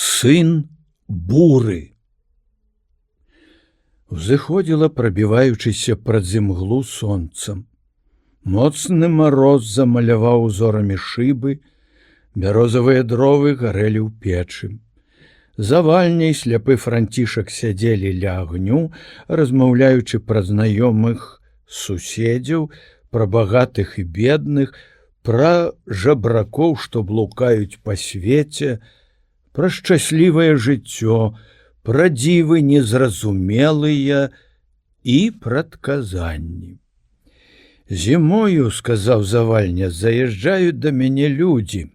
Сын буры. Узыходзіла, прабіваючыся праз імглу сонцам. Моцны мароз замаляваў узорамі шыбы, бярозавыя дровы гарэлі ў печы. За вальняй сляпы Францішак сядзелі ля агню, размаўляючы пра знаёмых суседзяў, пра багатых і бедных, пра жабракоў, што блукаюць па свеце, пра шчаслівае жыццё, пра дзівы незразумелыя і прадказанні. Зімою, сказаў Завальня, заязджаюць да мяне людзі,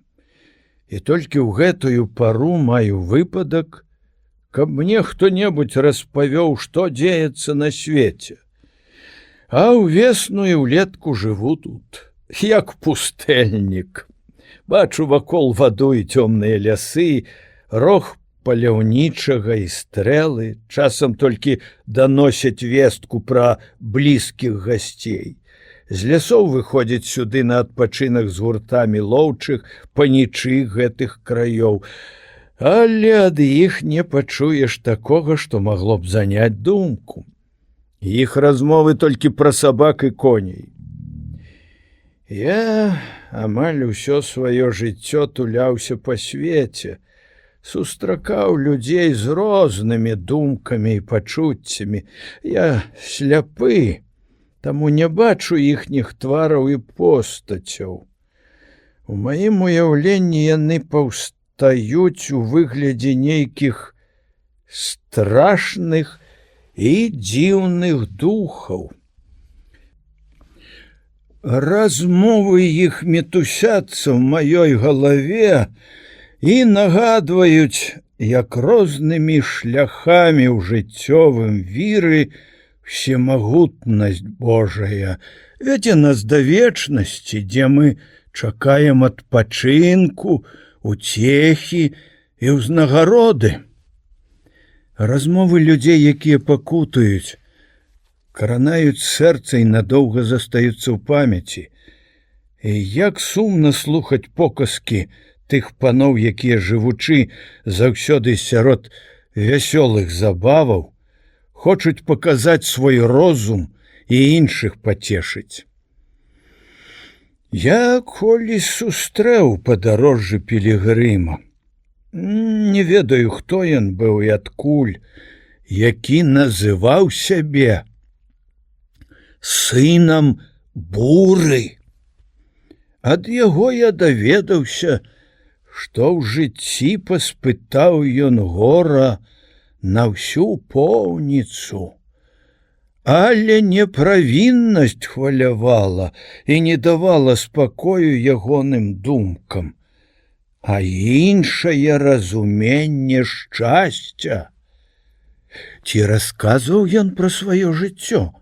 і толькі ў гэтую пару маю выпадак, каб мне хто-небудзь распавёў, што дзеецца на свеце. А ўвесну і ўлетку жыву тут, як пустэльнік. Бачу вакол ваду і цёмныя лясы, рог паляўнічага і стрэлы, часам толькі даносяць вестку пра блізкіх гасцей. З лясоў выходзяць сюды на адпачынак з гуртамі лоўчых, панічы гэтых краёў. Але ад іх не пачуеш такога, што магло б заняць думку. Іх размовы толькі пра сабак і коней. Я амаль усё сваё жыццё туляўся па свеце, сустракаў людзей з рознымі думкамі і пачуццямі. Я сляпы, таму не бачу іхніх твараў і постацяў. У маім уяўленні яны паўстаюць у выглядзе нейкіх страшных і дзіўных духаў. Размовы іх мітусяцца ў маёй галаве і нагадваюць, як рознымі шляхамі ў жыццёвым віры всемагутнасць Божая вядзе нас да вечнасці, дзе мы чакаем адпачынку, уцехі і ўзнагароды. Размовы людзей, якія пакутаюць, каранаюць сэрца і надоўга застаюцца ў памяці. І як сумна слухаць показкі тых паноў, якія, жывучы заўсёды сярод вясёлых забаваў, хочуць паказаць свой розум і іншых пацешыць. Я колісь сустрэў падарожжы пілігрыма. Не ведаю, хто ён быў і адкуль, які называў сябе сынам буры. Ад яго я даведаўся, што ў жыцці паспытаў ён гора на ўсю поўніцу. Але неправіннасць хвалявала і не давала спакою ягоным думкам, а іншае разуменне шчасця. Ці расказваў ён пра сваё жыццё?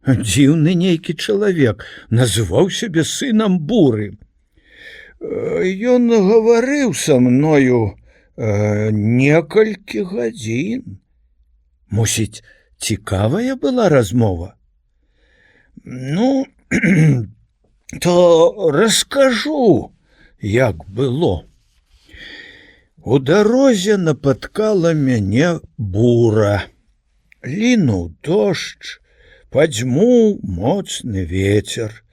Дзіўны нейкі чалавек называў сябе сынам буры. Ён гаварыў са мною некалькі гадзін. Мусіць, цікавая была размова? Ну, то раскажу, як было. У дарозе напаткала мяне бура. Лінуў дождж, падзьмуў моцны вецер.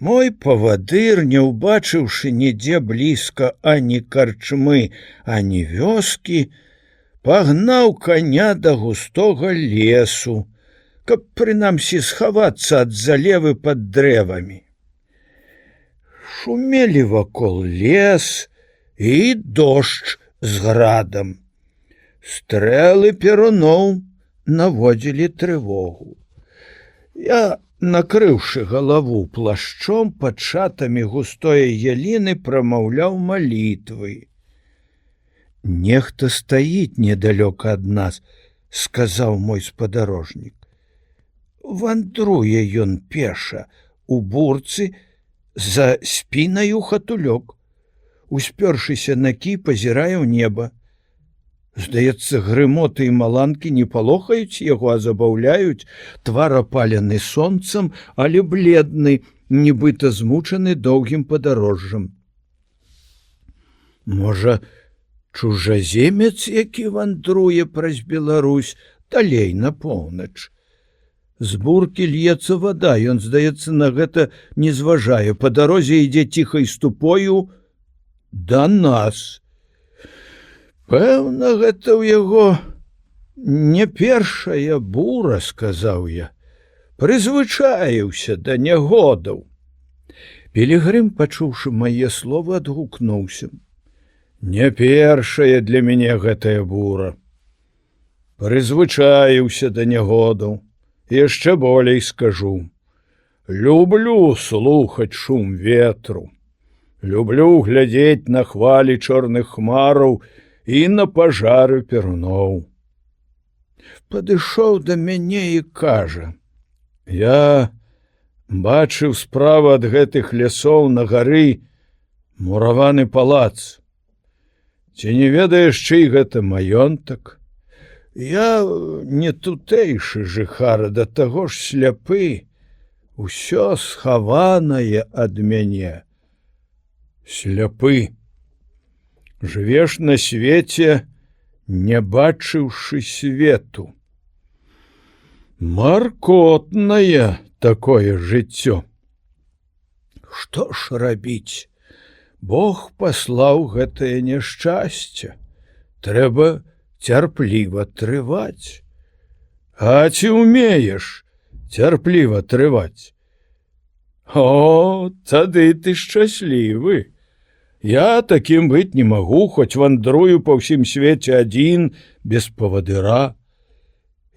Мой павадыр, не ўбачыўшы нідзе блізка ані карчмы, ані вёскі, пагнаў коня да густога лесу, каб прынамсі схавацца ад залевы пад дрэвамі. Шумелі вакол лес і дождж з градам. Стрэлы перуноў наводзілі трывогу. Я, накрыўшы галаву плашчом, пад шатамі густое яліны прамаўляў малітвы. Нехта стаіць недалёка ад нас, сказаў мой спадарожнік. Вандруе ён пеша у бурцы за спінаю хатулёк. Успёршыся на кі, пазірае ў неба. Здаецца, грымоты і маланкі не палохаюць яго, а забаўляюць. Твар апалены сонцам, але бледны, нібыта змучаны доўгім падарожжам. Можа, чужаземец, які вандруе праз Беларусь далей на поўнач. З буркі льецца вада, ён, здаецца, на гэта не зважае. Па дарозе ідзе ціхай ступою да нас. Пэўна, гэта ў яго не першая бура, сказаў я. Прызвычаіўся да нягодаў. Пілігрым, пачуўшы мае словы, адгукнуўся. Не першая для мяне гэтая бура. Прызвычаіўся да нягодаў. Яшчэ болей скажу. Люблю слухаць шум ветру. Люблю глядзець на хвалі чорных хмараў і на пажары перуноў. Падышоў да мяне і кажа: я бачыў справа ад гэтых лясоў на гары мураваны палац. Ці не ведаеш, чый гэта маёнтак? Я не тутэйшы жыхар, да таго ж сляпы, усё схаванае ад мяне. Сляпы. Жывеш на свеце, не бачыўшы свету. Маркотнае такое жыццё. Што ж рабіць? Бог паслаў гэтае няшчасце. Трэба цярпліва трываць. А ці ўмееш цярпліва трываць? О, тады ты шчаслівы. Я такім быць не магу, хоць вандрую па ўсім свеце адзін, без павадыра.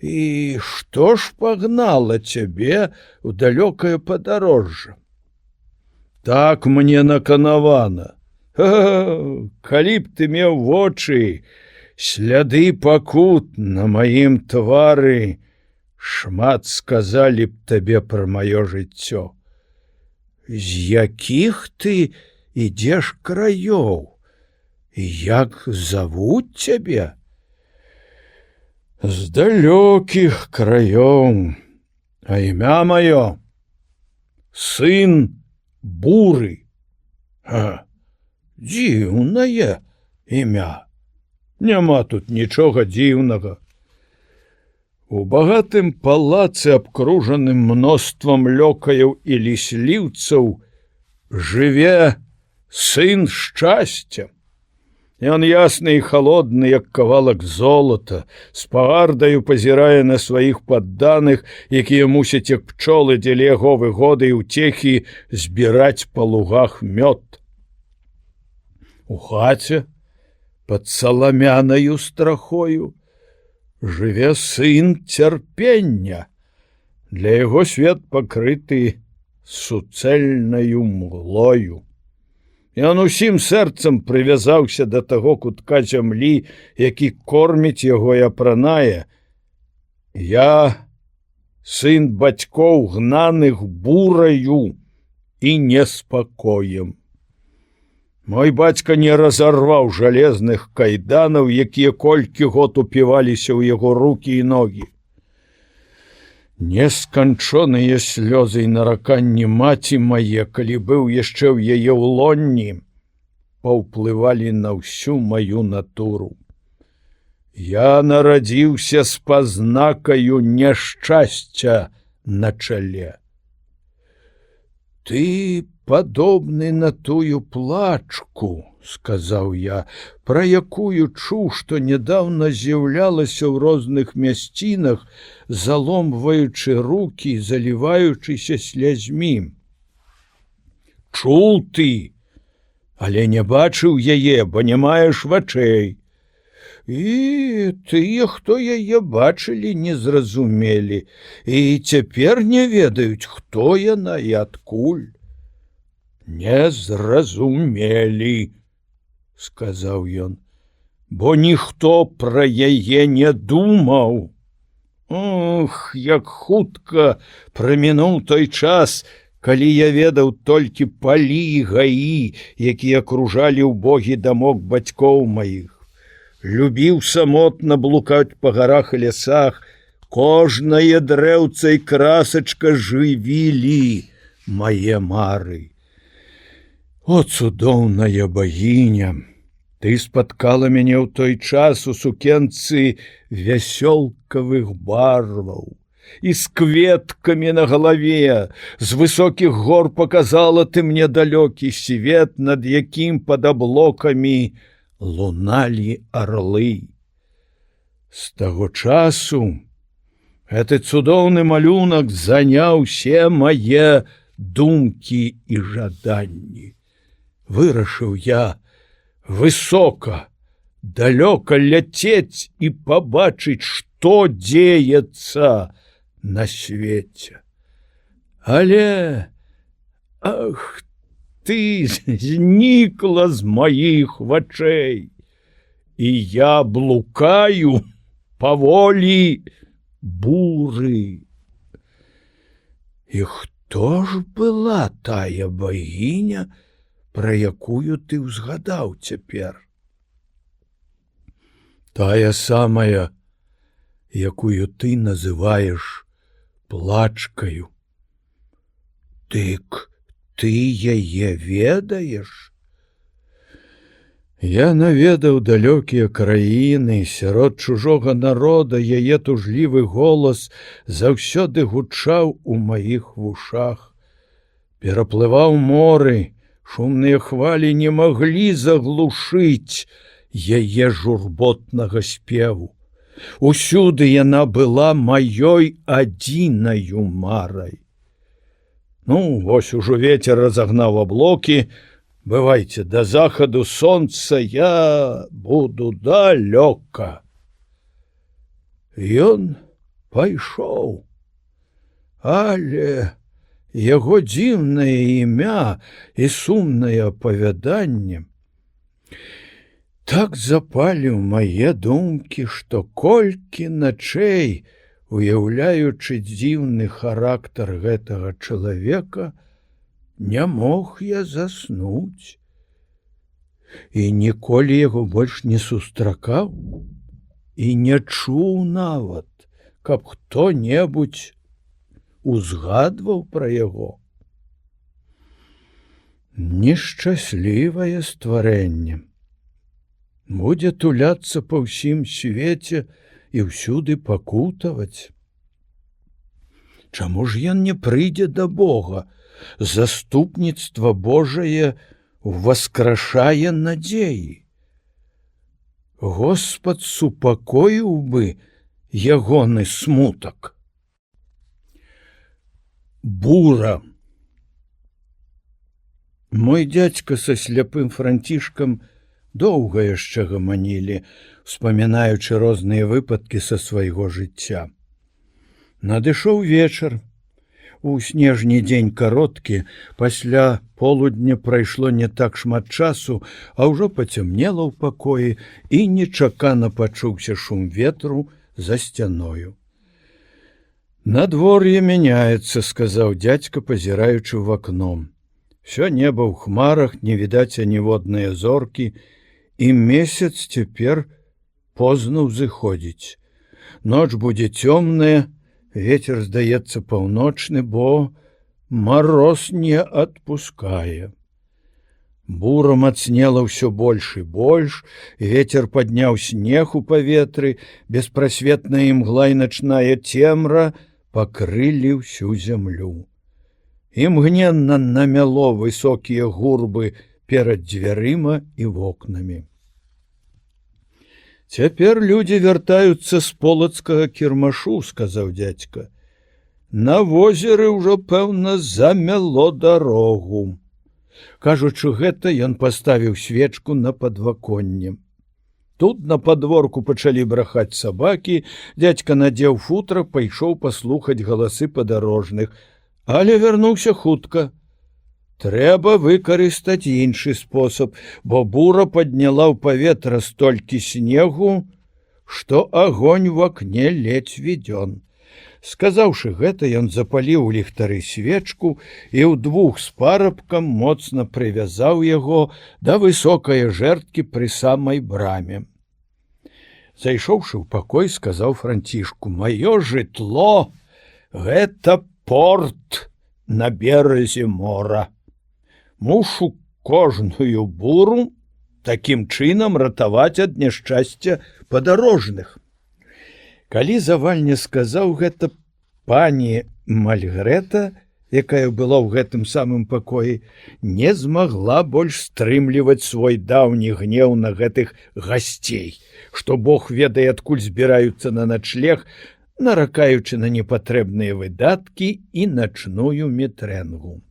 І што ж пагнала цябе ў далёкае падарожжа? Так мне наканавана. Калі б ты меў вочы, сляды пакут на маім твары, шмат сказалі б табе пра маё жыццё. З якіх ты ідзеш краёў? Як завуць цябе? З далёкіх краёў, а імя маё сын буры. Дзіўнае імя. Няма тут нічога дзіўнага. У багатым палацы, абкружаным мноствам лёкаяў і лісліўцаў, жыве сын шчасця. Ён ясны і халодны, як кавалак золата, з пагардаю пазірае на сваіх падданых, якія мусяць, як пчолы дзеля яго выгоды і ўцехі, збіраць па лугах мёд. У хаце пад саламянаю страхою жыве сын цярпення. Для яго свет пакрыты суцэльнаю мглою. Ён усім сэрцам прывязаўся да таго кутка зямлі, які корміць яго і апранае. Я сын бацькоў, гнаных бураю і неспакоем. Мой бацька не разарваў жалезных кайданаў, якія колькі год упіваліся ў яго рукі і ногі. Несканчоныя слёзы і нараканні маці мае, калі быў яшчэ ў яе ўлонні, паўплывалі на ўсю маю натуру. Я нарадзіўся з пазнакаю няшчасця на чале. Ты падобны на тую плачку, сказаў я, пра якую чуў, што нядаўна з'яўлялася ў розных мясцінах, заломваючы рукі, заліваючыся слязьмі. Чуў ты, але не бачыў яе, бо не маеш вачэй. І тыя, хто яе бачылі, не зразумелі, і цяпер не ведаюць, хто яна і адкуль. Не зразумелі, сказаў ён, бо ніхто пра яе не думаў. Ох, як хутка прамінуў той час, калі я ведаў толькі палі і гаі, якія акружалі ўбогі дамок бацькоў маіх. Любіў самотна блукаць па гарах і лясах, кожнае дрэўца і красачка жывілі мае мары. О, цудоўная багіня, Ты спаткала мяне ў той час у сукенцы вясёлкавых барваў і з кветкамі на галаве. З высокіх гор показала ты мне далёкі свет, над якім пад аблокамі луналі арлы. З таго часу гэты цудоўны малюнак заняў усе мае думкі і жаданні. Вырашыў я высока, далёка ляцець і пабачыць, што дзеецца на свеце. Але, ах, ты знікла з маіх вачэй, і я блукаю паволі буры. І хто ж была тая багіня, пра якую ты ўзгадаў цяпер? Тая самая, якую ты называеш плачкаю. Дык ты яе ведаеш? Я наведаў далёкія краіны, сярод чужога народа яе тужлівы голас заўсёды гучаў у маіх вушах. Пераплываў моры, шумныя хвалі не маглі заглушыць яе журботнага спеву. Усюды яна была маёй адзінаю марай. Ну, вось ужо вецер разагнаў аблокі. Бывайце, да захаду сонца я буду далёка. Ён пайшоў, але яго дзіўнае імя і сумнае апавяданне так запалі ў мае думкі, што колькі начэй, уяўляючы дзіўны характар гэтага чалавека, не мог я заснуць і ніколі яго больш не сустракаў і не чуў нават, каб хто-небудзь узгадваў пра яго. Нешчаслівае стварэнне. Будзе туляцца па ўсім свеце і ўсюды пакутаваць. Чаму ж ён не прыйдзе да Бога? Заступніцтва Божае уваскрашае надзеі. Господ супакоіў бы ягоны смутак. Бура. Мой дзядзька са сляпым Францішкам доўга яшчэ гаманілі, успамінаючы розныя выпадкі са свайго жыцця. Надышоў вечар. У снежні дзень кароткі, пасля полудня прайшло не так шмат часу, а ўжо пацямнела ў пакоі і нечакана пачуўся шум ветру за сцяною. «Надвор'е мяняецца», — сказаў дзядзька, пазіраючы ў акном. «Всё неба ў хмарах, не відаць аніводныя зоркі, і месяц цяпер позна ўзыходзіць. Ноч будзе цёмная, ветер, здаецца, паўночны, бо мароз не адпускае». Бура мацнела ўсё больш і больш, ветер падняў снег у паветры, беспрасветная імгла і начная цемра пакрылі ўсю зямлю. Імгненна намяло высокія гурбы перад дзвярыма і вокнамі. «Цяпер людзі вяртаюцца з полацкага кірмашу», — сказаў дзядзька. «На возеры ўжо, пэўна, замяло дарогу». Кажучы гэта, ён паставіў свечку на падваконне. Тут на падворку пачалі брахаць сабакі, дзядзька надзеў футра, пайшоў паслухаць галасы падарожных, але вярнуўся хутка. Трэба выкарыстаць іншы спосаб, бо бура падняла ў паветра столькі снегу, што агонь у акне ледзь відзён. Сказаўшы гэта, ён запаліў у ліхтары свечку і ўдвух з парабкам моцна прывязаў яго да высокае жэрдкі пры самай браме. Зайшоўшы ў пакой, сказаў Францішку: «Маё жытло — гэта порт на беразе мора. Мушу кожную буру такім чынам ратаваць ад няшчасця падарожных. Калі завальня сказаў гэта, пані Мальгрэта, якая была ў гэтым самым пакоі, не змагла больш стрымліваць свой даўні гнеў на гэтых гасцей, што Бог ведае, адкуль збіраюцца на начлег, наракаючы на непатрэбныя выдаткі і начную мітрэнгу.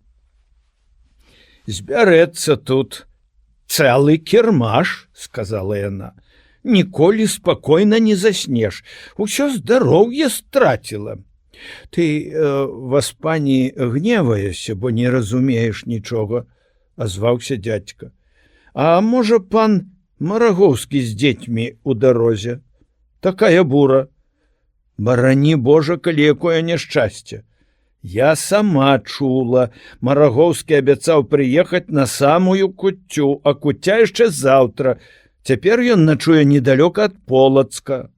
«Збярэцца тут цэлы кірмаш», — сказала яна. «Ніколі спакойна не заснеш, усё здароўе страціла. Ты, васпані, гневаешся, бо не разумееш нічога», — азваўся дзядзька. «А можа, пан Марагоўскі з дзецьмі ў дарозе? Такая бура. Барані Божа, калі якое няшчасце. Я сама чула, Марагоўскі абяцаў прыехаць на самую куццю, а куцця яшчэ заўтра. Цяпер ён начуе недалёка ад Полацка.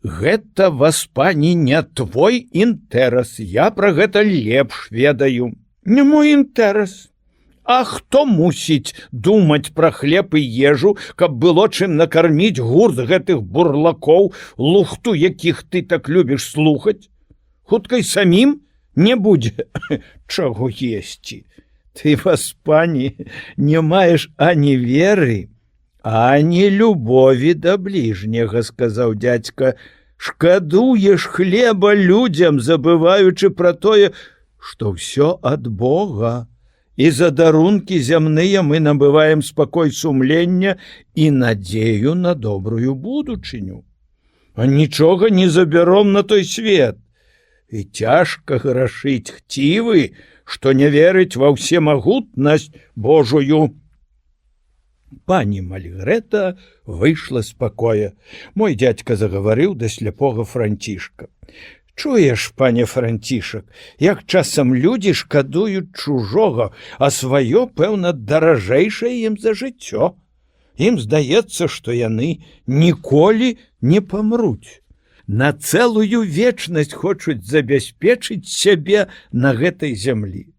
Гэта, васпані, не твой інтэрас. Я пра гэта лепш ведаю. Не мой інтэрас. А хто мусіць думаць пра хлеб і ежу, каб было чым накарміць гурт гэтых бурлакоў, лухту якіх ты так любіш слухаць? Хуткай самім не будзе чаго есці. Ты, васпані, не маеш ані веры, ані любові да бліжняга, — сказаў дзядзька. Шкадуеш хлеба людзям, забываючы пра тое, што ўсё ад Бога. І за дарункі зямныя мы набываем спакой сумлення і надзею на добрую будучыню. А нічога не забяром на той свет. І цяжка грашыць хцівы, што не верыць ва ўсемагутнасць Божую. Пані Мальгрэта выйшла з пакоя. Мой дзядзька загаварыў да сляпога Францішка. Чуеш, пане Францішак, як часам людзі шкадуюць чужога, а сваё, пэўна, даражэйшае ім за жыццё. Ім здаецца, што яны ніколі не памруць. На цэлую вечнасць хочуць забяспечыць сябе на гэтай зямлі.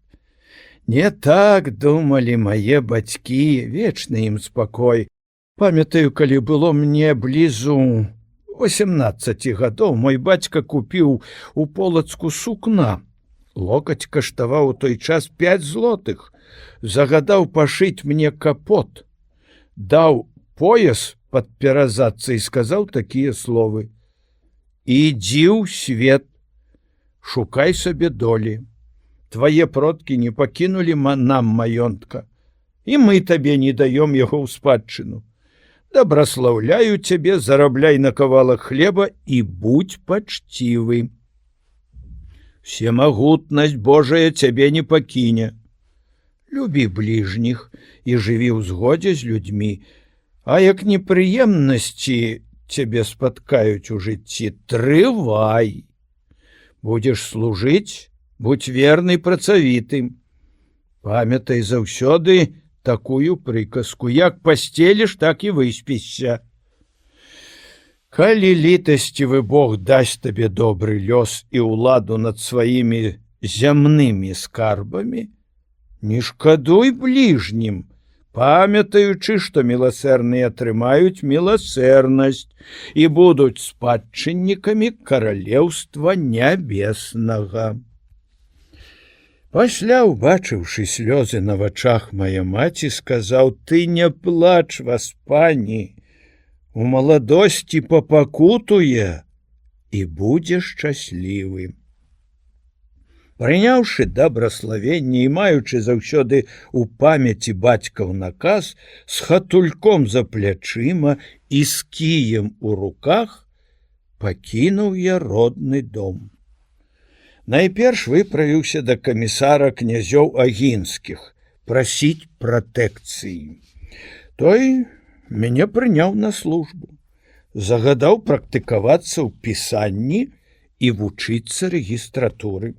Не так думалі мае бацькі, вечны ім спакой. Памятаю, калі было мне блізу 18 гадоў, мой бацька купіў у Полацку сукна. Локаць каштаваў у той час 5 злотых. Загадаў пашыць мне капот. Даў пояс падперазацца і сказаў такія словы: «Ідзі ў свет, шукай сабе долі. Твае продкі не пакінулі нам маёнтка, і мы табе не даём яго ў спадчыну. Добраслаўляю цябе, зарабляй на кавалак хлеба і будь пачцівы. Всемагутнасць Божая цябе не пакіне. Любі бліжніх і жыві ў згодзе з людзьмі, а як непрыемнасці цябе спаткаюць у жыцці, трывай. Будзеш служыць, будь верны працавітым. Памятай заўсёды такую прыказку: як пасцеліш, так і выспішся. Калі літасцівы Бог дасць табе добры лёс і ўладу над сваімі зямнымі скарбамі, не шкадуй бліжнім, памятаючы, што міласэрныя атрымаюць міласэрнасць і будуць спадчыннікамі каралеўства нябеснага. Пасля, убачыўшы слёзы на вачах, мая маці сказаў: «Ты не плач, васпані, у маладосці папакутуе і будзе шчаслівы». Прыняўшы добраславенне і маючы заўсёды ў памяці бацькаў наказ, з хатульком за плячыма і з кіем у руках, пакінуў я родны дом. Найперш выправіўся да камісара князёў агінскіх прасіць пратэкцыі. Той мяне прыняў на службу, загадаў практыкавацца ў пісанні і вучыцца рэгістратуры.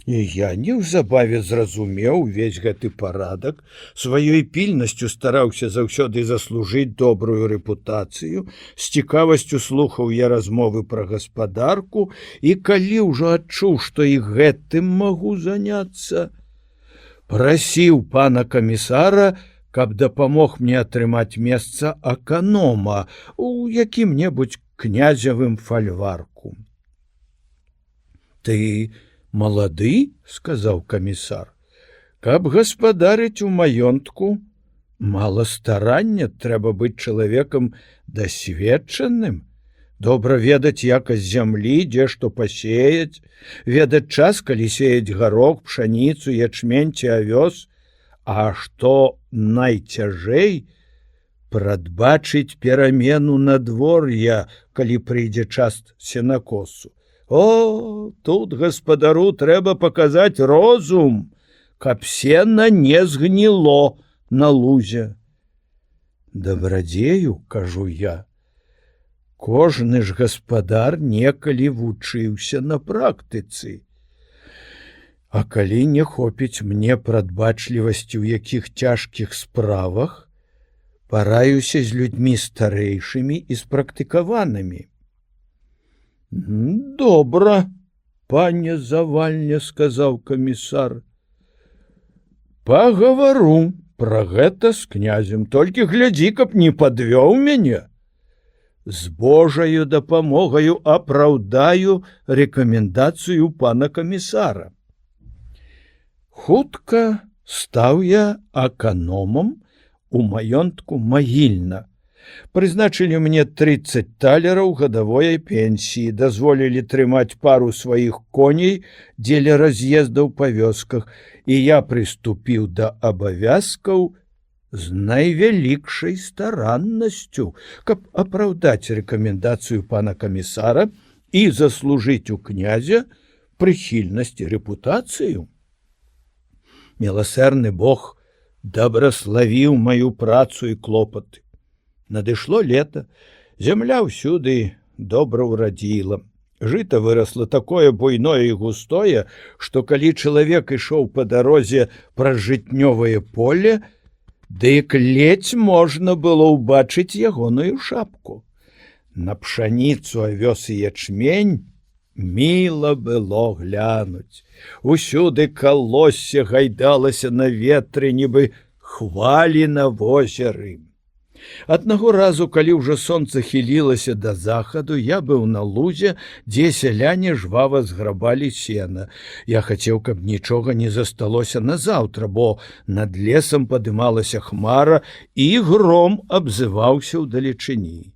І я неўзабаве зразумеў увесь гэты парадак, сваёй пільнасцю стараўся заўсёды заслужыць добрую рэпутацыю, з цікавасцю слухаў я размовы пра гаспадарку, і калі ўжо адчуў, што і гэтым магу заняцца, прасіў пана камісара, каб дапамог мне атрымаць месца аканома у якім-небудзь князевым фальварку. Ты малады, сказаў камісар, каб гаспадарыць у маёнтку, мала старання, трэба быць чалавекам дасведчаным, добра ведаць якасць зямлі, дзе што пасеяць, ведаць час, калі сеяць гарох, пшаніцу, ячмень ці авёс, а што найцяжэй прадбачыць перамену надвор'я, калі прыйдзе час сенакосу. О, тут гаспадару трэба паказаць розум, каб сена не згніло на лузе. Дабрадзею, кажу я, кожны ж гаспадар некалі вучыўся на практыцы. А калі не хопіць мне прадбачлівасці ў якіх цяжкіх справах, параюся з людзьмі старэйшымі і спрактыкаванымі. Добра, пане Завальня, сказаў камісар. Пагавару пра гэта з князем, толькі глядзі, каб не падвёў мяне. З Божаю дапамогаю апраўдаю рэкамендацыю пана камісара. Хутка стаў я аканомам у маёнтку Магільна. Прызначылі мне 30 талераў гадавой пенсіі, дазволілі трымаць пару сваіх коней дзеля раз'ездаў па вёсках, і я прыступіў да абавязкаў з найвялікшай стараннасцю, каб апраўдаць рэкамендацыю пана камісара і заслужыць у князя прыхільнасць і рэпутацыю. Міласэрны Бог дабраславіў маю працу і клопаты. Надышло лета, зямля ўсюды добра ўрадзіла. Жыта вырасла такое буйное і густое, што калі чалавек ішоў па дарозе праз жытнёвае поле, дык ледзь можна было ўбачыць ягоную шапку. На пшаніцу, авёс і ячмень міла было глянуць. Усюды калоссе гайдалася на ветры, нібы хвалі на возеры. Аднаго разу, калі ўжо сонца хілілася да захаду, я быў на лузе, дзе сяляне жвава зграбалі сена. Я хацеў, каб нічога не засталося назаўтра, бо над лесам падымалася хмара і гром абзываўся ўдалечыні.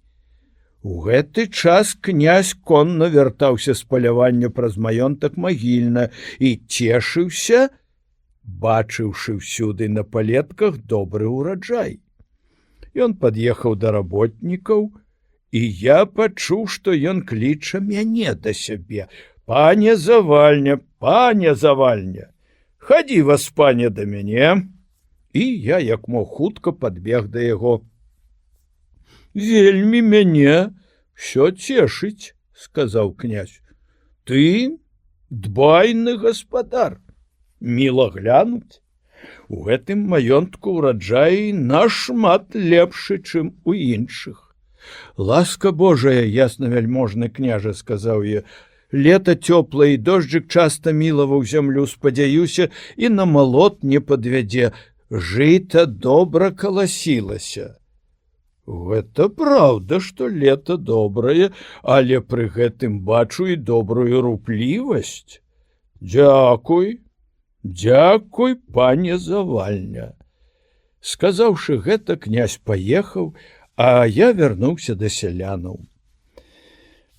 У гэты час князь конна вяртаўся з палявання праз маёнтак Магільна і цешыўся, бачыўшы ўсюды на палетках добры ўраджай. Ён пад'ехаў да работнікаў, і я пачуў, што ён кліча мяне да сябе. Пане Завальня, хадзі вас, пане, да мяне. І я, як мог, хутка падбег да яго. Вельмі мяне ўсё цешыць, сказаў князь. Ты дбайны гаспадар, міла глянуць. У гэтым маёнтку ўраджай нашмат лепшы, чым у іншых. Ласка Божая, яснавяльможны княжа, сказаў я, лета цёплае, дожджык часта мілаваў зямлю, спадзяюся, і на малот не падвядзе, жыта добра каласілася. Гэта праўда, што лета добрае, але пры гэтым бачу і добрую руплівасць. Дзякуй. Дзякуй, пане Завальня. Сказаўшы гэта, князь паехаў, а я вярнуўся да сялянаў.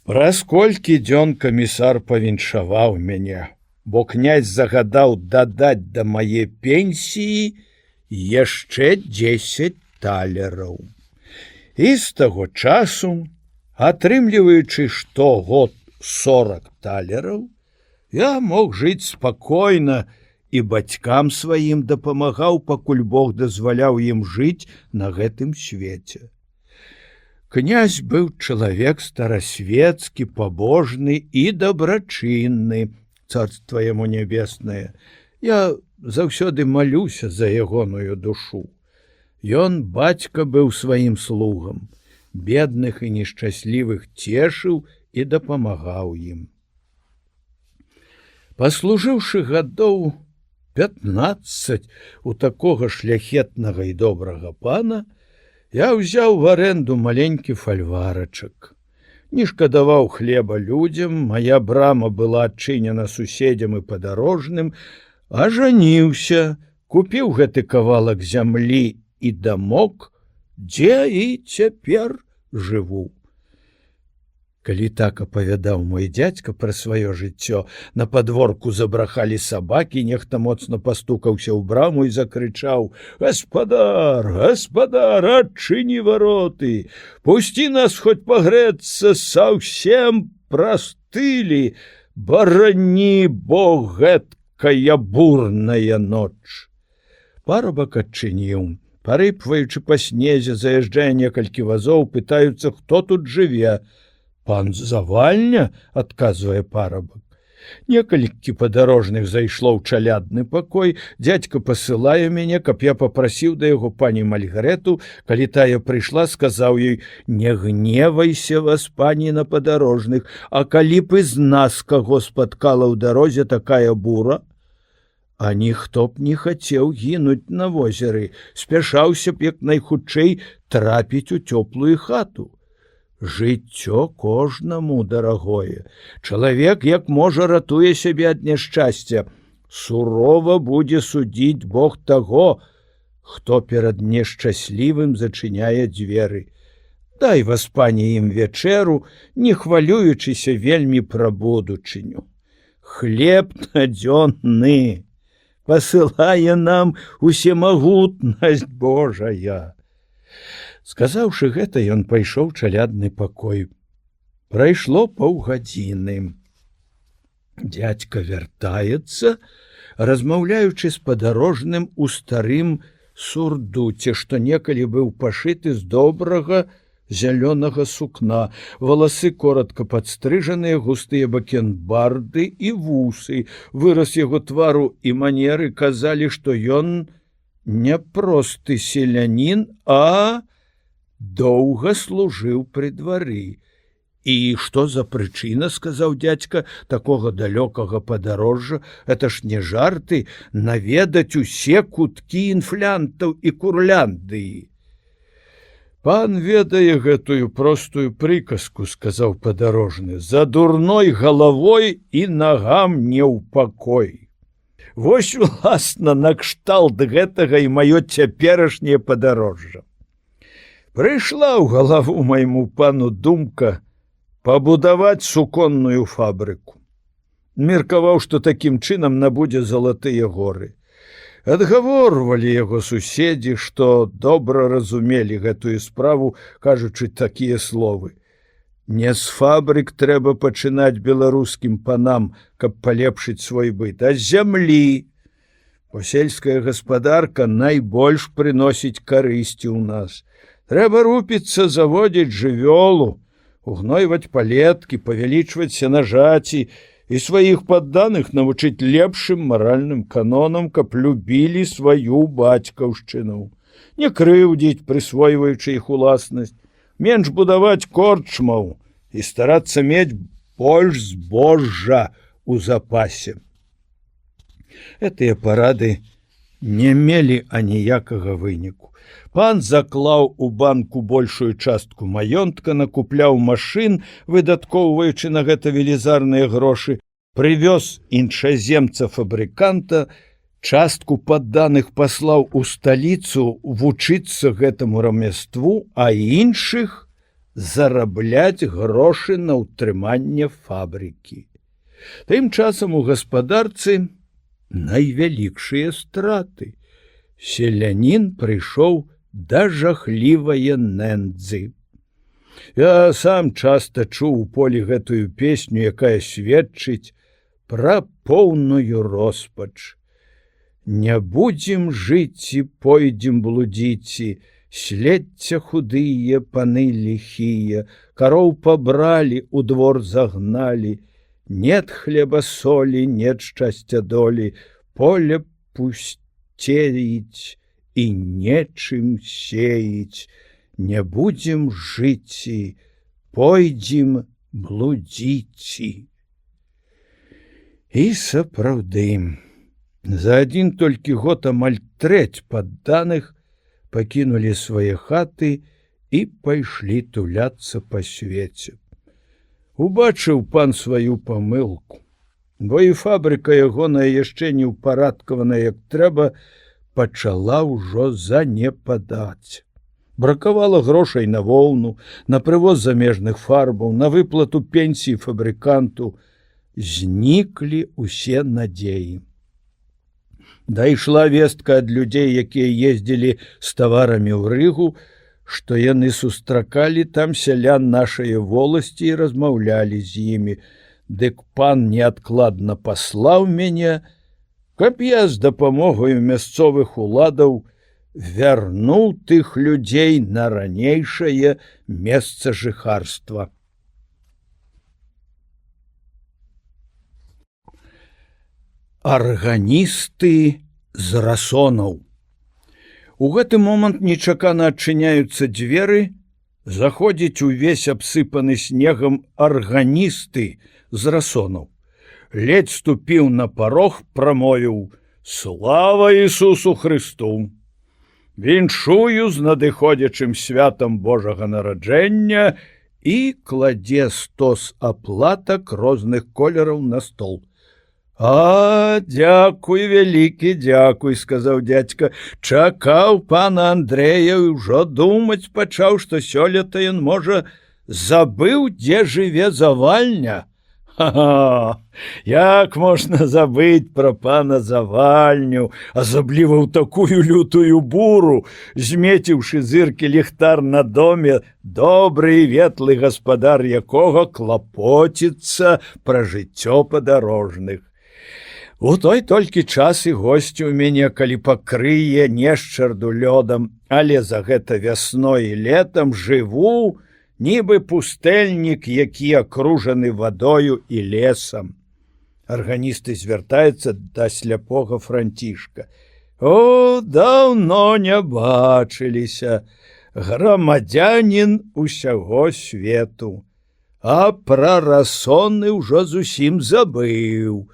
Праз колькі дзён камісар павіншаваў мяне, бо князь загадаў дадаць да мае пенсіі яшчэ 10 талераў. І з таго часу, атрымліваючы штогод 40 талераў, я мог жыць спакойна, і бацькам сваім дапамагаў, пакуль Бог дазваляў ім жыць на гэтым свеце. Князь быў чалавек старасветскі, пабожны і дабрачынны, царства яму нябеснае. Я заўсёды малюся за ягоную душу. Ён, бацька, быў сваім слугам, бедных і нешчаслівых цешыў і дапамагаў ім. Паслужыўшы гадоў 15 у такога шляхетнага і добрага пана, я ўзяў в аренду маленькі фальварачак. Не шкадаваў хлеба людзям, мая брама была адчынена суседзям і падарожным, а жаніўся, купіў гэты кавалак зямлі і дамок, дзе і цяпер жыву. Калі так апавядаў мой дзядзька пра сваё жыццё, на падворку забрахалі сабакі, нехта моцна пастукаўся ў браму і закрычаў: «Гаспадар, гаспадар, адчыні вароты! Пусці нас хоць пагрэцца, саўсем прастылі, барані Бог, гэткая бурная ноч!» Парабак адчыніў. Парыпваючы па снезе, заязджае некалькі вазоў, пытаюцца, хто тут жыве. «Пан Завальня», — адказвае парабак. Некалькі падарожных зайшло ў чалядны пакой, дзядзька пасылае мяне, каб я папрасіў да яго пані Мальгарету. Калі тая прыйшла, сказаў ёй: «Не гневайся вас, пані, на падарожных, а калі б з нас каго спаткала ў дарозе такая бура?» А ніхто б не хацеў гінуць на возеры, спяшаўся б як найхутчэй трапіць у цёплую хату. Жыццё кожнаму дарагое. Чалавек як можа ратуе сябе ад няшчасця. Сурова будзе судзіць Бог таго, хто перад нешчаслівым зачыняе дзверы. Дай вас, пані, ім вечеру, не хвалюючыся вельмі пра будучыню. Хлеб надзённы пасылае нам усемагутнасць Божая. Сказаўшы гэта, ён пайшоў чалядны пакой. Прайшло паўгадзіны. Дзядзька вяртаецца, размаўляючы з падарожным у старым сурдуце, што некалі быў пашыты з добрага зялёнага сукна, валасы коротка падстрыжаныя, густыя бакенбарды і вусы. Выраз яго твару і манеры казалі, што ён не просты селянін, а доўга служыў пры двары. «І што за прычына, — сказаў дзядзька, — такога далёкага падарожжа? Это ж не жарты, наведаць усе куткі інфлянтаў і Курляндыі». «Пан ведае гэтую простую прыказку, — сказаў падарожны, — за дурной галавой і нагам не ў пакой. Вось, уласна, накшталт гэтага і маё цяперашняе падарожжа. Прыйшла ў галаву майму пану думка пабудаваць суконную фабрыку. Меркаваў, што такім чынам набудзе залатыя горы. Адгаворвалі яго суседзі, што добра разумелі гэтую справу, кажучы такія словы: «Не з фабрык трэба пачынаць беларускім панам, каб палепшыць свой быт, а з зямлі. Бо сельская гаспадарка найбольш прыносіць карысці ў нас. Трэба рупіцца заводзіць жывёлу, угнойваць палеткі, павялічваць сенажаці і сваіх падданых навучыць лепшым маральным канонам, каб любілі сваю бацькаўшчыну, не крыўдзіць, прысвойваючы іх уласнасць, менш будаваць корчмаў і старацца мець больш збожжа ў запасе». Гэтыя парады не мелі аніякага выніку. Пан заклаў у банку большую частку маёнтка, накупляў машын, выдаткоўваючы на гэта велізарныя грошы, прывёз іншаземца-фабрыканта, частку падданых паслаў у сталіцу вучыцца гэтаму рамяству, а іншых зарабляць грошы на ўтрыманне фабрыкі. Тым часам у гаспадарцы найвялікшыя страты. Селянін прыйшоў да жахлівае нэндзы. Я сам часта чуў у полі гэтую песню, якая сведчыць пра поўную роспач. Не будзем жыць і пойдзем блудзіці, следця худыя паны ліхія, кароў пабралі, у двор загналі, нет хлеба солі, нет шчасця долі, поле пусцеіць і нечым сеяць, не будзем жыць, пойдзем блудзіць. І сапраўды, За адзін толькі год амаль трэць падданых пакінулі свае хаты і пайшлі туляцца па свеце. Убачыў пан сваю памылку, бо і фабрыка ягоная яшчэ не ўпарадкавана як трэба, пачала ўжо занепадаць. Бракавала грошай на воўну, на прывоз замежных фарбаў, на выплату пенсіі фабрыканту. Зніклі ўсе надзеі. Дайшла вестка ад людзей, якія ездзілі з таварамі ў Рыгу, што яны сустракалі там сялян нашай воласці і размаўлялі з імі. Дык пан неадкладна паслаў мяне, каб я з дапамогаю мясцовых уладаў вярнуў тых людзей на ранейшае месца жыхарства. Арганісты з расонаў. У гэты момант нечакана адчыняюцца дзверы, заходзіць увесь абсыпаны снегам арганісты з расонаў. Ледзь ступіў на парог, прамовіў: «Слава Ісусу Христу! Віншую з надыходзячым святам Божага нараджэння» і кладзе стос аплатак розных колераў на стол. «А, дзякуй, вялікі дзякуй», – сказаў дзядзька. «Чакаў пана Андрэя і ўжо думаць пачаў, што сёлета ён, можа, забыў, дзе жыве Завальня». «Ха-ха! Як можна забыць пра пана Завальню, асабліва ў такую лютую буру, змеціўшы зыркі ліхтар на доме, добры і ветлы гаспадар якога клапоціцца пра жыццё падарожных. У той толькі час і госці ў мяне, калі пакрые нешчарду лёдам, але за гэта вясной і летам жыву, нібы пустэльнік, які акружаны вадою і лесам». Арганісты звяртаецца да сляпога Францішка. «О, даўно не бачыліся, грамадзянін усяго свету, а пра расоны ўжо зусім забыў.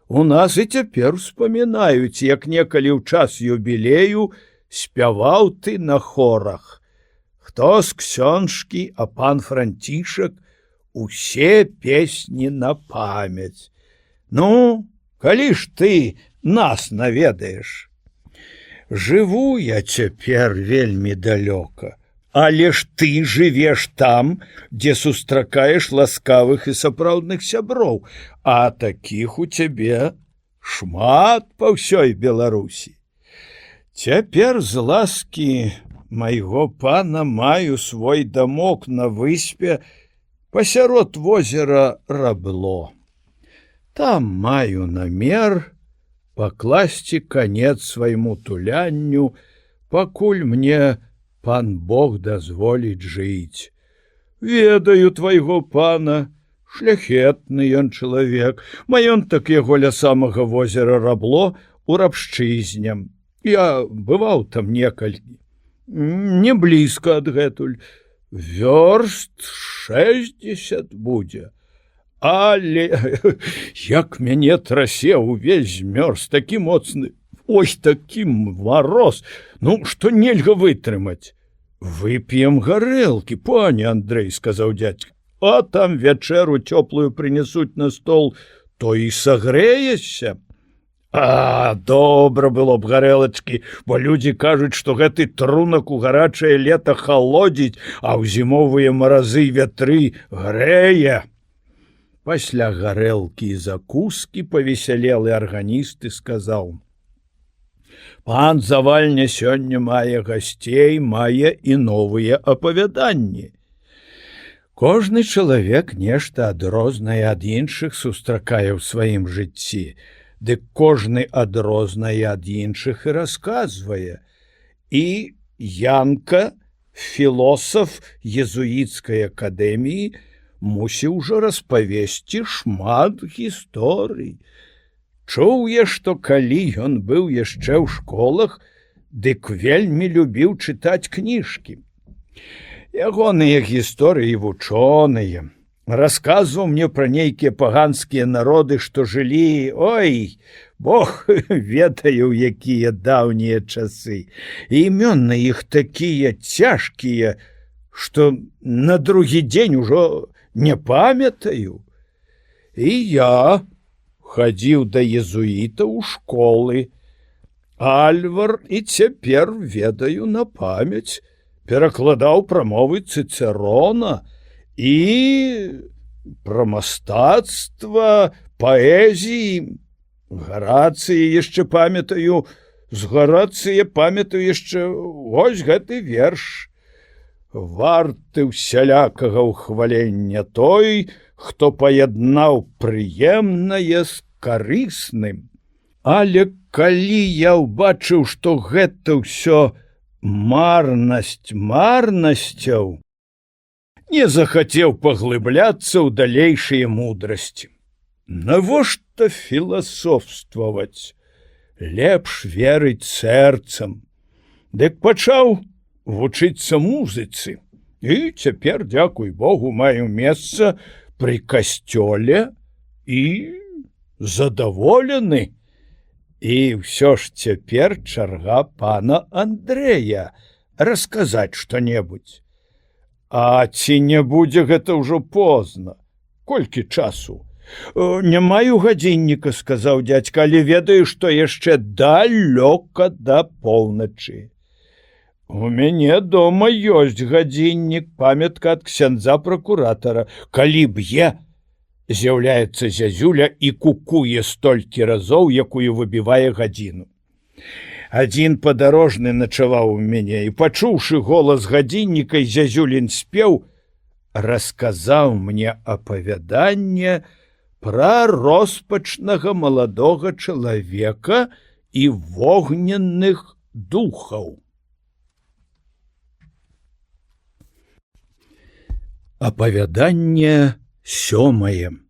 У нас і цяпер успамінаюць, як некалі ў час юбілею спяваў ты на хорах. Хто з ксёнжкі, а пан Францішак усе песні на памяць. Ну, калі ж ты нас наведаеш? Жыву я цяпер вельмі далёка, але ж ты жывеш там, дзе сустракаеш ласкавых і сапраўдных сяброў, а такіх у цябе шмат па ўсёй Беларусі. Цяпер з ласкі майго пана маю свой дамок на выспе пасярод возера Рабло. Там маю намер пакласці канец свайму тулянню, пакуль мне пан Бог дазволіць жыць. Ведаю твайго пана, шляхетны ён чалавек, маёнтак яго ля самага возера Рабло у рабшчызне. Я бываў там некалькі, не блізка адгэтуль, вёрст 60 будзе. Але як мяне трасе, увесь змёрз, такі моцны, ой, такі мароз, ну, што нельга вытрымаць. Вып'ем гарэлкі, пане Андрэй, сказаў дзядзька, а там вячэру цёплую прынесуць на стол, то і сагрэешся. А, добра было б гарэлачкі, бо людзі кажуць, што гэты трунак у гарачае лета халодзіць, а ў зімовыя маразы і вятры грэе. Пасля гарэлкі і закускі павесялелы арганісты сказаў: «Пан Завальня сёння мае гасцей, мае і новыя апавяданні. Кожны чалавек нешта адрознае ад іншых сустракае ў сваім жыцці, дык кожны адрознае ад іншых і расказвае. І Янка, філосаф езуіцкай акадэміі, мусіў ужо распавесці шмат гісторый. Чуў я, што калі ён быў яшчэ ў школах, дык вельмі любіў чытаць кніжкі. Ягоныя гісторыі вучоныя. Расказваў мне пра нейкія паганскія народы, што жылі, ой, Бог ведае, якія даўнія часы. Імёны іх такія цяжкія, што на другі дзень ужо не памятаю. І я хадзіў да езуіта ў школы. Альвар і цяпер ведаю на памяць, перакладаў прамовы Цыцэрона і пра мастацтва, паэзіі. Гарацыі яшчэ памятаю, з Гарацыя памятаю яшчэ вось гэты верш. Варты ўсялякага ўхвалення той, хто паяднаў прыемнае з карысным. Але калі я ўбачыў, што гэта ўсё марнасць марнасцяў, не захацеў паглыбляцца ў далейшыя мудрасці. Навошта філасофстваваць? Лепш верыць сэрцам. Дык пачаў вучыцца музыцы. І цяпер, дзякуй Богу, маю месца пры касцёле і задаволены. І ўсё ж цяпер чарга пана Андрэя расказаць што-небудзь. А ці не будзе гэта ўжо позна? Колькі часу? Не маю гадзінніка, сказаў дзядзька, але ведаю, што яшчэ далёка да поўначы. У мяне дома ёсць гадзіннік, памятка ад ксяндза пракуратара. Калі б'е, з'яўляецца зязюля і кукуе столькі разоў, якую выбівае гадзіну. Адзін падарожны начаваў у мяне, і, пачуўшы голас гадзінніка, зязюлін спеў, расказаў мне апавяданне пра роспачнага маладога чалавека і вогненных духаў. Апавяданне 7.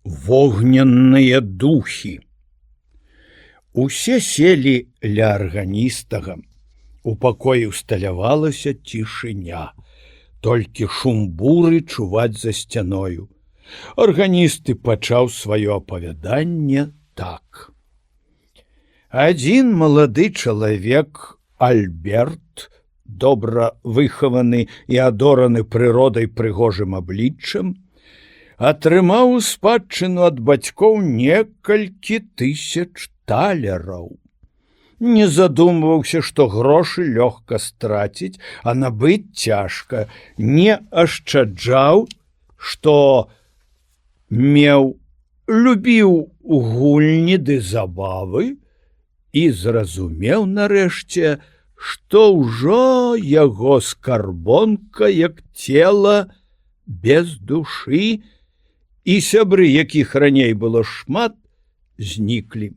Вогненныя духі. Усе селі ля арганістага. У пакоі ўсталявалася цішыня. Толькі шум буры чуваць за сцяною. Арганісты пачаў сваё апавяданне так. Адзін малады чалавек, Альберт, добра выхаваны і адораны прыродай прыгожым абліччам, атрымаў у спадчыну ад бацькоў некалькі тысяч талераў. Не задумваўся, што грошы лёгка страціць, а набыць цяжка, не ашчаджаў, што любіў гульні ды забавы і зразумеў нарэшце, што ўжо яго скарбонка, як цела без душы, і сябры, якіх раней было шмат, зніклі.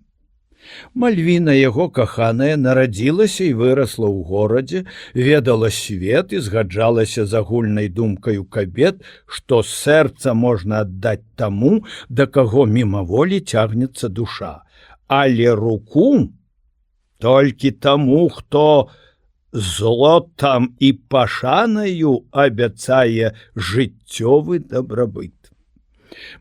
Мальвіна, яго каханая, нарадзілася і вырасла ў горадзе, ведала свет і згаджалася з агульнай думкаю кабет, што сэрца можна аддаць таму, да каго мімаволі цягнецца душа, але руку толькі таму, хто злотам і пашанаю абяцае жыццёвы дабрабыт.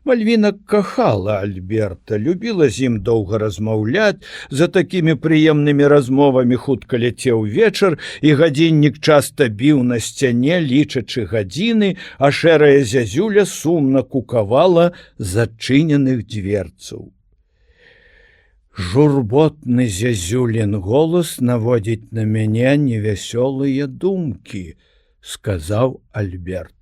Мальвіна кахала Альберта, любіла з ім доўга размаўляць, за такімі прыемнымі размовамі хутка ляцеў вечар, і гадзіннік часта біў на сцяне, лічачы гадзіны, а шэрая зязюля сумна кукавала з адчыненых дзверцаў. Журботны зязюлін голас наводзіць на мяне невясёлыя думкі, сказаў Альберт.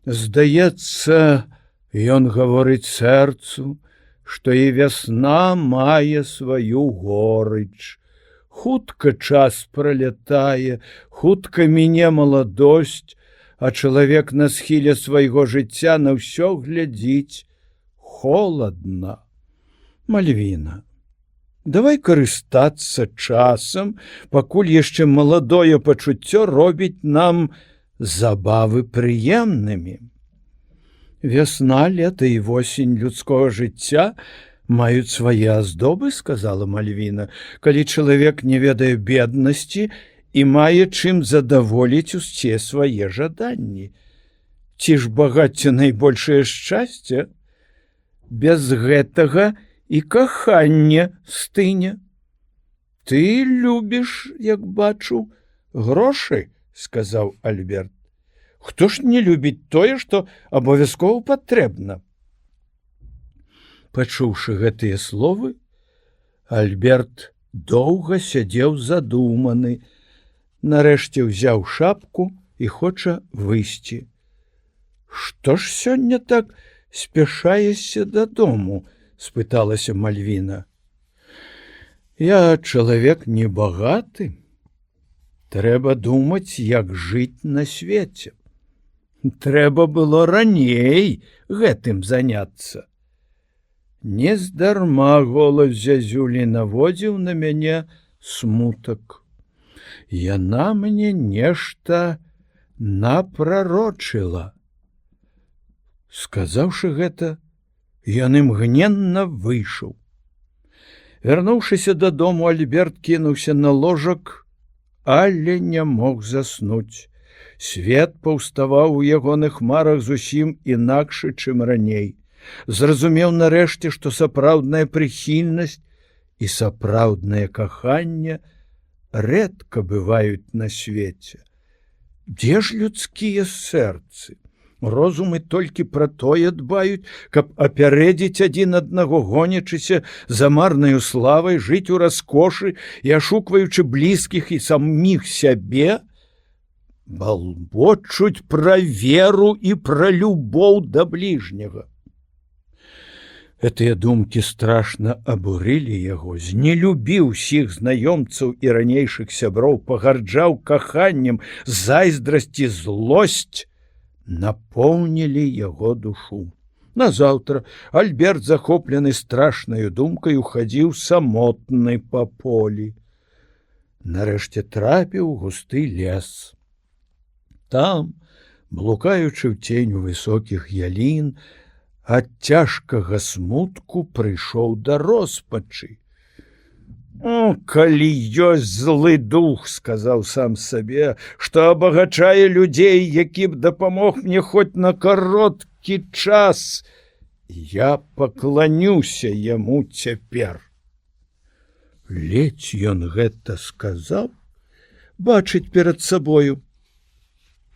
Здаецца, ён гаворыць сэрцу, што і вясна мае сваю горыч. Хутка час пралятае, хутка міне маладосць, а чалавек на схіле свайго жыцця на ўсё глядзіць холадна. Мальвіна, давай карыстацца часам, пакуль яшчэ маладое пачуццё робіць нам забавы прыемнымі. Вясна, лета і восень людскога жыцця маюць свае аздобы, сказала Мальвіна, калі чалавек не ведае беднасці і мае чым задаволіць усе свае жаданні. Ці ж багацце найбольшае шчасце? Без гэтага і каханне стыне. Ты любіш, як бачу, грошы, сказаў Альберт. Хто ж не любіць тое, што абавязкова патрэбна? Пачуўшы гэтыя словы, Альберт доўга сядзеў задуманы, нарэшце ўзяў шапку і хоча выйсці. Што ж сёння так спяшаешся дадому? Спыталася Мальвіна. Я чалавек небагаты. Трэба думаць, як жыць на свеце. Трэба было раней гэтым заняцца. Нездарма голас зязюлі наводзіў на мяне смутак. Яна мне нешта напрарочыла. Сказаўшы гэта, ён імгненна выйшаў. Вярнуўшыся дадому, Альберт кінуўся на ложак, але не мог заснуць. Свет паўставаў у ягоных марах зусім інакшы, чым раней. Зразумеў нарэшце, што сапраўдная прыхільнасць і сапраўднае каханне рэдка бываюць на свеце. Дзе ж людскія сэрцы? Розумы толькі пра тое дбаюць, каб апярэдзіць адзін аднаго, гонячыся за марнаю славай, жыць у раскошы і ашукваючы блізкіх і саміх сябе, балбочуць пра веру і пра любоў да бліжняга. Гэтыя думкі страшна абурылі яго, знелюбіў усіх знаёмцаў і ранейшых сяброў, пагарджаў каханнем, зайздрасць і злосць напоўнілі яго душу. Назаўтра Альберт, захоплены страшнаю думкаю, хадзіў самотны па полі. Нарэшце трапіў у густы лес. Там, блукаючы ў ценю высокіх ялін, ад цяжкага смутку прыйшоў да роспачы. «О, калі ёсць злы дух, — сказаў сам сабе, — што абагачае людзей, які б дапамог мне хоць на кароткі час, я пакланюся яму цяпер». Ледзь ён гэта сказаў, бачыць перад сабою.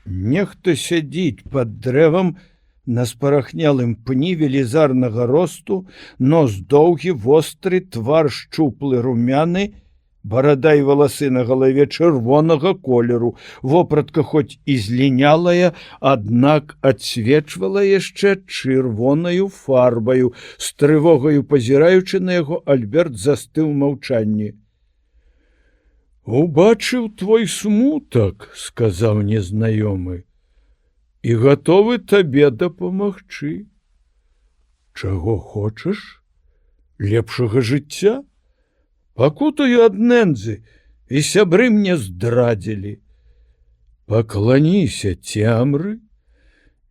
Нехта сядзіць пад дрэвам на спарахнялым пні велізарнага росту, нос доўгі, востры, твар шчуплы, румяны, барада і валасы на галаве чырвонага колеру, вопратка хоць і злінялая, аднак адсвечвала яшчэ чырвонаю фарбаю. З трывогаю пазіраючы на яго, Альберт застыў у маўчанні. «Убачыў твой смутак, — сказаў незнаёмы, — і гатовы табе дапамагчы. Чаго хочаш? Лепшага жыцця? Пакутаю ад нэндзы, і сябры мне здрадзілі. Пакланіся цемры,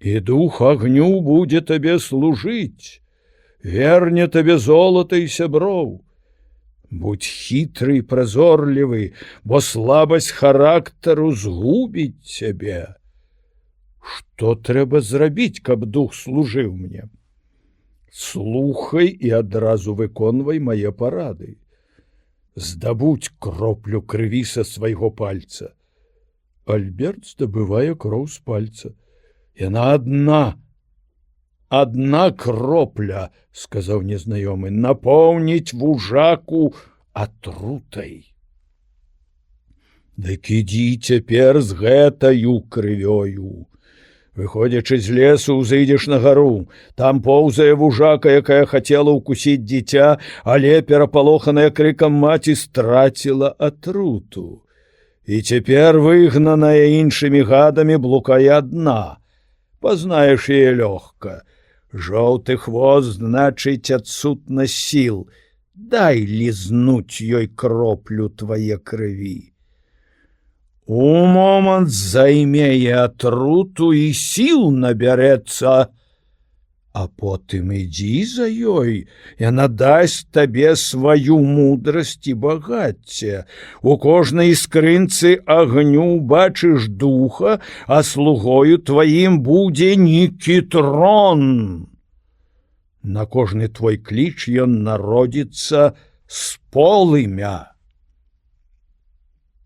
і дух агню будзе табе служыць, верне табе золата і сяброў. Будь хітры і празорлівы, бо слабасць характару згубіць цябе. Што трэба зрабіць, каб дух служыў мне? Слухай і адразу выконвай мае парады. Здабудь кроплю крыві са свайго пальца. Альберт здабывае кроў з пальца. Яна адна кропля, — сказаў незнаёмы, — напоўніць вужаку атрутай. Дык ідзі цяпер з гэтаю крывёю. Выходзячы з лесу, узыдзеш на гару. Там поўзае вужака, якая хацела ўкусіць дзіця, але, перапалоханая крыкам маці, страціла атруту. І цяпер, выгнаная іншымі гадамі, блукае адна. Пазнаеш яе лёгка. Жоўты хвост, значыць, адсутнасць сіл. Дай лізнуць ёй кроплю твае крыві. У момант займее атруту і сіл набярэцца, а потым ідзі за ёй, яна дасць табе сваю мудрасць і багацце. У кожнай скрынцы агню бачыш духа, а слугою тваім будзе Нікітрон. На кожны твой кліч ён народзіцца з полымя.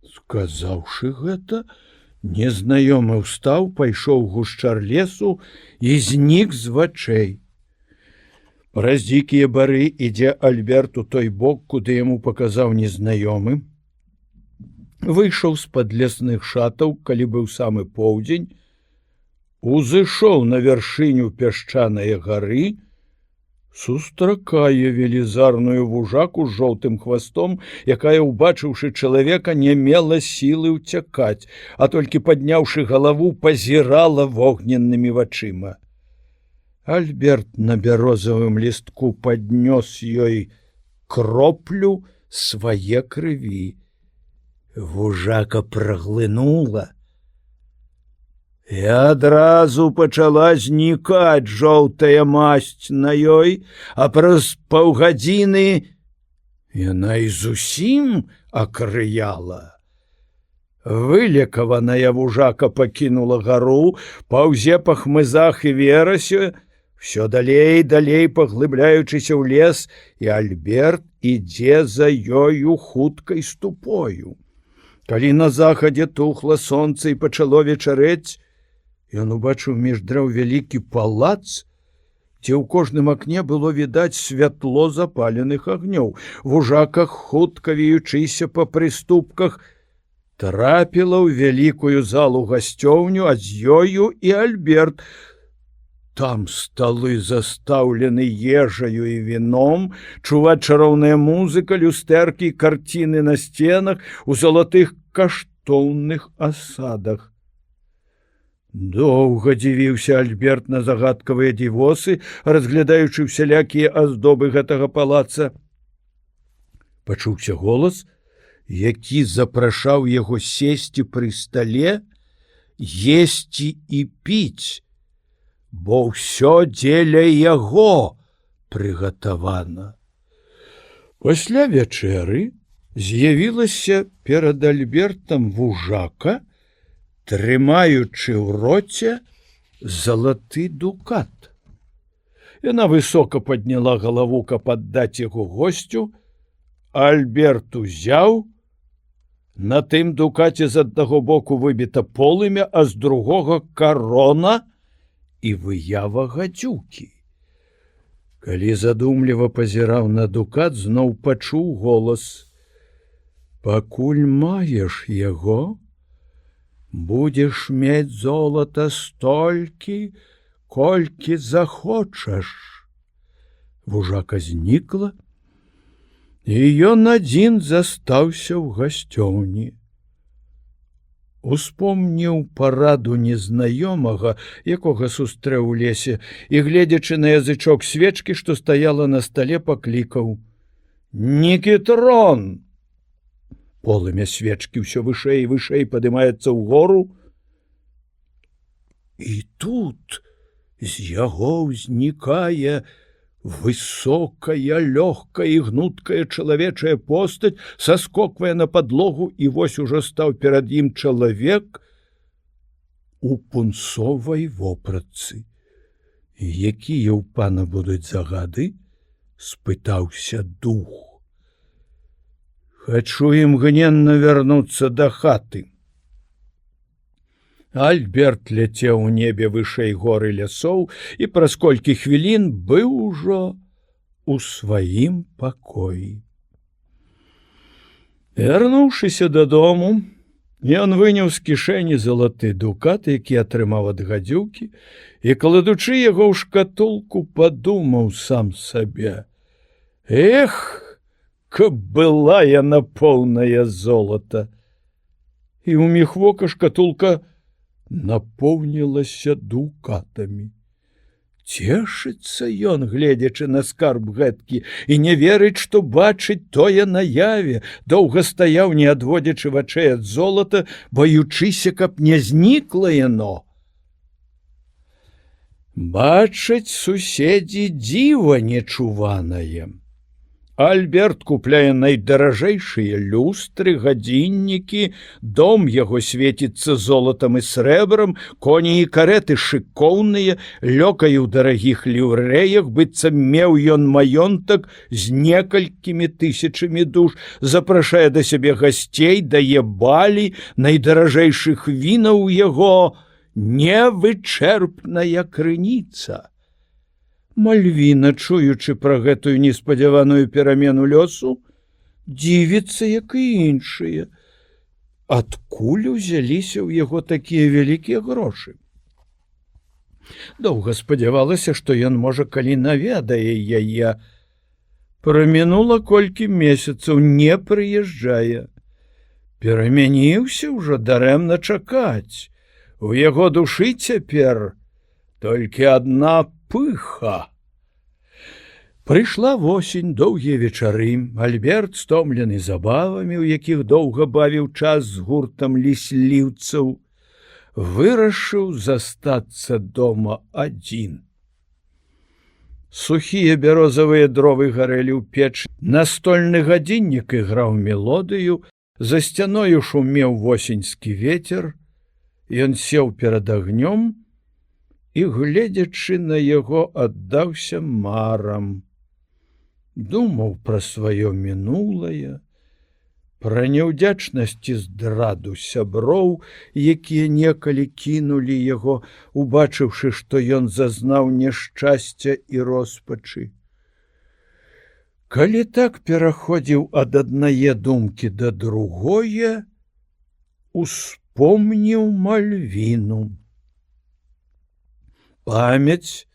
Сказаўшы гэта, незнаёмы ўстаў, пайшоў гушчар лесу і знік з вачэй. Праз дзікія бары ідзе Альберт у той бок, куды яму паказаў незнаёмы. Выйшаў з-пад лясных шатаў, калі быў самы поўдзень, узышоў на вяршыню пясчанае гары, сустракае велізарную вужаку з жоўтым хвастом, якая, убачыўшы чалавека, не мела сілы ўцякаць, а толькі падняўшы галаву, пазірала вогненнымі вачыма. Альберт на бярозавым лістку паднёс ёй кроплю свае крыві. Вужака праглынула, і адразу пачала знікаць жоўтая масць на ёй, а праз паўгадзіны яна і зусім акрыяла. Вылекаваная вужака пакінула гару, паўзе па хмызах і верасе, всё далей паглыбляючыся ў лес, і Альберт ідзе за ёю хуткай ступою. Калі на захадзе тухла сонца і пачало вечарэць, ён убачыў між дрэў вялікі палац, дзе ў кожным акне было відаць святло запаленых агнёў. Вужака, хутка віючыся па прыступках, трапіла ў вялікую залу гасцёўню, а з ёю і Альберт. Там сталы застаўлены ежаю і віном, чуваць чароўная музыка, люстэркі, карціны на сценах у залатых каштоўных асадах. Доўга дзівіўся Альберт на загадкавыя дзівосы, разглядаючы ўсялякія аздобы гэтага палаца. Пачуўся голас, які запрашаў яго сесці пры стале, есці і піць, бо ўсё дзеля яго прыгатавана. Пасля вячэры з'явілася перад Альбертам вужака, трымаючы ў роце залаты дукат. Яна высока падняла галаву, каб аддаць яго госцю. Альберт узяў. На тым дукаце з аднаго боку выбіта полымя, а з другога карона і выява гадзюкі. Калі задумліва пазіраў на дукат, зноў пачуў голас: «Пакуль маеш яго, будзеш мець золата столькі, колькі захочаш». Вужака знікла, і ён адзін застаўся ў гасцёўні. Успомніў параду незнаёмага, якога сустрэў у лесе, і, гледзячы на язычок свечкі, што стаяла на стале, паклікаў: «Нікітрон!» Полымя свечкі ўсё вышэй і вышэй падымаецца ўгору. І тут з яго ўзнікае высокая, лёгкая і гнуткая чалавечая постаць, саскоквае на падлогу, і вось ужо стаў перад ім чалавек у пунцовай вопратцы. «Якія ў пана будуць загады?» – спытаўся дух. «Хачу імгненна вярнуцца да хаты». Альберт ляцеў у небе вышэй горы лясоў і праз колькі хвілін быў ужо у сваім пакоі. Вярнуўшыся дадому, ён выняў з кішэні залаты дукат, які атрымаў ад гадзюкі, і, кладучы яго ў шкатулку, падумаў сам сабе: «Эх, каб была яна поўная золата!» І ўміг вока шкатулка напоўнілася дукатамі. Цешыцца ён, гледзячы на скарб гэткі, і не верыць, што бачыць тое наяве, доўга стаяў, не адводзячы вачэй ад золата, баючыся, каб не знікла яно. Бачаць суседзі дзіва нечуванае. Альберт купляе найдаражэйшыя люстры, гадзіннікі, дом яго свеціцца золатам і срэбрам, коні і кареты шыкоўныя, лёкае ў дарагіх ліўрэях, быццам меў ён маёнтак з некалькімі тысячамі душ, запрашае да сябе гасцей, дае балі, найдаражэйшых вінаў у яго невычэрпная крыніца. Мальвіна, чуючы пра гэтую неспадзяваную перамену лёсу, дзівіцца, як і іншыя. Адкуль узяліся ў яго такія вялікія грошы? Доўга спадзявалася, што ён, можа, калі наведае яе. Прамінула колькі месяцаў, не прыязджае. Перамяніўся ўжо, дарэмна чакаць. У яго душы цяпер толькі адна пыха. Прыйшла восень, доўгія вечары. Альберт, стомлены забавамі, у якіх доўга бавіў час з гуртам лісліўцаў, вырашыў застацца дома адзін. Сухія бярозавыя дровы гарэлі ў печы, настольны гадзіннік іграў мелодыю, за сцяною шумеў восеньскі вецер. Ён сеў перад агнём і, гледзячы на яго, аддаўся марам. Думаў пра сваё мінулае, пра няўдзячнасць і здраду сяброў, якія некалі кінулі яго, убачыўшы, што ён зазнаў няшчасця і роспачы. Калі так пераходзіў ад аднае думкі да другое, успомніў Мальвіну. Памяць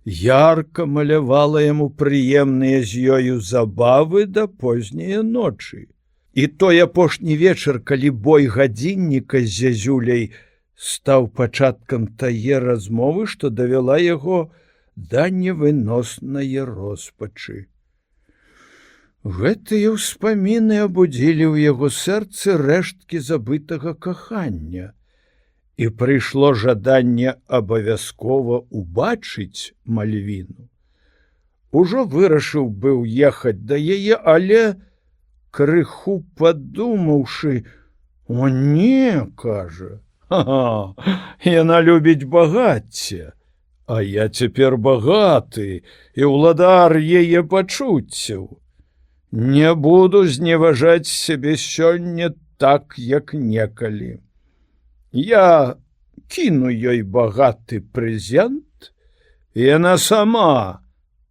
ярка малявала яму прыемныя з ёю забавы да позняе ночы. І той апошні вечар, калі бой гадзінніка з зязюляй стаў пачаткам тае размовы, што давяла яго да невыноснае роспачы. Гэтыя ўспаміны абудзілі ў яго сэрцы рэшткі забытага кахання. І прыйшло жаданне абавязкова убачыць Мальвіну. Ужо вырашыў быў ехаць да яе, але, крыху падумаўшы, «О, не, — кажа, — яна любіць багацце, а я цяпер багаты і ўладар яе пачуццяў. Не буду зневажаць сябе сёння так, як некалі. Я кіну ёй багаты прэзент, і яна сама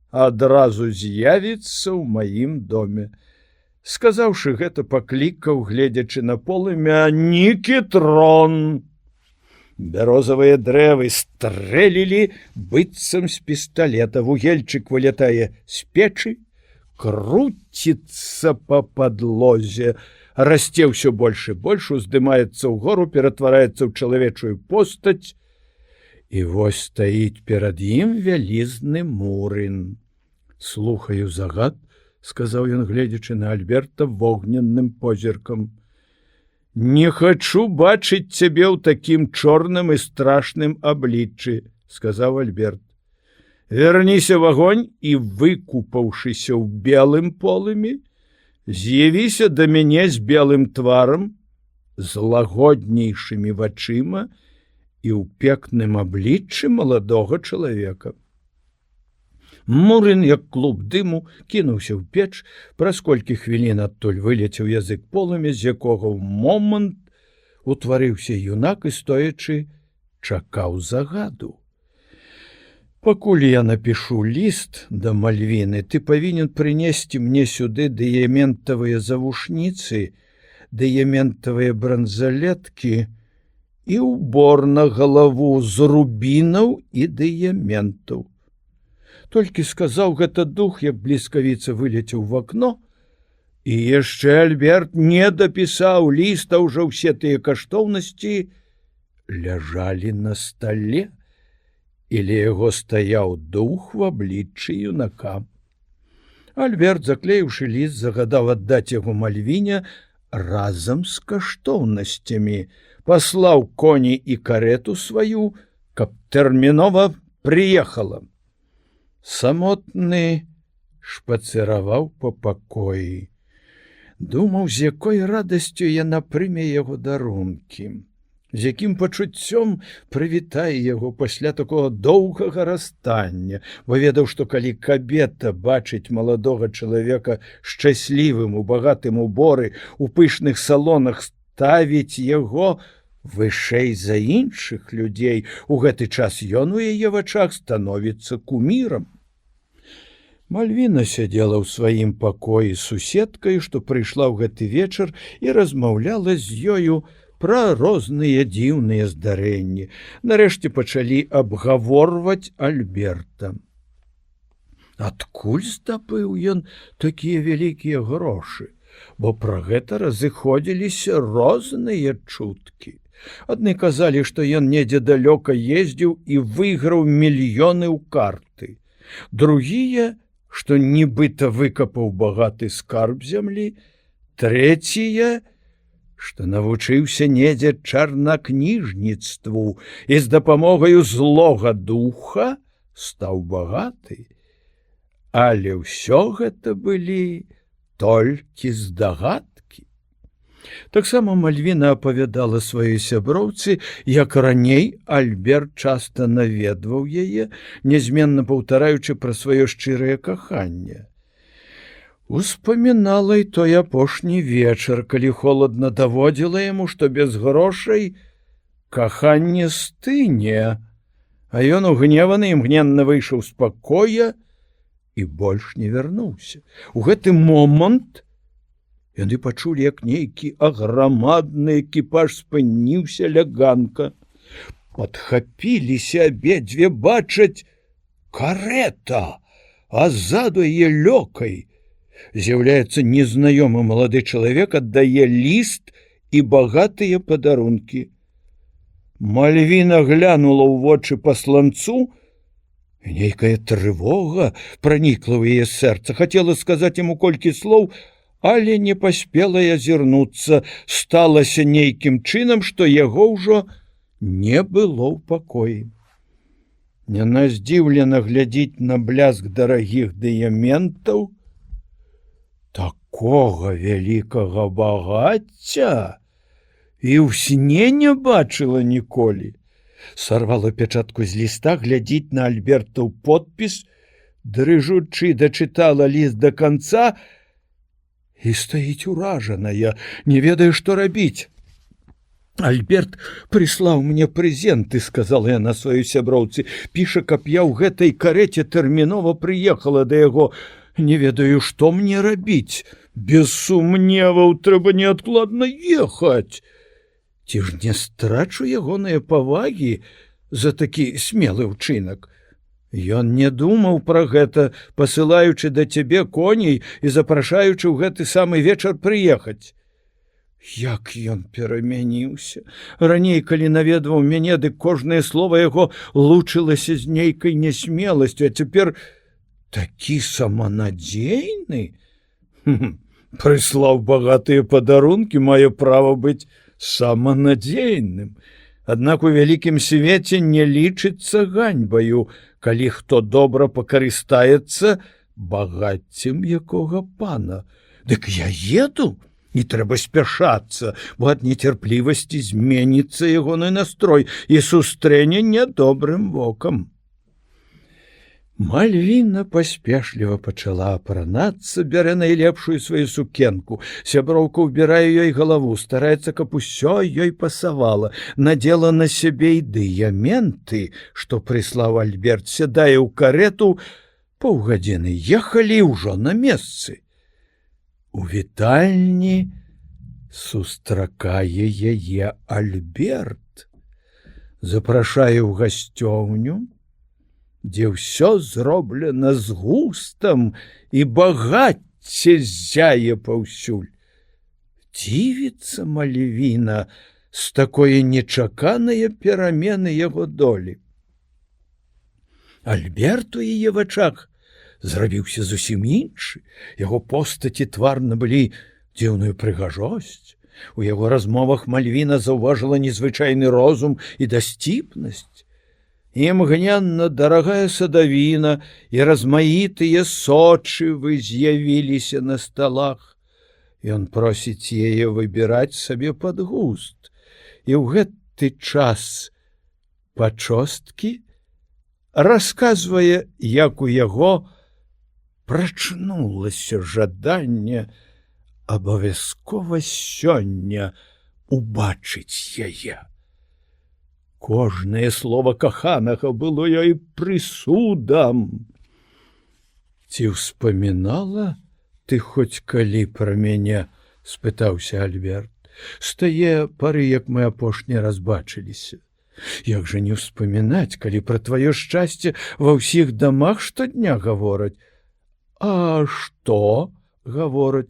адразу з'явіцца ў маім доме». Сказаўшы гэта, паклікаў, гледзячы на полымя, «Нікітрон!» Бярозавыя дрэвы стрэлілі быццам з пісталета. Вугельчык вылятае з печы, круціцца па падлозе, расце ўсё больш і больш, уздымаецца ўгору, ператвараецца ў чалавечую постаць, і вось стаіць перад ім вялізны мурын. «Слухаю загад», — сказаў ён, гледзячы на Альберта вогненным позіркам. «Не хачу бачыць цябе ў такім чорным і страшным абліччы», — сказаў Альберт. «Верніся в агонь і, выкупаўшыся ў белым полымі, з'явіся да мяне з белым тварам, з лагоднейшымі вачыма і ў пекным абліччы маладога чалавека». Мурын, як клуб дыму, кінуўся ў печ. Праз колькі хвілін адтуль вылецеў язык полымя, з якога ў момант утварыўся юнак і, стоячы, чакаў загаду. «Пакуль я напишу ліст да Мальвіны, ты павінен прынесці мне сюды дыяментавыя завушніцы, дыяментавыя бранзалеткі і ўбор на галаву з рубінаў і дыяментаў». Толькі сказаў гэта дух, як бліскавіца вылецеў в акно, і яшчэ Альберт не дапісаў ліста, ўжо ўсе тыя каштоўнасці ляжалі на стале, і ля яго стаяў дух в абліччы юнака. Альберт, заклеіўшы ліст, загадаў аддаць яго Мальвіне разам з каштоўнасцямі, паслаў коні і карету сваю, каб тэрмінова прыехала. Самотны шпацыраваў па пакоі. Думаў, з якой радасцю яна прыме яго дарункі, з якім пачуццём прывітае яго пасля такога доўгага расстання, бо ведаў, што калі кабета бачыць маладога чалавека шчаслівым у багатым уборы, у пышных салонах, ставіць яго вышэй за іншых людзей, у гэты час ён у яе вачах становіцца кумірам. Мальвіна сядзела ў сваім пакоі з суседкай, што прыйшла ў гэты вечар і размаўляла з ёю пра розныя дзіўныя здарэнні. Нарэшце пачалі абгаворваць Альберта. Адкуль здабыў ён такія вялікія грошы? Бо пра гэта разыходзіліся розныя чуткі. Адны казалі, што ён недзе далёка ездзіў і выйграў мільёны ў карты. Другія, што нібыта выкапаў багаты скарб зямлі. Трэція, што навучыўся недзе чарнакніжніцтву і з дапамогаю злога духа стаў багаты. Але ўсё гэта былі толькі здагадкі. Таксама Мальвіна апавядала сваёй сяброўцы, як раней Альберт часта наведваў яе, нязменна паўтараючы пра сваё шчырае каханне. Успамінала і той апошні вечар, калі холадна даводзіла яму, што без грошай каханне стыне, а ён угневаны імгненна выйшаў з пакоя і больш не вярнуўся. У гэты момант яны пачулі, як нейкі аграмадны экіпаж спыніўся ля ганка. Падхапіліся абедзве, бачаць карета, а ззаду яе лёкай з'яўляецца незнаёмы малады чалавек, аддае ліст і багатыя падарункі. Мальвіна глянула ў вочы пасланцу, і нейкая трывога пранікла ў яе сэрца. Хацела сказаць яму колькі слоў, але не паспела азірнуцца. Сталася нейкім чынам, што яго ўжо не было ў пакоі. Яна здзіўлена глядзіць на бляск дарагіх дыяментаў. Такога вялікага багацця і ў сне не бачыла ніколі. Сарвала пячатку з ліста, глядзіць на Альбертаў подпіс, дрыжучы дачытала ліст да канца і стаіць уражаная, не ведае, што рабіць. Альберт прыслаў мне прэзенты, сказала яна сваёй сяброўцы. Піша, каб я ў гэтай кареце тэрмінова прыехала да яго. Не ведаю, што мне рабіць. Без сумневаў трэба неадкладна ехаць. Ці ж не страчу ягоныя павагі за такі смелы ўчынак? Ён не думаў пра гэта, пасылаючы да цябе коней і запрашаючы ў гэты самы вечар прыехаць. Як ён перамяніўся. Раней, калі наведваў мяне, дык кожнае слова яго лучылася з нейкай нясмеласцю, а цяпер такі саманадзейны. Прыслаў багатыя падарункі, мае права быць саманадзейным. Аднак у вялікім свеце не лічыцца ганьбаю, калі хто добра пакарыстаецца багаццем якога пана. Дык я еду, і трэба спяшацца, бо ад нецярплівасці зменіцца ягоны настрой і сустрэне нядобрым вокам. Мальвіна паспешліва пачала апранацца, бярэ найлепшую сваю сукенку. Сяброўка ўбірае ёй галаву, стараецца, каб усё ёй пасавала. Надзела на сябе і дыяменты, што прыслаў Альберт, сядае ў карету. Паўгадзіны ехалі ўжо на месцы. У вітальні сустракае яе Альберт. Запрашае ў гасцёўню, дзе ўсё зроблена з густам і багацце ззяе паўсюль. Дзівіцца Мальвіна з такое нечаканыя перамены яго долі. Альберт у яе вачах зрабіўся зусім іншы. Яго постаці твар набылі дзіўную прыгажосць. У яго размовах Мальвіна заўважыла незвычайны розум і дасціпнасць. імгненна дарагая садавіна і размаітыя сочывы з'явіліся на сталах. Ён просіць яе выбіраць сабе пад густ. І ў гэты час пачосткі расказвае, як у яго прачнулася жаданне абавязкова сёння убачыць яе. Кожнае слова каханага было ёй прысудам. Ці ўспамінала ты хоць калі пра мяне? — спытаўся Альберт. З тае пары, як мы апошні раз бачыліся. Як жа не ўспамінаць, калі пра тваё шчасце ва ўсіх дамах штодня гавораць? А што гавораць?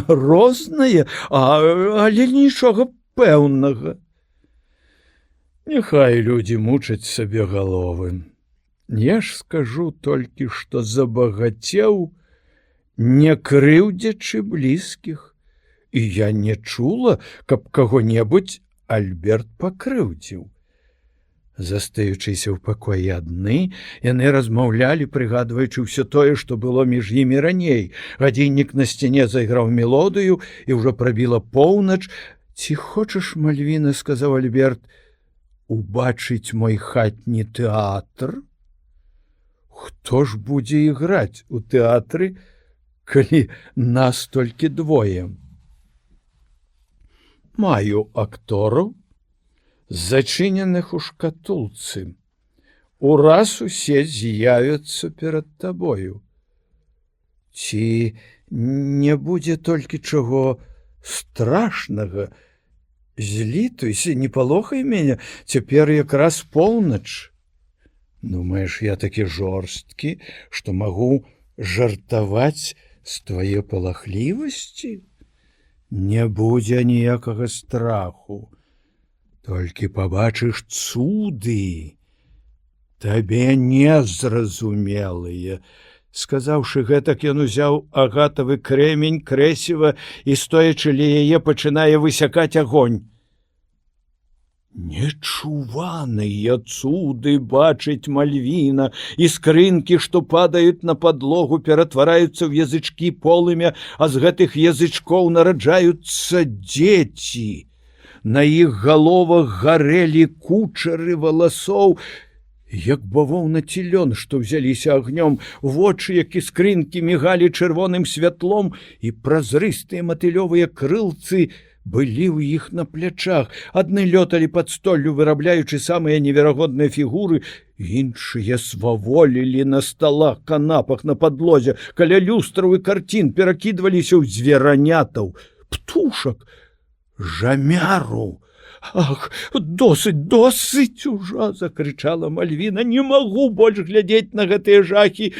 Рознае, але нічога пэўнага. Няхай людзі мучаць сабе галовы. Я ж скажу толькі, што забагацеў, не крыўдзячы блізкіх. І я не чула, каб каго-небудзь Альберт пакрыўдзіў. Застаючыся ў пакоі адны, яны размаўлялі, прыгадваючы ўсё тое, што было між імі раней. Гадзіннік на сцяне зайграў мелодыю, і ўжо прабіла поўнач. Ці хочаш, Мальвіна, — сказаў Альберт, — убачыць мой хатні тэатр? Хто ж будзе іграць у тэатры, калі нас толькі двое? Маю актораў, зачыненых у шкатулцы. Ураз усе з'явяцца перад табою. Ці не будзе толькі чаго страшнага? Злітуйся, не палохай мяне, цяпер якраз поўнач. Думаеш, я такі жорсткі, што магу жартаваць з твае палахлівасці? Не будзе ніякага страху. Толькі пабачыш цуды, табе незразумелыя. Сказаўшы гэтак, ён узяў агатавы крэмень, крэсіва і, стоячы ля яе, пачынае высякаць агонь. Нечуваныя цуды бачыць Мальвіна, і скрынкі, што падаюць на падлогу, ператвараюцца ў язычкі полымя, а з гэтых язычкоў нараджаюцца дзеці. На іх галовах гарэлі кучары валасоў, як бавоўна ці лён, што ўзяліся агнём, вочы, як іскрынкі, мігалі чырвоным святлом, і празрыстыя матылёвыя крылцы былі ў іх на плячах. Адны лёталі пад столлю, вырабляючы самыя неверагодныя фігуры, іншыя сваволілі на сталах, канапах, на падлозе, каля люстраў і карцін, перакідваліся ў зверанятаў, птушак, жамяру. Ах, досыць ужо, — закрычала Мальвіна, — не магу больш глядзець на гэтыя жахі.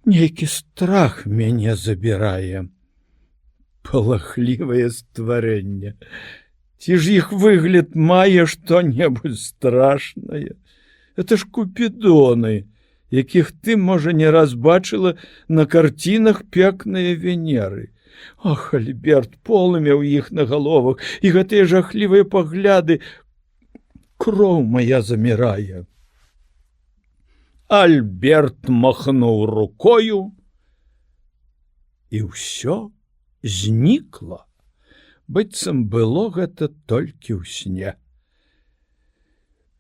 Нейкі страх мяне забірае. Палахлівае стварэнне. Ці ж іх выгляд мае што-небудзь страшнае? Это ж купідоны, якіх ты, можа, не раз бачыла на карцінах пекныя Венеры. Ах, Альберт, полымя ў іх на галовах, і гэтыя жахлівыя пагляды. Кроў моя замірае. Альберт махнуў рукою, і ўсё знікла, быццам было гэта толькі ў сне.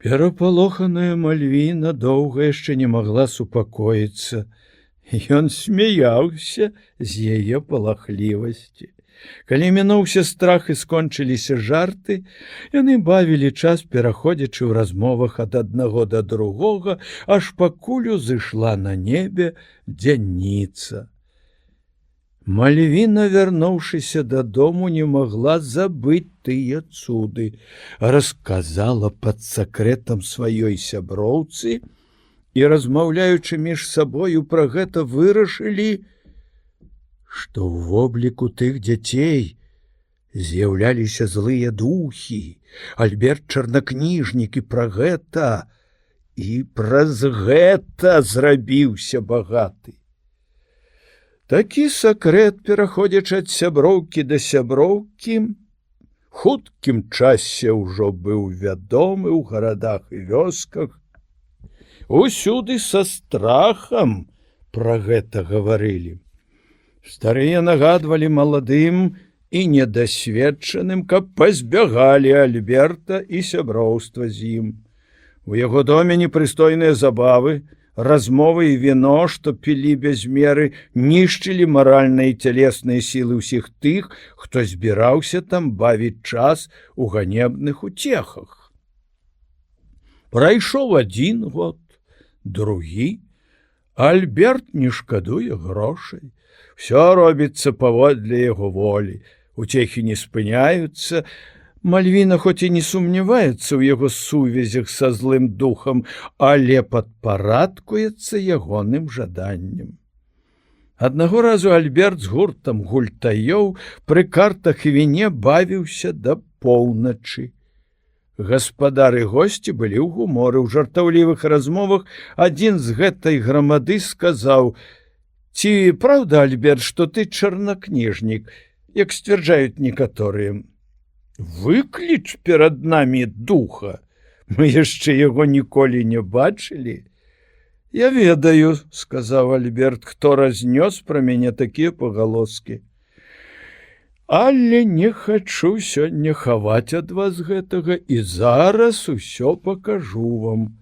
Перапалоханая Мальвіна доўга яшчэ не магла супакоіцца. Ён смяяўся з яе палахлівасці. Калі мінуўся страх і скончыліся жарты, яны бавілі час, пераходзячы ў размовах ад аднаго да другога, аж пакуль узышла на небе дзяніца. Мальвіна, вярнуўшыся дадому, не магла забыць тыя цуды, расказала пад сакрэтам сваёй сяброўцы, і, размаўляючы між сабою пра гэта, вырашылі, што ў вобліку тых дзяцей з'яўляліся злыя духі. Альберт чарнакніжнік і праз гэта зрабіўся багаты. Такі сакрэт, пераходзячы ад сяброўкі да сяброўкі, хуткім часе ўжо быў вядомы ў гарадах і вёсках, усюды са страхам пра гэта гаварылі. Старыя нагадвалі маладым і недасведчаным, каб пазбягалі Альберта і сяброўства з ім. У яго доме непрыстойныя забавы, размовы і віно, што пілі без меры, нішчылі маральныя і цялесныя сілы ўсіх тых, хто збіраўся там бавіць час у ганебных уцехах. Прайшоў 1 год, другі. Альберт не шкадуе грошай. Всё робіцца паводле яго волі. Уцехі не спыняюцца. Мальвіна хоць і не сумняваецца ў яго сувязях са злым духам, але падпарадкуецца ягоным жаданнем. Аднаго разу Альберт з гуртам гультаёў пры картах і віне бавіўся да поўначы. Гаспадар і госці былі ў гуморы. У жартаўлівых размовах адзін з гэтай грамады сказаў: «Ці праўда, Альберт, што ты чарнакніжнік, як сцвярджаюць некаторыя? Выкліч перад намі духа. Мы яшчэ яго ніколі не бачылі». «Я ведаю», — сказаў Альберт, — «хто разнёс пра мяне такія пагалоскі. Але не хачу сёння хаваць ад вас гэтага і зараз усё пакажу вам».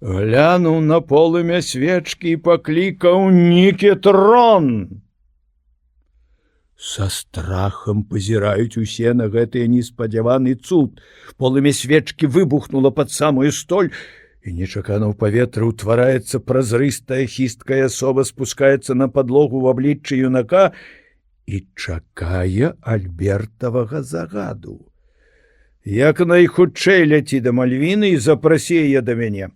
Глянуў на полымя свечкі і паклікаў: «Нікітрон!» Са страхам пазіраюць усе на гэты неспадзяваны цуд. Полымя свечкі выбухнула пад самую столь, і нечакана ў паветры ўтвараецца празрыстая хісткая асоба, спускаецца на падлогу ў абліччы юнака і чакае Альбертавага загаду. «Як найхутчэй ляці да Мальвіны і запрасі яе да мяне».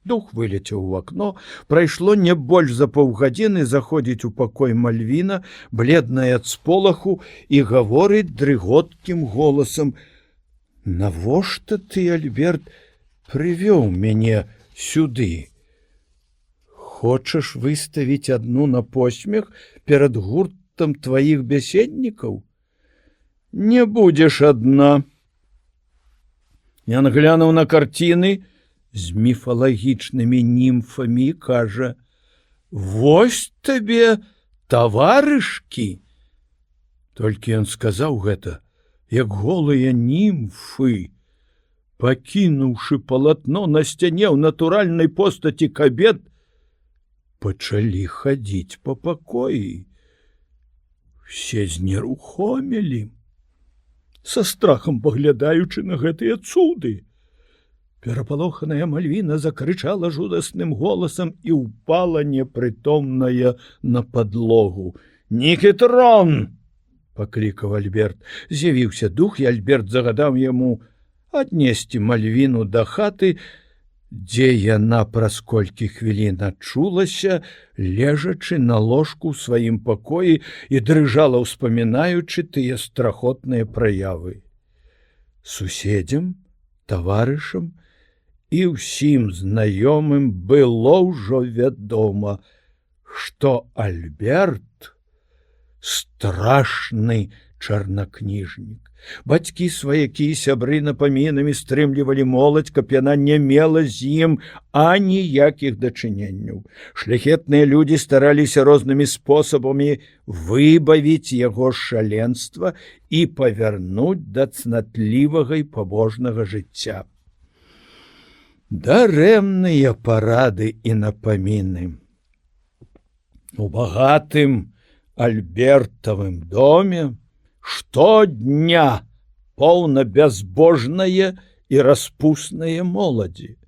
Дух вылецеў у акно. Прайшло не больш за паўгадзіны. Заходзіць у пакой Мальвіна, бледная ад сполаху, і гаворыць дрыготкім голасам: «Навошта ты, Альберт, прывёў мяне сюды? Хочаш выставіць адну на посмех перад гуртам тваіх бяседнікаў? Не будзеш адна». Ён глянуў на карціны з міфалагічнымі німфамі, кажа: «Вось табе таварышкі». Толькі ён сказаў гэта, як голыя німфы, пакінуўшы палатно на сцяне ў натуральнай постаці кабет, пачалі хадзіць па пакоі. Все знерухомелі, са страхам паглядаючы на гэтыя цуды. Перапалоханая Мальвіна закрычала жудасным голасам і ўпала непрытомная на падлогу. «Нікітрон!» — паклікаў Альберт. З'явіўся дух, і Альберт загадаў яму аднесці Мальвіну да хаты, дзе яна праз колькі хвілін ачулася, лежачы на ложку ў сваім пакоі, і дрыжала, успамінаючы тыя страхотныя праявы. Суседзям, таварышам і ўсім знаёмым было ўжо вядома, што Альберт страшны чарнакніжнік. Бацькі, сваякі і сябры напамінамі стрымлівалі моладзь, каб яна не мела з ім аніякіх дачыненняў. Шляхетныя людзі стараліся рознымі спосабамі выбавіць яго шаленства і павярнуць да цнатлівага і пабожнага жыцця. Дарэмныя парады і напаміны. У багатым Альбертавым доме штодня поўна бязбожнае і распуснае моладзі.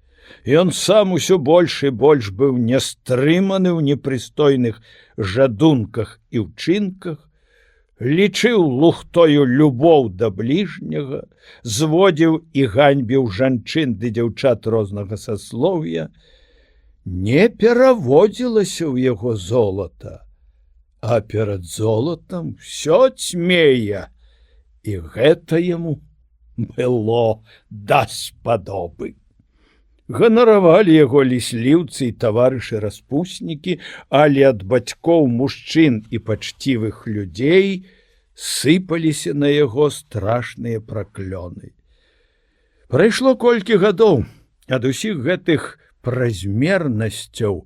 Ён сам усё больш і больш быў нястрыманы ў непрыстойных жадунках і ўчынках, лічыў лухтою любоў да бліжняга, зводзіў і ганьбіў жанчын ды дзяўчат рознага саслоўя. Не пераводзілася ў яго золата, а перад золатам всё цьмее, і гэта яму было даспадобы. Ганаравалі яго лісліўцы і таварышы-распуснікі, але ад бацькоў мужчын і пачцівых людзей сыпаліся на яго страшныя праклёны. Прайшло колькі гадоў, ад усіх гэтых празмернасцяў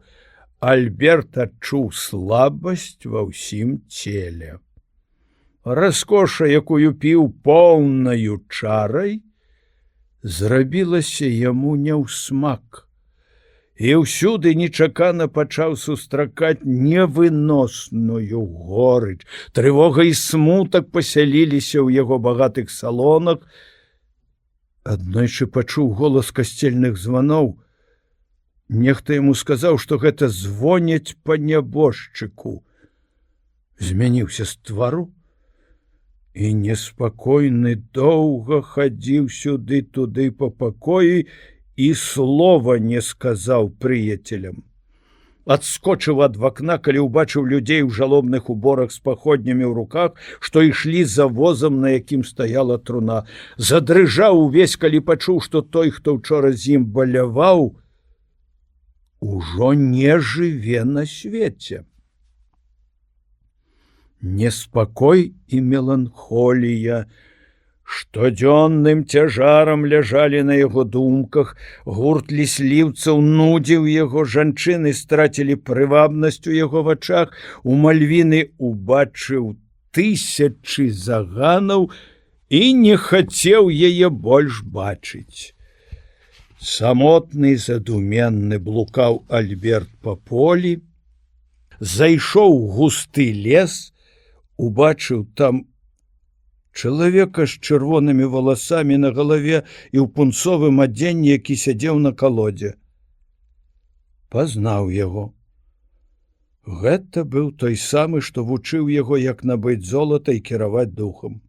Альберт адчуў слабасць ва ўсім целе. Раскоша, якую піў поўнаю чарай, зрабілася яму няўсмак. І ўсюды нечакана пачаў сустракаць невыносную горыч. Трывога і смутак пасяліліся ў яго багатых салонах. Аднойчы пачуў голас касцельных званоў. Нехта яму сказаў, што гэта звоняць па нябожчыку. Змяніўся з твару і неспакойны доўга хадзіў сюды-туды па пакоі і слова не сказаў прыяцелям. Адскочыў ад вакна, калі ўбачыў людзей у жалобных уборах з паходнямі ў руках, што ішлі за возам, на якім стаяла труна. Задрыжаў увесь, калі пачуў, што той, хто ўчора з ім баляваў, ужо не жыве на свеце. Неспакой і меланхолія штодзённым цяжарам ляжалі на яго думках, гурт лісліўцаў нудзіў яго, жанчыны страцілі прывабнасць у яго вачах, у Мальвіны убачыў тысячы заганаў і не хацеў яе больш бачыць. Самотны і задуменны блукаў Альберт па полі, зайшоў у густы лес, убачыў там чалавека з чырвонымі валасамі на галаве і ў пунцовым адзенні, які сядзеў на калодзе. Пазнаў яго. Гэта быў той самы, што вучыў яго, як набыць золата і кіраваць духам.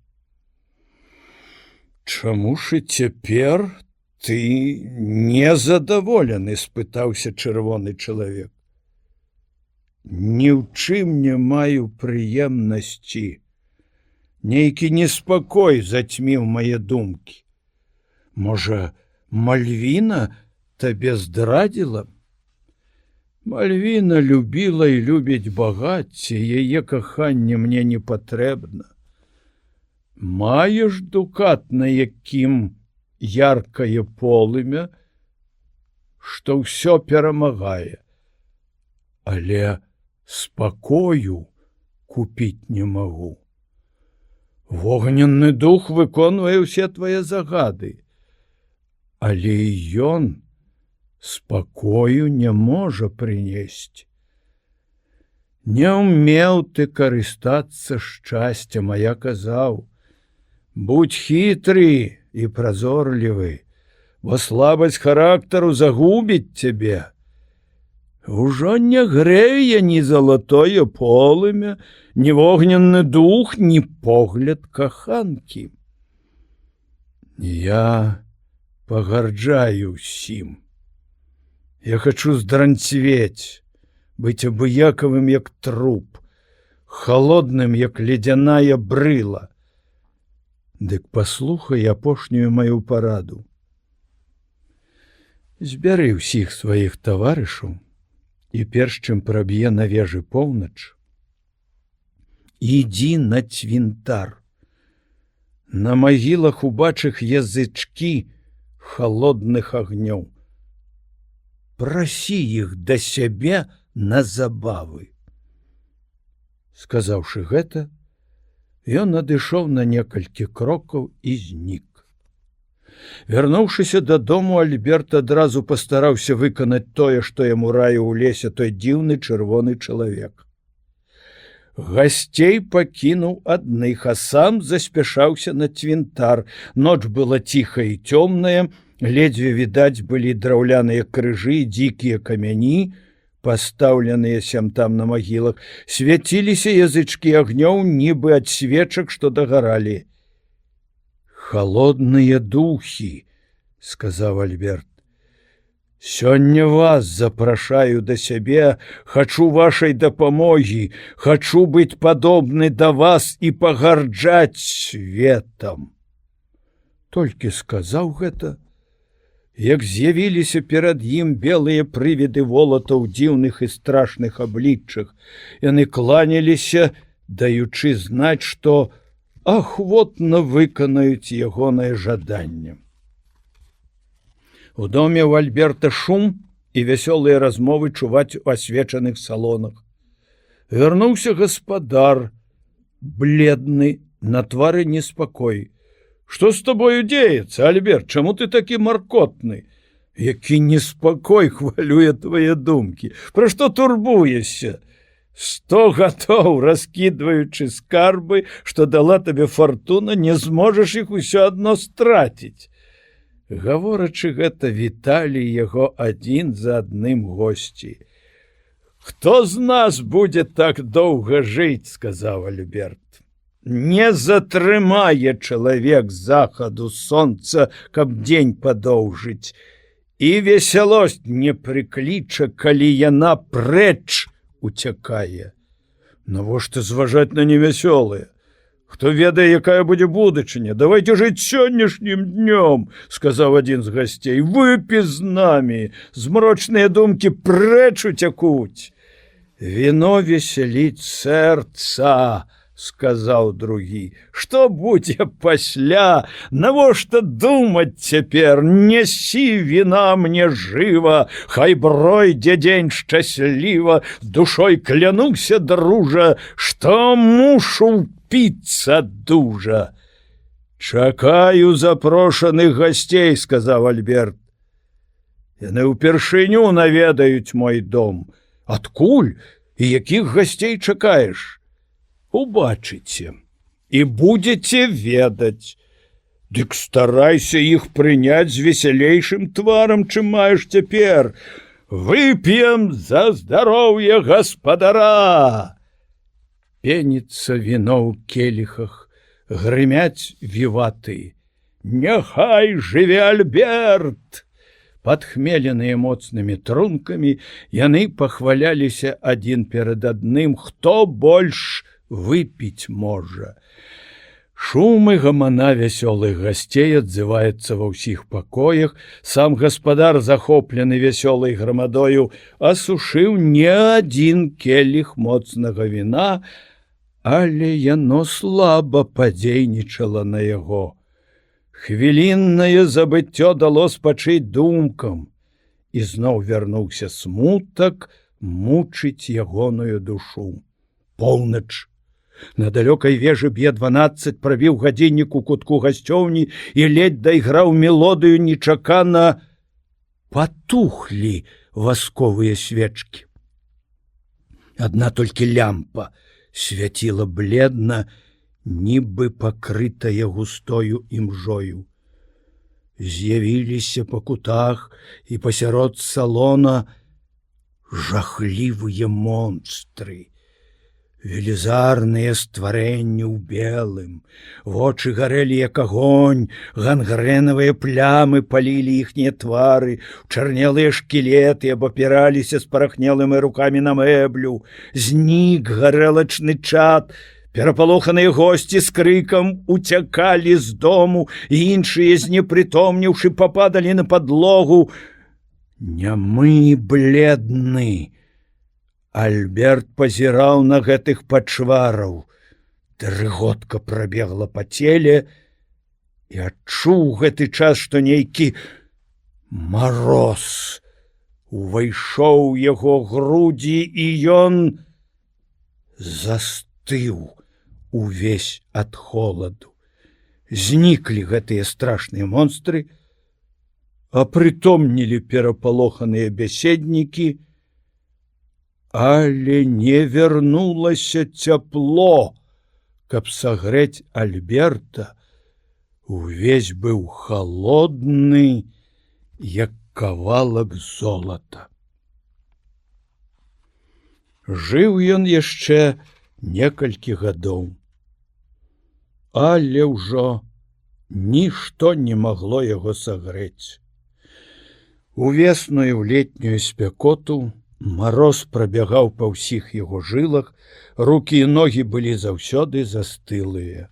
Чаму ж і цяпер ты незадаволены? — спытаўся чырвоны чалавек. Ні ў чым не маю прыемнасці. Нейкі неспакой зацьміў мае думкі. Можа, Мальвіна табе здрадзіла? Мальвіна любіла і любіць багацце, яе каханне мне не патрэбна. Маеш дукат, на якім яркае полымя, што ўсё перамагае, але спакою купіць не магу. Вогненны дух выконвае ўсе твае загады, але ён спакою не можа прынесці. Не ўмеў ты карыстацца шчасцем, а я казаў: будь хітры і празорлівы, бо слабасць характару загубіць цябе. Ужо не грэе ні залатое полымя, ні вогненны дух, ні погляд каханкі. Я пагарджаю ўсім. Я хачу здранцвець, быць абыякавым, як труп, холодным, як ледяная брыла. Дык паслухай апошнюю маю параду. Збяры ўсіх сваіх таварышаў, і перш чым праб'е на вежы поўнач, ідзі на цвінтар. На магілах убачых язычкі холодных агнёў. Прасі іх да сябе на забавы. Сказаўшы гэта, ён адышоў на некалькі крокаў і знік. Вярнуўшыся дадому, Альберт адразу пастараўся выканаць тое, што яму раіў у лесе той дзіўны чырвоны чалавек. Гасцей пакінуў адных, а сам заспяшаўся на цвінтар. Ноч была ціхая і цёмная, ледзьве відаць былі драўляныя крыжы, дзікія камяні, пастаўленыя сям-там на магілах. Свяціліся язычкі агнёў, нібы ад свечак, што дагаралі. «Холодныя духі», — сказаў Альберт. «Сёння вас запрашаю да сябе, хачу вашай дапамогі, хачу быць падобны да вас і пагарджаць светам». Толькі сказаў гэта, як з'явіліся перад ім белыя прывіды волата ў дзіўных і страшных абліччах. Яны кланяліся, даючы знаць, што ахвотна выканаюць ягонае жаданне. У доме ў Альберта шум і вясёлыя размовы чуваць у асвечаных салонах. Вярнуўся гаспадар, бледны, на твары неспакой. «Што з табою дзеецца, Альберт? Чаму ты такі маркотны? Які неспакой хвалюе твае думкі. Пра што турбуешся? 100 гадоў, раскідваючы скарбы, што дала табе фартуна, не зможаш іх усё адно страціць». Гаворачы гэта, віталі яго адзін за адным госці. «Хто з нас будзе так доўга жыць?» – сказаў Альберт. «Не затрымае чалавек захаду сонца, каб дзень падоўжыць, і весялосць не прыкліча, калі яна прэч уцякае. Навошта зважаць на невясёлае? Хто ведае, якая будзе будучыня? Давайте жыць сённяшнім днём», – сказаў адзін з гасцей. «Выпі з намі, змрочныя думкі прэч уцякуць». «Віно весяліць сэрца», – сказаў другі. «Што будзе пасля? Навошта думаць цяпер? Нясі віна мне жыва, хай пройдзе дзень шчасліва, душой клянуся, дружа, што мушу піцца дужа». «Чакаю запрошаных гасцей», – сказаў Альберт. «Яны ўпершыню наведаюць мой дом. Адкуль і якіх гасцей чакаеш? Убачыце і будзеце ведаць. Дык старайся іх прыняць з весялейшым тварам, чым маеш цяпер. Вып'ем за здароўе гаспадара». Пеніцца віно ў келіхах, грымяць віваты. «Няхай жыве Альберт!» Падхмеленыя моцнымі трункамі, яны пахваляліся адзін перад адным, хто больш выпіць можа. Шум і гамана вясёлых гасцей адзываецца ва ўсіх пакоях. Сам гаспадар, захоплены вясёлай грамадою, асушыў не адзін келіх моцнага віна, але яно слаба падзейнічала на яго. Хвіліннае забыццё дало спачыць думкам, і зноў вярнуўся смутак мучыць ягоную душу. Поўнач. На далёкай вежы б'е 12, прабіў гадзіннік у кутку гасцёўні і ледзь дайграў мелодыю, нечакана патухлі васковыя свечкі. Адна толькі лямпа свяціла бледна, нібы пакрытая густою імжою. З'явіліся па кутах і пасярод салона жахлівыя монстры. Велізарныя стварэнні ў белым, вочы гарэлі як агонь, гангрэнавыя плямы палілі іхнія твары, чарнелыя шкілеты абапіраліся спарахнелымі рукамі на мэблю, знік гарэлачны чад. Перапалоханыя госці з крыкам уцякалі з дому, і іншыя, знепрытомніўшы, пападалі на падлогу. Нямы, бледны. Альберт пазіраў на гэтых пачвараў. Дрыготка прабегла па целе, і адчуў гэты час, што нейкі мароз увайшоў у яго грудзі, і ён застыў увесь ад холаду. Зніклі гэтыя страшныя монстры, апрытомнілі перапалоханыя бяседнікі, але не вярнулася цяпло, каб сагрэць Альберта. Увесь быў халодны, як кавалак золата. Жыў ён яшчэ некалькі гадоў, але ўжо нішто не магло яго сагрэць. Увесную ў летнюю спякоту мароз прабягаў па ўсіх яго жылах, рукі і ногі былі заўсёды застылыя.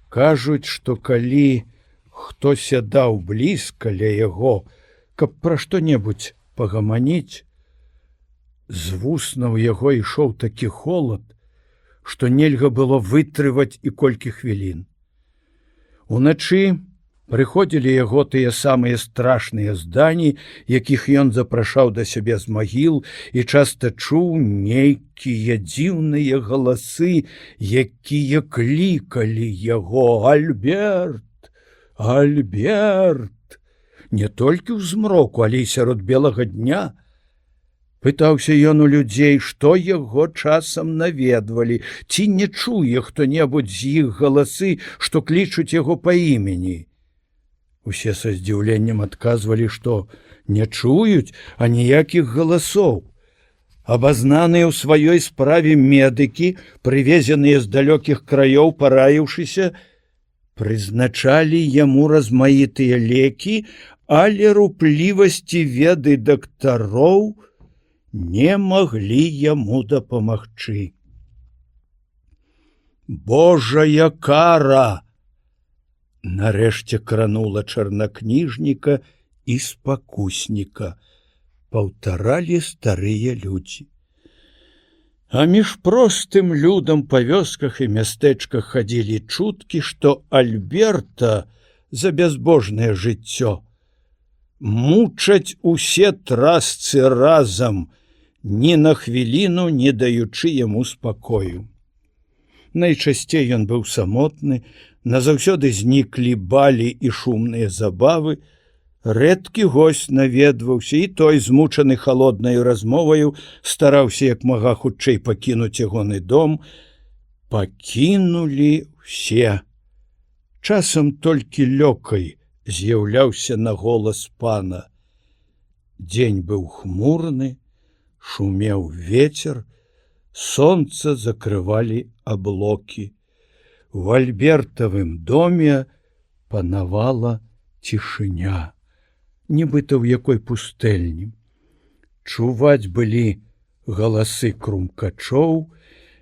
Кажуць, што калі хто сядаў блізка ля яго, каб пра што-небудзь пагаманіць, з вуснаў яго ішоў такі холад, што нельга было вытрываць і колькі хвілін. Уначы Прыходзілі яго тыя самыя страшныя здані, якіх ён запрашаў да сябе з магіл, і часта чуў нейкія дзіўныя галасы, якія клікалі яго: «Альберт! Альберт!» Не толькі ў змроку, але і сярод белага дня. Пытаўся ён у людзей, што яго часам наведвалі, ці не чуе хто-небудзь з іх галасы, што клічуць яго па імені. Усе са здзіўленнем адказвалі, што не чуюць аніякіх галасоў. Абазнаныя ў сваёй справе медыкі, прывезеныя з далёкіх краёў, параіўшыся, прызначалі яму размаітыя лекі, але руплівасці веды дактароў не маглі яму дапамагчы. «Божая кара!» нарэшце кранула чарнакніжніка і спакусніка, паўтаралі старыя людзі. А між простым людам па вёсках і мястэчках хадзілі чуткі, што Альберта за бязбожнае жыццё мучаць усе трасцы разам, ні на хвіліну не даючы яму спакою. Найчасцей ён быў самотны, назаўсёды зніклі балі і шумныя забавы, рэдкі госць наведваўся, і той, змучаны халоднаю размоваю, стараўся як мага хутчэй пакінуць ягоны дом. Пакінулі ўсе. Часам толькі лёкай з'яўляўся на голас пана. Дзень быў хмурны, шумеў вецер, сонца закрывалі аблокі. У Альбертавым доме панавала цішыня, нібыта ў якой пустэльні. Чуваць былі галасы крумкачоў,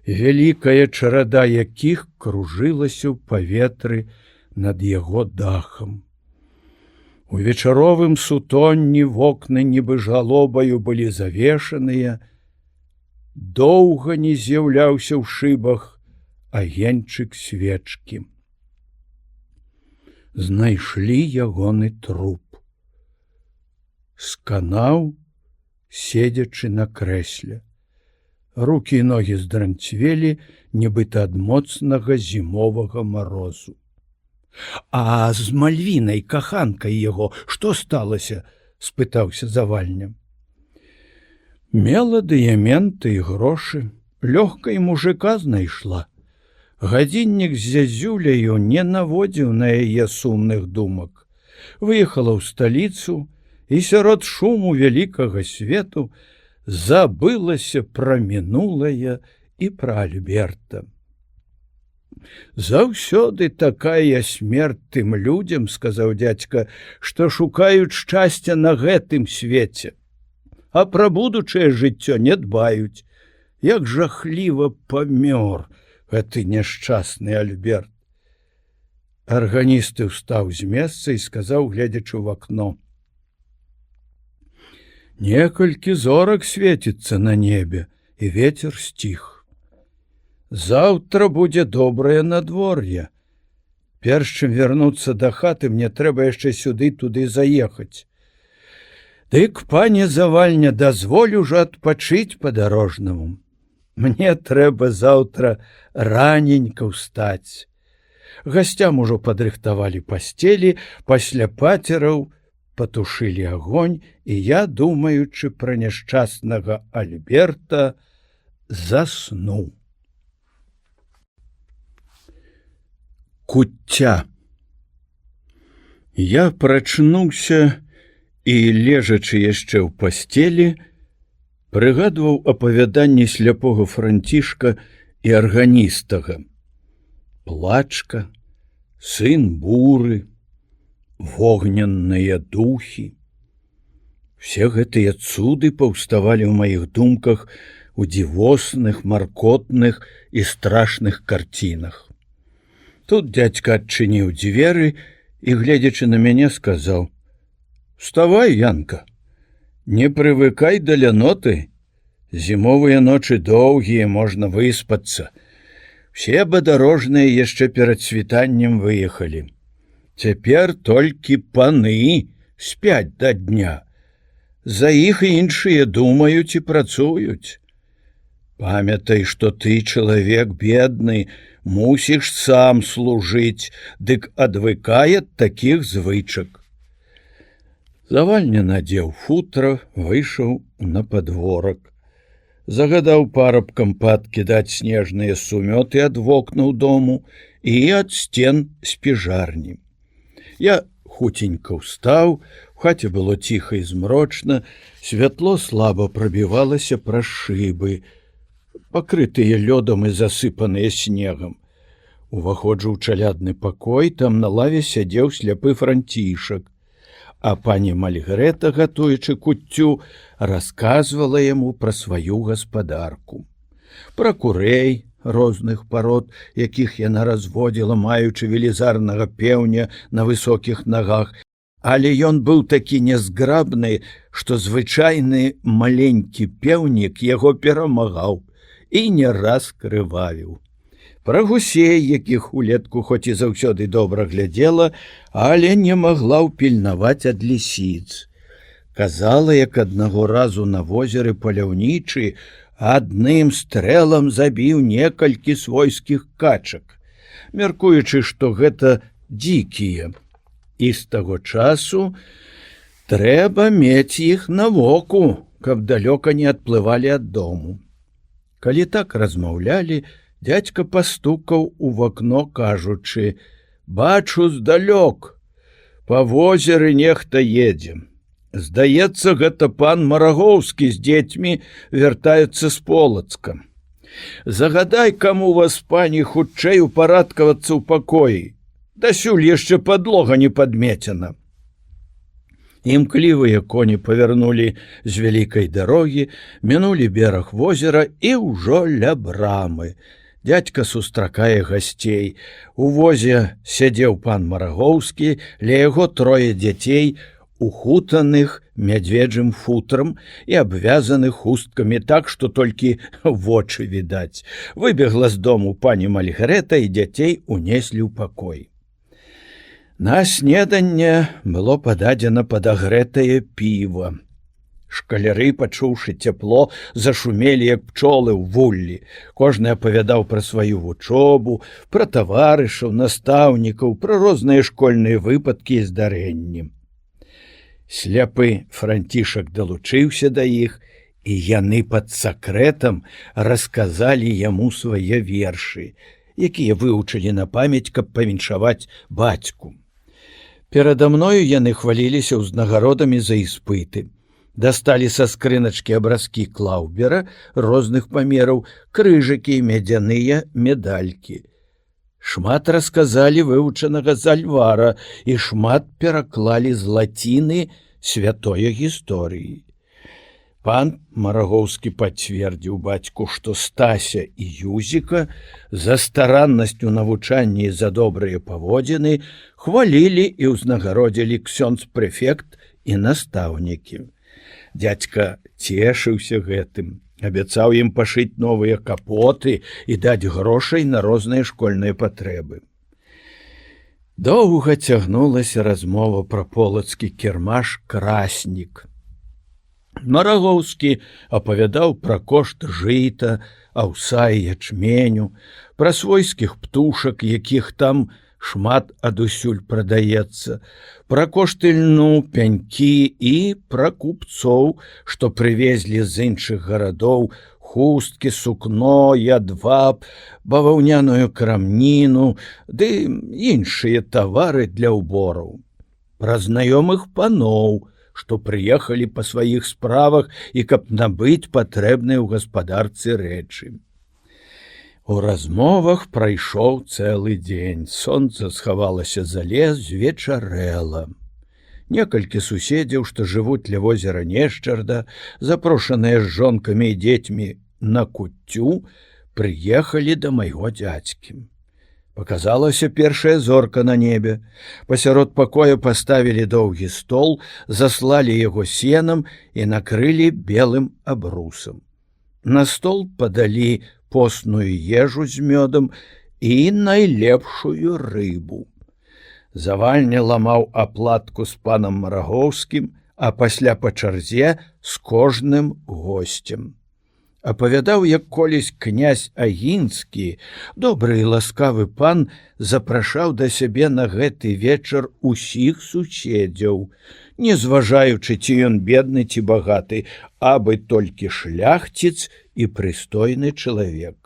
вялікая чарада якіх кружылася ў паветры над яго дахам. У вечаровым сутонні вокны нібы жалобаю былі завешаныя, доўга не з'яўляўся ў шыбах агеньчык свечкі. Знайшлі ягоны труп. Сканаў, седзячы на крэсле. Рукі і ногі здранцвелі, нібыта ад моцнага зімовага марозу. «А з Мальвінай, каханкай яго, што сталася?» – спытаўся завальня. Мела дыяменты і грошы, лёгка і мужика знайшла. Гадзіннік з зязюляю не наводзіў на яе сумных думак. Выехала ў сталіцу і сярод шуму вялікага свету забылася пра мінулае і пра Альберта. «Заўсёды такая смерць тым людзям, — сказаў дзядзька, — што шукаюць шчасця на гэтым свеце, а пра будучае жыццё не дбаюць. Як жахліва памёр гэты няшчасны Альберт!» Арганісты ўстаў з месца і сказаў, гледзячы ў акно: «Некалькі зорак свеціцца на небе, і вецер сціх. Заўтра будзе добрае надвор'е. Перш чым вярнуцца да хаты, мне трэба яшчэ сюды-туды заехаць. Дык, пане завальня, дазволь ужо адпачыць па-дарожнаму. Мне трэба заўтра раненька ўстаць». Гасцям ужо падрыхтавалі пасцелі, пасля пацераў патушылі агонь, і я, думаючы пра няшчаснага Альберта, заснуў. Куцця. Я прачнуўся і, лежачы яшчэ ў пасцелі, прыгадваў апавяданні сляпога Францішка і арганістага. Плачка, сын буры, вогненныя духі. Все гэтыя цуды паўставалі ў маіх думках у дзівосных, маркотных і страшных карцінах. Тут дзядзька адчыніў дзверы і, гледзячы на мяне, сказаў: «Вставай, Янка, не прывыкай да ляноты. Зімовыя ночы доўгія, можна выспацца. Все бадарожныя яшчэ перад світаннем выехалі. Цяпер толькі паны спяць да дня. За іх іншыя думаюць і працуюць. Памятай, што ты чалавек бедны, мусіш сам служыць, дык адвыкай ад такіх звычак. Завальня надзеў футра, выйшаў на падворак. Загадаў парабкам паадкідаць снежныя сумёты ад вокнаў дому і ад сцен спіжарні. Я хуценька ўстаў, у хаце было ціха і змрочна, святло слаба прабівалася праз шыбы, пакрытыя лёдам і засыпаныя снегам. Уваходжу ў чалядны пакой, там на лаве сядзеў сляпы Францішак, а пані Мальгрэта, гатуючы куццю, расказвала яму пра сваю гаспадарку. Пра курэй розных парод, якіх яна разводзіла, маючы велізарнага пеўня на высокіх нагах, але ён быў такі нязграбны, што звычайны маленькі пеўнік яго перамагаў і не раз крывавіў. Пра гусей, якіх улетку хоць і заўсёды добра глядзела, але не магла ўпільнаваць ад лісіц. Казала, як аднаго разу на возеры паляўнічы адным стрэлам забіў некалькі свойскіх качак, мяркуючы, што гэта дзікія. І з таго часу трэба мець іх на воку, каб далёка не адплывалі ад дому. Калі так размаўлялі, дзядзька пастукаў у вакно, кажучы: «Бачу здалёк, па возеры нехта едзе. Здаецца, гэта пан Марагоўскі з дзецьмі вяртаецца з Полацка. Загадай, каму вас, пані, хутчэй упарадкавацца ў пакоі. Дасюль яшчэ падлога не падмецена». Імклівыя коні павярнулі з вялікай дарогі, мінулі бераг возера і ўжо ля брамы. Дядька сустракае гасцей. У возе сядзеў пан Марагоўскі, ля яго трое дзяцей, ухутаных мядзведжым футрам і абвязаных хусткамі так, што толькі вочы відаць. Выбегла з дому пані Мальгрэта і дзяцей унеслі ў пакой. На снеданне было пададзена падагрэтае піва. Шкаляры, пачуўшы цяпло, зашумелі, як пчолы ў вуллі. Кожны апавядаў пра сваю вучобу, пра таварышаў, настаўнікаў, пра розныя школьныя выпадкі і здарэнні. Сляпы Францішак далучыўся да іх, і яны пад сакрэтам расказалі яму свае вершы, якія выўчылі на памяць, каб павіншаваць бацьку. Перада мною яны хваліліся ўзнагародамі за іспыты. Дасталі са скрыначкі абразкі клаўбера розных памераў, крыжыкі, медзяныя медалькі. Шмат расказалі вывучанага з альвара і шмат пераклалі з лаціны святое гісторыі. Пан Марагоўскі пацвердзіў бацьку, што Стася і Юзіка за стараннасць у навучанні і за добрыя паводзіны хвалілі і ўзнагародзілі ксёндз-прэфект і настаўнікі. Дзядзька цешыўся гэтым, абяцаў ім пашыць новыя капоты і даць грошай на розныя школьныя патрэбы. Доўга цягнулася размова пра полацкі кірмаш «Краснік». Марагоўскі апавядаў пра кошт жыта, аўса і ячменю, пра свойскіх птушак, якіх там шмат адусюль прадаецца, пра кошт ільну, пянькі і пра купцоў, што прывезлі з іншых гарадоў хусткі, сукно, ядваб, баваўняную крамніну ды іншыя тавары для ўбораў, пра знаёмых паноў, што прыехалі па сваіх справах і каб набыць патрэбныя ў гаспадарцы рэчы. У размовах прайшоў цэлы дзень. Сонца схавалася за лес, звечарэла. Некалькі суседзяў, што жывуць ля возера Нешчарда, запрошаныя з жонкамі і дзецьмі на куццю, прыехалі да майго дзядзькі. Паказалася першая зорка на небе. Пасярод пакоя паставілі доўгі стол, заслалі яго сенам і накрылі белым абрусам. На стол падалі постную ежу з мёдам і найлепшую рыбу. Завальня ламаў аплатку з панам Марагоўскім, а пасля па чарзе з кожным госцем. Апавядаў, як колісь князь Агінскі, добры і ласкавы пан, запрашаў да сябе на гэты вечар усіх суседзяў, не зважаючы, ці ён бедны ці багаты, абы толькі шляхціц і прыстойны чалавек.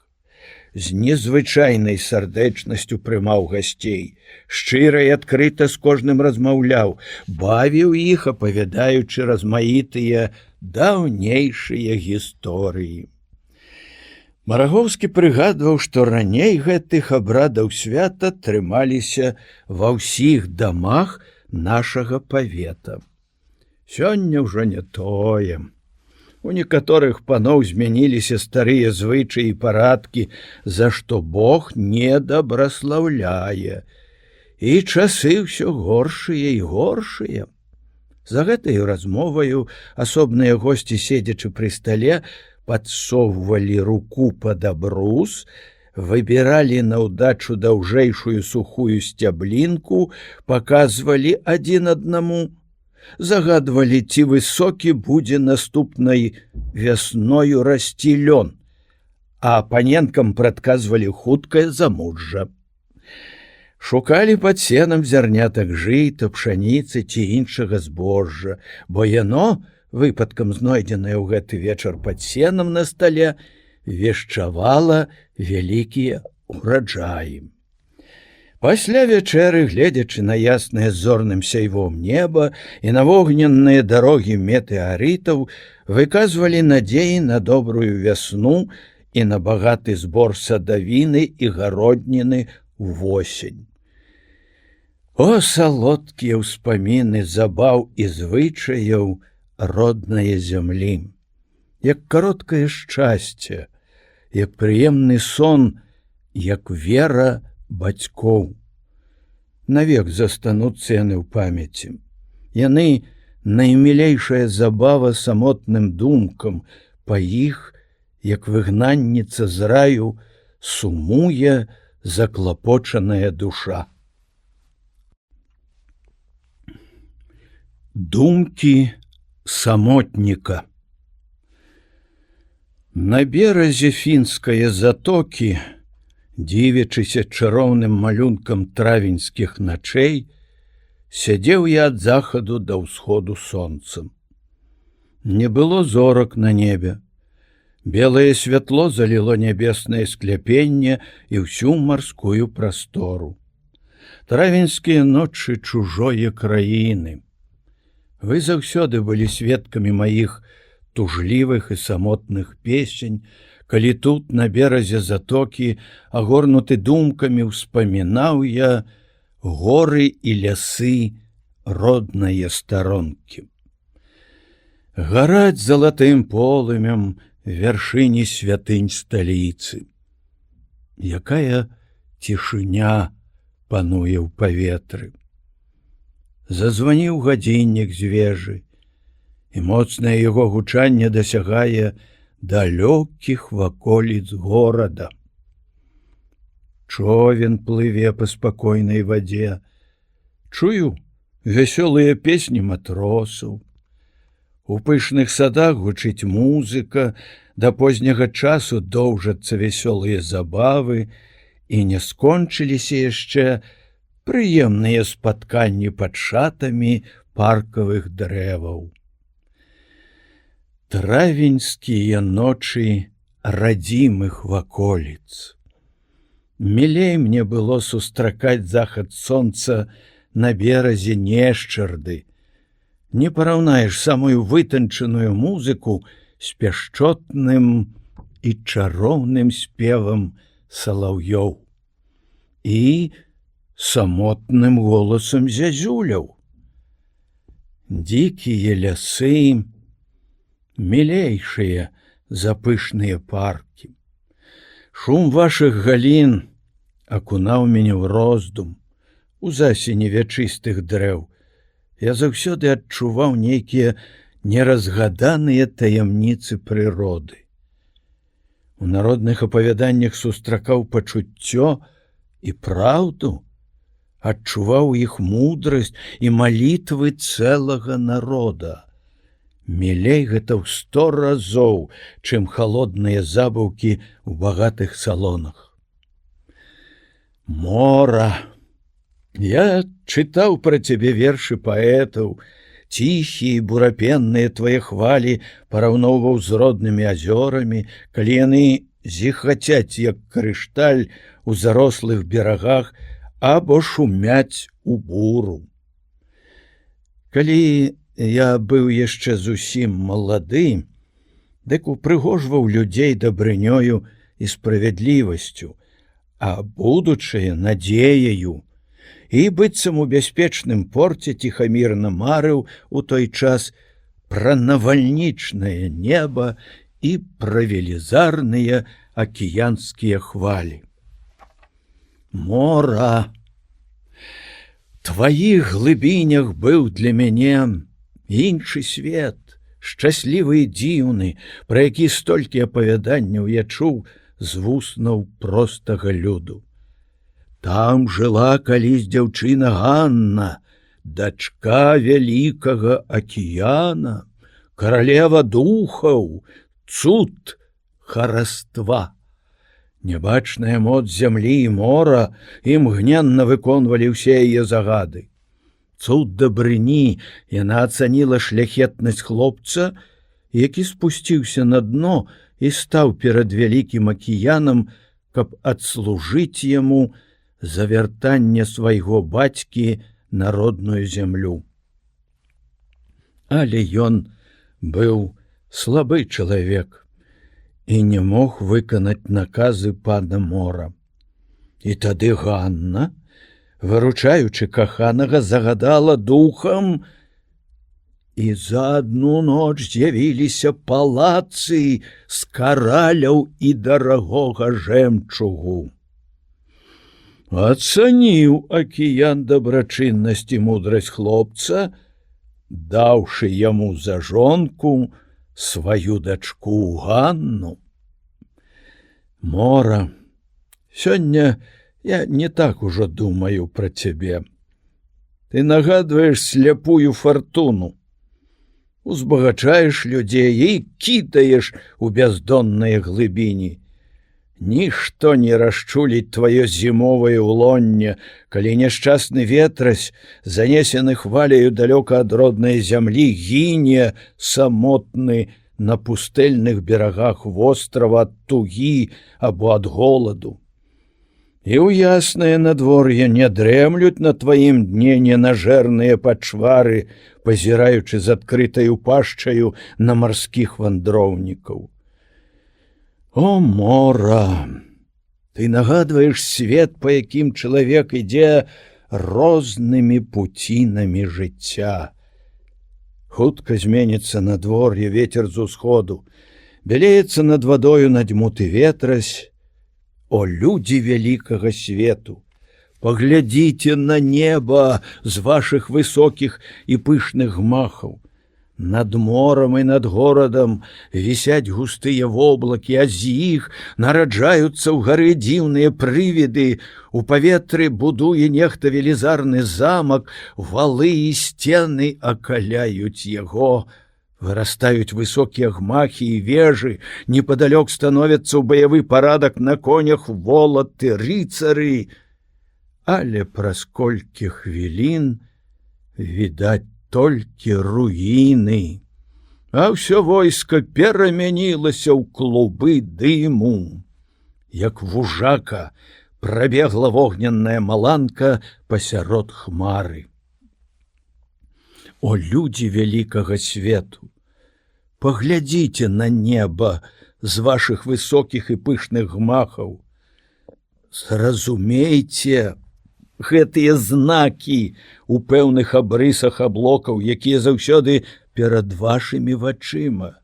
З незвычайнай сардэчнасцю прымаў гасцей, шчыра і адкрыта з кожным размаўляў, бавіў іх, апавядаючы размаітыя даўнейшыя гісторыі. Марагоўскі прыгадваў, што раней гэтых абрадаў свята трымаліся ва ўсіх дамах нашага павета. Сёння ўжо не тое. У некаторых паноў змяніліся старыя звычаі і парадкі, за што Бог не дабраслаўляе. І часы ўсё горшыя і горшыя. За гэтай размоваю асобныя госці, седзячы пры стале, падсоўвалі руку пад абрус, выбіралі на ўдачу даўжэйшую сухую сцяблінку, паказвалі адзін аднаму, загадвалі, ці высокі будзе наступнай вясною расці лён, а апаненткам прадказвалі хуткае замужжа. Шукалі пад сенам зярнятак жыта, пшаніцы ці іншага збожжа, бо яно, выпадкам знойдзенае ў гэты вечар пад сенам на стале, вешчавала вялікія ураджаі. Пасля вячэры, гледзячы на яснае зорным сяйвом неба і на вогненныя дарогі метэарытаў, выказвалі надзеі на добрую вясну і на багаты збор садавіны і гародніны ўвосень. О, салодкія ўспаміны забаў і звычаяў роднае зямлі! Як кароткае шчасце, як прыемны сон, як вера бацькоў. Навек застануцца яны ў памяці. Яны наймілейшая забава самотным думкам, па іх, як выгнанніца з раю, сумуе заклапочаная душа. Думкі самотніка. На беразе фінскае затокі, дзівячыся чароўным малюнкам травеньскіх начэй, сядзеў я ад захаду да ўсходу сонцам. Не было зорак на небе. Белае святло заліло нябеснае скляпенне і ўсю марскую прастору. Травеньскія ночы чужое краіны. Вы заўсёды былі сведкамі маіх тужлівых і самотных песень, калі тут, на беразе затокі, агорнуты думкамі, ўспамінаў я горы і лясы роднае старонкі. Гараць залатым полымем вяршыні святынь сталіцы. Якая цішыня пануе ў паветры. Зазваніў гадзіннік з вежы, і моцнае яго гучанне дасягае далёкіх ваколіц горада. Човен плыве па спакойнай вадзе. Чую вясёлыя песні матросаў. У пышных садах гучыць музыка, да позняга часу доўжацца вясёлыя забавы, і не скончыліся яшчэ прыемныя спатканні пад шатамі паркавых дрэваў. Травеньскія ночы радзімых ваколіц. Мілей мне было сустракаць захад сонца на беразе Нешчарды. Не параўнаеш самую вытанчаную музыку з пяшчотным і чароўным спевам салаўёў і самотным голасам зязюляў. Дзікія лясы, мілейшыя за пышныя паркі. Шум вашых галін акунаў мяне ў роздум, у засені вячыстых дрэў. Я заўсёды адчуваў нейкія неразгаданыя таямніцы прыроды. У народных апавяданнях сустракаў пачуццё і праўду, адчуваў іх мудрасць і малітвы цэлага народа. Мілей гэта ў 100 разоў, чым халодныя забаўкі ў багатых салонах. Мора! Я чытаў пра цябе вершы паэтаў, ціхія, бурапенныя твае хвалі параўноўваў з роднымі азёрамі, калі яны зіхацяць, як крышталь у зарослых берагах або шумяць у буру. Калі я быў яшчэ зусім малады, дык упрыгожваў людзей дабрынёю і справядлівасцю, а будучае надзеяю, і быццам у бяспечным порце ціхамірна марыў у той час пра навальнічнае неба і пра велізарныя акіянскія хвалі. Мора! Тваіх глыбінях быў для мяне іншы свет, шчаслівы і дзіўны, пра які столькі апавяданняў я чуў з вуснаў простага люду. Там жыла калісь дзяўчына Ганна, дачка вялікага акіяна, каралева духаў, цуд хараства. Нябачная моц зямлі і мора імгненна выконвалі ўсе яе загады. Цуд дабрыні яна ацаніла шляхетнасць хлопца, які спусціўся на дно і стаў перад вялікім акіянам, каб адслужыць яму за вяртанне свайго бацькі на родную зямлю. Але ён быў слабы чалавек і не мог выканаць наказы пана мора. І тады Ганна, выручаючы каханага, загадала духам, і за адну ноч з'явіліся палацы з караляў і дарагога жэмчугу. Ацаніў акіян дабрачыннасць і мудрасць хлопца, даўшы яму за жонку сваю дачку Ганну. Мора, сёння я не так ужо думаю пра цябе. Ты нагадваеш сляпую фартуну, узбагачаеш людзей і кідаеш у бяздонныя глыбіні. Нішто не расчуліць тваё зімовае ўлонне, калі няшчасны ветразь, занесены хваляю далёка ад роднай зямлі, гіне самотны на пустэльных берагах вострава ад тугі або ад голаду. І ў яснае надвор'е не дрэмлюць на тваім дне ненажэрныя пачвары, пазіраючы з адкрытаю пашчаю на марскіх вандроўнікаў. О, мора! Ты нагадваеш свет, па якім чалавек ідзе рознымі пуцінамі жыцця. Хутка зменіцца надвор'е, вецер з усходу, бялеецца над вадою надзьмуты ветразь. О, людзі вялікага свету! Паглядзіце на неба з вашых высокіх і пышных гмахаў. Над морам і над горадам вісяць густыя воблакі, а з іх нараджаюцца ўгары дзіўныя прывіды. У паветры будуе нехта велізарны замак, валы і сцены акаляюць яго. Вырастаюць высокія гмахі і вежы, непадалёк становяцца ў баявы парадак на конях волаты рыцары. Але праз колькі хвілін відаць толькі руіны, а ўсё войска перамянілася ў клубы дыму. Як вужака прабегла вогненная маланка пасярод хмары. О, людзі вялікага свету! Паглядзіце на неба з вашых высокіх і пышных гмахаў. Зразумейце гэтыя знакі у пэўных абрысах аблокаў, якія заўсёды перад вашымі вачыма.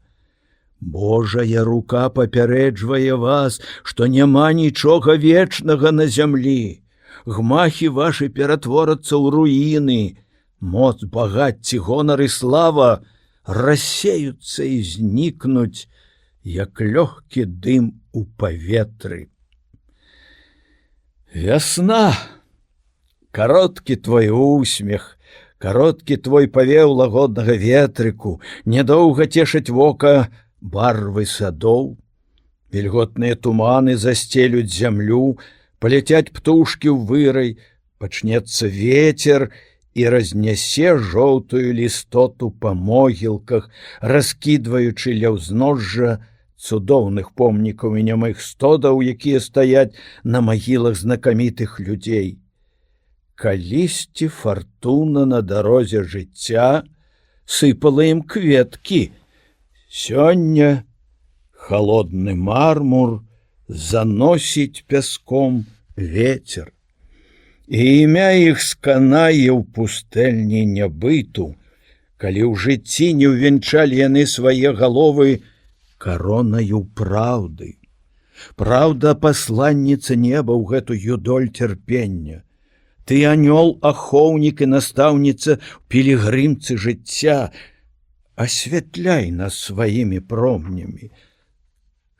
Божая рука папярэджвае вас, што няма нічога вечнага на зямлі. Гмахі вашы ператворацца ў руіны. Моц, багацці, гонар і слава рассеюцца і знікнуць, як лёгкі дым у паветры. Вясна! Кароткі твой усмех, кароткі твой павеў лагоднага ветрыку, нядоўга цешаць вока барвы садоў. Вільготныя туманы застелюць зямлю, паляцяць птушкі ў вырай, пачнецца вецер і разнясе жоўтую лістоту па могілках, раскідваючы ля ўзножжа цудоўных помнікаў і нямых стодаў, якія стаяць на магілах знакамітых людзей. Калісьці фартуна на дарозе жыцця сыпала ім кветкі. Сёння халодны мармур заносіць пяском ветер. І імя іх сканае ў пустэльні нябыту, калі ў жыцці не ўвянчалі яны свае галовы каронаю праўды. Праўда, пасланніца неба ў гэту юдоль цярпення. Ты анёл, ахоўнік і настаўніца ў пілігрымцы жыцця, асвятляй нас сваімі промнямі.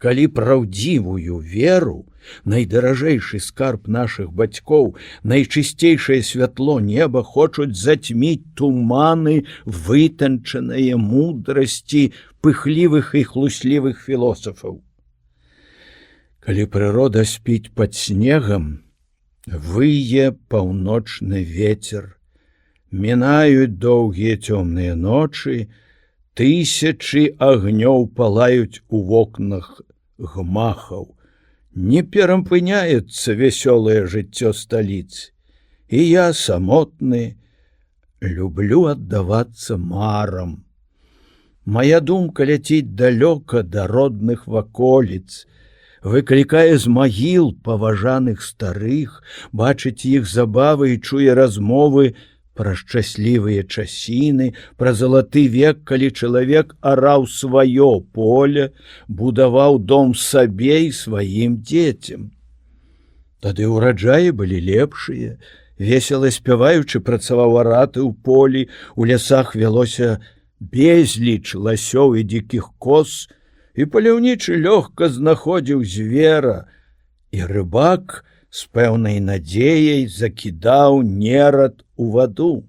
Калі праўдзівую веру, найдаражэйшы скарб нашых бацькоў, найчысцейшае святло неба хочуць зацьміць туманы вытанчаныя мудрасці пыхлівых і хлуслівых філосафаў. Калі прырода спіць пад снегам, вые паўночны ветер, мінаюць доўгія цёмныя ночы, тысячы агнёў палаюць у вокнах гмахаў. Не перапыняецца вясёлае жыццё сталіцы. І я самотны, люблю аддавацца марам. Мая думка ляціць далёка да родных ваколіц, выклікае з магіл паважаных старых, бачыць іх забавы і чуе размовы пра шчаслівыя часіны, пра залаты век, калі чалавек араў сваё поле, будаваў дом сабе і сваім дзецям. Тады ўраджаі былі лепшыя, весела спяваючы працаваў араты ў полі, у лясах вялося безліч ласёў і дзікіх коз, і паляўнічы лёгка знаходзіў звера, і рыбак з пэўнай надзеяй закідаў нерад у ваду.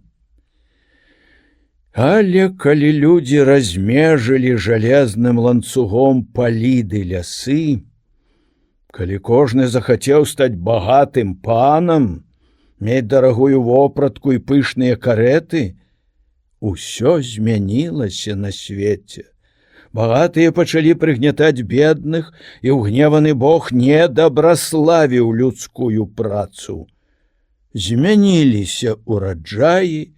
Але калі людзі размежылі жалезным ланцугом палі ды лясы, калі кожны захацеў стаць багатым панам, мець дарагую вопратку і пышныя кареты, усё змянілася на свеце. Багатыя пачалі прыгнятаць бедных, і ўгневаны Бог не дабраславіў людскую працу. Змяніліся ураджаі,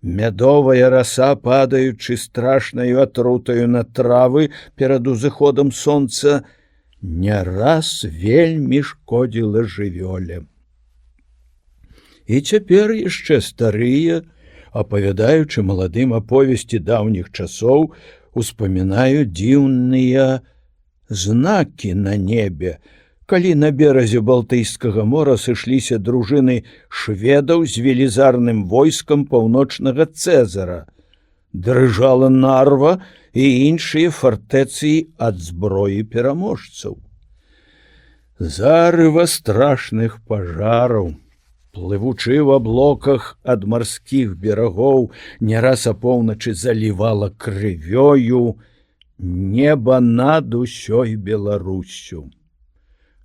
мядовая раса, падаючы страшнаю атрутаю на травы перад узыходам сонца, не раз вельмі шкодзіла жывёле. І цяпер яшчэ старыя, апавядаючы маладым аповесці даўніх часоў, успамінаю дзіўныя знакі на небе, калі на беразе Балтыйскага мора сышліся дружыны шведаў з велізарным войскам паўночнага Цэзара. Дрыжала Нарва і іншыя фартэцыі ад зброі пераможцаў. Зарыва страшных пажараў, плывучы ў аблоках ад марскіх берагоў, не раз апоўначы залівала крывёю неба над усёй Беларусю.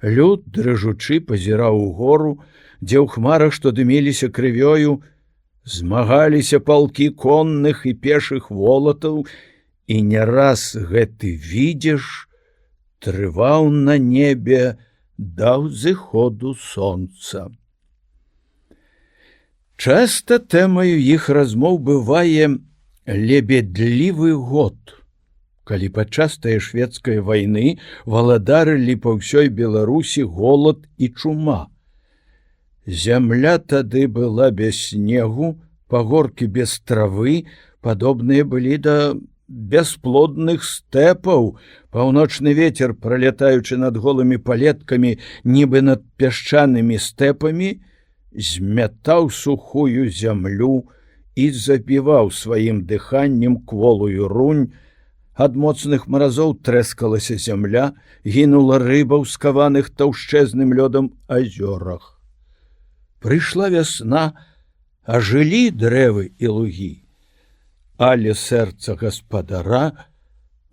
Люд, дрыжучы, пазіраў угору, дзе ў хмарах, што дыміліся крывёю, змагаліся палкі конных і пешых волатаў, і не раз гэты відзеж трываў на небе да ўзыходу сонца. Часта тэмаю іх размоў бывае лебедлівы год, калі падчас тае шведскай вайны валадарылі па ўсёй Беларусі голад і чума. Зямля тады была без снегу, пагоркі без травы, падобныя былі да бясплодных стэпаў. Паўночны вецер, пралятаючы над голымі палеткамі, нібы над пясчанымі стэпамі, змятаў сухую зямлю і забіваў сваім дыханнем кволую рунь. Ад моцных маразоў трэскалася зямля, гінула рыба ў скаваных таўшчэзным лёдам азёрах. Прыйшла вясна, ажылі дрэвы і лугі, але сэрца гаспадара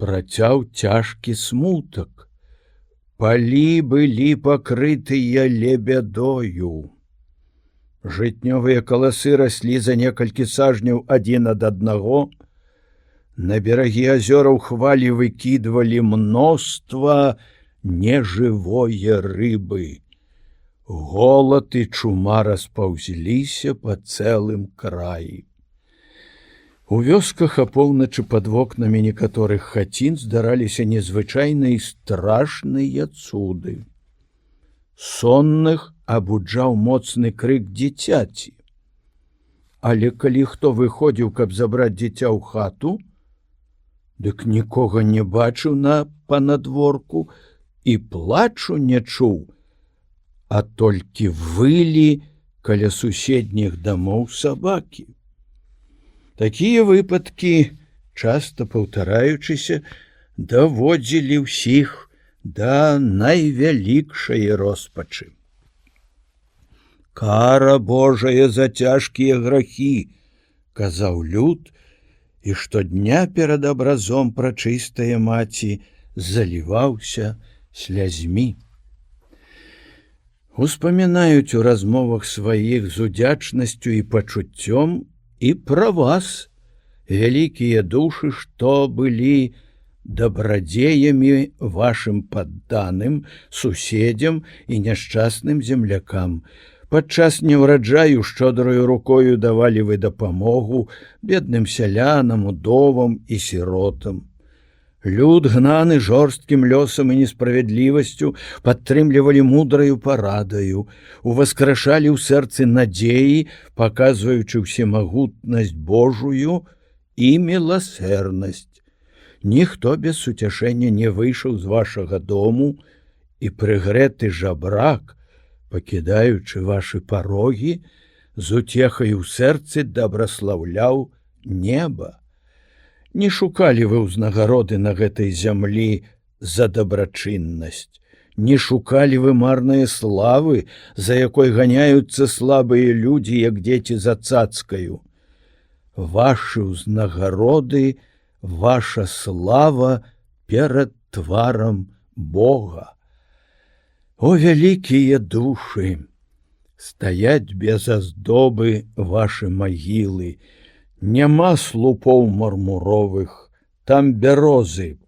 працяў цяжкі смутак. Палі былі пакрытыя лебядою. Жытнёвыя каласы раслі за некалькі сажняў адзін ад аднаго. На берагі азёраў хвалі выкідвалі мноства нежывое рыбы. Голад і чума распаўзліся па цэлым краі. У вёсках апоўначы пад вокнамі некаторых хацін здараліся незвычайныя і страшныя цуды. Сонных абуджаў моцны крык дзіцяці. Але калі хто выходзіў, каб забраць дзіця ў хату, дык нікога не бачыў на панадворку і плачу не чуў, а толькі вылі каля суседніх дамоў сабакі. Такія выпадкі, часта паўтараючыся, даводзілі ўсіх да найвялікшай роспачы. «Кара Божая за цяжкія грахі», – казаў люд, і штодня перад абразом прачыстая маці заліваўся слязьмі. Успамінаюць у размовах сваіх з удзячнасцю і пачуццём і пра вас, вялікія душы, што былі дабрадзеямі вашым падданым, суседзям і няшчасным землякам. Падчас неўраджаю шчодраю рукою давалі вы дапамогу бедным сялянам, удовам і сіротам. Люд, гнаны жорсткім лёсам і несправядлівасцю, падтрымлівалі мудраю парадаю, уваскрашалі ў сэрцы надзеі, паказваючы ўсемагутнасць Божую і міласэрнасць. Ніхто без суцяшэння не выйшаў з вашага дому, і прыгрэты жабрак, пакідаючы вашы парогі, з уцехай у сэрцы дабраслаўляў неба. Не шукалі вы ўзнагароды на гэтай зямлі за дабрачыннасць, не шукалі вы марнае славы, за якой ганяюцца слабыя людзі, як дзеці за цацкаю. Вашы ўзнагароды, ваша слава перад тварам Бога. О, вялікія душы! Стаяць без аздобы вашы магілы, няма слупоў мармуровых, там бярозы.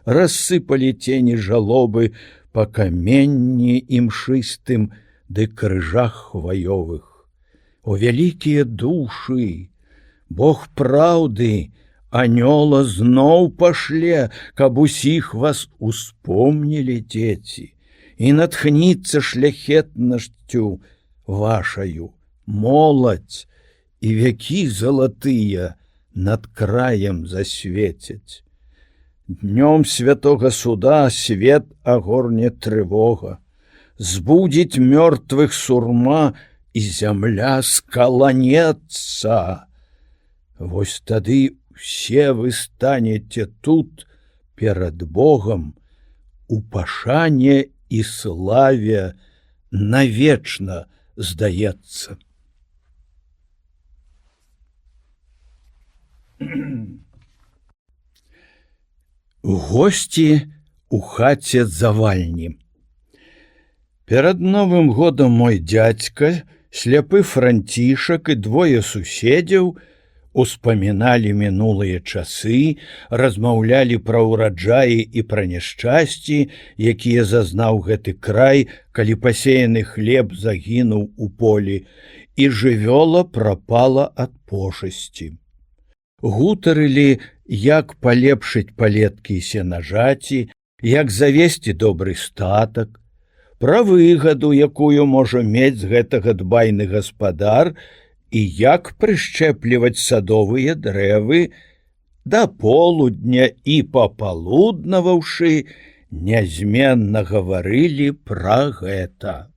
Рассыпалі цені жалобы па каменні імшыстым ды крыжах хваёвых. О, вялікія душы! Бог праўды анёла зноў пашле, каб усіх вас успомнілі дзеці, і натхніцца шляхетнасцю вашаю моладзь, і вякі залатыя над краем засвецяць. Днём святога суда свет агорне трывога, збудзіць мёртвых сурма, і зямля скаланецца. Вось тады усе вы станеце тут перад Богам у пашане і славе навечна, здаецца. Госці у хаце завальні. Перад Новым годам мой дзядзька, сляпы Францішак і двое суседзяў успаміналі мінулыя часы, размаўлялі пра ўраджаі і пра няшчасці, якія зазнаў гэты край, калі пасеяны хлеб загінуў у полі, і жывёла прапала ад пошасці. Гутарылі, як палепшыць палеткі і сенажаці, як завесці добры статак, пра выгаду, якую можа мець з гэтага дбайны гаспадар, і як прышчэпліваць садовыя дрэвы, да полудня і папалуднаваўшы, нязменна гаварылі пра гэта.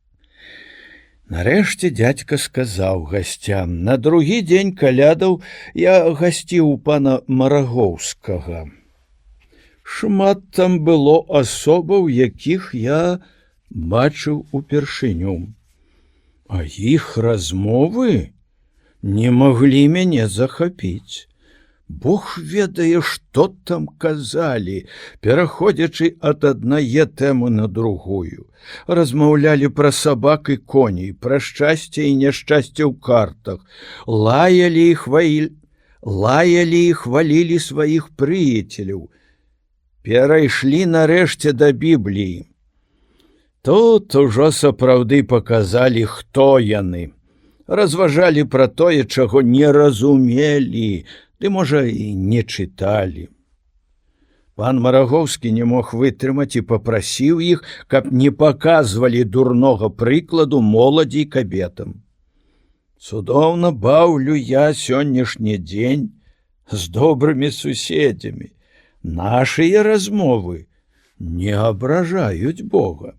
Нарэшце дзядзька сказаў гасцям: на другі дзень калядаў я гасціў у пана Марагоўскага. Шмат там было асобаў, якіх я бачыў упершыню. А іх размовы не маглі мяне захапіць. Бог ведае, што там казалі, пераходзячы ад аднае тэмы на другую. Размаўлялі пра сабак і коней, пра шчасце і няшчасце ў картах, лаялі і хвалілі сваіх прыяцеляў. Перайшлі нарэшце да Бібліі. Тут ужо сапраўды паказалі, хто яны. Разважалі пра тое, чаго не разумелі, ды, можа, і не чыталі. Пан Марагоўскі не мог вытрымаць і папрасіў іх, каб не паказвалі дурнога прыкладу моладзі і кабетам. Цудоўна баўлю я сённяшні дзень з добрымі суседзямі. Нашыя размовы не абражаюць Бога.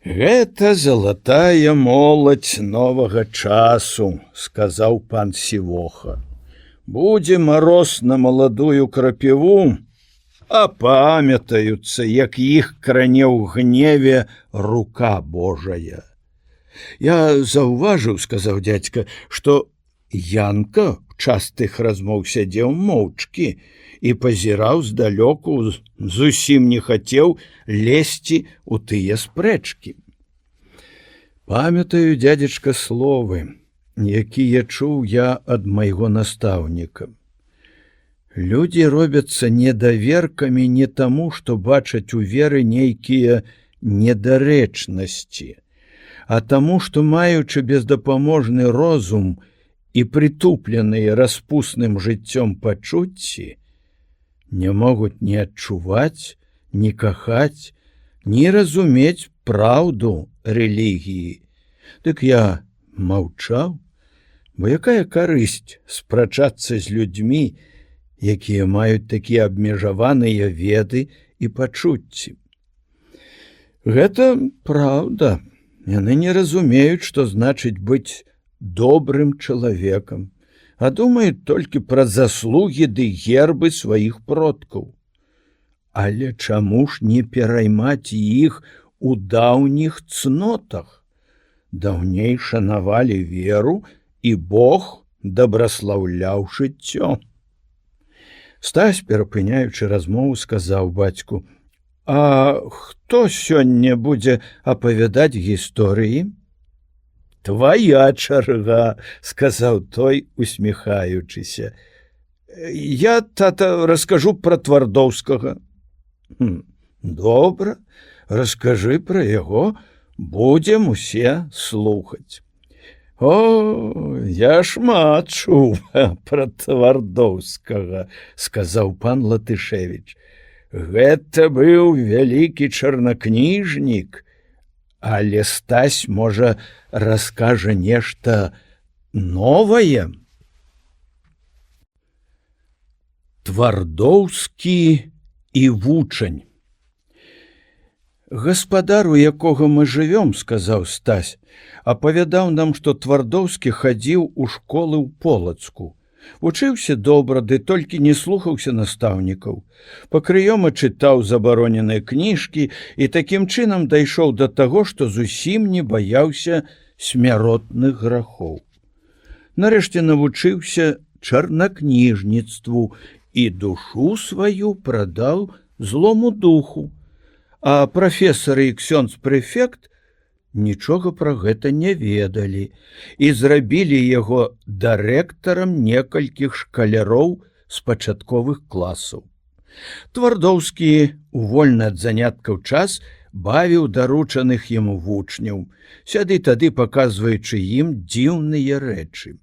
Гэта залатая моладзь новага часу, сказаў пан Сівоха. Будзе мароз на маладую крапіву, а памятаюцца, як іх кране ў гневе рука Божая. Я заўважыў, сказаў дзядзька, што Янка час тых размоў сядзеў моўчкі і пазіраў здалёку, зусім не хацеў лезці ў тыя спрэчкі. Памятаю, дзядзечка, словы, якія чуў я ад майго настаўніка. Людзі робяцца недаверкамі не таму, што бачаць у веры нейкія недарэчнасці, а таму, што, маючы бездапаможны розум і прытупленыя распусным жыццём пачуцці, не могуць ні адчуваць, ні кахаць, ні разумець праўду рэлігіі. Дык я маўчаў, бо якая карысць спрачацца з людзьмі, якія маюць такія абмежаваныя веды і пачуцці. Гэта праўда. Яны не разумеюць, што значыць быць добрым чалавекам, а думаюць толькі пра заслугі ды гербы сваіх продкаў. Але чаму ж не пераймаць іх у даўніх цнотах? Даўней шанавалі веру, і Бог дабраслаўляў жыццё. Стась, перапыняючы размову, сказаў бацьку: «А хто сёння будзе апавядаць гісторыі?» «Твая чарга», – сказаў той, усміхаючыся. «Я, тата, раскажу пра Твардоўскага». «Добра, раскажы пра яго, будзем усе слухаць». «О, я шмат чуў пра Твардоўскага», – сказаў пан Латышевіч. «Гэта быў вялікі чарнакніжнік, але Стась, можа, раскажа нешта новае». Твардоўскі і вучань. «Гаспадар, у якога мы жывём, – сказаў Стась, – апавядаў нам, што Твардоўскі хадзіў у школы ў Полацку. Вучыўся добра, ды толькі не слухаўся настаўнікаў. Пакрыёма чытаў забароненыя кніжкі і такім чынам дайшоў да таго, што зусім не баяўся смяротных грахоў. Нарэшце навучыўся чарнакніжніцтву і душу сваю прадаў злому духу. А прафесары і ксёндз-прэфект нічога пра гэта не ведалі і зрабілі яго дырэктарам некалькіх шкаляроў з пачатковых класаў. Твардоўскі у вольны ад заняткаў час бавіў даручаных яму вучняў, сяды-тады паказваючы ім дзіўныя рэчы.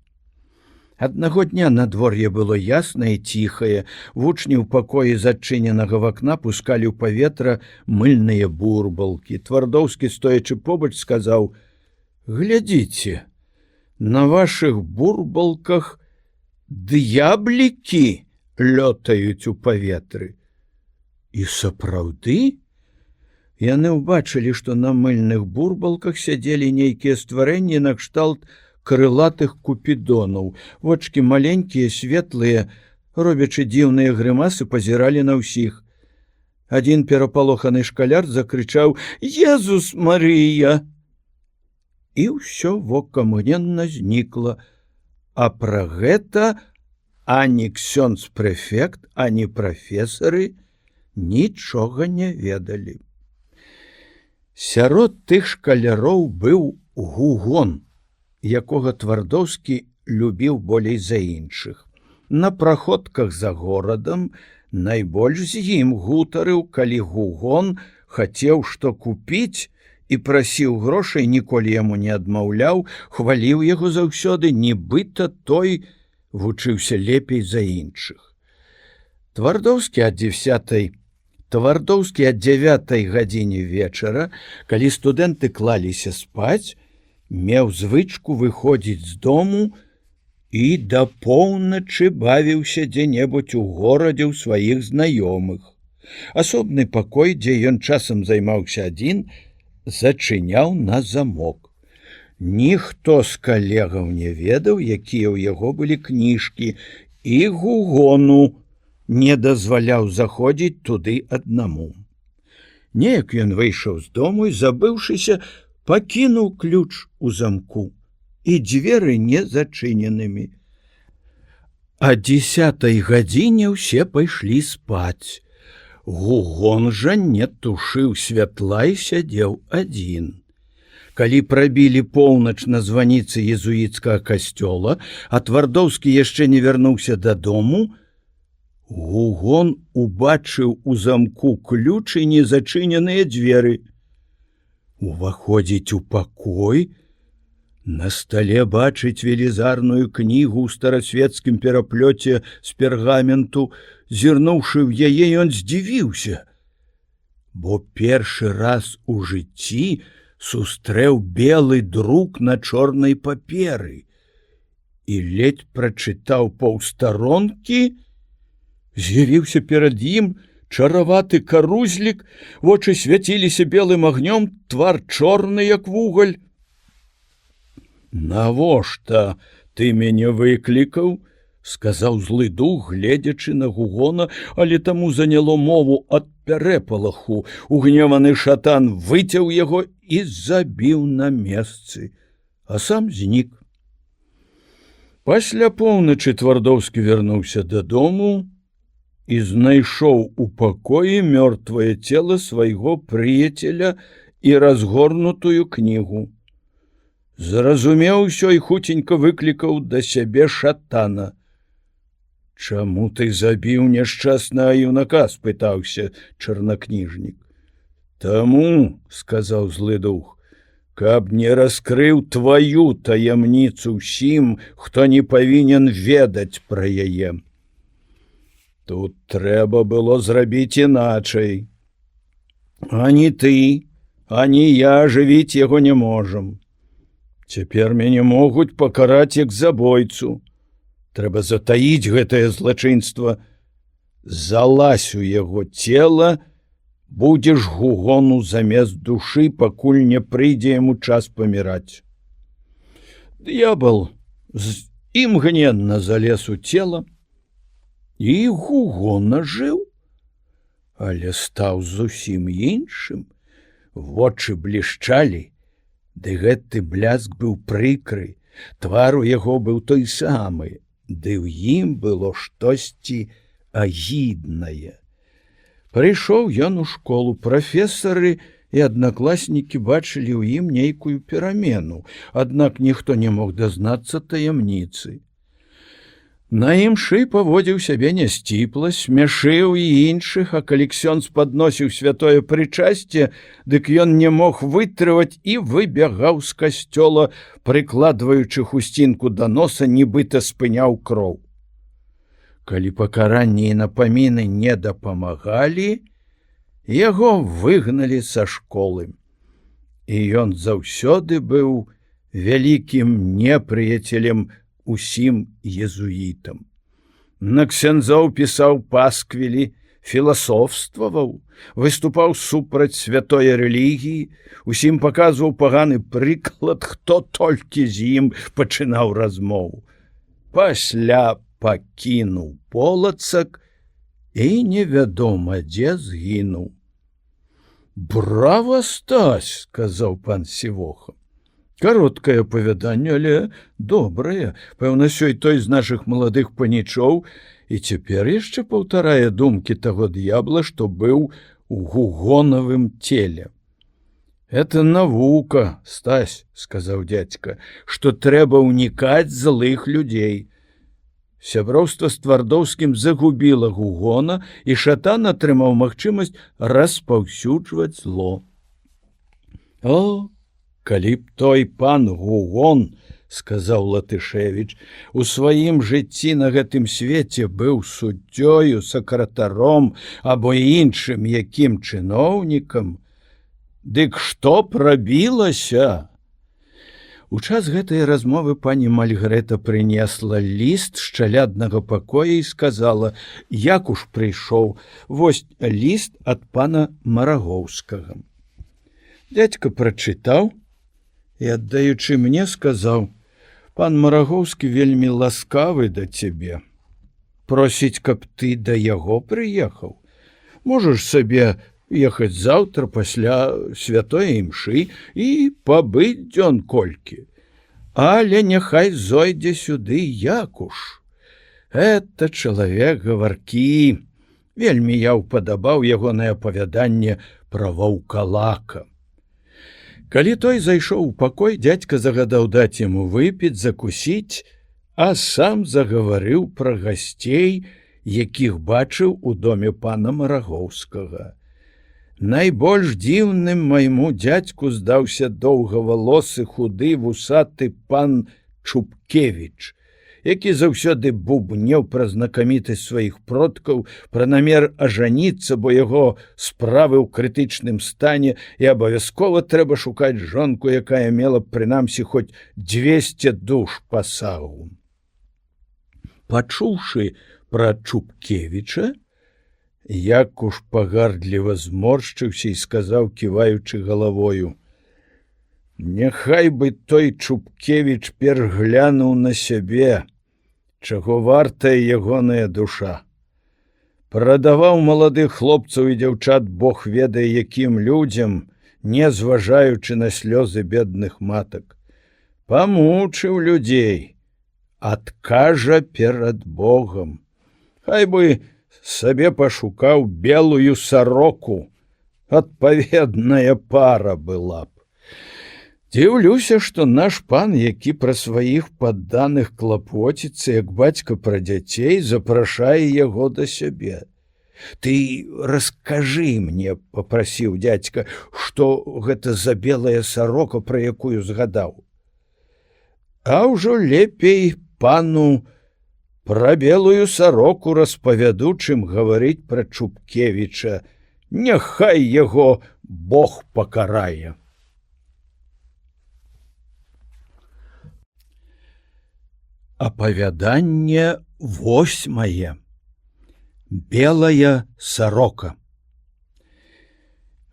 Аднаго дня надвор'е было яснае і ціхае, вучні ў пакоі зачыненага вакна пускалі ў паветра мыльныя бурбалкі. Твардоўскі, стоячы побач, сказаў: «Глядзіце, на вашых бурбалках д'яблікі лётаюць у паветры». І сапраўды? Яны ўбачылі, што на мыльных бурбалках сядзелі нейкія стварэнні накшталт крылатых купідонаў. Вочкі маленькія, светлыя, робячы дзіўныя грымасы, пазіралі на ўсіх. Адзін перапалоханы шкаляр закрычаў: «Езус Марыя!» і ўсё вокамгненна знікла, а пра гэта ані ксёндз-прэфект, ані прафесары нічога не ведалі. Сярод тых шкаляроў быў Гугон, якога Твардоўскі любіў болей за іншых. На праходках за горадам найбольш з ім гутарыў, калі Гугон хацеў што купіць і прасіў грошай, ніколі яму не адмаўляў, хваліў яго заўсёды, нібыта той вучыўся лепей за іншых. Твардоўскі ад 9 гадзіне вечара, калі студэнты клаліся спаць, меў звычку выходзіць з дому і да поўначы бавіўся дзе-небудзь у горадзе ў сваіх знаёмых. Асобны пакой, дзе ён часам займаўся адзін, зачыняў на замок. Ніхто з калегаў не ведаў, якія ў яго былі кніжкі, і Гугону не дазваляў заходзіць туды аднаму. Неяк ён выйшаў з дому і, забыўшыся, пакінуў ключ у замку, і дзверы не зачыненымі. А 10 гадзіне ўсе пайшлі спаць. Гугон жа не тушыў святла і сядзеў адзін. Калі прабілі поўнач на званіцы езуіцкага касцёла, а Твардоўскі яшчэ не вярнуўся дадому, Гугон убачыў у замку ключ і незачыненыя дзверы. Уваходзіць у пакой, на стале бачыць велізарную кнігу ў старасвецкім пераплёце з пергаменту. Зірнуўшы ў яе, ён здзівіўся, бо першы раз у жыцці сустрэў белы друк на чорнай паперы і ледзь прачытаў паўстаронкі. З'явіўся перад ім чараваты карузлік, вочы свяціліся белым агнём, твар чорны, як вугаль. «Навошта ты мяне выклікаў?» — сказаў злы дух, гледзячы на Гугона, але таму заняло мову ад пярэпалаху. Угневаны шатан выцяў яго і забіў на месцы, а сам знік. Пасля поўначы Твардоўскі вярнуўся дадому і знайшоў у пакоі мёртвае цела свайго прыяцеля і разгорнутую кнігу. Зразумеў усё і хуценька выклікаў да сябе шатана. «Чаму ты забіў няшчаснага юнака?» — спытаўся чарнакніжнік. «Таму, — сказаў злы дух, — каб не раскрыў тваю таямніцу ўсім, хто не павінен ведаць пра яе. Тут трэба было зрабіць іначай. Ані ты, ані я жывіць яго не можам. Цяпер мяне могуць пакараць як забойцу. Трэба затаіць гэтае злачынства. Залазь у яго цела, будзеш Гугону замест душы, пакуль не прыйдзе яму час паміраць». Д'ябал імгненна залез у цела, і Гугон ажыў, але стаў зусім іншым. Вочы блішчалі, ды гэты бляск быў прыкры, твар у яго быў той самы, ды ў ім было штосьці агіднае. Прыйшоў ён у школу. Прафесары і аднакласнікі бачылі ў ім нейкую перамену, аднак ніхто не мог дазнацца таямніцы. На імшы паводзіў сябе нясціпла, смяшыў і іншых, а калі ксёндз падносіў святое прычасце, дык ён не мог вытрываць і выбягаў з касцёла, прыкладваючы хусцінку да носа, нібыта спыняў кроў. Калі пакаранні і напаміны не дапамагалі, яго выгналі са школы. І ён заўсёды быў вялікім непрыяцелем усім езуітам. На ксяндзоў пісаў пасквілі, філасофстваваў, выступаў супраць святой рэлігіі, усім паказваў паганы прыклад, хто толькі з ім пачынаў размову. Пасля пакінуў Полацак і невядома дзе згінуў. «Брава, Стась!» — сказаў пан Сівоха. Кароткае апавяданне, але добрае. Пэўна, сёй той з нашых маладых панічоў і цяпер яшчэ паўтарае думкі таго д'ябла, што быў у гугонавым целе. «Это навука, Стась», — сказаў дзядзька, — «што трэба ўнікаць злых людзей». Сяброўства з Твардоўскім загубіла гугона, і шатан атрымаў магчымасць распаўсюджваць зло. «О, калі б той пан Гугон, — сказаў Латышевіч, — у сваім жыцці на гэтым свеце быў суддзёю, сакратаром або іншым якім чыноўнікам, дык што б рабілася?» У час гэтай размовы пані Мальгрэта прынесла ліст з чаляднага пакоя і сказала: «Як уж прыйшоў, вось ліст ад пана Марагоўскага». Дзядзька прачытаў і, аддаючы мне, сказаў: «Пан Марагоўскі вельмі ласкавы да цябе. Просіць, каб ты да яго прыехаў. Можаш сабе ехаць заўтра пасля святой імшы і пабыць дзён колькі. Але няхай зойдзе сюды Якуш. Это чалавек гаваркі. Вельмі я ўпадабаў ягонае апавяданне пра ваўкалака». Калі той зайшоў у пакой, дзядзька загадаў даць яму выпіць, закусіць, а сам загаварыў пра гасцей, якіх бачыў у доме пана Марагоўскага. Найбольш дзіўным майму дзядзьку здаўся доўгавалосы, худы, вусаты пан Чупкевіч, які заўсёды бубнеў пра знакамітасць сваіх продкаў, пра намер ажаніцца, бо яго справы ў крытычным стане і абавязкова трэба шукаць жонку, якая мела б прынамсі хоць 200 душ пасагу. Пачуўшы пра Чупкевіча, Якуш пагардліва зморшчыўся і сказаў, ківаючы галавою: «Няхай бы той Чупкевіч перглянуў на сябе, чаго вартая ягоная душа. Прадаваў маладых хлопцаў і дзяўчат бог ведае якім людзям, не зважаючы на слёзы бедных матак. Памучыў людзей, адкажа перад Богам. Хай бы сабе пашукаў белую сароку, адпаведная пара была б. Дзіўлюся, што наш пан, які пра сваіх падданых клапоціцца, як бацька пра дзяцей, запрашае яго да сябе. Ты раскажы мне, — папрасіў дзядзька, — што гэта за белая сарока, пра якую згадаў. А ўжо лепей пану пра белую сароку распавяду, чым гаварыць пра Чупкевіча. Няхай яго Бог пакарае». Апавяданне 8. Белая сарока.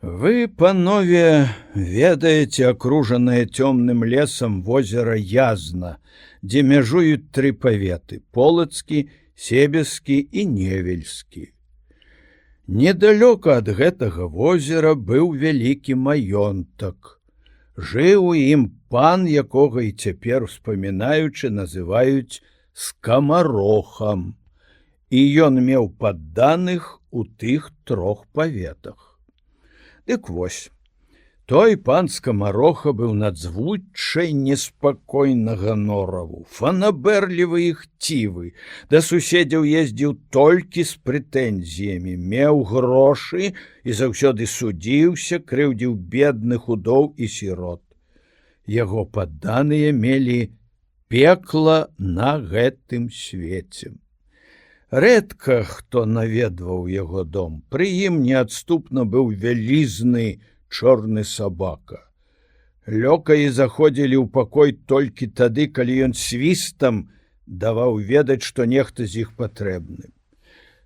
Вы, панове, ведаеце акружанае цёмным лесам возера Язна, дзе мяжуюць 3 паветы: Полацкі, Себескі і Невельскі. Недалёка ад гэтага возера быў вялікі маёнтак. Жыў у ім пан, якога і цяпер, успамінаючы, называюць Скамарохам, і ён меў падданых у тых 3 паветах. Дык вось, той пан Скамароха быў надзвычай неспакойнага нораву, фанабэрлівы і хцівы, да суседзяў ездзіў толькі з прэтэнзіямі, меў грошы і заўсёды судзіўся, крыўдзіў бедных удоў і сірот. Яго падданыя мелі пекла на гэтым свеце. Рэдка хто наведваў яго дом, пры ім неадступна быў вялізны чорны сабака. Лёкаі заходзілі ў пакой толькі тады, калі ён свістам даваў ведаць, што нехта з іх патрэбны.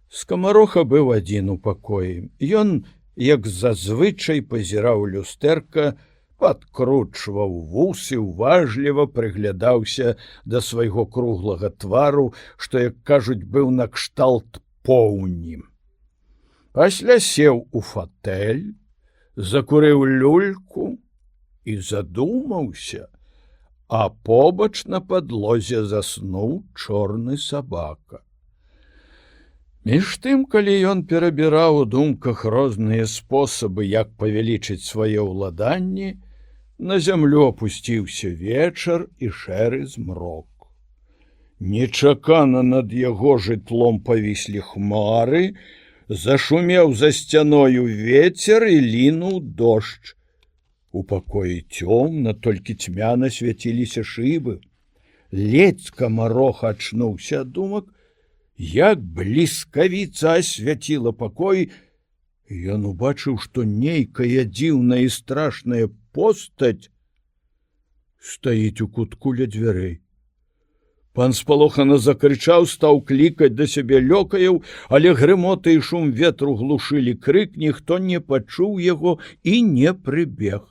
Скамароха быў адзін у пакоі. Ён, як зазвычай, пазіраў у люстэрка, падкручваў вусы, уважліва прыглядаўся да свайго круглага твару, што, як кажуць, быў накшталт поўні. Пасля сеў у фатэль, закурыў люльку і задумаўся, а побач на падлозе заснуў чорны сабака. Між тым, калі ён перабіраў у думках розныя спосабы, як павялічыць свае ўладанні, на зямлю опусціўся вечар і шэры змрок. Нечакана над яго жытлом павіслі хмары, зашумеў за сцяною вецер і лінуў дождж. У пакоі цёмна, толькі цьмяна свяціліся шыбы. Ледзь скамарох ачнуўся ад думак, як бліскавіца асвяціла пакой, ён убачыў, што нейкая дзіўная і страшная постаць стаіць у кутку ля дзвярэй. Пан спалохана закрычаў, стаў клікаць да сябе лёкаяў, але грымота і шум ветру глушылі крык, ніхто не пачуў яго і не прыбег.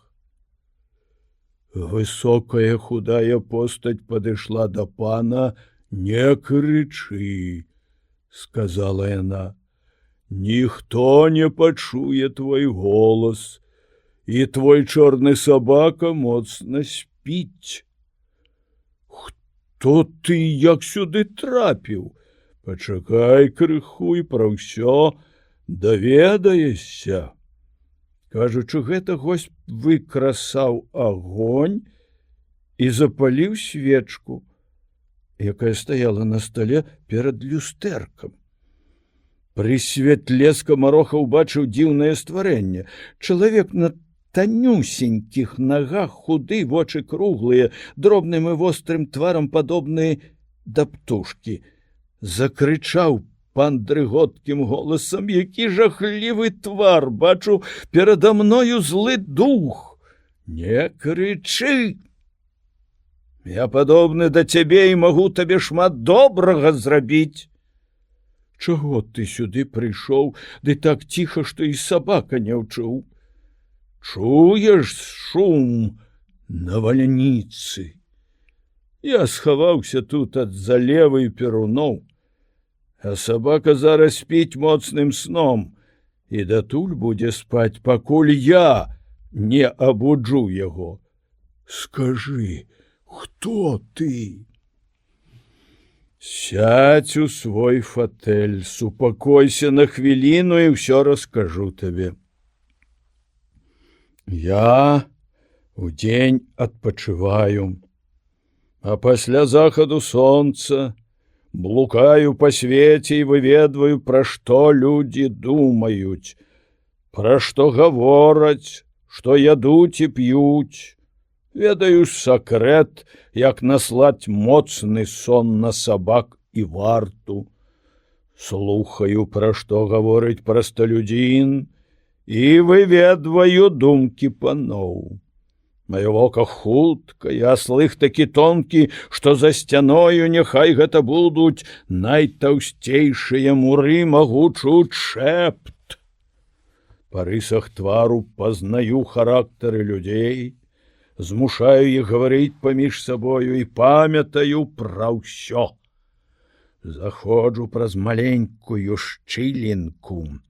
Высокая худая постаць падышла да пана. «Не крычы», — сказала яна, — «ніхто не пачуе твой голас, і твой чорны сабака моцна спіць». «Хто ты, як сюды трапіў? Пачакай крыху і пра ўсё даведаешся». Кажучы, гэта госць выкрасаў агонь і запаліў свечку, якая стаяла на стале перад люстэркам. Пры святле скамароха ўбачыў дзіўнае стварэнне. Чалавек на танюсенькіх нагах, худы, вочы круглыя, дробным і вострым тварам падобныя да птушкі. Закрычаў пан дрыготкім голасам: «Які жахлівы твар! Бачу, перада мною злы дух! Не крычы! Я падобны да цябе і магу табе шмат добрага зрабіць». «Чаго ты сюды прыйшоў, ды так ціха, што і сабака не ўчуў? Чуеш шум навальніцы? Я схаваўся тут ад залевы і перуноў, а сабака зараз спіць моцным сном і датуль будзе спаць, пакуль я не абуджу яго. Скажы, хто ты?» «Сядзь у свой фатэль, супакойся на хвіліну і ўсё раскажу табе. Я удзень адпачываю, а пасля захаду сонца блукаю па свеце і выведваю, пра што людзі думаюць, пра што гавораць, што ядуць і п'юць. Ведаю сакрэт, як наслаць моцны сон на сабак і варту. Слухаю, пра што гаворыць прасталюдзін, і выведваю думкі паноў. Маё вока хуткае, а слых такі тонкі, што за сцяною няхай гэта будуць найтаўсцейшыя муры, магу чуць шэпт. Па рысах твару пазнаю характары людзей, змушаю іх гаварыць паміж сабою і памятаю пра ўсё. Заходжу праз маленькую шчылінку,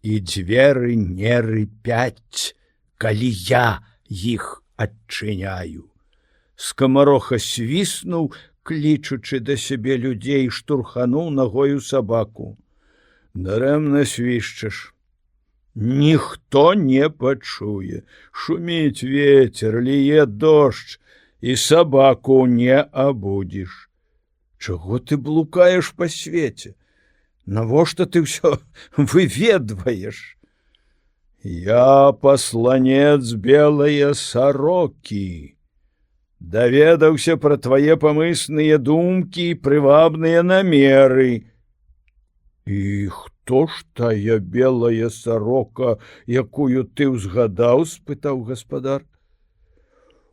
і дзверы не рыпяць, калі я іх адчыняю. Скамароха свіснуў, клічучы да сябе людзей, штурхануў нагою сабаку. Дарэмна свішчаш. Ніхто не пачуе. Шуміць вецер, ліе дождж, і сабаку не абудзіш. Чаго ты блукаеш па свеце? Навошта ты ўсё выведваеш? Я пасланец белае сарокі. Даведаўся пра твае памысныя думкі і прывабныя намеры. І хто ж тая белая сарока, якую ты ўзгадаў? — спытаў гаспадар.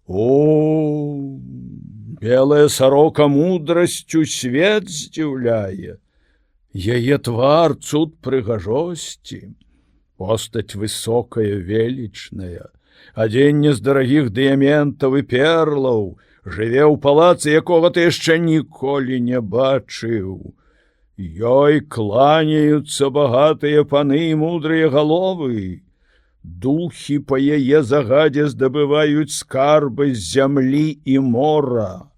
О, белая сарока мудрасцю свет здзіўляе. Яе твар цуд прыгажосці, постаць высокая, велічная, адзенне з дарагіх дыяментаў і перлаў, жыве ў палацы, якога ты яшчэ ніколі не бачыў. Ёй кланяюцца багатыя паны і мудрыя галовы. Духі па яе загадзе здабываюць скарбы з зямлі і мора.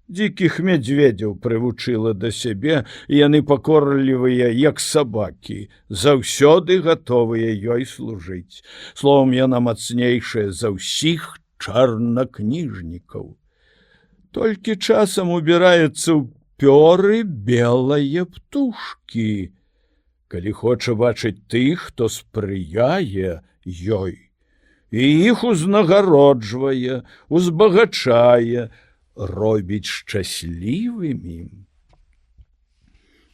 Дзікіх мядзведзяў прывучыла да сябе, і яны пакорлівыя, як сабакі, заўсёды гатовыя ёй служыць. Словам, яна мацнейшая за ўсіх чарнакніжнікаў. Толькі часам убіраецца ў пёры белае птушкі, калі хоча бачыць тых, хто спрыяе ёй, і іх узнагароджвае, узбагачае, робіць шчаслівымі.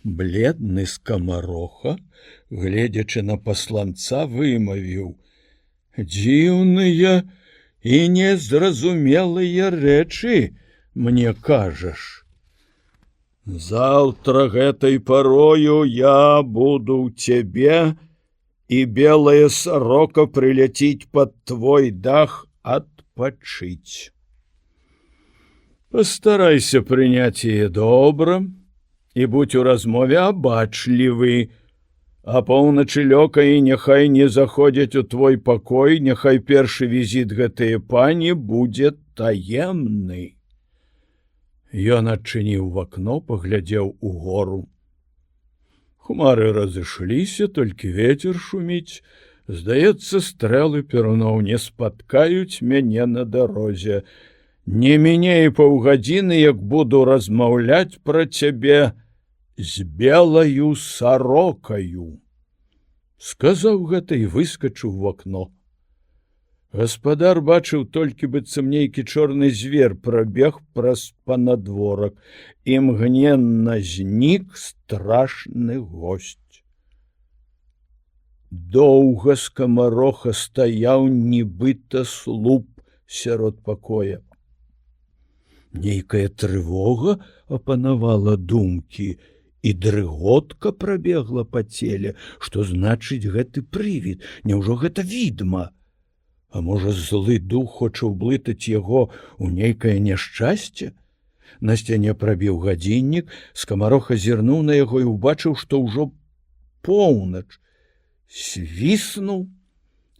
Бледны скамароха, гледзячы на пасланца, вымавіў: «Дзіўныя і незразумелыя рэчы мне кажаш. Заўтра гэтай парою я буду ў цябе, і белая сарока прыляціць пад твой дах адпачыць. Пастарайся прыняць яе добра і будь у размове абачлівы, а поўначы лёкаі няхай не заходзяць у твой пакой, няхай першы візіт гэтыя пані будзе таемны». Ён адчыніў вакно, паглядзеў угору. Хмары разышліся, толькі вецер шуміць. Здаецца, стрэлы перуноў не спаткаюць мяне на дарозе. Не меней паўгадзіны, як буду размаўляць пра цябе з белаю сарокаю. Сказаў гэта і выскачыў в акно. Гаспадар бачыў толькі быццам нейкі чорны звер прабег праз панадворак, імгненна знік страшны госць. Доўга скамароха стаяў, нібыта слуп сярод пакоя. Нейкая трывога апанавала думкі, і дрыготка прабегла па целе. Што значыць гэты прывід? Няўжо гэта відма? А можа, злы дух хоча ўблытаць яго ў нейкае няшчасце? На сцяне прабіў гадзіннік, скамароха зірнуў на яго і ўбачыў, што ўжо поўнач. Свіснуў,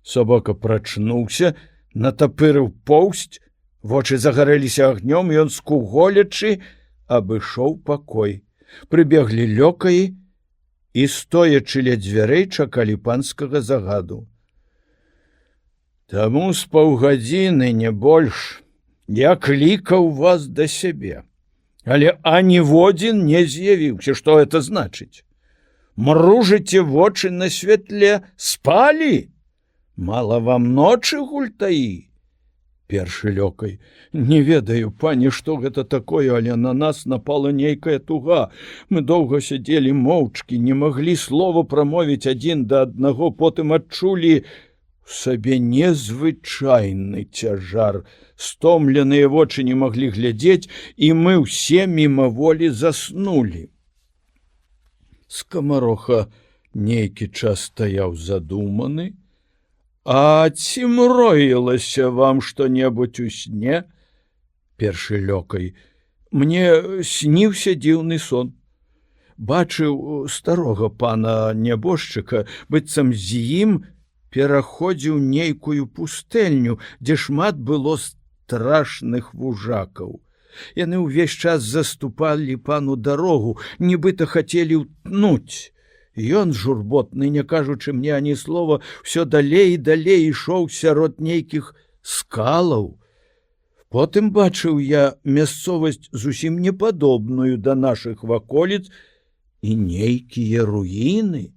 сабака прачнуўся, натапырыў поўсць, вочы загарэліся агнём, і ён скуголячы абышоў пакой. Прыбеглі лёкаі і, стоячы ля дзвярэй, чакалі панскага загаду. Таму з паўгадзіны, не больш, я клікаў вас да сябе, але аніводзін не з'явіўся. Што это значыць? Мружыце вочы на святле, спалі? Мала вам ночы, гультаі? Першы лёкай: не ведаю, пані, што гэта такое, але на нас напала нейкая туга. Мы доўга сядзелі моўчкі, не маглі слова прамовіць адзін да аднаго, потым адчулі у сабе незвычайны цяжар. Стомленыя вочы не маглі глядзець, і мы ўсе мімаволі заснулі. Скамароха нейкі час стаяў задуманы. А ці мроілася вам што-небудзь у сне? Першы лёкай: мне сніўся дзіўны сон. Бачыў старога пана нябожчыка, быццам з ім пераходзіў нейкую пустэльню, дзе шмат было страшных вужакаў. Яны ўвесь час заступалі пану дарогу, нібыта хацелі ўтнуць. Ён, журботны, не кажучы мне ані слова, ўсё далей і далей ішоў сярод нейкіх скалаў. Потым бачыў я мясцовасць зусім непадобную да нашых ваколіц і нейкія руіны.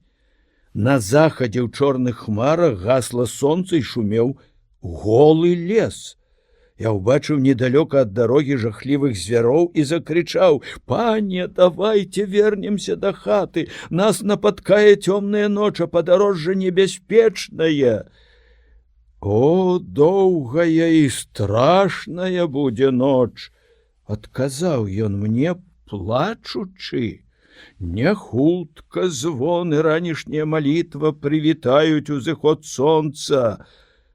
На захадзе ў чорных хмарах гасла сонца і шумеў голы лес. Я ўбачыў недалёка ад дарогі жахлівых звяроў і закрычаў: «Пане, давайте вернемся да хаты, нас напаткае цёмная ноч, а падарожжа небяспечнае». «О, доўгая і страшная будзе ноч», — адказаў ён мне, плачучы. «Не хутка звоны ранішняя малітва прывітаюць узыход сонца.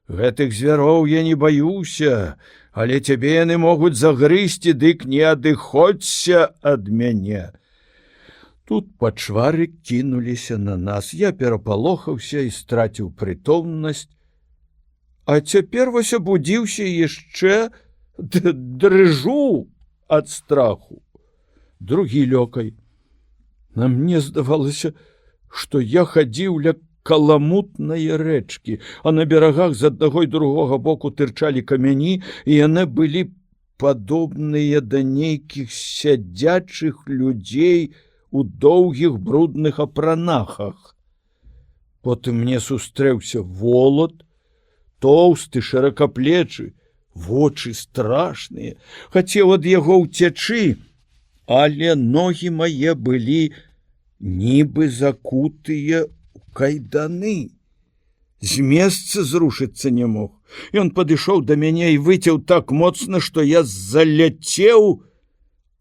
Гэтых звяроў я не баюся, але цябе яны могуць загрызці, дык не адыходзься ад мяне». Тут пачвары кінуліся на нас. Я перапалохаўся і страціў прытомнасць, А цяпер вось абудзіўся яшчэ дрыжу ад страху. Другі лёкай. На мне здавалася, што я хадзіў ля каламутнае рэчкі, а на берагах з аднаго і другога боку тырчалі камяні, і яны былі падобныя да нейкіх сядзячых людзей у доўгіх брудных апранахах. Потым мне сустрэўся волат, тоўсты, шыракаплечы, вочы страшныя. Хацеў ад яго ўцячы, але ногі мае былі нібы закутыя ў кайданы. З месца зрушыцца не мог. Ён падышоў да мяне і выцяў так моцна, што я заляцеў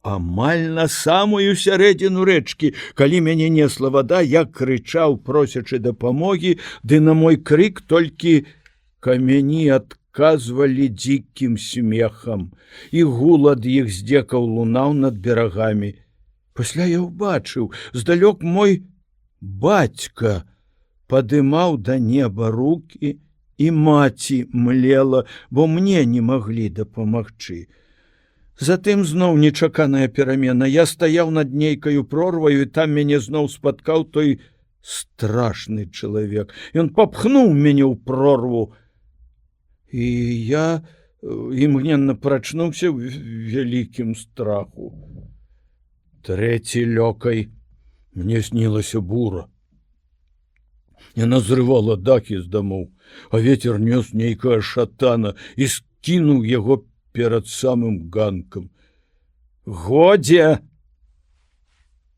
амаль на самую сярэдзіну рэчкі. Калі мяне несла вада, я крычаў, просячы дапамогі, ды на мой крык толькі камяні адказвалі дзікім смехам, і гул ад іх здзекаў лунаў над берагамі. Пасля я ўбачыў, здалёк мой бацька падымаў да неба рукі, і маці млела, бо мне не маглі дапамагчы. Затым зноў нечаканая перамена. Я стаяў над нейкаю прорваю, і там мяне зноў спаткаў той страшны чалавек. Ён папхнуў мяне ў прорву, і я імгненна прачнуўся ў вялікім страху. Трэці лёкай. Мне снілася бура. Яна зрывала дахі з дамоў, а ветер нёс нейкая шатана і скінуў яго перад самым ганкам. Годзе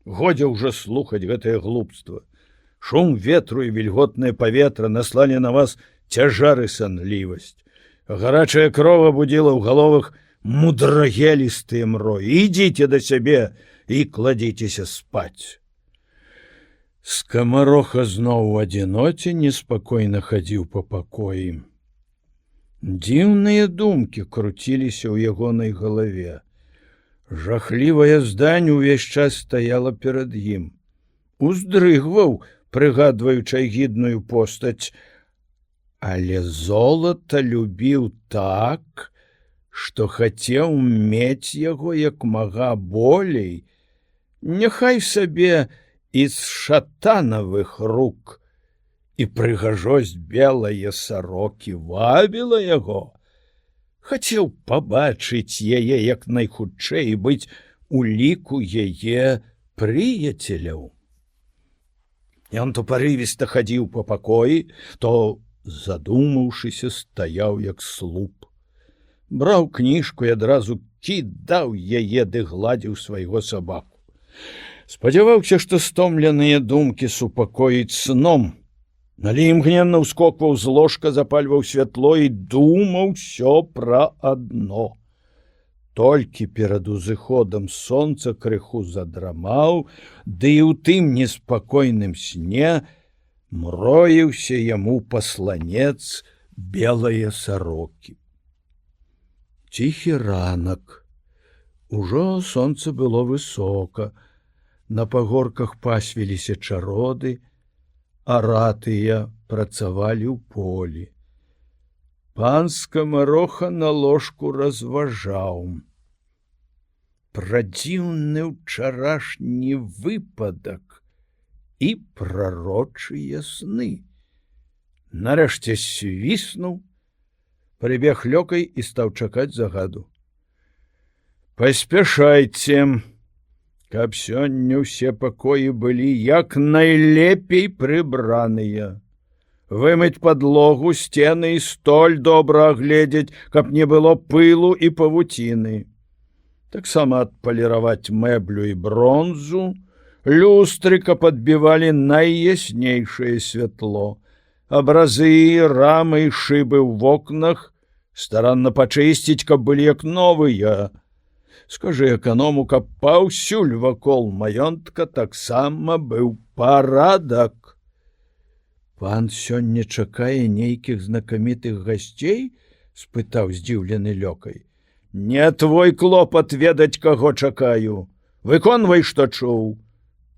ўжо слухаць гэтае глупства. Шум ветру і вільготнае паветра наслалі на вас цяжар і санлівасць. Гарачая крова будзіла ў галовах мудрагелістыя мроі. Ідзіце да сябе і кладзіцеся спаць. Скамароха зноў у адзіноце неспакойна хадзіў па пакоі. Дзіўныя думкі круціліся ў ягонай галаве. Жахлівая здань увесь час стаяла перад ім. Уздрыгваў, прыгадваючы агідную постаць, але золата любіў так, што хацеў мець яго як мага болей, няхай сабе з шатанавых рук, і прыгажосць белае сарокі вабіла яго. Хацеў пабачыць яе як найхутчэй і быць у ліку яе прыяцеляў. Ён то парывіста хадзіў па пакоі, то, задумаўшыся, стаяў як слуп. Браў кніжку і адразу кідаў яе ды гладзіў свайго сабаку. Спадзяваўся, што стомленыя думкі супакоіць сном. Налей імгненна ўскокваў з ложка, запальваў святло і думаў усё пра адно. Толькі перад узыходам сонца крыху задрамаў, ды і ў тым неспакойным сне мроіўся яму пасланец белае сарокі. Ціхі ранак. Ужо сонца было высока. На пагорках пасвіліся чароды, а ратыя працавалі ў полі. Пан Скамароха на ложку разважаў. Пра дзіўны ўчарашні выпадак і прарочыя сны. Нарэшце свіснуў, прыбег лёкай і стаў чакаць загаду. Паспяшайце, каб сёння ўсе пакоі былі як найлепей прыбраныя. Вымыць падлогу, сцены і столь добра агледзець, каб не было пылу і павуціны. Таксама адпаліраваць мэблю і бронзу, люстры, каб адбівалі найяснейшае святло. Абразы, рамы і шыбы ў вокнах старанна пачысціць, каб былі як новыя. Скажы эканому, каб паўсюль вакол маёнтка таксама быў парадак. Пан сёння чакае нейкіх знакамітых гасцей? Спытаў здзіўлены лёкай. Не твой клопат ведаць, каго чакаю. Выконвай, што чуў.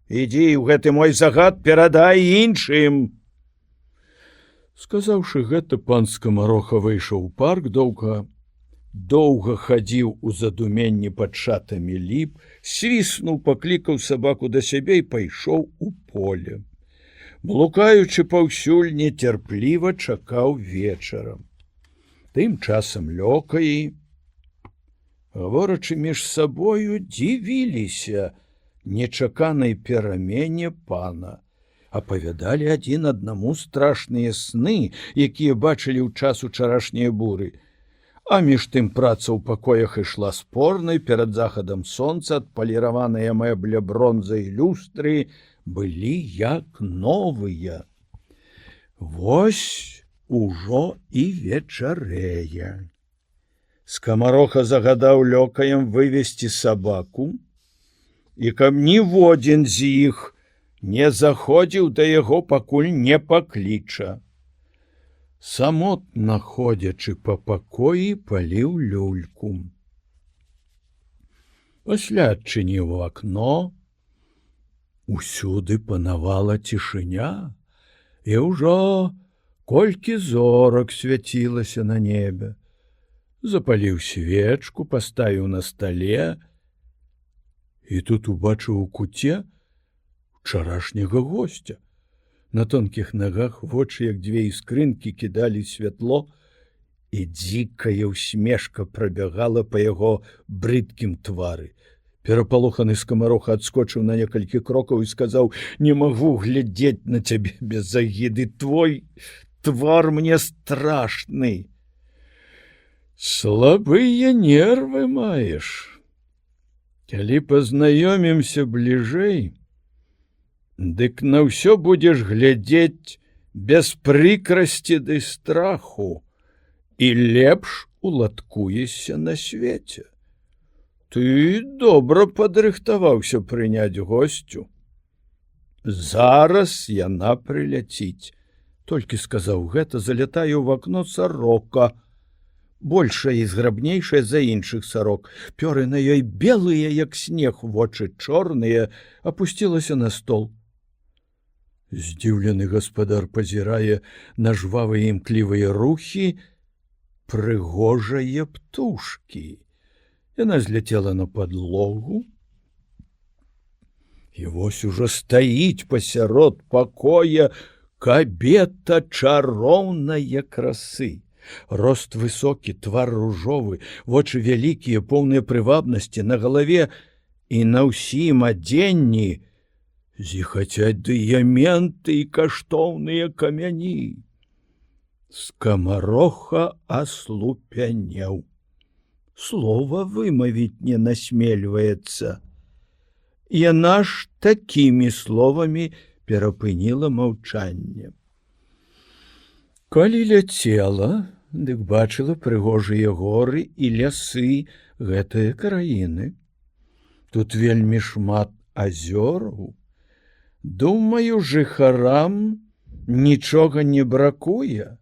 Ідзі ў гэты мой загад перадай іншым. Сказаўшы гэта, пан Скамароха выйшаў у парк, доўга хадзіў у задуменні пад шатамі ліп, свіснуў, паклікаў сабаку да сябе і пайшоў у поле. Блукаючы паўсюль, нецярпліва чакаў вечарам. Тым часам лёкаі, гаворачы між сабою, дзівіліся нечаканай перамене пана. Апавядалі адзін аднаму страшныя сны, якія бачылі ў час учарашняй буры. А між тым праца ў пакоях ішла спорнай, перад захадам сонца адпаліраваныя мэбля, бронза і люстры былі як новыя. Вось ужо і вечарэе. Скамароха загадаў лёкаям вывесці сабаку, і каб ніводзін з іх не заходзіў да яго, пакуль не пакліча. Самотна ходзячы па пакоі, паліў люльку. Пасля адчыніў акно. Усюды панавала цішыня, і ўжо колькі зорак свяцілася на небе. Запаліў свечку, паставіў на стале, і тут убачыў у куце учарашняга госця. На тонкіх нагах вочы, як дзве іскрынкі, кідалі святло, і дзікая ўсмешка прабягала па яго брыдкім твары. Перапалоханы Скамароха адскочыў на некалькі крокаў і сказаў: «Не магу глядзець на цябе без агіды, твой твар мне страшны». «Слабыя нервы маеш. Калі пазнаёмімся бліжэй, дык на ўсё будзеш глядзець без прыкрасці ды страху і лепш уладкуешся на свеце. Ты добра падрыхтаваўся прыняць госцю. Зараз яна прыляціць». Толькі сказаў гэта, залятае ў акно сарока, большая і зграбнейшая за іншых сарок. Пёры на ёй белыя, як снег, вочы чорныя, апусцілася на стол. Здзіўлены гаспадар пазірае на жвавыя імклівыя рухі прыгожае птушкі. Яна зляцела на падлогу, і вось ужо стаіць пасярод пакоя кабета чароўнае красы. Рост высокі, твар ружовы, вочы вялікія, поўныя прывабнасці, на галаве і на ўсім адзенні зіхацяць дыяменты і каштоўныя камяні. Скамароха аслупянеў. Слова вымавіць не насмельваецца. Яна ж такімі словамі перапыніла маўчанне. Калі ляцела, дык бачыла прыгожыя горы і лясы гэтыя краіны. Тут вельмі шмат азёраў. Думаю, жыхарам нічога не бракуе.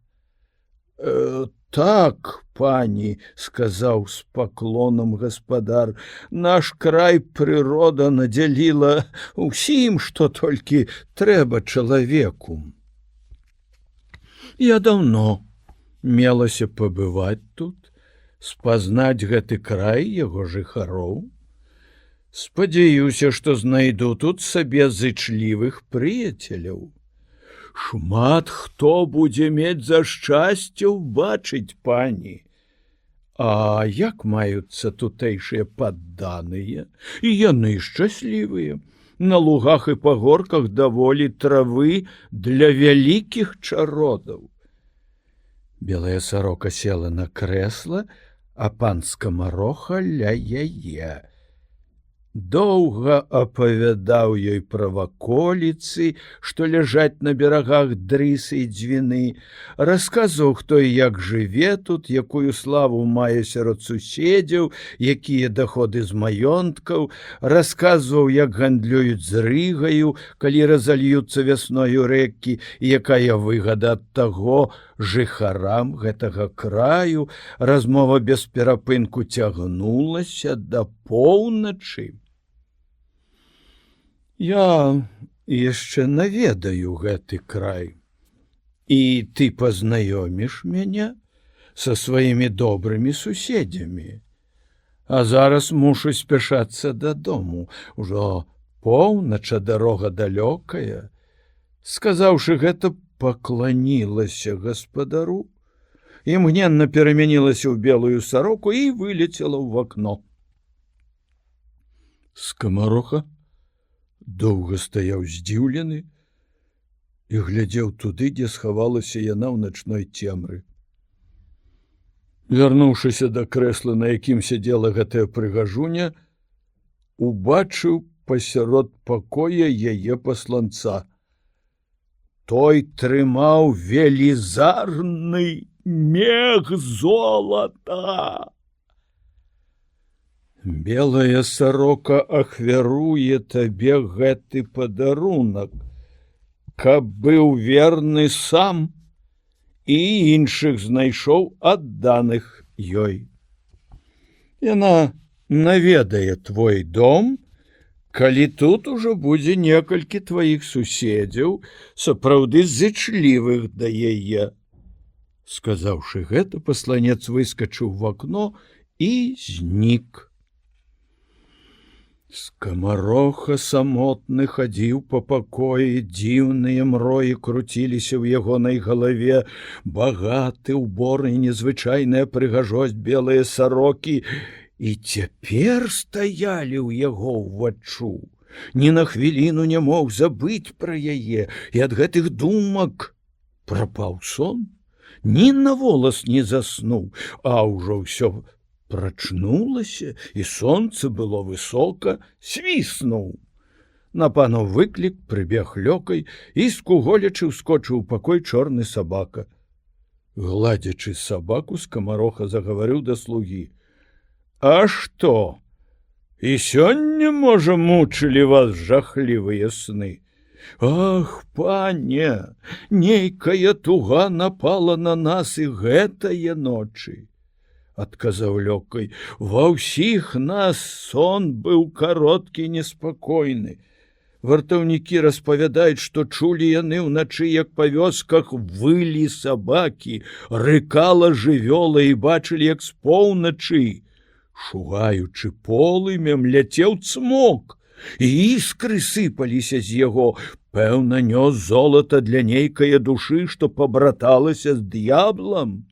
Так, пані, сказаў з паклонам гаспадар, наш край прырода надзяліла ўсім, што толькі трэба чалавеку. Я даўно мелася пабываць тут, спазнаць гэты край яго жыхароў. Спадзяюся, што знайду тут сабе зычлівых прыяцеляў. Шмат хто будзе мець за шчасце ўбачыць, пані. А як маюцца тутэйшыя падданыя? І яны шчаслівыя. На лугах і пагорках даволі травы для вялікіх чародаў. Белая сарока села на крэсла, а пан Скамароха ля яе. Доўга апавядаў ёй пра ваколіцы, што ляжаць на берагах дрысы і дзвіны, расказваў, хто і як жыве тут, якую славу мае сярод суседзяў, якія даходы з маёнткаў, расказваў, як гандлююць з рыгаю, калі разальюцца вясною рэкі, і якая выгада ад таго жыхарам гэтага краю. Размова без перапынку цягнулася да поўначы. Я яшчэ наведаю гэты край. І ты пазнаёміш мяне са сваімі добрымі суседзямі. А зараз мушу спяшацца дадому. Ужо поўнач, а дарога далёкая. Сказаўшы гэта, пакланілася гаспадару, імгненна перамянілася ў белую сароку і вылецела ў вакно. Скамароха доўга стаяў здзіўлены і глядзеў туды, дзе схавалася яна ў начной цемры. Вярнуўшыся да крэсла, на якім сядзела гэтая прыгажуня, убачыў пасярод пакоя яе пасланца. Той трымаў велізарны мех золата. Белая сарока ахвяруе табе гэты падарунак, каб быў верны сам і іншых знайшоў адданых ёй. Яна наведае твой дом, калі тут ужо будзе некалькі тваіх суседзяў, сапраўды зычлівых да яе. Сказаўшы гэта, пасланец выскачыў в акно і знік. Скамароха самотны хадзіў па пакоі, дзіўныя мроі круціліся ў ягонай галаве, багаты ўбор і незвычайная прыгажосць белыя сарокі, і цяпер стаялі ў яго ўваччу. Ні на хвіліну не мог забыць пра яе, і ад гэтых думак прапаў сон, ні на волас не заснуў, а ўжо ўсё прачнулася, і сонца было высока, свіснуў. На панов выклік прыбег лёкай і, скуголячы, ускочыў у пакой чорны сабака. Гладзячы сабаку, скамароха загаварыў да слугі. А што? І сёння, можа, мучылі вас жахлівыя сны? Ах, пане, нейкая туга напала на нас і гэтае ночы. Адказаў лёкай, ва ўсіх нас сон быў кароткі і неспакойны. Вартаўнікі распавядаюць, што чулі яны ўначы, як па вёсках вылі сабакі, рыкала жывёла і бачылі, як з поўначы, шугаючы полымем, ляцеў цмок, і іскры сыпаліся з яго. Пэўна, нёс золата для нейкае душы, што пабраталася з д'яблам.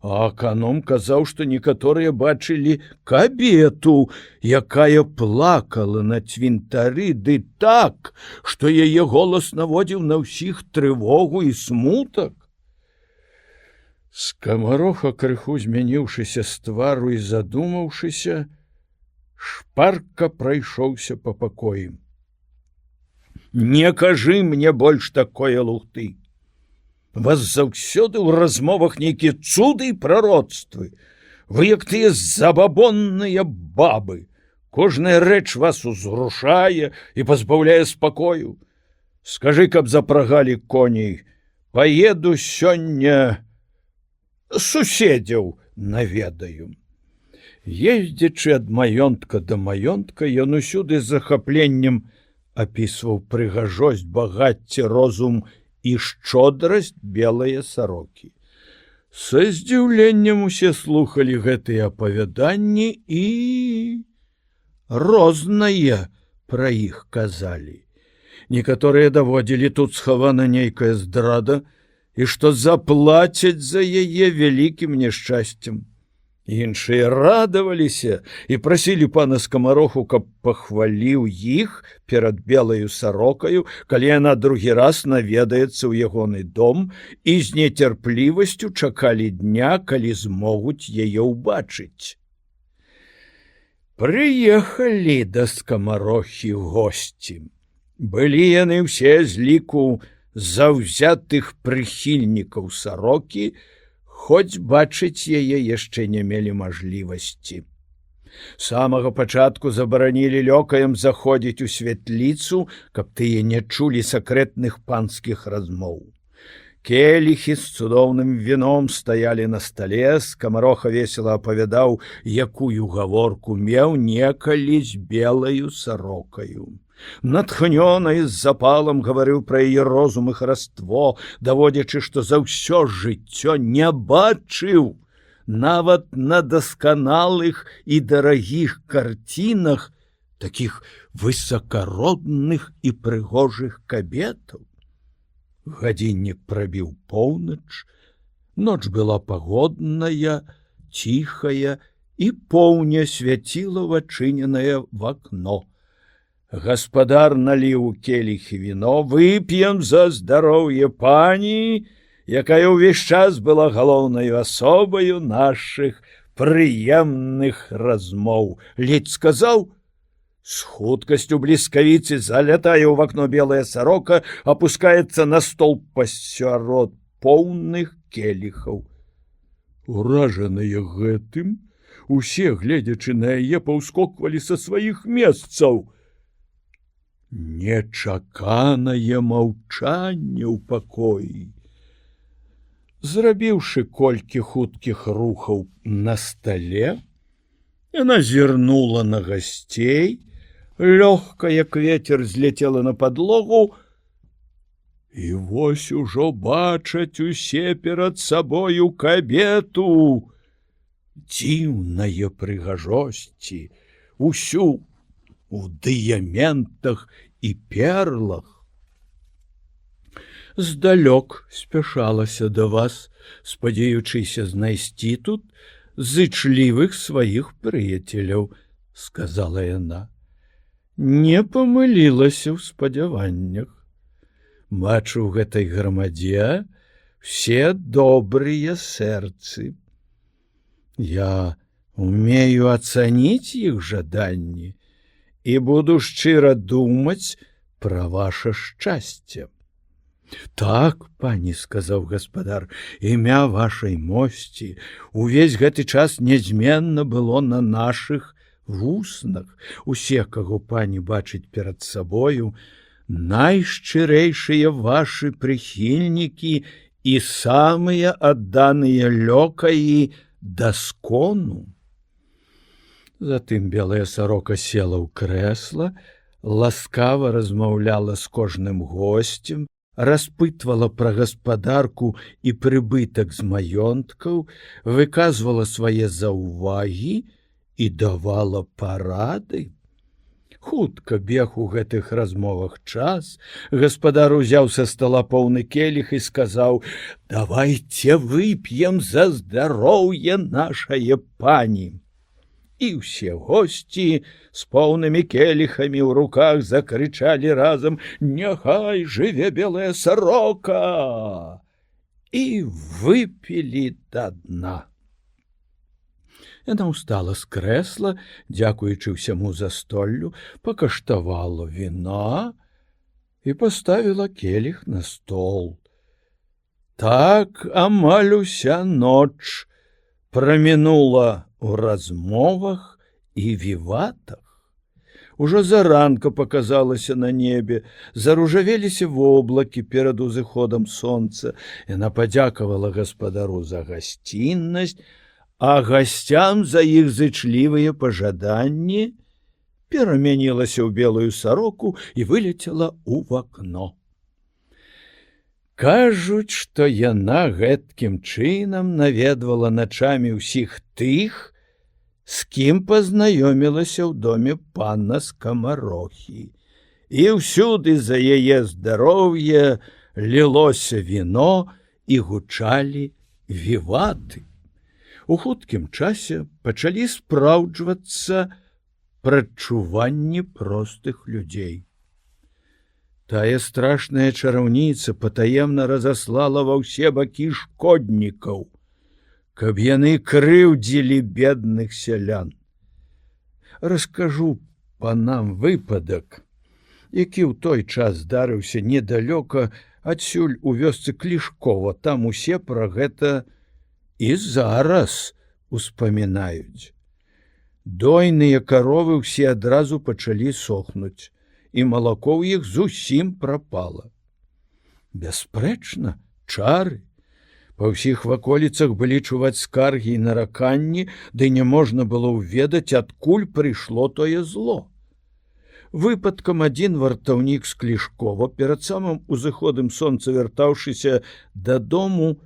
А аканом казаў, што некаторыя бачылі кабету, якая плакала на цвінтары, ды так, што яе голас наводзіў на ўсіх трывогу і смутак. Скамароха, крыху змяніўшыся з твару і задумаўшыся, шпарка прайшоўся па пакоі. Не кажы мне больш такое лухты. Вас заўсёды ў размовах нейкія цуды і прароцтвы. Вы як тыя забабонныя бабы. Кожная рэч вас узрушае і пазбаўляе спакою. Скажы, каб запрагалі коней. Паеду сёння суседзяў наведаю. Ездзячы ад маёнтка да маёнтка, ён усюды з захапленнем апісваў прыгажосць, багацце, розум і шчодрасць белыя сарокі. Са здзіўленнем усе слухалі гэтыя апавяданні і рознае пра іх казалі. Некаторыя даводзілі, тут схавана нейкая здрада, і што заплацяць за яе вялікім няшчасцем. Іншыя радаваліся і прасілі пана Скамароху, каб пахваліў іх перад белаю сарокаю, калі яна другі раз наведаецца ў ягоны дом, і з нецярплівасцю чакалі дня, калі змогуць яе ўбачыць. Прыехалі да Скамарохі госці. Былі яны ўсе з ліку заўзятых прыхільнікаў сарокі, хоць бачыць яе яшчэ не мелі мажлівасці. Самага пачатку забаранілі лёкаям заходзіць у святліцу, каб тыя не чулі сакрэтных панскіх размоў. Келіхі з цудоўным віном стаялі на стале, Скамароха весела апавядаў, якую гаворку меў некалі з белаю сарокаю. Натхнёна і з запалам гаварыў пра яе розум і хараство, даводзячы, што за ўсё жыццё не бачыў нават на дасканалых і дарагіх карцінах такіх высакародных і прыгожых кабетаў. Гадзіннік прабіў поўнач, ноч была пагодная, ціхая, і поўня свяціла ў адчыненае в акно. Гаспадар наліў у келіхі віно, вып'ем за здароўе пані, якая ўвесь час была галоўнаю асобаю нашых прыемных размоў. Ледзь сказаў, з хуткасцю бліскавіцы залятае ў акно белая сарока, апускаецца на стол пасярод поўных келіхаў. Уражаныя гэтым, усе, гледзячы на яе, паўскоквалі са сваіх месцаў. Нечаканае маўчанне ў пакоі. Зрабіўшы колькі хуткіх рухаў на стале, яна зірнула на гасцей, лёгка, як вецер, зляцела на падлогу, і вось ужо бачаць усе перад сабою кабету дзіўнае прыгажосці, усю у дыяментах і перлах. Здалёк спяшалася да вас, спадзеючыся знайсці тут зычлівых сваіх прыяцеляў, сказала яна. Не памылілася ў спадзяваннях. Бачу, у гэтай грамадзе все добрыя сэрцы. Я умею ацаніць іх жаданні і буду шчыра думаць пра ваша шчасце. Так, пані, сказаў гаспадар, імя вашай мосці увесь гэты час нязменна было на нашых вуснах. Усе, каго пані бачыць перад сабою, найшчырэйшыя вашы прыхільнікі і самыя адданыя лёкаі даскону. Затым белая сарока села ў крэсла, ласкава размаўляла з кожным госцем, распытвала пра гаспадарку і прыбытак з маёнткаў, выказвала свае заўвагі і давала парады. Хутка бег у гэтых размовах час, гаспадар узяў са стала поўны келіх і сказаў: «Давайце вып'ем за здароўе нашае пані». І ўсе госці з поўнымі келіхамі ў руках закрычалі разам: «Няхай жыве белая сарока!» і выпілі да дна. Яна ўстала з крэсла, дзякуючы ўсяму застоллю, пакаштавала віна і паставіла келіх на стол. Так амаль уся ноч прамінула ў размовах і віватах. Ужо заранка паказалася на небе, заружавеліся воблакі перад узыходам сонца. Яна падзякавала гаспадару за гасціннасць, а гасцям за іх зычлівыя пажаданні, перамянілася ў белую сароку і вылецела ў акно. Кажуць, што яна гэткім чынам наведвала начамі ўсіх тых, з кім пазнаёмілася ў доме пана Скамарохі. І ўсюды за яе здароўе лілося віно і гучалі віваты. У хуткім часе пачалі спраўджвацца прадчуванні простых людзей. Тая страшная чараўніца патаемна разаслала ва ўсе бакі шкоднікаў, каб яны крыўдзілі бедных сялян. Раскажу панам выпадак, які ў той час здарыўся недалёка адсюль у вёсцы Клішкова. Там усе пра гэта і зараз успамінаюць. Дойныя каровы ўсе адразу пачалі сохнуць, і малако ў іх зусім прапала. Бясспрэчна, чары. Па ўсіх ваколіцах былі чуваць скаргі і нараканні, ды не можна было ўведаць, адкуль прыйшло тое зло. Выпадкам адзін вартаўнік з Клішкова перад самым узыходам сонца, вяртаўшыся дадому,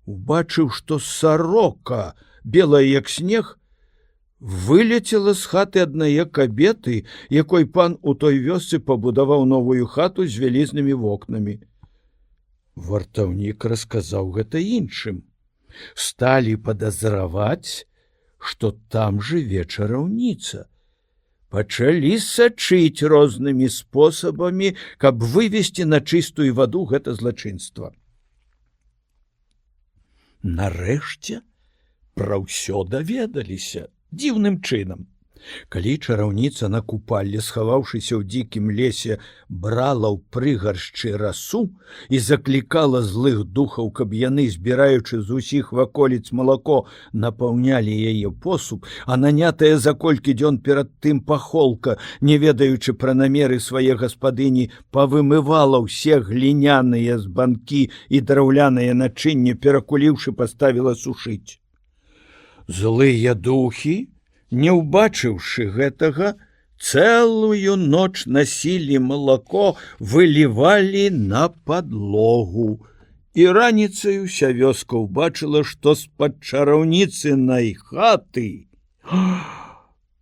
убачыў, што сарока, белая як снег, вылецела з хаты аднае кабеты, якой пан у той вёсцы пабудаваў новую хату з вялізнымі вокнамі. Вартаўнік расказаў гэта іншым. Сталі падазраваць, што там жыве чараўніца. Пачалі сачыць рознымі спосабамі, каб вывесці на чыстую ваду гэта злачынства. Нарэшце пра ўсё даведаліся дзіўным чынам. Калі чараўніца на купалле, схаваўшыся ў дзікім лесе, брала ў прыгаршчы расу і заклікала злых духаў, каб яны, збіраючы з усіх ваколіц малако, напаўнялі яе посуд, а нанятая за колькі дзён перад тым пахолка, не ведаючы пра намеры свае гаспадыні, павымывала ўсе гліняныя збанкі і драўляныя начынні, перакуліўшы, паставіла сушыць. Злыя духі, не ўбачыўшы гэтага, цэлую ноч насілі малако, вылівалі на падлогу. І раніцай уся вёска ўбачыла, што з-пад чараўніцынай хаты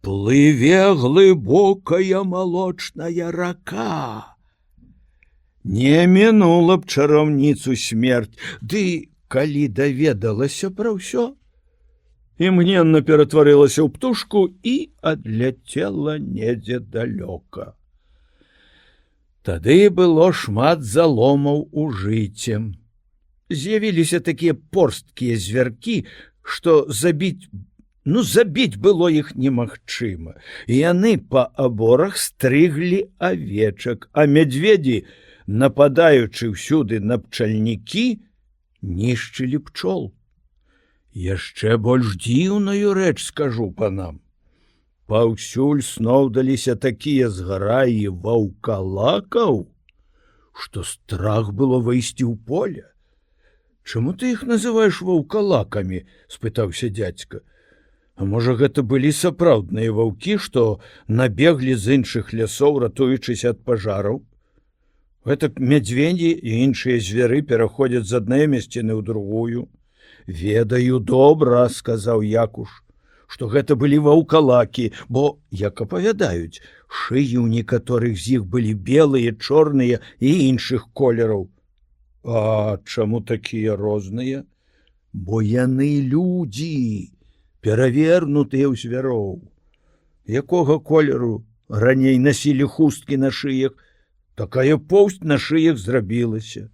плыве глыбокая малочная рака. Не мінула б чараўніцу смерць, ды калі даведалася пра ўсё, імгненна ператварылася ў птушку і адляцела недзе далёка. Тады было шмат заломаў у жыце. З'явіліся такія порсткія звяркі, што забіць было іх немагчыма. Яны па аборах стрыглі авечак, а мядзведзі, нападаючы ўсюды на пчальнікі, нішчылі пчол. Яшчэ больш дзіўную рэч скажу панам. Паўсюль сноўдаліся такія згараі ваўкалакаў, што страх было выйсці ў поле. Чаму ты іх называеш ваўкалакамі? — спытаўся дзядзька. А можа, гэта былі сапраўдныя ваўкі, што набеглі з іншых лясоў, ратуючыся ад пажараў? Гэтак мядзведзі і іншыя звяры пераходзяць з адной мясціны ў другую. Ведаю добра, — сказаў Якуш, — што гэта былі ваўкалакі, бо, як апавядаюць, шыі ў некаторых з іх былі белыя, чорныя і іншых колераў. А чаму такія розныя? Бо яны людзі, перавернутыя ў звяроў. Якога колеру раней насілі хусткі на шыях, такая поўсць на шыях зрабілася.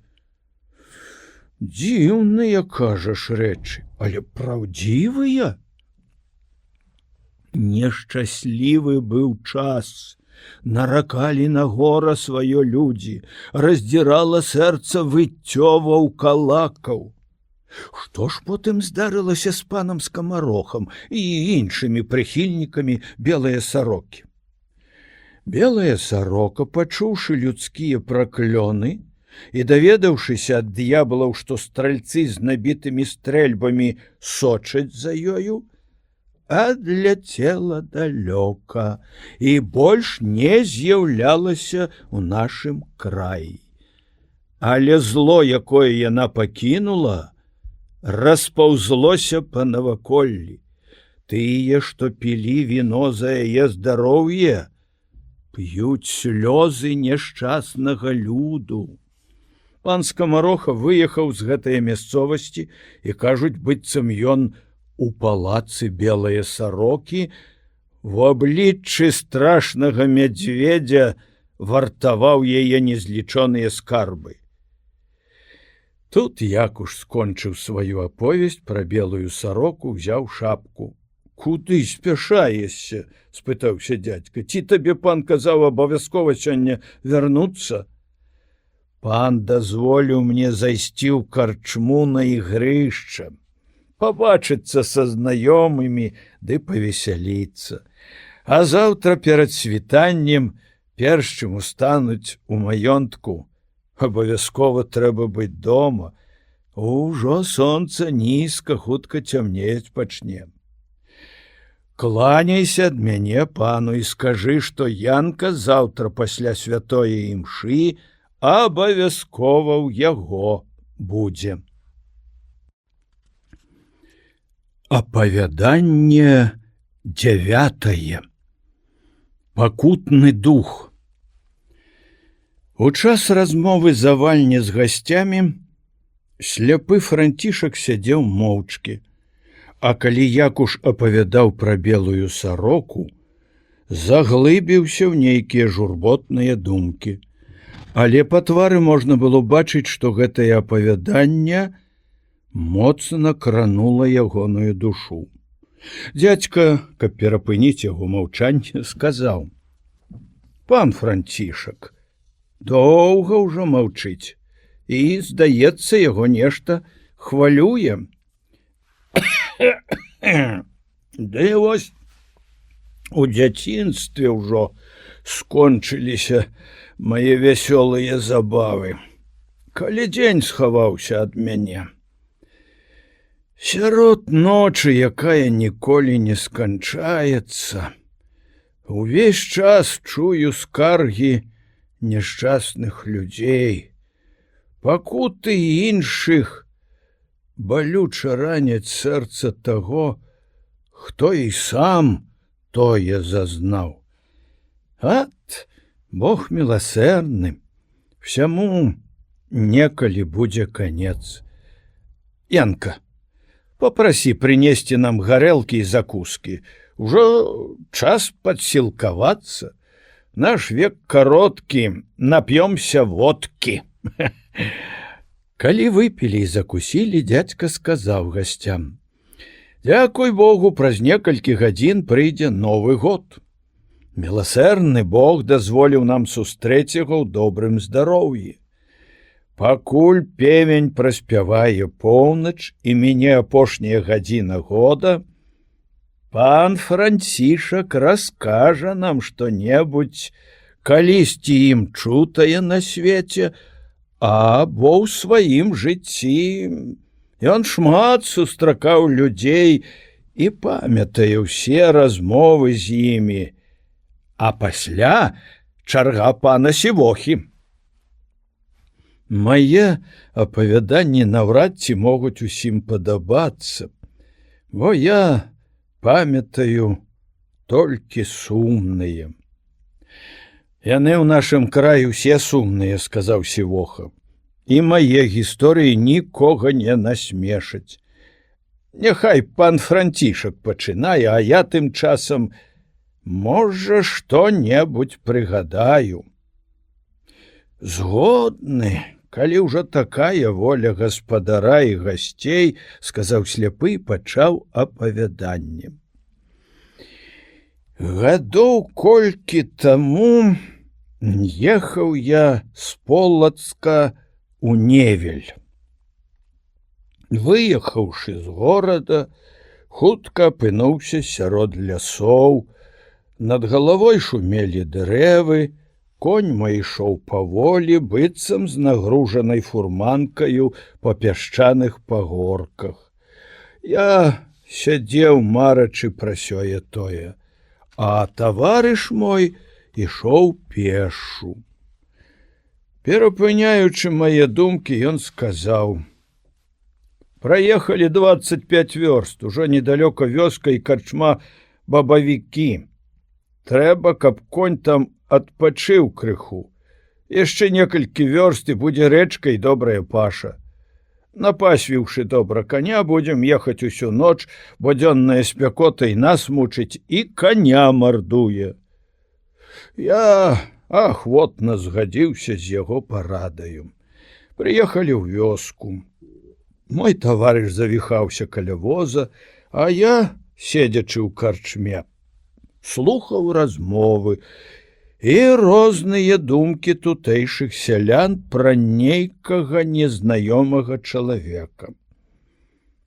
Дзіўныя, кажаш, рэчы, але праўдзівыя. Нешчаслівы быў час. Наракалі на гора сваё людзі, раздзірала сэрца выццё ваўкалакаў. Што ж потым здарылася з панам Скамарохам і іншымі прыхільнікамі белыя сарокі? Белая сарока, пачуўшы людскія праклёны і даведаўшыся ад д'ябалаў, што стральцы з набітымі стрэльбамі сочаць за ёю, адляцела далёка і больш не з'яўлялася ў нашым краі. Але зло, якое яна пакінула, распаўзлося па наваколлі. Тыя, што пілі віно за яе здароўе, п'юць слёзы няшчаснага люду. Пан Скамароха выехаў з гэтае мясцовасці і, кажуць, быццам ён у палацы белыя сарокі в абліччы страшнага мядзведзя вартаваў яе незлічоныя скарбы. Тут Якуш скончыў сваю аповесць пра белую сароку, узяў шапку. Куды спяшаешся? — спытаўся дзядзька. Ці табе пан казаў абавязкова сёння вярнуцца? Пан дазволіў мне зайсці ў карчму на ігрышча, пабачыцца са знаёмымі ды павесяліцца. А заўтра перад світаннем, перш чым устануць у маёнтку, абавязкова трэба быць дома. Ужо сонца нізка, хутка цямнець пачне. кланяйся ад мяне пану і скажы, што Янка заўтра пасля святое імшы абавязкова ў яго будзе. Апавяданне 9. Пакутны дух. У час размовы завальні з гасцямі сляпы Францішак сядзеў моўчкі, а калі Якуш апавядаў пра белую сароку, заглыбіўся ў нейкія журботныя думкі. Але па твары можна было бачыць, што гэтае апавяданне моцна кранула ягоную душу. Дзядзька, каб перапыніць яго маўчанне, сказаў: «Пан Францішак доўга ўжо маўчыць, і, здаецца, яго нешта хвалюе. Ды вось у дзяцінстве ўжо скончыліся мае вясёлыя забавы, калі дзень схаваўся ад мяне. Сярод ночы, якая ніколі не сканчаецца, увесь час чую скаргі няшчасных людзей, пакуты іншых, балюча раняць сэрца таго, хто і сам тое зазнаў. Ат, Бог міласэрны, всяму некалі будзе канец. Янка, попроси принести нам горелки и закуски. Уже час подсилковаться. Наш век короткий, напьемся водки». Калі выпілі і закусілі, дзядзька сказаў гасцям: «Дзякуй Богу, праз некалькі гадзін прыйдзе Новы год. Міласэрны Бог дазволіў нам сустрэць яго ў добрым здароўі. Пакуль певень праспявае поўнач і міне апошняя гадзіна года, пан Францішак раскажа нам што-небудзь, калісьці ім чутае на свеце, або ў сваім жыцці. Ён шмат сустракаў людзей і памятае ўсе размовы з імі. А пасля чарга пана Сівохі. Мае апавяданні наўрад ці могуць усім падабацца, бо я памятаю толькі сумныя». «Яны ў нашым краі ўсе сумныя», — сказаў Сівоха, «і мае гісторыі нікога не насмешаць. Няхай пан Францішак пачынае, а я тым часам, можа, што-небудзь прыгадаю». «Згодны, калі ўжо такая воля гаспадара і гасцей», — сказаў сляпы і пачаў апавяданне. «Гадоў колькі таму ехаў я з Полацка у Невель. Выехаўшы з горада, хутка апынуўся сярод лясоў. Над галавой шумелі дрэвы, конь мой ішоў паволі, быццам з нагружанай фурманкаю па пясчаных пагорках. Я сядзеў, марачы пра сёе-тое, а таварыш мой ішоў пешшу. Перапыняючы мае думкі, ён сказаў: «Праехалі 25 вёрст, ужо недалёка вёска і карчма Бабавікі. Трэба, каб конь там адпачыў крыху. Яшчэ некалькі вёрст і будзе рэчка і добрая паша. Напасвіўшы добра коня, будзем ехаць усю ноч, бо дзённая спякота і нас мучыць, і коня мардуе». Я ахвотна згадзіўся з яго парадаю. Прыехалі ў вёску. Мой таварыш завіхаўся каля воза, а я, седзячы ў карчме, слухаў размовы і розныя думкі тутэйшых сялян пра нейкага незнаёмага чалавека.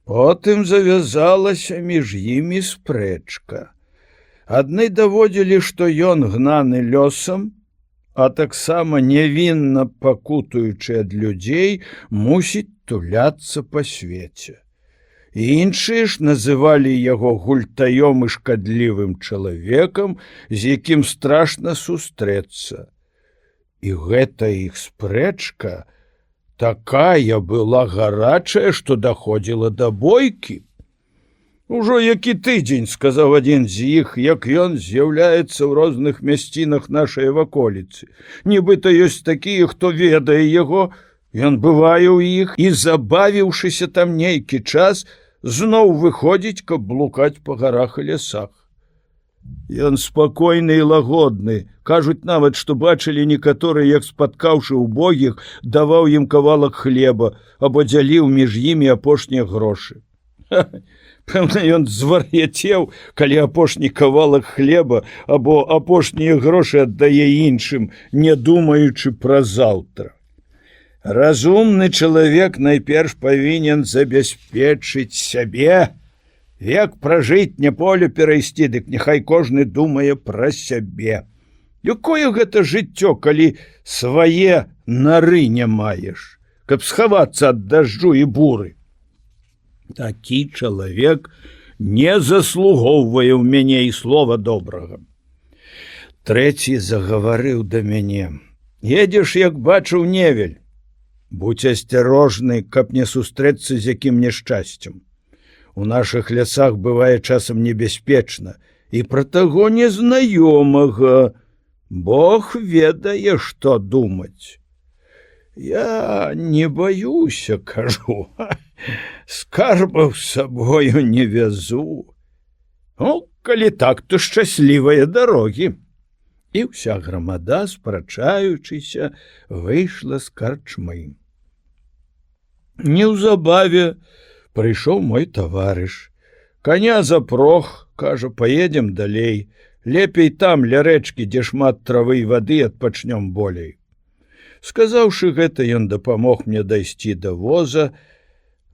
Потым завязалася між імі спрэчка. Адны даводзілі, што ён гнаны лёсам, а таксама нявінна пакутуючы ад людзей, мусіць туляцца па свеце. Іншыя ж называлі яго гультаём і шкадлівым чалавекам, з якім страшна сустрэцца. І гэта іх спрэчка такая была гарачая, што даходзіла да бойкі. Ужо які тыдзень, сказаў адзін з іх, як ён з'яўляецца ў розных мясцінах нашай ваколіцы. Нібыта ёсць такія, хто ведае яго, ён бывае ў іх і, забавіўшыся там нейкі час, зноў выходзіць, каб блукаць па гарах і лясах. Ён спакойны і лагодны. Кажуць нават, што бачылі некаторыя, як спаткаўшы убогіх, даваў ім кавалак хлеба або дзяліў між імі апошнія грошы. Пэўна, ён звар'яцеў, калі апошні кавалак хлеба або апошнія грошы аддае іншым, не думаючы пра заўтра. Разумны чалавек найперш павінен забяспечыць сябе. Век пражыць, не поле перайсці, дык няхай кожны думае пра сябе. Якое гэта жыццё, калі свае нары не маеш, каб схавацца ад дажджу і буры? Такі чалавек не заслугоўвае ў мяне і слова добрага. Трэці загаварыў да мяне. Едзеш, як бачыў, невель. Будь асцярожны, каб не сустрэцца з якім няшчасцем. У нашых лясах бывае часам небяспечна, і пра таго незнаёмага Бог ведае, што думаць. Я не баюся, кажу, скарбаў з сабою не вязу. Ну, калі так, то шчаслівыя дарогі. І ўся грамада, спрачаючыся, выйшла з карчмы. Неўзабаве прыйшоў мой таварыш. Каня запрог, кажа, поедем далей. Лепей там, ля рэчкі, дзе шмат травы і вады, адпачнём болей. Сказаўшы гэта, ён дапамог мне дайсці да воза.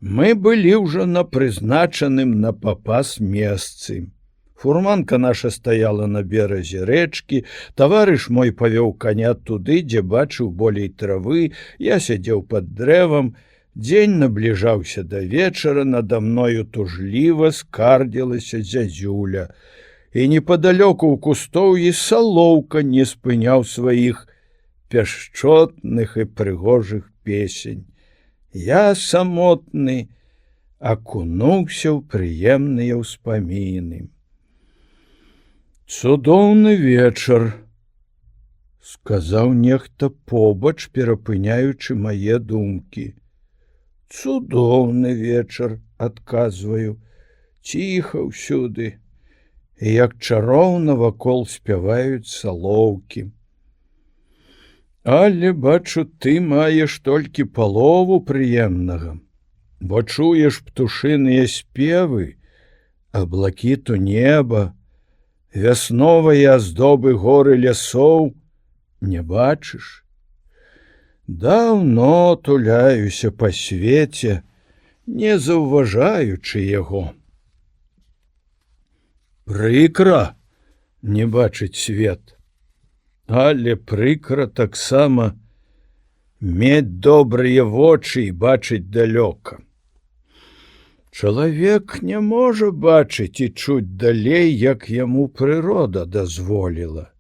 Мы былі ўжо на прызначаным на папас месцы. Фурманка наша стаяла на беразе рэчкі, таварыш мой павёў каня туды, дзе бачыў болей травы, я сядзеў пад дрэвам. Дзень набліжаўся да вечара, нада мною тужліва скардзілася зязюля, і непадалёку ў кустоўі салоўка не спыняў сваіх пяшчотных і прыгожых песень. Я самотны акунуўся ў прыемныя ўспаміны. Цудоўны вечар, сказаў нехта побач, перапыняючы мае думкі. Цудоўны вечар, адказваю, ціха ўсюды, і як чароўна вакол спяваюць салоўкі. Але, бачу, ты маеш толькі палову прыемнага, бо чуеш птушыныя спевы, а блакіту неба, вясновыя аздобы горы лясоў не бачыш. Даўно туляюся па свеце, не заўважаючы яго. Прыкра не бачыць свет, але прыкра таксама мець добрыя вочы і бачыць далёка. Чалавек не можа бачыць і чуць далей, як яму прырода дазволіла.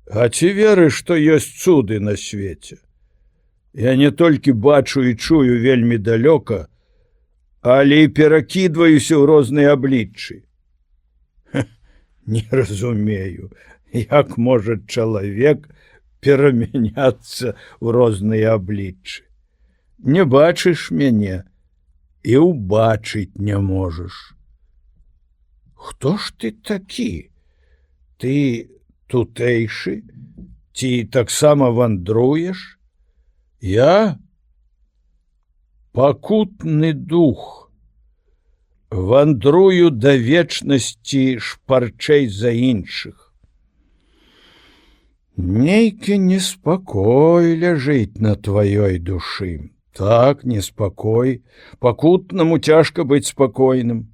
А ці верыш, што ёсць цуды на свеце? Я не толькі бачу і чую вельмі далёка, але і перакідваюся ў розныя абліччы. Не разумею, як можа чалавек перамяняцца ў розныя абліччы. Не бачыш мяне і ўбачыць не можаш. Хто ж ты такі? Ты тутэйшы? Ці таксама вандруеш? Я пакутны дух, вандрую да вечнасці шпарчэй за іншых. Нейкі неспакой ляжыць на тваёй душы. Так, неспакой, пакутнаму цяжка быць спакойным.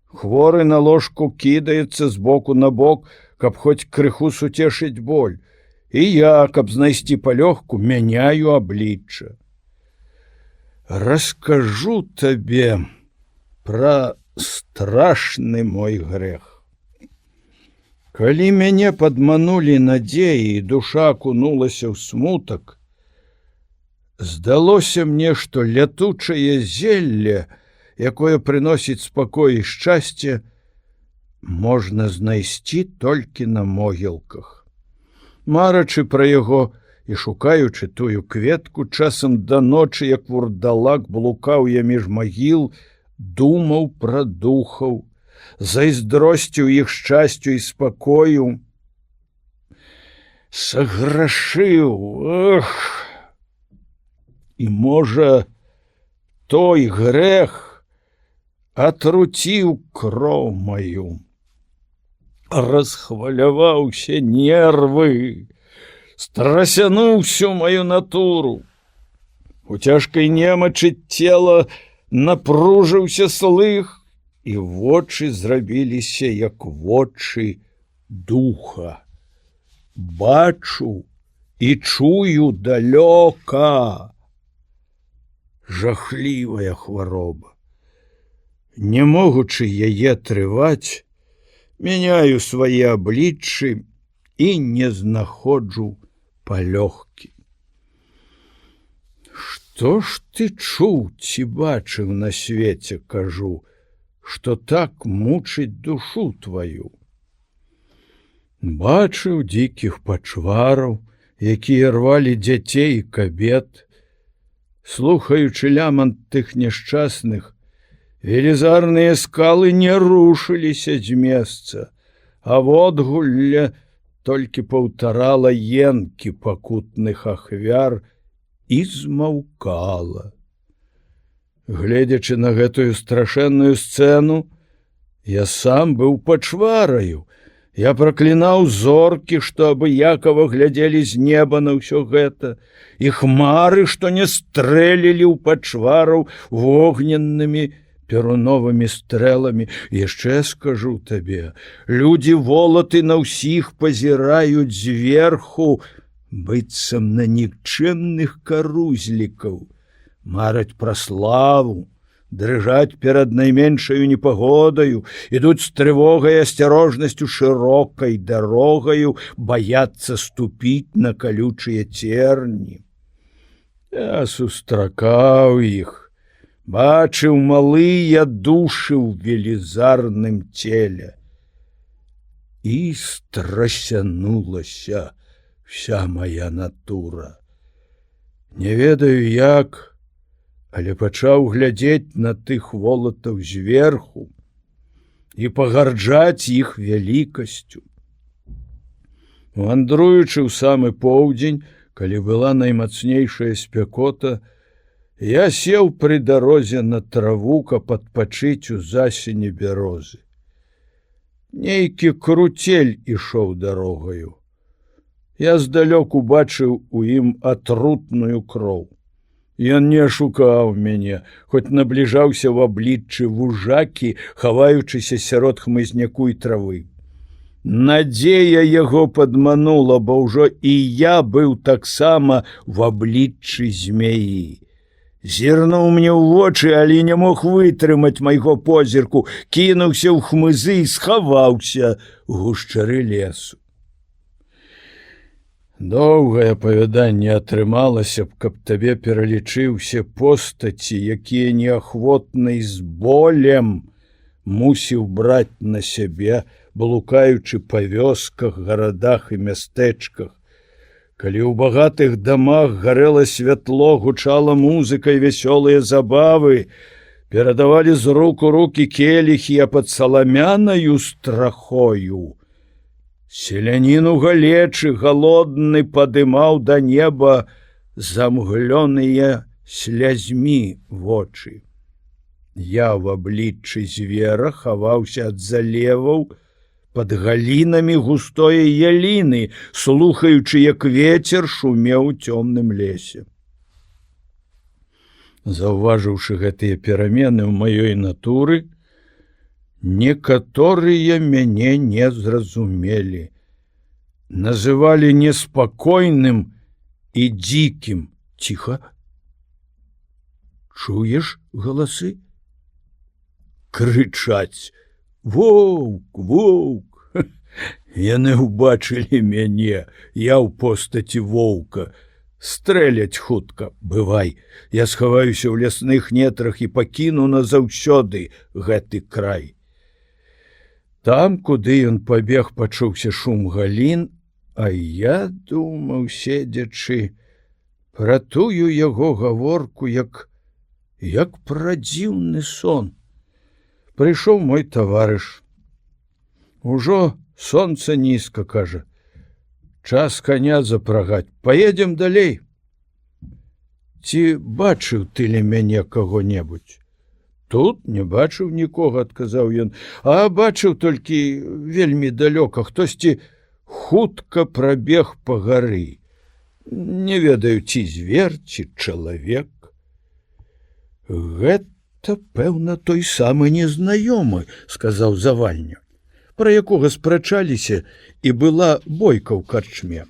Хворы на ложку кідаецца з боку на бок, каб хоць крыху суцешыць боль. І я, каб знайсці палёгку, мяняю аблічча. Раскажу табе, пра страшны мой грэх. Калі мяне падманулі надзеі, і душа акунулася ў смутак, здалося мне, што лятучае зелле, якое прыносіць спакой і шчасце, можна знайсці толькі на могілках. Марачы пра яго і шукаючы тую кветку, часам да ночы, як вурдалак, блукаў я між магіл, думаў пра духаў, зайздросціў іх шчасцю і спакою. Саграшыў, эх! І, можа, той грэх атруціў кроў маю. Расхваляваўся нервы, страсянуў всю маю натуру. У цяжкай немачы цела напружыўся слых, і вочы зрабіліся, як вочы духа. Бачу і чую далёка. Жахлівая хвароба. Не могучы яе трываць, мяняю свае абліччы і не знаходжу палёгкі. Што ж ты чуў ці бачыў на свеце, кажу, што так мучыць душу тваю? Бачыў дзікіх пачвараў, якія рвалі дзяцей і кабет. Слухаючы лямант тых няшчасных, велізарныя скалы не рушыліся з месца, а водгулля толькі паўтарала енкі пакутных ахвяр і змаўкала. Гледзячы на гэтую страшэнную сцэну, я сам быў пачвараю. Я праклінаў зоркі, што абыякава глядзелі з неба на ўсё гэта, і хмары, што не стрэлілі ў пачвараў вогненнымі перуновымі стрэламі. Яшчэ скажу табе, людзі волаты на ўсіх пазіраюць зверху, быццам на нікчэмных карузлікаў, мараць пра славу, дрыжаць перад найменшаю непагодаю, ідуць з трывогай і асцярожнасцю шырокай дарогаю, баяцца ступіць на калючыя церні. Я сустракаў іх, бачыў малыя душы ў велізарным целе. І страсянулася вся моя натура. Не ведаю як, але пачаў глядзець на тых волатаў зверху і пагарджаць іх вялікасцю. Вандруючы ў самы поўдзень, калі была наймацнейшая спякота, я сеў пры дарозе на траву, каб адпачыць у засені бярозы. Нейкі круцель ішоў дарогаю. Я здалёк убачыў у ім атрутную кроў. Ён не ашукаў мяне, хоць набліжаўся ў абліччы вужакі, хаваючыся сярод хмызняку і травы. Надзея яго падманула, бо ўжо і я быў таксама в абліччы змеі. Зірнуў мне ў вочы, але не мог вытрымаць майго позірку, кінуўся ў хмызы і схаваўся ў гушчары лесу. Доўгае апавяданне атрымалася б, каб табе пералічыў усе постаці, якія неахвотна і з болем мусіў браць на сябе, блукаючы па вёсках, гарадах і мястэчках. Калі ў багатых дамах гарэла святло, гучала музыка і вясёлыя забавы, перадавалі з рук у рукі келіхі, а пад саламянаю страхою селянін у галечы галодны падымаў да неба замглёныя слязьмі вочы. Я в абліччы звера хаваўся ад залеваў пад галінамі густое яліны, слухаючы, як вецер шумеў у цёмным лесе. Заўважыўшы гэтыя перамены ў маёй натуры, некаторыя мяне не зразумелі, называлі неспакойным і дзікім. Ціха. Чуеш галасы? крычаць: «Воўк, воўк!» Яны ўбачылі мяне, я ў постаці воўка. Стрэляць хутка, бывай, я схаваюся ў лясных нетрах і пакіну назаўсёды гэты край. Там, куды ён пабег, пачуўся шум галін, а я думаў, седзячы, пра тую яго гаворку, як пра дзіўны сон. Прыйшоў мой таварыш. Ужо сонца нізка, кажа. Час коня запрагаць, паедзем далей. Ці бачыў ты ля мяне каго-небудзь? Тут не бачыў нікога, адказаў ён, а бачыў толькі вельмі далёка, хтосьці хутка прабег па гары. Не ведаю, ці звер, ці чалавек. Гэта, пэўна, той самы незнаёмы, сказаў Завальня, пра якога спрачаліся і была бойка ў карчме.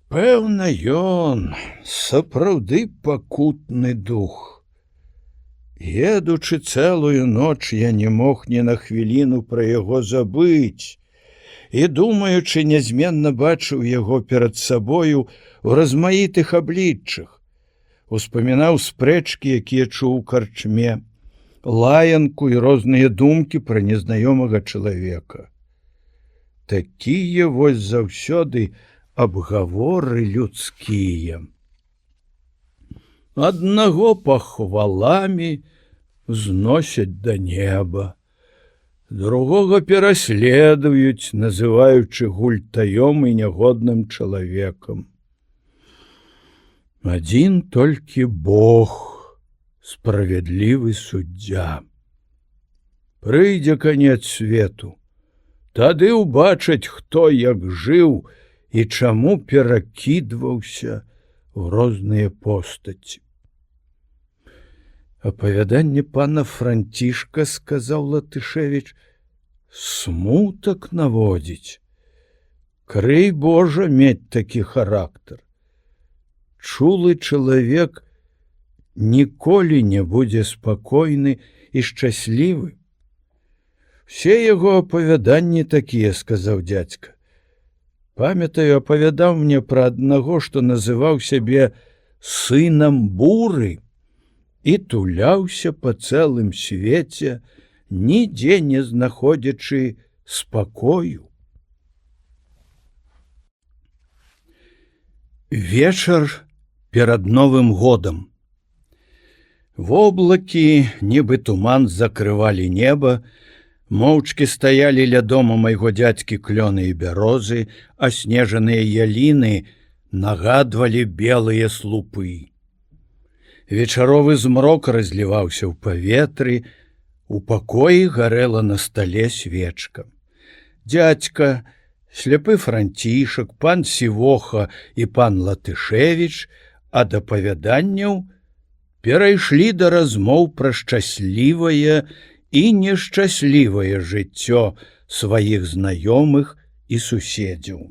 Пэўна, ён сапраўды пакутны дух. Едучы цэлую ноч, я не мог ні на хвіліну пра яго забыць і, думаючы, нязменна бачыў яго перад сабою ў размаітых абліччах, успамінаў спрэчкі, якія чуў у карчме, лаянку і розныя думкі пра незнаёмага чалавека. Такія вось заўсёды абгаворы людскія. Аднаго пахваламі зносяць да неба, другога пераследуюць, называючы гультаём і нягодным чалавекам. Адзін толькі Бог, справядлівы суддзя. Прыйдзе канец свету, тады ўбачаць, хто як жыў і чаму перакідваўся ў розныя постаці. Апавяданне пана Францішка, сказаў Латышевіч, смутак наводзіць. Крый Божа мець такі характар. Чулы чалавек ніколі не будзе спакойны і шчаслівы. Все яго апавяданні такія, сказаў дзядзька. Памятаю, апавядаў мне пра аднаго, што называў сябе сынам буры і туляўся па цэлым свеце, нідзе не знаходзячы спакою. Вечар перад Новым годам. Воблакі, нібы туман, закрывалі неба, моўчкі стаялі ля дома майго дзядзькі клёны і бярозы, а снежаныя яліны нагадвалі белыя слупы. Вечаровы змрок разліваўся ў паветры, у пакоі гарэла на стале свечка. Дзядзька, сляпы Францішак, пан Сівоха і пан Латышевіч ад апавяданняў перайшлі да размоў пра шчаслівае і нешчаслівае жыццё сваіх знаёмых і суседзяў.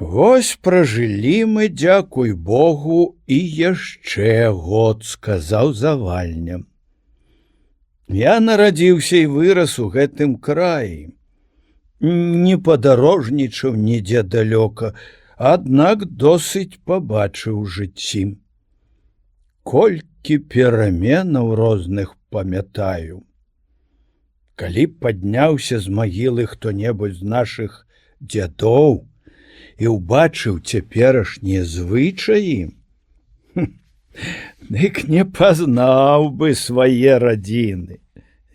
Вось пражылі мы, дзякуй Богу, і яшчэ год, сказаў Завальня. Я нарадзіўся і вырас у гэтым краі. Не падарожнічаў нідзе далёка, аднак досыць пабачыў жыцці. Колькі пераменаў розных памятаю. Калі падняўся з магілы хто-небудзь з нашых дзядоў і ўбачыў цяперашнія звычаі, дык не пазнаў бы свае радзіны.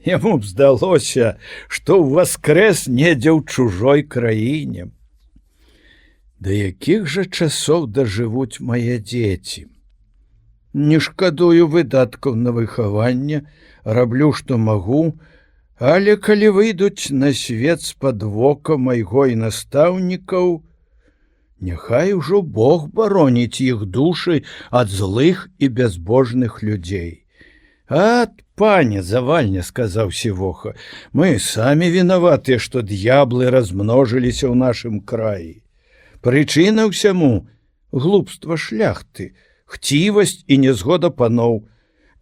Яму б здалося, што ўваскрэс недзе ў чужой краіне. Да якіх жа часоў дажывуць мае дзеці? Не шкадую выдаткаў на выхаванне, раблю, што магу, але калі выйдуць на свет з-пад вока майго і настаўнікаў, няхай ужо Бог бароніць іх душы ад злых і бязбожных людзей. Ат, пане Завальня, сказаў Сівоха, мы самі вінаватыя, што д'яблы размножыліся ў нашым краі. Прычына ўсяму глупства шляхты, хцівасць і нязгода паноў.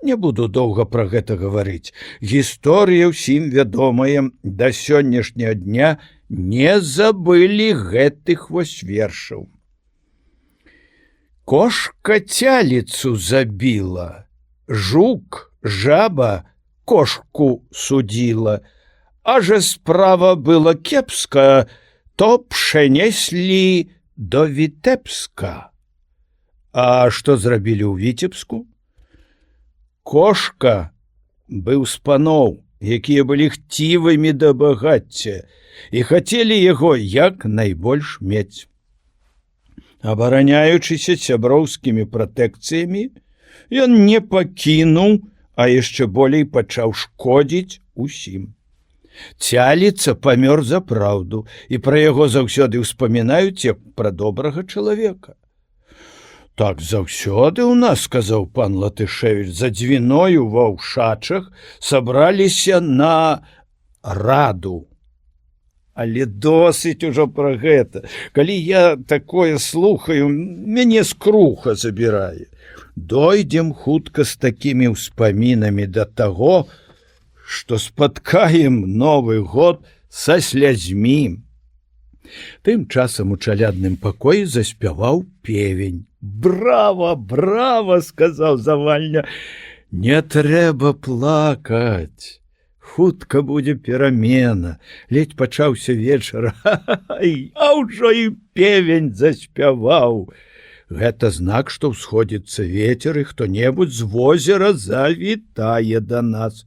Не буду доўга пра гэта гаварыць. Гісторыя ўсім вядомая, да сённяшняга дня не забылі гэтых вось вершаў. Кошка цяліцу забіла, жук, жаба кошку судзіла, а же справа была кепска, то прынеслі до Вітэбска. А што зрабілі ў Віцебску? Кошка быў з паноў, якія былі хцівымі да багацця і хацелі яго як найбольш мець. Абараняючыся сяброўскімі пратэкцыямі, ён не пакінуў, а яшчэ болей пачаў шкодзіць усім. Цяліца памёр за праўду, і пра яго заўсёды ўспамінаюць як пра добрага чалавека. Так заўсёды ў нас, сказаў пан Латышевіч, за дзвіною ва ўшачах сабраліся на раду. Але досыць ужо пра гэта. Калі я такое слухаю, мяне скруха забірае. Дойдзем хутка з такімі ўспамінамі да таго, што спаткаем Новы год са слязьмі. Тым часам у чалядным пакоі заспяваў певень. «Брава, брава!» — сказаў Завальня. «Не трэба плакаць. Хутка будзе перамена, ледзь пачаўся вечар, а ўжо і певень заспяваў. Гэта знак, што ўсходзіцца вецер, і хто-небудзь з возера завітае да нас.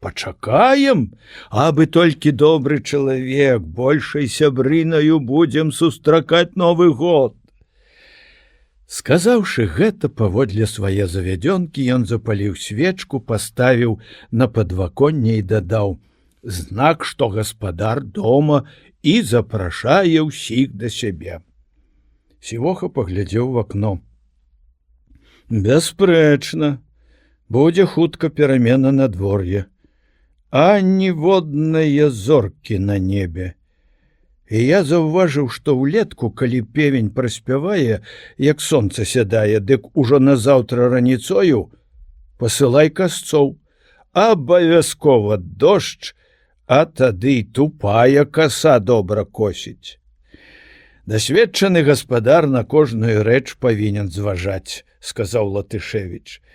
Пачакаем, абы толькі добры чалавек, большай сябрынаю будзем сустракаць Новы год». Сказаўшы гэта, паводле свае завядёнкі, ён запаліў свечку, паставіў на падваконне і дадаў: «Знак, што гаспадар дома і запрашае ўсіх да сябе». Сівоха паглядзеў в акно. Бясспрэчна, будзе хутка перамена надвор'я, а ніводнае зоркі на небе. І я заўважыў, што ўлетку, калі певень праспявае, як сонца сядае, дык ужо назаўтра раніцою пасылай касцоў. Абавязкова дождж, а тады тупая каса добра косіць. Дасведчаны гаспадар на кожную рэч павінен зважаць, сказаў Латышевіч.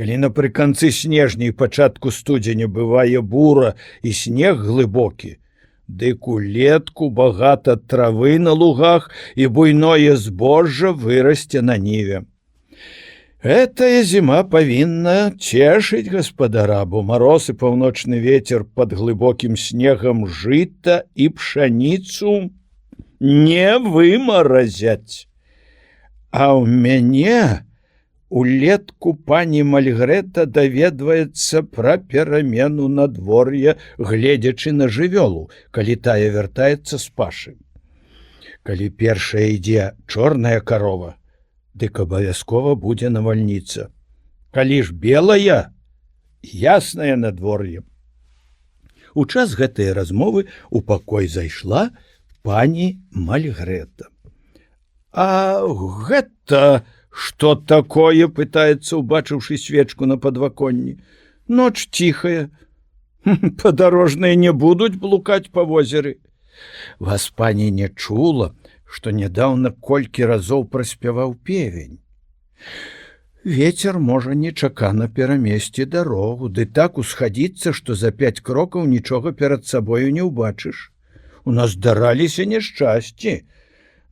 Калі напрыканцы снежня і пачатку студзеня бывае бура і снег глыбокі, дык улетку багата травы на лугах і буйное збожжа вырасце на ніве. Гэтая зіма павінна цешыць гаспадара, бо мароз і паўночны вецер пад глыбокім снегам жыта і пшаніцу не вымаразяць. А ў мяне улетку пані Мальгрэта даведваецца пра перамену надвор'я, гледзячы на жывёлу, калі тая вяртаецца з пашы. Калі першая ідзе чорная карова, дык абавязкова будзе навальніца. Калі ж белая, яснае надвор'е. У час гэтай размовы у пакой зайшла пані Мальгрэта. А гэта «Что такое?» — пытается, убачыўшы свечку на падваконні. «Ноч тихая. Подорожные не будуць блукаць па возеры». Вас пані не чула, што нядаўна колькі разоў праспяваў певень. Вецер можа нечакана перамесці дарогу, ды так усхадзіцца, што за 5 крокаў нічога перад сабою не ўбачыш. У нас здараліся няшчасці.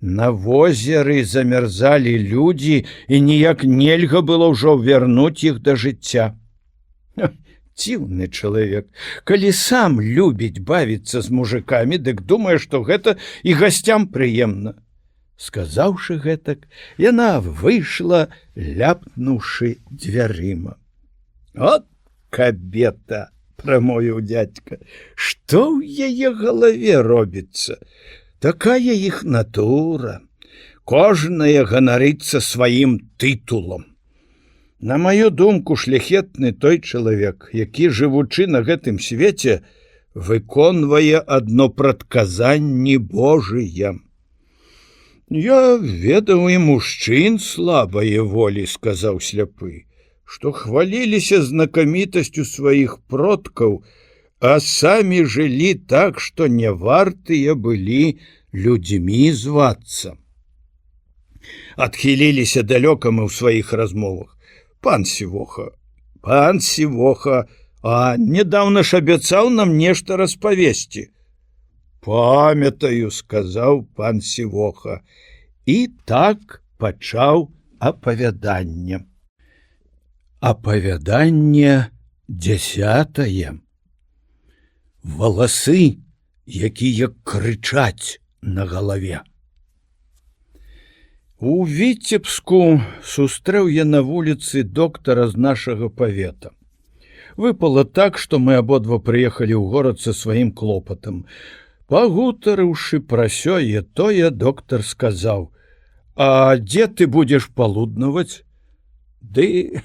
На возеры замярзалі людзі, і ніяк нельга было ўжо вярнуць іх да жыцця. Дзіўны чалавек, калі сам любіць бавіцца з мужикамі, дык думае, што гэта і гасцям прыемна. Сказаўшы гэтак, яна выйшла, ляпнуўшы дзвярыма. От кабета, прамовіў дзядзька, што ў яе галаве робіцца? Такая іх натура. Кожная ганарыцца сваім тытулам. На маю думку, шляхетны той чалавек, які, жывучы на гэтым свеце, выконвае адно прадказанні Божыя. Я ведаў і мужчын слабае волі, сказаў сляпы. што хваліліся знакамітасцю сваіх продкаў, а самі жылі так, што не вартыя былі людзьмі звацца. Адхіліліся далёка мы ў сваіх размовах. Пан Сівоха, а недавно ж абяцаў нам нешта распавесці. Памятаю, сказаў пан Сівоха, і так пачаў апавяданне. Апавяданне 10. Валасы, якія крычаць на галаве. У Віцебску сустрэў я на вуліцы доктара з нашага павета. Выпало так, што мы абодва прыехалі ў горад са сваім клопатам. Пагутарыўшы пра сёе тое, доктар сказаў: «А дзе ты будзеш палуднаваць?» «Ды,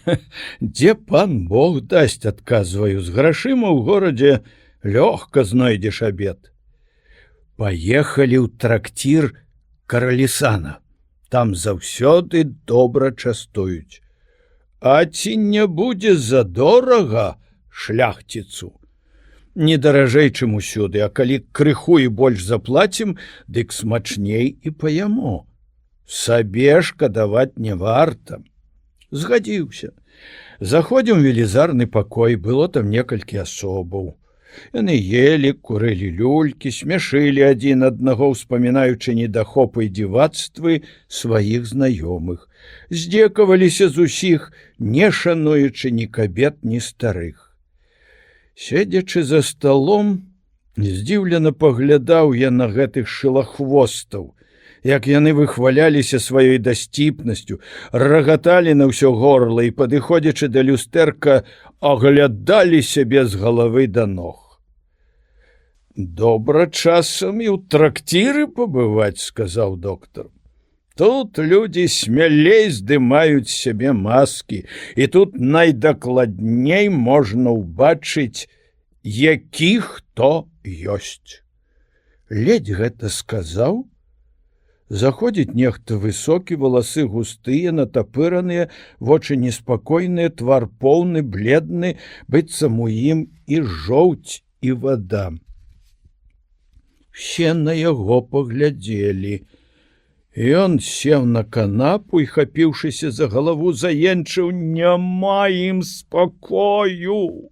дзе пан Бог дасць», адказваю, «з грашыма ў горадзе лёгка знойдзеш абед». Паехалі ў трактір Каралісана. Там заўсёды добра частуюць. А ці не будзе задорага шляхціцу? Не даражэй, чым усюды, а калі крыху і больш заплацім, дык смачней і паяму. Сабе шкадаваць не варта. Згадзіўся. Заходзім у велізарны пакой, было там некалькі асобаў. Яны елі, курылі люлькі, смяшылі адзін аднаго, успамінаючы недахопы і дзівацтвы сваіх знаёмых. Здзекаваліся з усіх, не шануючы ні кабет, ні старых. Седзячы за сталом, здзіўлена паглядаў я на гэтых шылахвостаў, як яны выхваляліся сваёй дасціпнасцю, рагаталі на ўсё горла і, падыходзячы да люстэрка, аглядалі сябе з галавы да ног. «Добра часам і ў трактіры пабываць», — сказаў доктар. «Тут людзі смялей здымаюць сябе маскі, і тут найдакладней можна ўбачыць, які хто ёсць». Ледзь гэта сказаў, заходзіць нехта высокі, валасы густыя, натапыраныя, вочы неспакойныя, твар поўны, бледны, быццам у ім і жоўць, і вада. Все на яго паглядзелі. Ён сеў на канапу і, хапіўшыся за галаву, заенчыў: «Няма ім спакою!»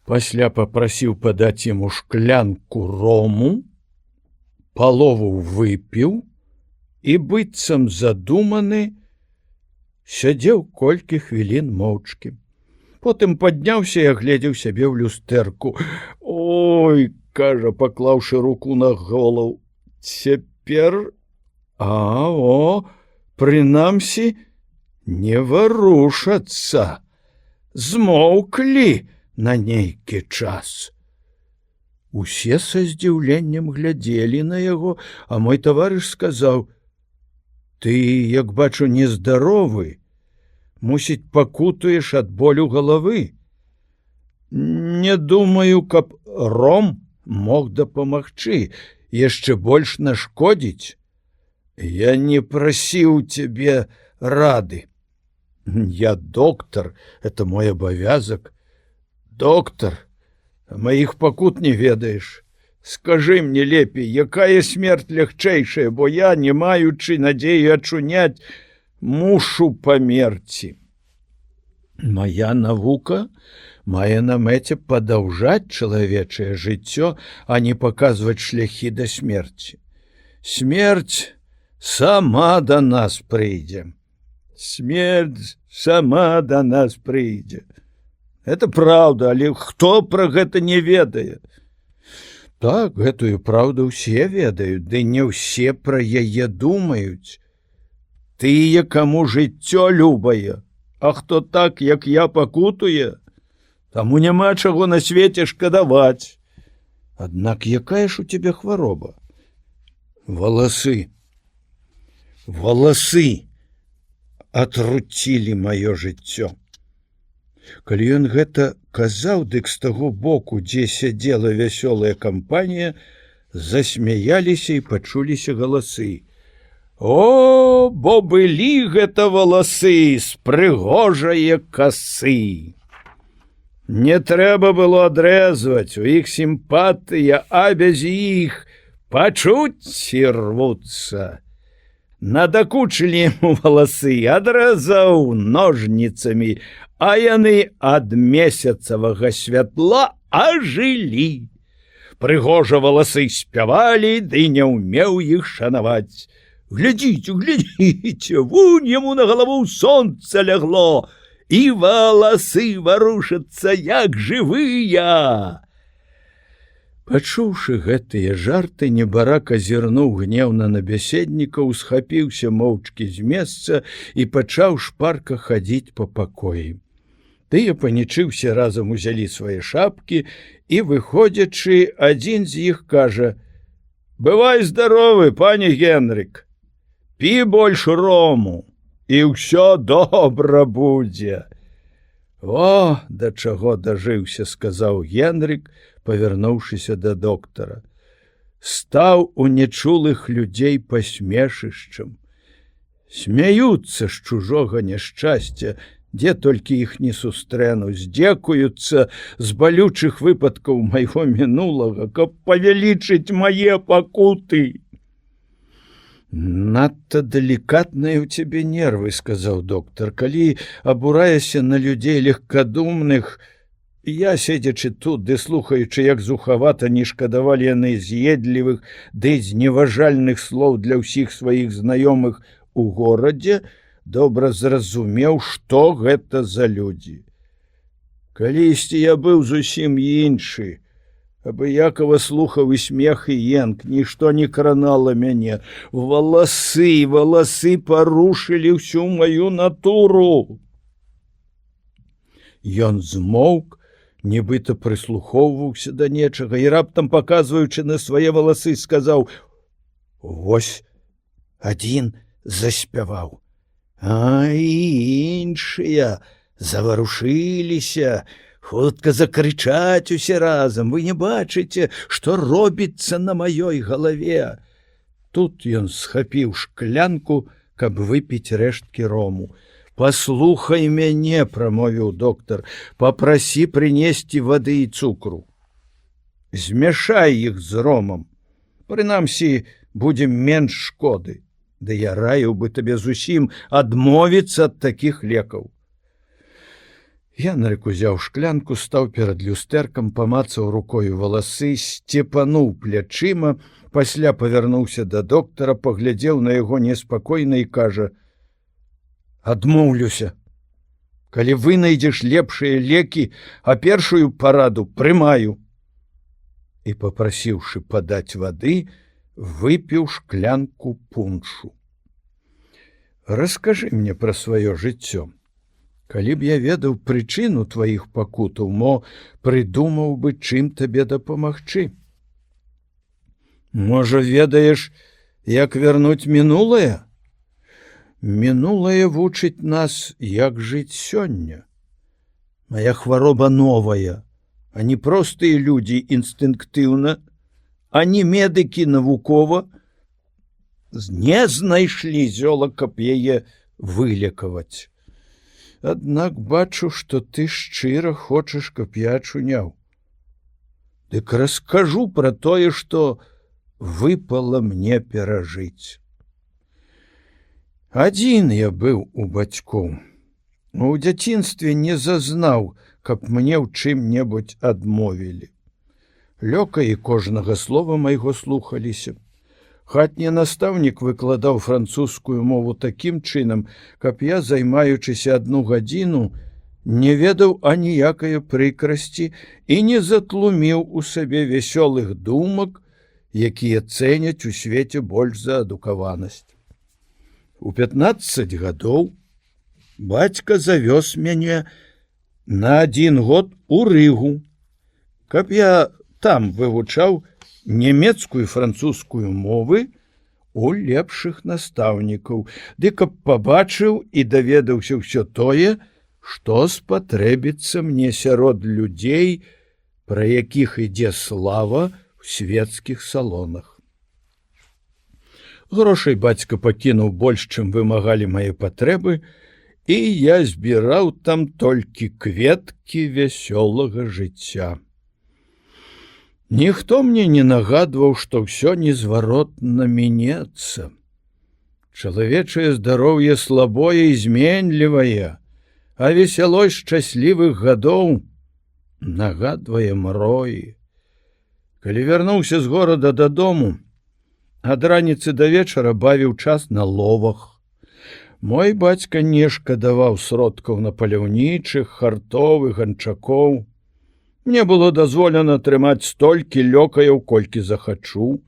Пасля папрасіў падаць яму шклянку рому, палову выпіў і, быццам задуманы, сядзеў колькі хвілін моўчкі. Потым падняўся і агледзеў сябе ў люстэрку. «Ой», — кажа, паклаўшы руку на голову, «цяпер, прынамсі, не варушацца, змоўклі на нейкі час». Усе са здзіўленнем глядзелі на яго, а мой таварыш сказаў: «Ты, як бачу, нездаровы, мусіць, пакутуеш ад болю галавы. Не думаю, каб ром мог дапамагчы, яшчэ больш нашкодзіць. Я не прасіў цябе рады. Я доктар, это мой абавязак. Доктар, маіх пакут не ведаеш. Скажы мне лепей, якая смерць лягчэйшая, бо я, не маючы надзею ачуняць, мушу памерці». Моя навука мае на мэце падаўжаць чалавечае жыццё, а не паказваць шляхі да смерці. Смерць сама да нас прыйдзе. Смерць сама да нас прыйдзе. Это праўда, але хто пра гэта не ведае? Так, гэтую праўду ўсе ведаюць, ды не ўсе пра яе думаюць. Тыя, каму жыццё любае, а хто так, як я, пакутуе, таму няма чаго на свеце шкадаваць. Аднак якая ж у цябе хвароба? Валасы. Валасы атруцілі маё жыццё. Калі ён гэта казаў, дык з таго боку, дзе сядзела вясёлая кампанія, засмяяліся і пачуліся галасы. О, бо былі гэта валасы з прыгожае касы. Не трэба было адрэзваць, у іх сімпатыя, а без іх пачуцці рвуцца. Надакучылі яму валасы, адрэзаў ножніцамі, а яны ад месяцавага святла ажылі. Прыгожа валасы спявалі, ды не ўмеў іх шанаваць. Глядзіце, глядзіце, вунь яму на галаву сонца лягло, і валасы варушацца, як жывыя. Пачуўшы гэтыя жарты, небарак азірнуў гнеўна на бяседніка, усхапіўся моўчкі з месца і пачаў шпарка хадзіць па пакоі. Тыя, панічыўся, разам узялі свае шапкі і, выходзячы, адзін з іх кажа: «Бывай здаровы, пане Генрык, пі больш рому, і ўсё добра будзе». «О, да чаго дажыўся», — сказаў Генрык, павярнуўшыся да доктара. «Стаў у нечулых людзей пасмешышчам. Смяюцца з чужога няшчасця, дзе толькі іх не сустрэну, здзекуюцца з балючых выпадкаў майго мінулага, каб павялічыць мае пакуты». «Надта далікатныя ў цябе нервы», — сказаў доктар. «Калі абураешся на людзей легкадумных, я, седзячы тут ды слухаючы, як зухавата не шкадавалі яны з'едлівых ды зневажальных слоў для ўсіх сваіх знаёмых у горадзе, добра зразумеў, што гэта за людзі. Калісьці я быў зусім іншы, абыякава слухаў і смех і енк, нішто не кранала мяне. Валасы парушылі ўсю маю натуру». Ён змоўк, нібыта прыслухоўваўся да нечага і раптам, паказваючы на свае валасы, сказаў: «Вось адзін заспяваў, а іншыя заварушыліся, хутка закрычаць усе разам. Вы не бачыце, што робіцца на маёй галаве». Тут ён схапіў шклянку, каб выпіць рэшткі рому. «Паслухай мяне», — прамовіў доктар, — «папрасі прынесці вады і цукру. Змяшай іх з ромам. Прынамсі, будзе менш шкоды. Ды я раіў бы табе зусім адмовіцца ад такіх лекаў». Генрык узяў шклянку, стаў перад люстэркам, памацаў рукою валасы, сцепануў плячыма, пасля павярнуўся да доктара, паглядзеў на яго неспакойна і кажа: «Адмоўлюся. Калі вынайдзеш лепшыя лекі, а першую параду прымаю». І, папрасіўшы падаць вады, выпіў шклянку пуншу. «Раскажы мне пра сваё жыццё. Калі б я ведаў прычыну тваіх пакутаў, мо прыдумаў бы, чым табе дапамагчы. Можа, ведаеш, як вярнуць мінулае? Мінулае вучыць нас, як жыць сёння. Мая хвароба новая, а не простыя людзі інстынктыўна, а не медыкі навукова не знайшлі зёла, каб яе вылекаваць. Аднак бачу, што ты шчыра хочаш, каб я ачуняў. Дык раскажу пра тое, што выпала мне перажыць. Адзін я быў у бацькоў. У дзяцінстве не зазнаў, каб мне ў чым-небудзь адмовілі. Лёкаі кожнага слова майго слухаліся. Хатні настаўнік выкладаў французскую мову такім чынам, каб я, займаючыся 1 гадзіну, не ведаў аніякае прыкрасці і не затлуміў у сабе вясёлых думак, якія цэняць у свеце больш за адукаванасць. У 15 гадоў бацька завёз мяне на 1 год у Рыгу, каб я там вывучаў нямецкую і французскую мовы у лепшых настаўнікаў, ды каб пабачыў і даведаўся ўсё тое, што спатрэбіцца мне сярод людзей, пра якіх ідзе слава ў свецкіх салонах. Грошай бацька пакінуў больш, чым вымагалі мае патрэбы, і я збіраў там толькі кветкі вясёлага жыцця. Ніхто мне не нагадваў, што ўсё незваротна мінецца. Чалавечае здароўе слабое і зменлівае, а весялосць шчаслівых гадоў нагадвае мроі. Калі вярнуўся з горада дадому, ад раніцы да вечара бавіў час на ловах. Мой бацька не шкадаваў сродкаў на паляўнічых, хартов і ганчакоў. Мне было дазволена трымаць столькі лёкаяў, колькі захачу.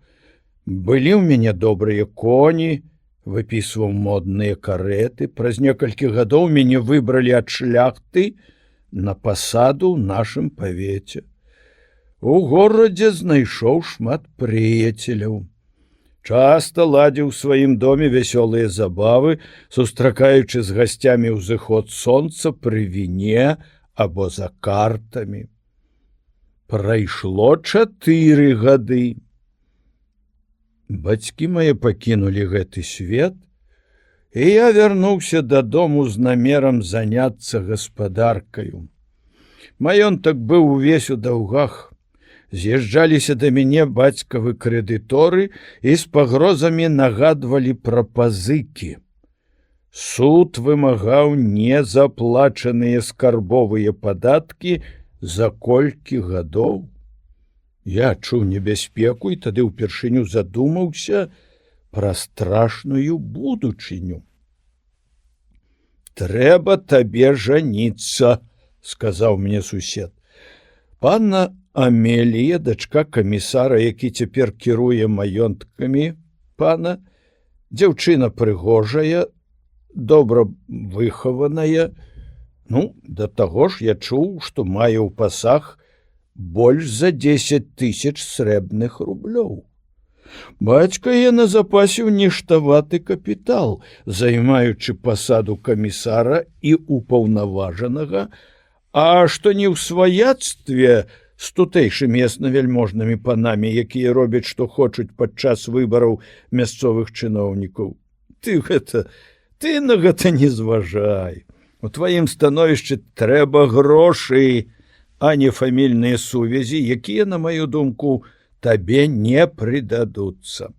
Былі ў мяне добрыя коні, выпісваў модныя кареты. Праз некалькі гадоў мяне выбралі ад шляхты на пасаду ў нашым павеце. У горадзе знайшоў шмат прыяцеляў. Часта ладзіў у сваім доме вясёлыя забавы, сустракаючы з гасцямі ўзыход сонца пры віне або за картамі. Прайшло 4 гады. Бацькі мае пакінулі гэты свет, і я вярнуўся дадому з намерам заняцца гаспадаркаю. Маёнтак быў увесь у даўгах. З'язджаліся да мяне бацькавы крэдыторы і з пагрозамі нагадвалі пра пазыкі. Суд вымагаў незаплачаныя скарбовыя падаткі за колькі гадоў. Я чуў небяспеку і тады ўпершыню задумаўся пра страшную будучыню. «Трэба табе жаніцца», — сказаў мне сусед. Панна Амелія, дачка камісара, які цяпер кіруе маёнткамі пана, дзяўчына прыгожая, добра выхаваная. Да таго ж я чуў, што мае ў пасах больш за 10 000 срэбных рублёў. Бацька я назапасіў ніштаваты капітал, займаючы пасаду камісара і упаўнаважанага, а што не ў сваяцтве з тутэйшымі яснавяльможнымі панамі, якія робяць, што хочуць падчас выбараў мясцовых чыноўнікаў. Ты на гэта не зважай. У тваім становішчы трэба грошы, а не фамільныя сувязі, якія, на маю думку, табе не прыдадуцца.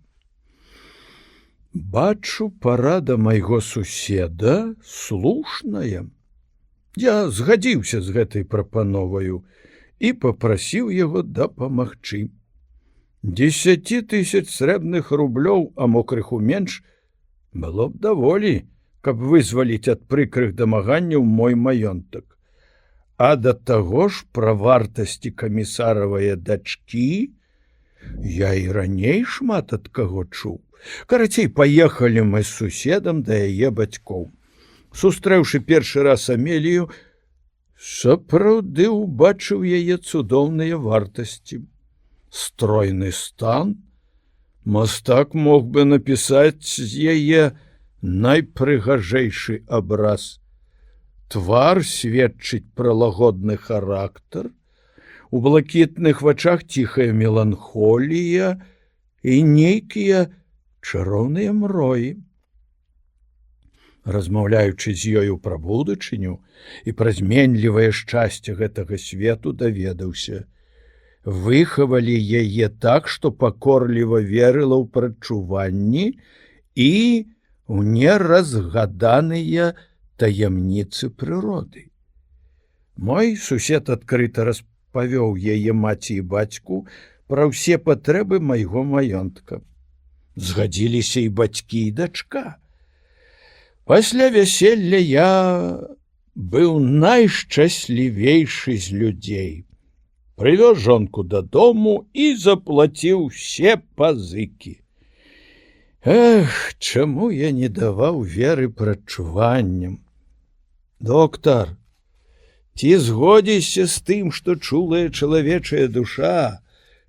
Бачу, парада майго суседа слушная. Я згадзіўся з гэтай прапановаю і папрасіў яго дапамагчы. 10 000 срэбных рублёў, а мо крыху менш, было б даволі, каб вызваліць ад прыкрых дамаганняў мой маёнтак. А да таго ж пра вартасці камісаравыя дачкі я і раней шмат ад каго чуў. Карацей, паехалі мы з суседам да яе бацькоў. Сустрэўшы першы раз Амелію, сапраўды ўбачыў яе цудоўныя вартасці. Стройны стан, мастак мог бы напісаць з яе найпрыгажэйшы абраз. Твар сведчыць пра лагодны характар, у блакітных вачах ціхая меланхолія і нейкія чароўныя мроі. Размаўляючы з ёю пра будучыню і пра зменлівае шчасце гэтага свету, даведаўся. Выхавалі яе так, што пакорліва верыла ў прадчуванні і у неразгаданыя таямніцы прыроды. Мой сусед адкрыта распавёў яе маці і бацьку пра ўсе патрэбы майго маёнтка. Згадзіліся і бацькі, і дачка. Пасля вяселля я быў найшчаслівейшы з людзей. Прывёз жонку дадому і заплаціў усе пазыкі. Чаму я не даваў веры прадчуванням? Доктар, ці згодзішся з тым, што чулая чалавечая душа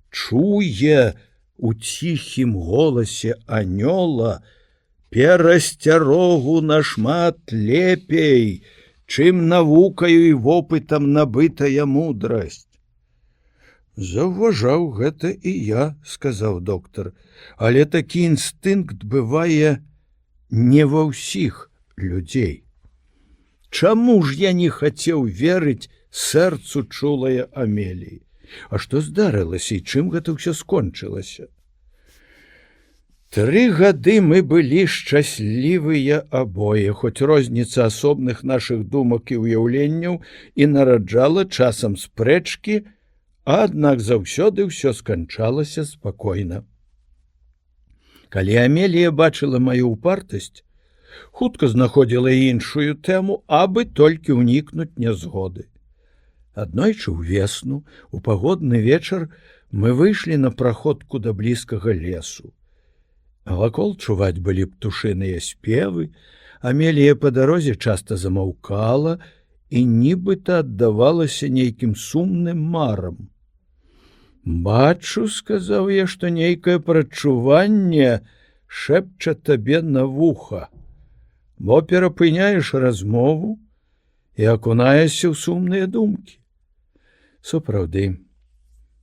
чуе у ціхім голасе анёла перасцярогу нашмат лепей, чым навукаю і вопытам набытая мудрасць? Заўважаў гэта і я, сказаў доктар, але такі інстынкт бывае не ва ўсіх людзей. Чаму ж я не хацеў верыць сэрцу чулае Амеліі? А што здарылася і чым гэта ўсё скончылася? 3 гады мы былі шчаслівыя абое, хоць розніца асобных нашых думак і ўяўленняў і нараджала часам спрэчкі, аднак заўсёды ўсё сканчалася спакойна. Калі Амелія бачыла маю упартасць, хутка знаходзіла іншую тэму, абы толькі ўнікнуць нязгоды. Аднойчы ўвесну, у пагодны вечар мы выйшлі на праходку да блізкага лесу. Вакол чуваць былі птушыныя спевы, Амелія па дарозе часта замаўкала і нібыта аддавалася нейкім сумным марам. «Бачу, — сказаў я, — што нейкае прадчуванне шэпча табе на вуха, бо перапыняеш размову і акунаешся ў сумныя думкі». Сапраўды,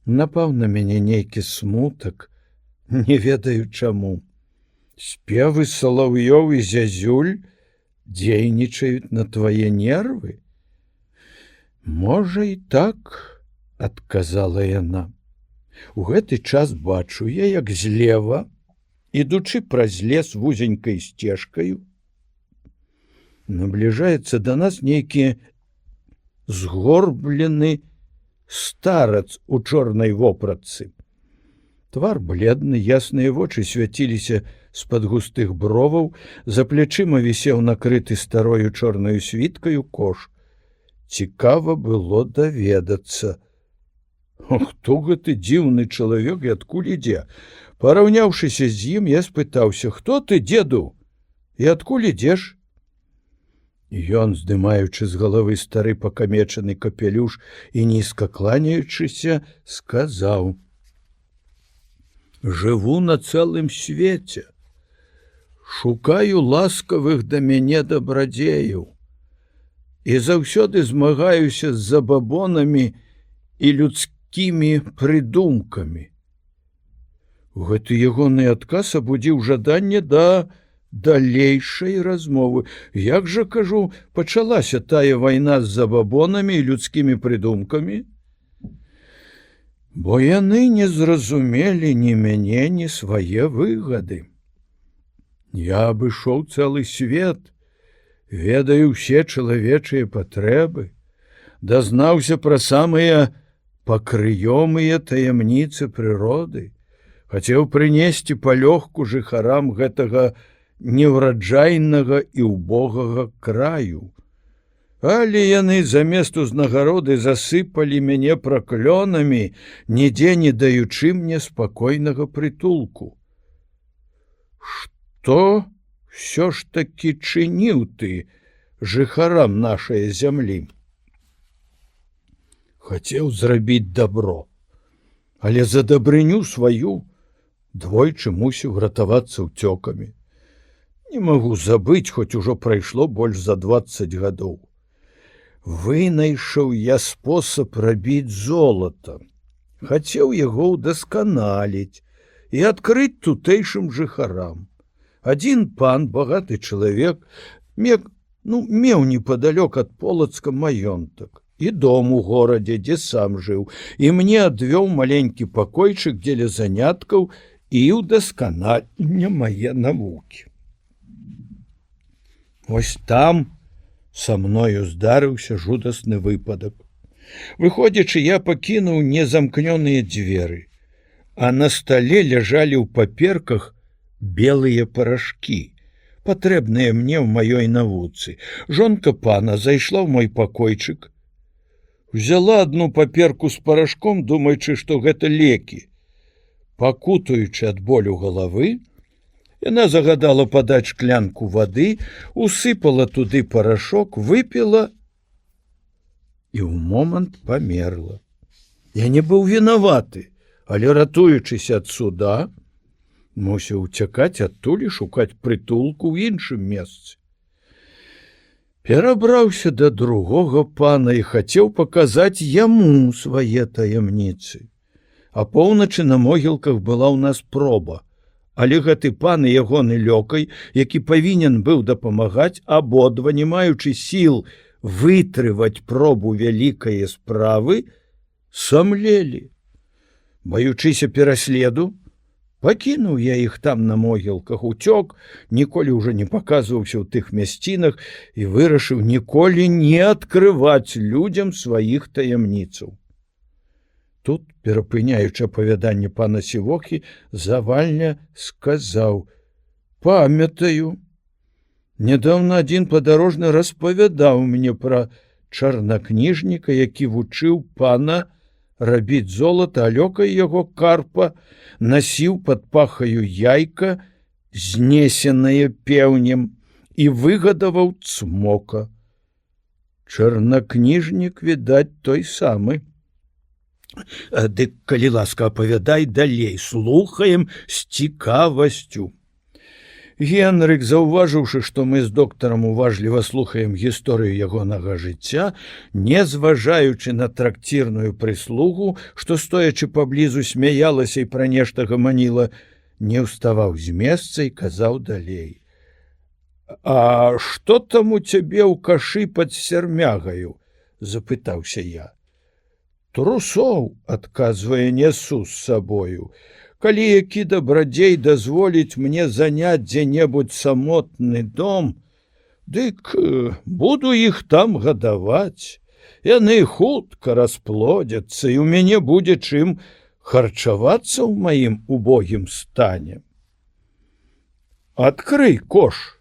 напаў на мяне нейкі смутак, не ведаю чаму. Спевы салаўёў і зязюль дзейнічаюць на твае нервы? Можа і так, адказала яна. У гэты час бачу я, як злева, ідучы праз лес вузенькай сцежкаю, набліжаецца да нас нейкі згорблены старац у чорнай вопратцы. Твар бледны, ясныя вочы свяціліся з-пад густых броваў, за плячыма вісеў накрыты старою чорнаю світкаю кош. Цікава было даведацца, хто гэты дзіўны чалавек і адкуль ідзе. Параўняўшыся з ім, я спытаўся: «Хто ты, дзеду, і адкуль ідзеш?» Ён, здымаючы з галавы стары пакамечаны капелюш і нізка кланяючыся, сказаў: «Жыву на цэлым свеце, шукаю ласкавых да мяне дабрадзеяў і заўсёды змагаюся з забабонамі і людскімі прыдумкамі». Гэты ягоны адказ абудзіў жаданне да далейшай размовы. Як жа, кажу, пачалася тая вайна з забабонамі і людскімі прыдумкамі? Бо яны не зразумелі ні мяне, ні свае выгады. Я абышоў цэлы свет, ведаю ўсе чалавечыя патрэбы, дазнаўся пра самыя пакрыёмыя таямніцы прыроды, хацеў прынесці палёгку жыхарам гэтага неўраджайнага і ўбогага краю. Але яны замест узнагароды засыпалі мяне праклёнамі, нідзе не даючы мне спакойнага прытулку. Што ўсё ж такі чыніў ты жыхарам нашай зямлі? Хацеў зрабіць дабро, але за дабрыню сваю двойчы мусіў ратавацца ўцёкамі. Не магу забыць, хоць ужо прайшло больш за 20 гадоў. Вынайшаў я спосаб рабіць золата, хацеў яго ўдасканаліць і адкрыць тутэйшым жыхарам. Адзін пан, багаты чалавек, меў непадалёк ад Полацка маёнтак і дом у горадзе, дзе сам жыў, і мне адвёў маленькі пакойчык дзеля заняткаў і ўдасканання мае навукі. Вось там са мною здарыўся жудасны выпадак. Выходзячы, я пакінуў незамкнёныя дзверы, а на стале ляжалі ў паперках белыя парашкі, патрэбныя мне ў маёй навуцы. Жонка пана зайшла ў мой пакойчык, взяла одну паперку з парашком, думаючы, што гэта лекі. Пакутаючы ад болю галавы, яна загадала падаць шклянку вады, усыпала туды парашок, выпіла і ў момант памерла. Я не быў вінаваты, але, ратуючыся ад суда, мусіў уцякаць адтуль і шукаць прытулку ў іншым месцы. Перабраўся да другога пана і хацеў паказаць яму свае таямніцы. Апоўначы на могілках была ў нас проба. Але гэты пан і ягоны лёкай, які павінен быў дапамагаць, абодва, не маючы сіл вытрываць пробу вялікае справы, самлелі. Баючыся пераследу, пакінуў я іх там на могілках, уцёк, ніколі ўжо не паказваўся ў тых мясцінах і вырашыў ніколі не адкрываць людзям сваіх таямніцаў. Тут, перапыняючы апавяданне пана Сівохі, Завальня сказаў: «Памятаю. Нядаўна адзін падарожны распавядаў мне пра чарнакніжніка, які вучыў пана рабіць золата, а лёкай яго карпа насіў пад пахаю яйка, знесенае пеўнем, і выгадаваў цмока. Чарнакніжнік, відаць, той самы. Дык, калі ласка, апавядай далей, слухаем з цікавасцю». Генрык, заўважыўшы, што мы з доктарам уважліва слухаем гісторыю ягонага жыцця, не зважаючы на тракцірную прыслугу, што, стоячы паблізу, смяялася і пра нешта гаманіла, не ўставаў з месца і казаў далей: «А што там у цябе ў кашы пад сярмягаю?» – запытаўся я. «Трусоў, – адказвае, – несу з сабою. Калі які дабрадзей дазволіць мне заняць дзе-небудзь самотны дом, дык буду іх там гадаваць. Яны хутка расплодзяцца, і ў мяне будзе чым харчавацца ў маім убогім стане. Адкрый кош,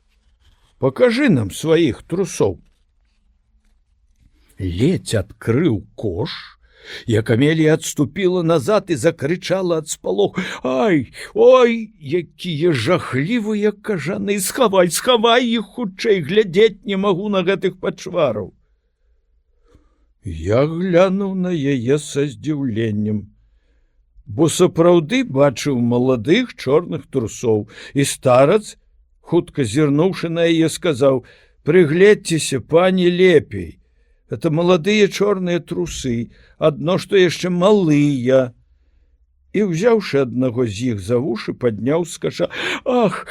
пакажы нам сваіх трусоў». Ледзь адкрыў кош, як Амелія адступіла назад і закрычала ад спалоху: «Ай, ой, якія жахлівыя кажаны! Схавай, схавай іх хутчэй, глядзець не магу на гэтых пачвараў!» Я глянуў на яе са здзіўленнем, бо сапраўды бачыў маладых чорных трусоў, і старац, хутка зірнуўшы на яе, сказаў: «Прыгледзьцеся, пані, лепей. Это маладыя чорныя трусы, адно што яшчэ малыя». І, ўзяўшы аднаго з іх за вушы, падняў з каша: «Ах,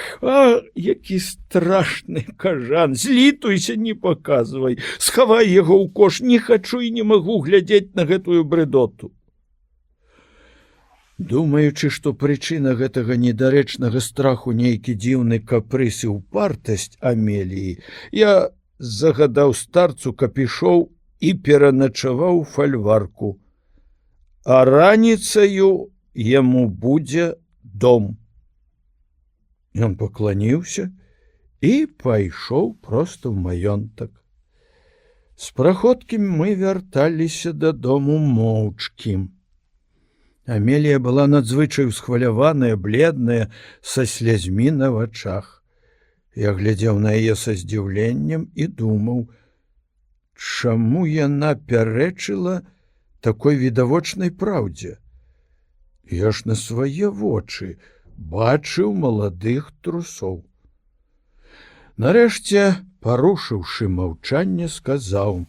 які страшны кажан! Злітуйся, не паказвай! Схавай яго ў кош, не хачу і не магу глядзець на гэтую брыдоту!» Думаючы, што прычына гэтага недарэчнага страху нейкі дзіўны капрыс і ўпартасць Амеліі, я загадаў старцу, каб ішоў і пераначаваў фальварку, а раніцаю яму будзе дом. Ён пакланіўся і пайшоў проста ў маёнтак. З праходкі мы вярталіся дадому моўчкі. Амелія была надзвычай усхваляваная, бледная, са слязьмі на вачах. Я глядзеў на яе са здзіўленнем і думаў, чаму яна пярэчыла такой відавочнай праўдзе. Я ж на свае вочы бачыў маладых трусоў. Нарэшце, парушыўшы маўчанне, сказаў: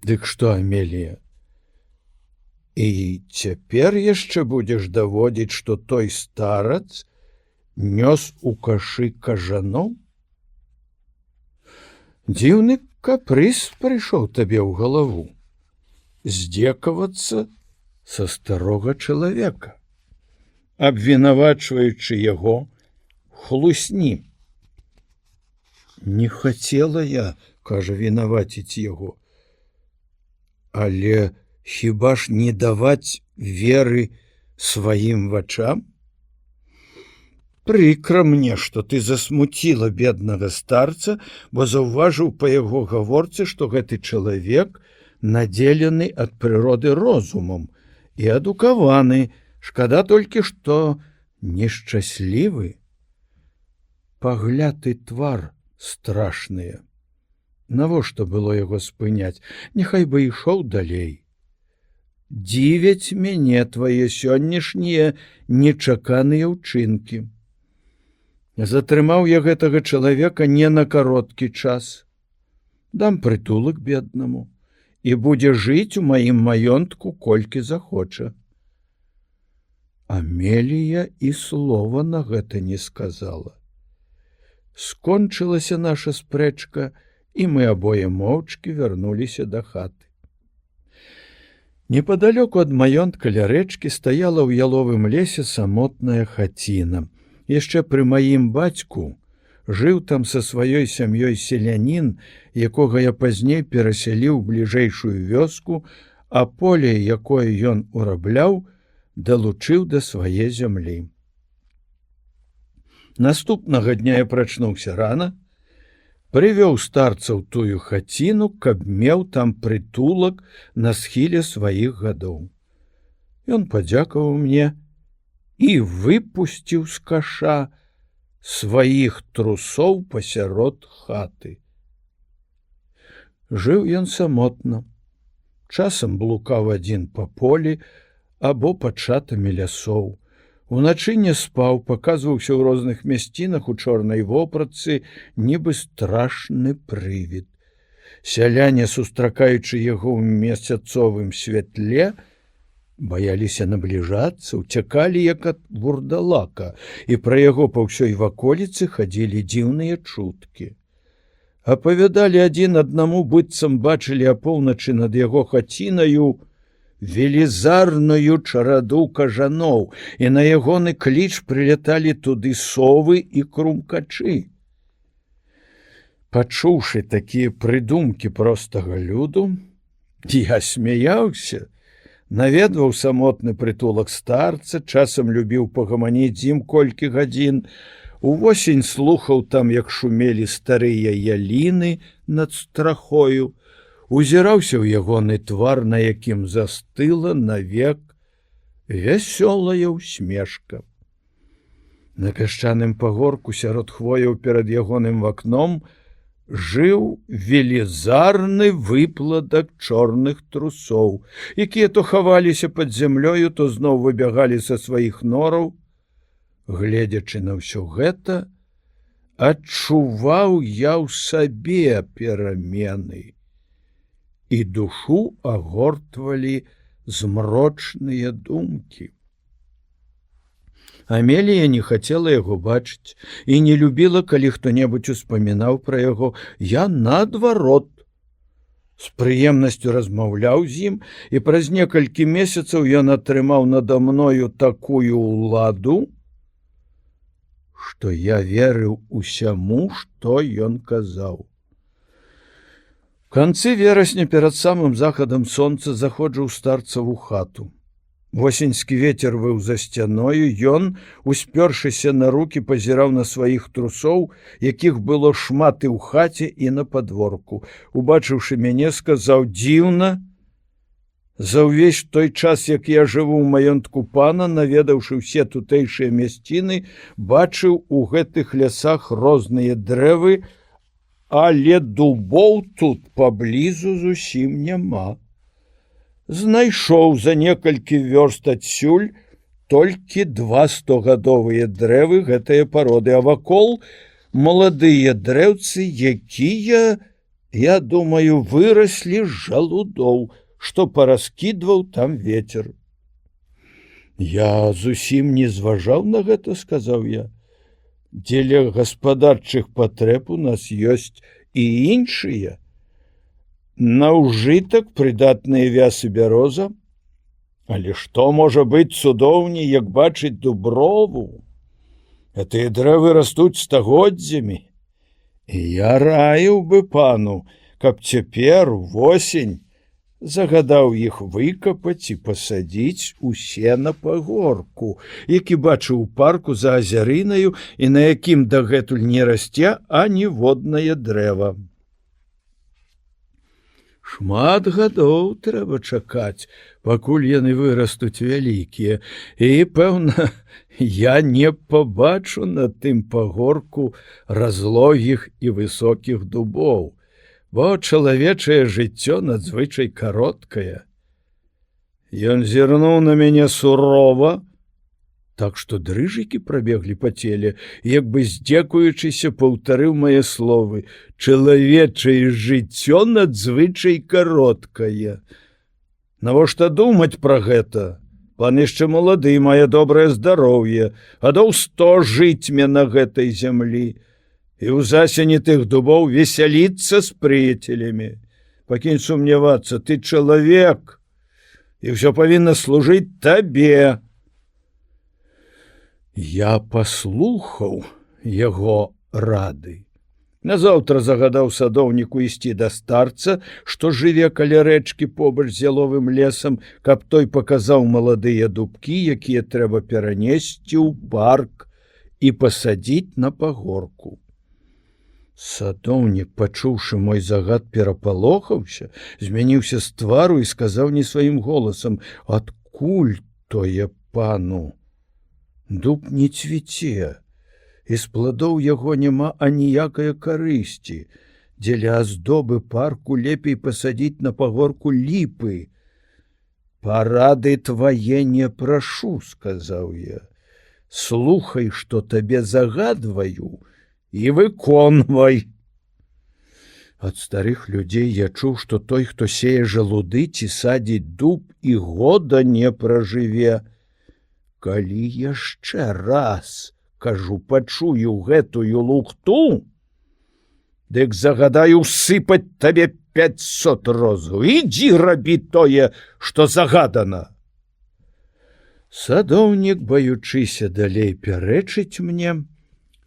«Дык што, Амелія, і цяпер яшчэ будзеш даводзіць, што той старац нёс у кашы кажаноў? Дзіўны капрыз прыйшоў табе ў галаву здзекавацца са старога чалавека, абвінавачваючы яго хлусні». Не хацела я, кажа, вінаваціць яго, але хіба ж не даваць веры сваім вачам? Прыкра мне, што ты засмуціла беднага старца, бо заўважыў па яго гаворцы, што гэты чалавек надзелены ад прыроды розумам і адукаваны. Шкада толькі, што нешчаслівы. Пагляд і твар страшныя. Навошта было яго спыняць? Няхай бы ішоў далей. Дзівяць мяне твае сённяшнія нечаканыя ўчынкі. Затрымаў я гэтага чалавека не на кароткі час. Дам прытулак беднаму і будзе жыць у маім маёнтку колькі захоча. Амелія і слова на гэта не сказала. Скончылася наша спрэчка, і мы абое моўчкі вярнуліся да хаты. Непадалёку ад маёнтка ля рэчкі стаяла ў яловым лесе самотная хаціна. Яшчэ пры маім бацьку жыў там са сваёй сям'ёй селянін, якога я пазней перасяліў бліжэйшую вёску, а поле, якое ён урабляў, далучыў да свае зямлі. Наступнага дня я прачнуўся рана, прывёў старца ў тую хаціну, каб меў там прытулак на схіле сваіх гадоў. Ён падзякаваў мне і выпусціў з каша сваіх трусоў пасярод хаты. Жыў ён самотна, часам блукаў адзін па полі або пад шатамі лясоў. Уначы не спаў, паказваўся ў розных мясцінах у чорнай вопратцы, нібы страшны прывід. Сяляне, сустракаючы яго ў месяцовым святле, баяліся набліжацца, уцякалі як ад вурдалака, і пра яго па ўсёй ваколіцы хадзілі дзіўныя чуткі. Апавядалі адзін аднаму, быццам бачылі апоўначы над яго хацінаю велізарную чараду кажаноў, і на ягоны кліч прыляталі туды совы і крумкачы. Пачуўшы такія прыдумкі простага люду, я смяяўся, наведваў самотны прытулак старца, часам любіў пагаманіць з ім колькі гадзін, увосень слухаў там, як шумелі старыя яліны над страхою, узіраўся ў ягоны твар, на якім застыла навек вясёлая ўсмешка. На пясчаным пагорку сярод хвояў перад ягоным вакном жыў велізарны выпладак чорных трусоў, якія то хаваліся пад зямлёю, то зноў выбягалі са сваіх нораў. Гледзячы на ўсё гэта, адчуваў я ў сабе перамены, і душу агортвалі змрочныя думкі. Амелія не хацела яго бачыць і не любіла, калі хто-небудзь успамінаў пра яго. Я, наадварот, з прыемнасцю размаўляў з ім, і праз некалькі месяцаў ён атрымаў нада мною такую ўладу, што я верыў усяму, што ён казаў. В канцы верасня перад самым захадам сонца заходжу ў старцаву хату. Восеньскі вецер выў за сцяною, ён, успёршыся на рукі, пазіраў на сваіх трусоў, якіх было шмат і ў хаце, і на падворку. Убачыўшы мяне, сказаў: «Дзіўна, за ўвесь той час, як я жыву ў маёнтку пана, наведаўшы ўсе тутэйшыя мясціны, бачыў у гэтых лясах розныя дрэвы, але дубоў тут паблізу зусім няма. Знайшоў за некалькі вёрст адсюль толькі 2 стогадовыя дрэвы гэтыя пароды, а вакол маладыя дрэўцы, якія, я думаю, выраслі з жалудоў, што параскідваў там вецер». «Я зусім не зважаў на гэта», — сказаў я. «Дзеля гаспадарчых патрэб у нас ёсць і іншыя. На ўжытак прыдатныя вясы бяроза, але што можа быць цудоўней, як бачыць дуброву? Гэтыя дрэвы растуць стагоддзямі. І я раіў бы пану, каб цяпер восень загадаў іх выкапаць і пасадзіць усе на пагорку, які бачыў у парку за азярынаю і на якім дагэтуль не расце аніводнае дрэва». Шмат гадоў трэба чакаць, пакуль яны вырастуць вялікія, і, пэўна, я не пабачу на тым пагорку разлогіх і высокіх дубоў, бо чалавечае жыццё надзвычай кароткае. Ён зірнуў на мяне сурова, так што дрыжыкі прабеглі па целе, як бы здзекуючыся паўтарыў мае словы: «Чалавечае жыццё надзвычай кароткае. Навошта думаць пра гэта? Пан яшчэ малады, мае добрае здароўе, гадоў 100 жыцьме на гэтай зямлі. І ў засені тых дубоў весяліцца з прыяцелямі. Пакінь сумнявацца, ты чалавек, і ўсё павінна служыць табе». Я паслухаў яго рады. Назаўтра загадаў садоўніку ісці да старца, што жыве каля рэчкі побач з яловым лесам, каб той паказаў маладыя дубкі, якія трэба перанесці ў парк і пасадзіць на пагорку. Садоўнік, пачуўшы мой загад, перапалохаўся, змяніўся з твару і сказаў не сваім голасам: «Адкуль тое пану? Дуб не цвіце, і з пладоў яго няма аніякае карысці. Дзеля аздобы парку лепей пасадзіць на пагорку ліпы». «Парады твае не прашу», — сказаў я. «Слухай, што табе загадваю, і выконвай». Ад старых людзей я чуў, што той, хто сее жалуды ці садзіць дуб, і года не пражыве. Калі яшчэ раз, кажу, пачую гэтую лухту, дык загадаю сыпаць табе 500 розгаў. Ідзі рабі тое, што загадана. Садоўнік, баючыся далей пярэчыць мне,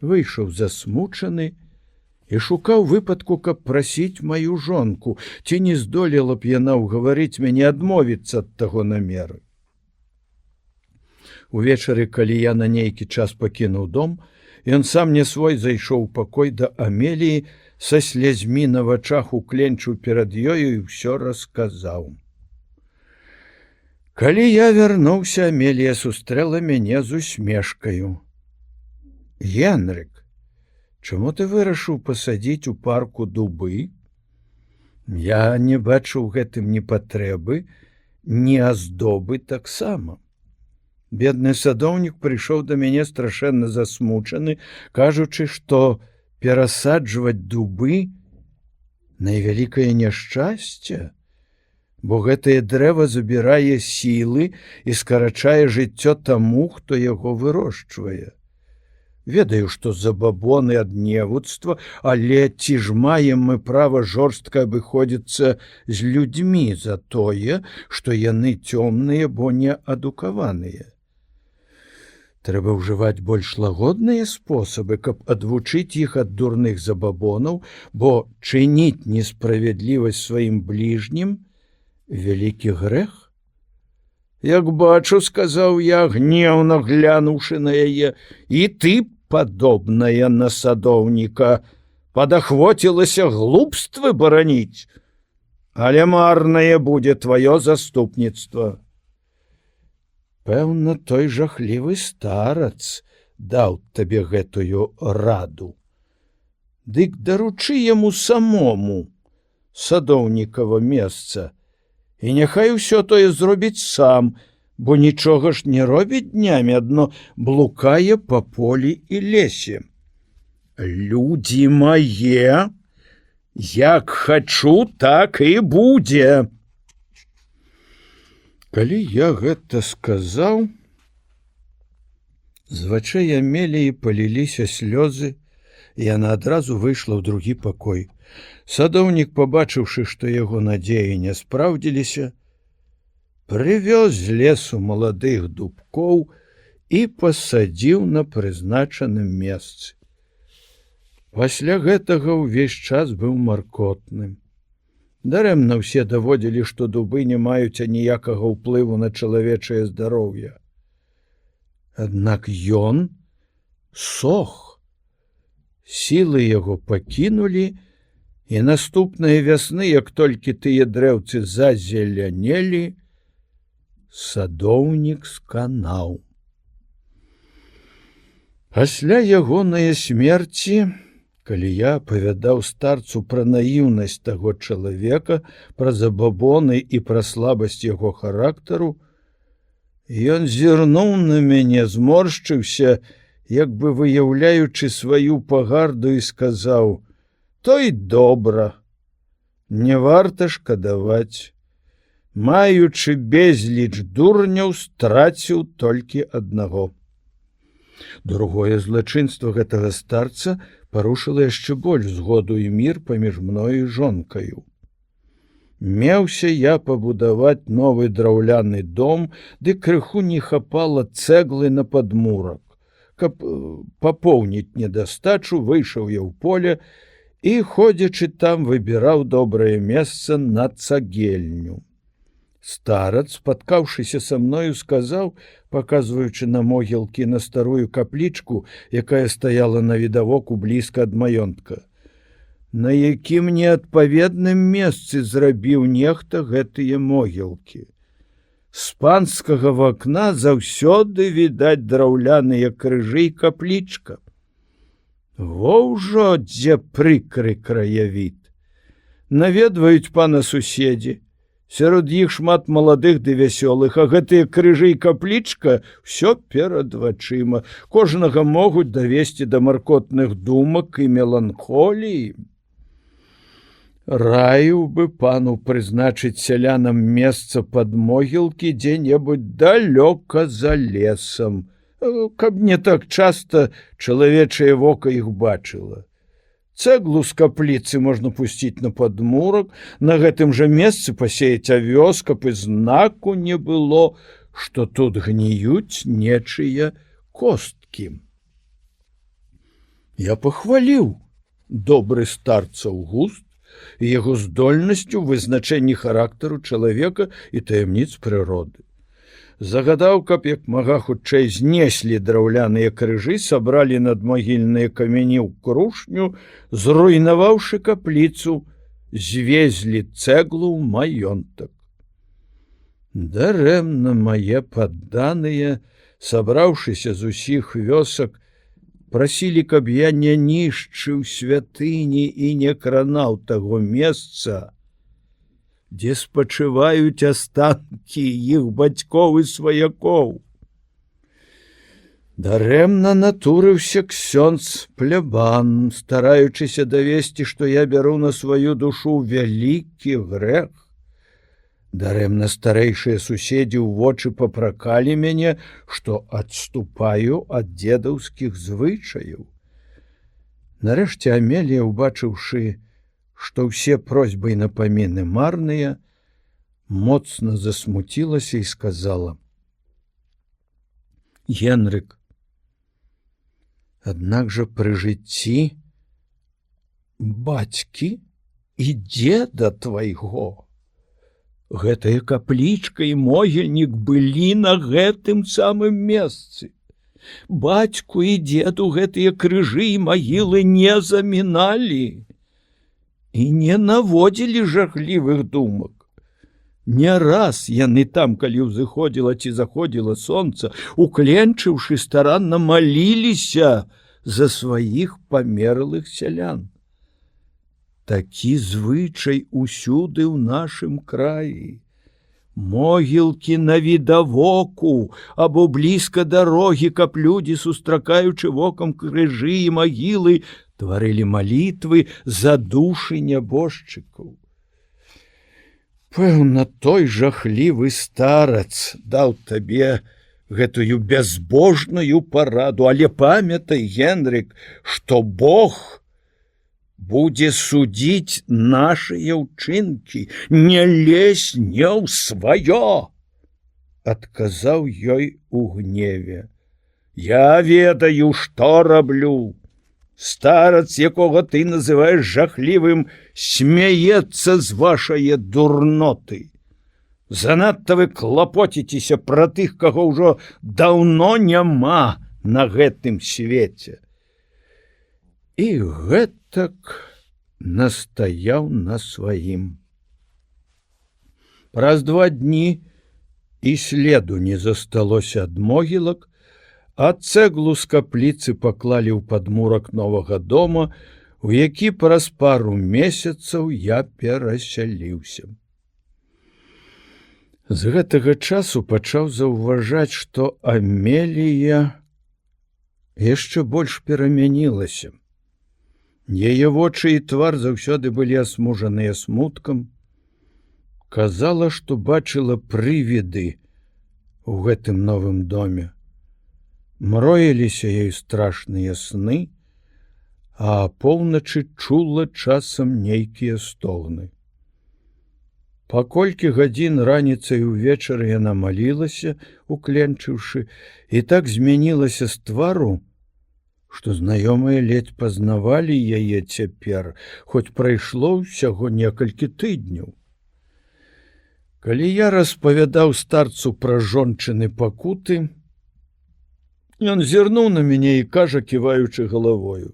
выйшаў засмучаны і шукаў выпадку, каб прасіць маю жонку, ці не здолела б яна ўгаварыць мяне адмовіцца ад таго намеру. Увечары, калі я на нейкі час пакінуў дом, ён сам не свой зайшоў у пакой да Амеліі, са слязьмі на вачах укленчыў перад ёю і ўсё расказаў. Калі я вярнуўся, Амелія сустрэла мяне з усмешкаю. «Генрык, чаму ты вырашыў пасадзіць у парку дубы? Я не бачу ў гэтым ні патрэбы, ні аздобы таксама». Бедны садоўнік прыйшоў да мяне страшэнна засмучаны, кажучы, што перасаджваць дубы найвялікае няшчасце, бо гэтае дрэва забірае сілы і скарачае жыццё таму, хто яго вырошчвае. Ведаю, што забабоны ад невуцтва, але ці ж маем мы права жорстка абыходзіцца з людзьмі за тое, што яны цёмныя, бо не адукаваныя. Трэба ўжываць больш лагодныя спосабы, каб адвучыць іх ад дурных забабонаў, бо чыніць несправядлівасць сваім бліжнім — вялікі грэх. «Як бачу, — сказаў я, гневна глянуўшы на яе, — і ты, падобная на садоўніка, падахвоцілася глупствы бараніць, але марнае будзе тваё заступніцтва». Пэўна, той жахлівы старац даў табе гэтую раду. Дык даручы яму самому садоўнікава месца, і няхай усё тое зробіць сам, бо нічога ж не робіць днямі, адно блукае па полі і лесе. «Людзі мае, як хачу, так і будзе». Калі я гэта сказаў, з вачэй Амеліі паліліся слёзы, і яна адразу выйшла ў другі пакой. Садоўнік, пабачыўшы, што яго надзеі не спраўдзіліся, прывёз з лесу маладых дубкоў і пасадзіў на прызначаным месцы. Пасля гэтага ўвесь час быў маркотным. Дарэмна ўсе даводзілі, што дубы не маюць аніякага ўплыву на чалавечае здароўе. Аднак ён сох. Сілы яго пакінулі, і наступныя вясны, як толькі тыя дрэўцы зазелянелі, садоўнік сканаў. Пасля ягонае смерці, калі я апавядаў старцу пра наіўнасць таго чалавека, пра забабоны і пра слабасць яго характару, Ён зірнуў на мяне, зморшчыўся, як бы выяўляючы сваю пагарду, і сказаў: «То і добра, не варта шкадаваць. Маючы безліч дурняў, страціў толькі аднаго». Другое злачынства гэтага старца парушыла яшчэ больш згоду і мір паміж мною і жонкаю. Меўся я пабудаваць новы драўляны дом, ды крыху не хапала цэглы на падмурак. Каб папоўніць недастачу, выйшаў я ў поле і, ходзячы там, выбіраў добрае месца на цагельню. Старац, спаткаўшыся са мною, сказаў, паказваючы на могілкі на старую каплічку, якая стаяла на відавоку блізка ад маёнтка: «На якім неадпаведным месцы зрабіў нехта гэтыя могілкі. З панскага вакна заўсёды відаць драўляныя крыжы і каплічка. Во ўжо дзе прыкры краявід. Наведваюць пана суседзі. Сярод іх шмат маладых ды вясёлых, а гэтыя крыжы і каплічка ўсё перад вачыма. Кожнага могуць давесці да маркотных думак і меланхоліі. Раіў бы пану прызначыць сялянам месца пад могілкі дзе-небудзь далёка за лесам, каб не так часта чалавечае вока іх бачыла. Цэглу з капліцы можна пусціць на падмурак, на гэтым жа месцы пасеяць авёс, каб і знаку не было, што тут гніюць нечыя косткі». Я пахваліў добры старцаў густ і яго здольнасцю ў вызначэнні характару чалавека і таямніц прыроды. Загадаў, каб як мага хутчэй знеслі драўляныя крыжы, сабралі надмагільныя камяні ў крушню, зруйнаваўшы капліцу, звезлі цэглу ў маёнтак. Дарэмна мае падданыя, сабраўшыся з усіх вёсак, прасілі, каб я не нішчыў святыні і не кранаў таго месца, дзе спачываюць астанкі іх бацькоў і сваякоў. Дарэмна натурыўся ксёндз плябан, стараючыся давесці, што я бяру на сваю душу вялікі грэх. Дарэмна старэйшыя суседзі ў вочы папракалі мяне, што адступаю ад дзедаўскіх звычаяў. Нарэшце Амелія, убачыўшы, што ўсе просьбы і напаміны марныя, моцна засмуцілася і сказала: «Генрык, аднак жа пры жыцці бацькі і дзеда твайго гэтая каплічка і могільнік былі на гэтым самым месцы. Бацьку і дзеду гэтыя крыжы і магілы не заміналі і не наводзілі жахлівых думак. Не раз яны там, калі ўзыходзіла ці заходзіла сонца, укленчыўшы, старанна маліліся за сваіх памерлых сялян. Такі звычай усюды ў нашым краі. Могілкі навідавоку або блізка дарогі, каб людзі, сустракаючы вокам крыжы і магілы, тварылі малітвы за душы нябожчыкаў. Пэўна, той жахлівы старац даў табе гэтую бязбожную параду, але памятай, Генрык, што Бог будзе судзіць нашыя ўчынкі, не лезь не ў сваё, адказаў ёй у гневе. Я ведаю, што раблю. Старац, якога ты называеш жахлівым, смяецца з вашае дурноты. Занадта вы клапоціцеся пра тых, каго ўжо даўно няма на гэтым свеце. І гэтак настаяў на сваім. Праз 2 дні і следу не засталося ад могілак, а цэглу з капліцы паклалі ў падмурак новага дома, у які праз пару месяцаў я перасяліўся. З гэтага часу пачаў заўважаць, што Амелія яшчэ больш перамянілася. Яе вочы і твар заўсёды былі асмужаныя смуткам. Казала, што бачыла прывіды у гэтым новым доме. Мроіліся ёй страшныя сны, а апоўначы чула часам нейкія стогны. Паколькі гадзін раніцай увечары яна малілася, укленчыўшы, і так змянілася з твару, што знаёмыя ледзь пазнавалі яе цяпер, хоць прайшло ўсяго некалькі тыдняў. Калі я распавядаў старцу пра жончыны пакуты, ён зірнуў на мяне і кажа, ківаючы галавою: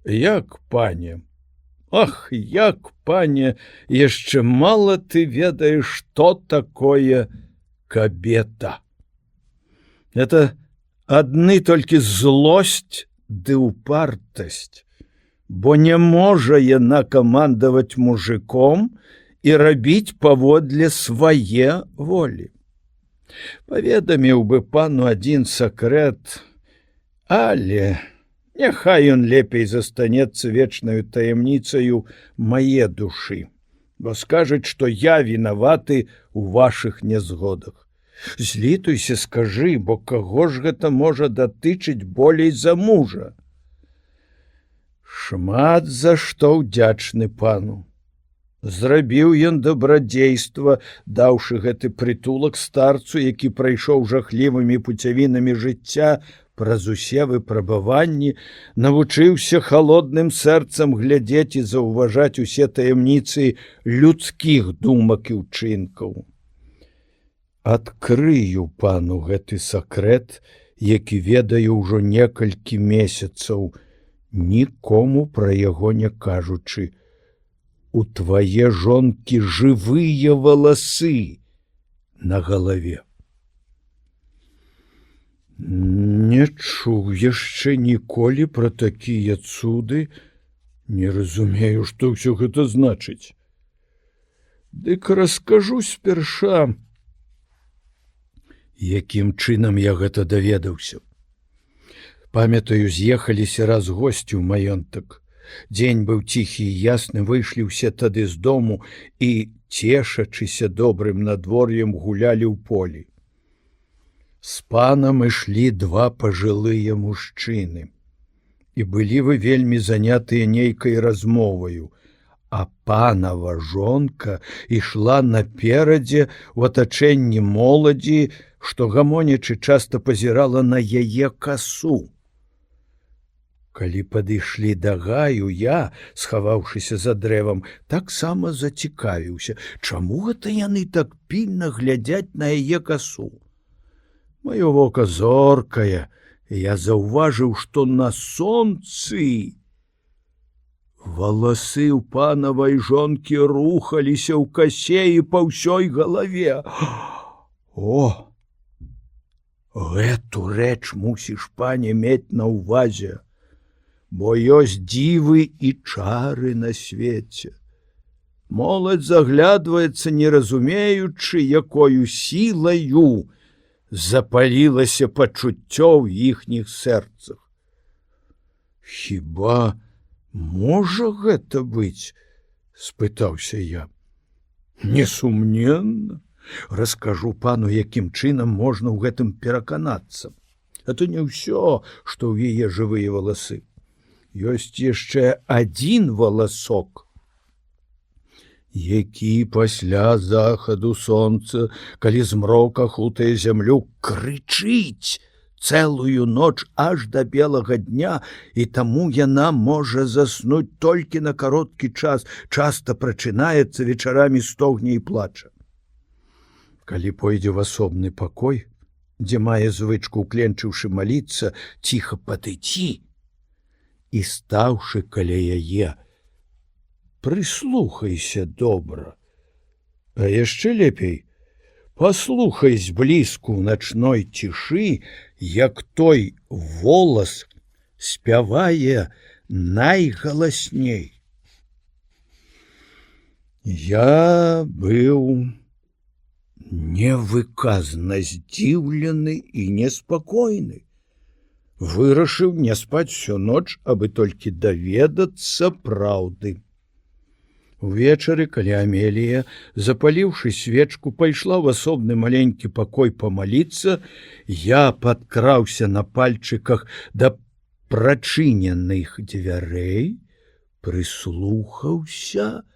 «Як, пане? Ах, як, пане, яшчэ мала ты ведаеш, што такое кабета. Это адны толькі злосць ды упартасць, бо не можа яна камандаваць мужиком і рабіць паводле свае волі. Паведаміў бы пану адзін сакрэт, але няхай ён лепей застанецца вечнаю таямніцаю мае душы, бо скажуць, што я вінаваты у вашых нязгодах. Злітуйся, скажы, бо каго ж гэта можа датычыць болей за мужа? Шмат за што ўдзячны пану. Зрабіў ён дабрадзейства, даўшы гэты прытулак старцу, які прайшоў жахлівымі пуцявінамі жыцця праз усе выпрабаванні, навучыўся халодным сэрцам глядзець і заўважаць усе таямніцы людскіх думак і ўчынкаў. Адкрыю пану гэты сакрэт, які ведаю ўжо некалькі месяцаў, нікому пра яго не кажучы. У твае жонкі жывыя валасы на галаве. Не чуў яшчэ ніколі пра такія цуды, не разумею, што ўсё гэта значыць. Дык раскажу спярша, якім чынам я гэта даведаўся. Памятаю, з'ехаліся раз госці ў маёнтак. Дзень быў ціхі і ясны, выйшлі ўсе тады з дому і, цешачыся добрым надвор'ем, гулялі ў полі. З панам ішлі два пажылыя мужчыны. І былі вы вельмі занятыя нейкай размоваю, а панава жонка ішла наперадзе ў атачэнні моладзі, што гамонячы часта пазірала на яе касу. Калі падышлі да гаю, я, схаваўшыся за дрэвам, таксама зацікавіўся, чаму гэта яны так пільна глядзяць на яе касу. Маё вока зоркае, і я заўважыў, што на сонцы валасы ў панавай жонкі рухаліся ў касе і па ўсёй галаве. О! Гэту рэч мусіш, пане, мець на ўвазе, бо ёсць дзівы і чары на свеце. Моладзь заглядваецца, не разумеючы, якою сілаю запалілася пачуццё ў іхніх сэрцах. Хіба можа гэта быць? Спытаўся я. Несумненна. Раскажу пану, якім чынам можна ў гэтым пераканацца. А то не ўсё, што ў яе жывыя валасы. Ёсць яшчэ адзін валасок, які пасля захаду сонца, калі змрок ахутае зямлю, крычыць цэлую ноч аж да белага дня, і таму яна можа заснуць толькі на кароткі час, часта прачынаецца, вечарамі стогне і плача. Калі пойдзе ў асобны пакой, дзе мае звычку, укленчыўшы маліцца, ціха падыдзі і, стаўшы каля яе, прыслухайся добра. А яшчэ лепей паслухай зблізку ў начной цішы, як той волас спявае найгаласней. Я быў невыказна здзіўлены і неспакойны. Вырашыў не спаць всю ноч, абы толькі даведацца праўды. Увечары, калі Амелія, запаліўшы свечку, пайшла ў асобны маленькі пакой памаліцца, я падкраўся на пальчыках да прачыненых дзвярэй, прыслухаўся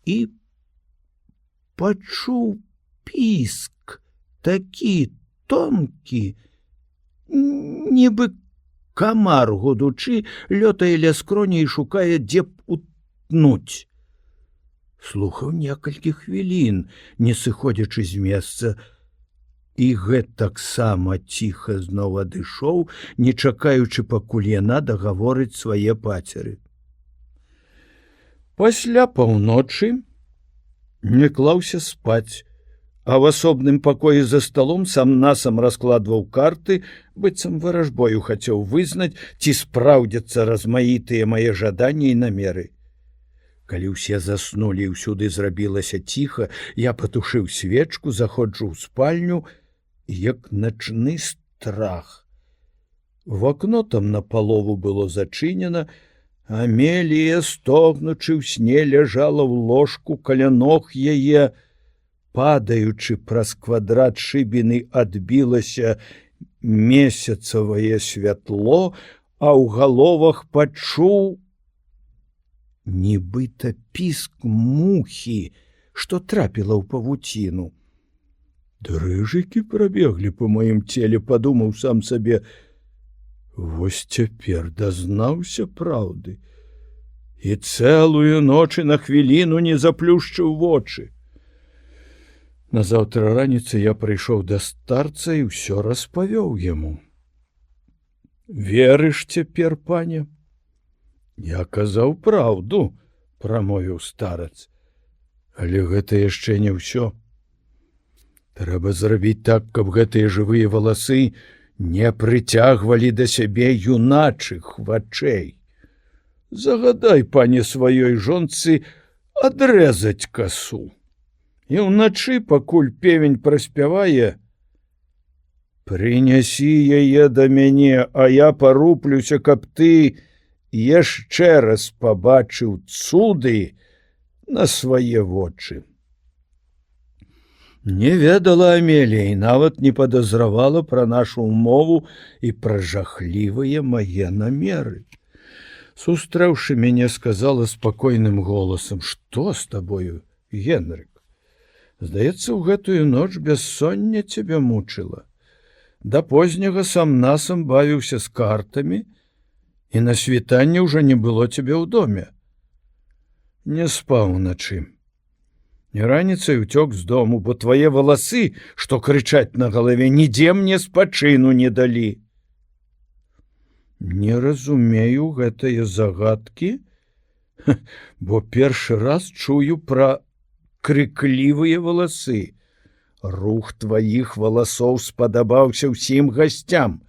і пачуў піск такі тонкі, нібы камар гудучы лётае ля скроні і шукае, дзе б утнуць. Слухаў некалькі хвілін, не сыходзячы з месца, і гэтаксама ціха зноў адышоў, не чакаючы, пакуль яна дагаворыць свае пацеры. Пасля паўночы не клаўся спаць, а в асобным пакоі за сталом сам-насам раскладваў карты, быццам варажбою хацеў вызнаць, ці спраўдзяцца размаітыя мае жаданні і намеры. Калі ўсе заснулі і ўсюды зрабілася ціха, я патушыў свечку, заходжу ў спальню, як начны страх. В акно там напалову было зачынена, Амелія, стогнучы ў сне, ляжала ў ложку каля ног яе. Падаючы праз квадрат шыбіны, адбілася месяцавае святло, а ў галовах пачуў нібыта піск мухі, што трапіла ў павуціну. Дрыжыкі прабеглі па маім целе, падумаў сам сабе. Вось цяпер дазнаўся праўды і цэлую ноч і на хвіліну не заплюшчыў вочы. Назаўтра раніцай я прыйшоў да старца і ўсё распавёў яму. Верыш цяпер, пане? Я казаў праўду, прамовіў старац. Але гэта яшчэ не ўсё. Трэба зрабіць так, каб гэтыя жывыя валасы не прыцягвалі да сябе юначых вачэй. Загадай, пане, сваёй жонцы адрэзаць касу. І ўначы, пакуль певень праспявае, прынясі яе да мяне, а я паруплюся, каб ты яшчэ раз пабачыў цуды на свае вочы. Не ведала Амелія і нават не падазравала пра нашу ўмову і пра жахлівыя мае намеры. Сустрэўшы мяне, сказала спакойным голасам: «Што з табою, Генрык? Здаецца, у гэтую ноч бяссонне цябе мучыла. Да позняга сам-насам бавіўся з картамі, і на світанне ўжо не было цябе ў доме. Не спаў уначы. І раніцай уцёк з дому, бо твае валасы, што крычаць на галаве, нідзе мне спачыну не далі». Не разумею гэтыя загадкі, бо першы раз чую пра крыклівыя валасы. Рух тваіх валасоў спадабаўся ўсім гасцям.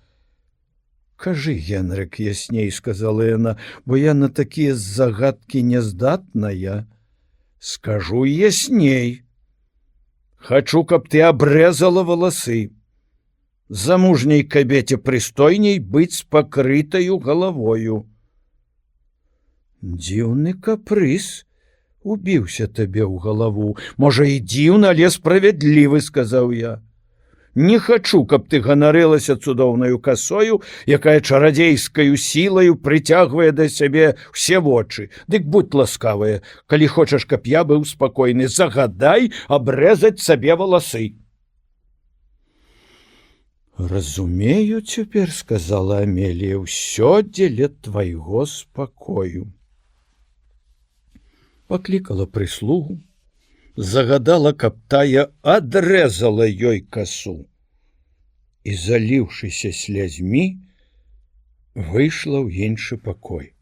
Кажы, Генрык, ясней, сказала яна, бо я на такія загадкі няздатная. Скажу ясней. Хачу, каб ты абрэзала валасы. Замужняй кабеце прыстойней быць з пакрытаю галавою. Дзіўны капрыз убіўся табе ў галаву. Можа, і дзіўна, але справядлівы, сказаў я. Не хачу, каб ты ганарылася цудоўнаю касою, якая чарадзейскаю сілаю прыцягвае да сябе ўсе вочы. Дык будь ласкавая, калі хочаш, каб я быў спакойны, загадай абрэзаць сабе валасы. Разумею цяпер, сказала Амелія, ўсё дзеля твайго спакою. Паклікала прыслугу, загадала, каб тая адрэзала ёй касу і, заліўшыся слязьмі, выйшла ў іншы пакой.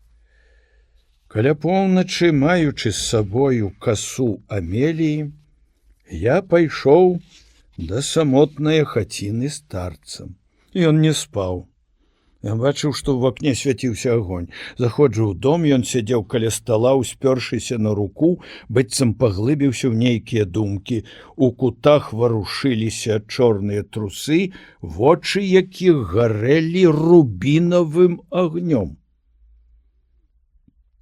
Каля поўначы, маючы з сабою касу Амеліі, я пайшоў да самотнае хаціны старца. Ён не спаў. Я бачыў, што ў вакне свяціўся агонь. Заходжу ў дом, ён сядзеў каля стала, успёршыся на руку, быццам паглыбіўся ў нейкія думкі. У кутах варушыліся чорныя трусы, вочы якіх гарэлі рубінавым агнём.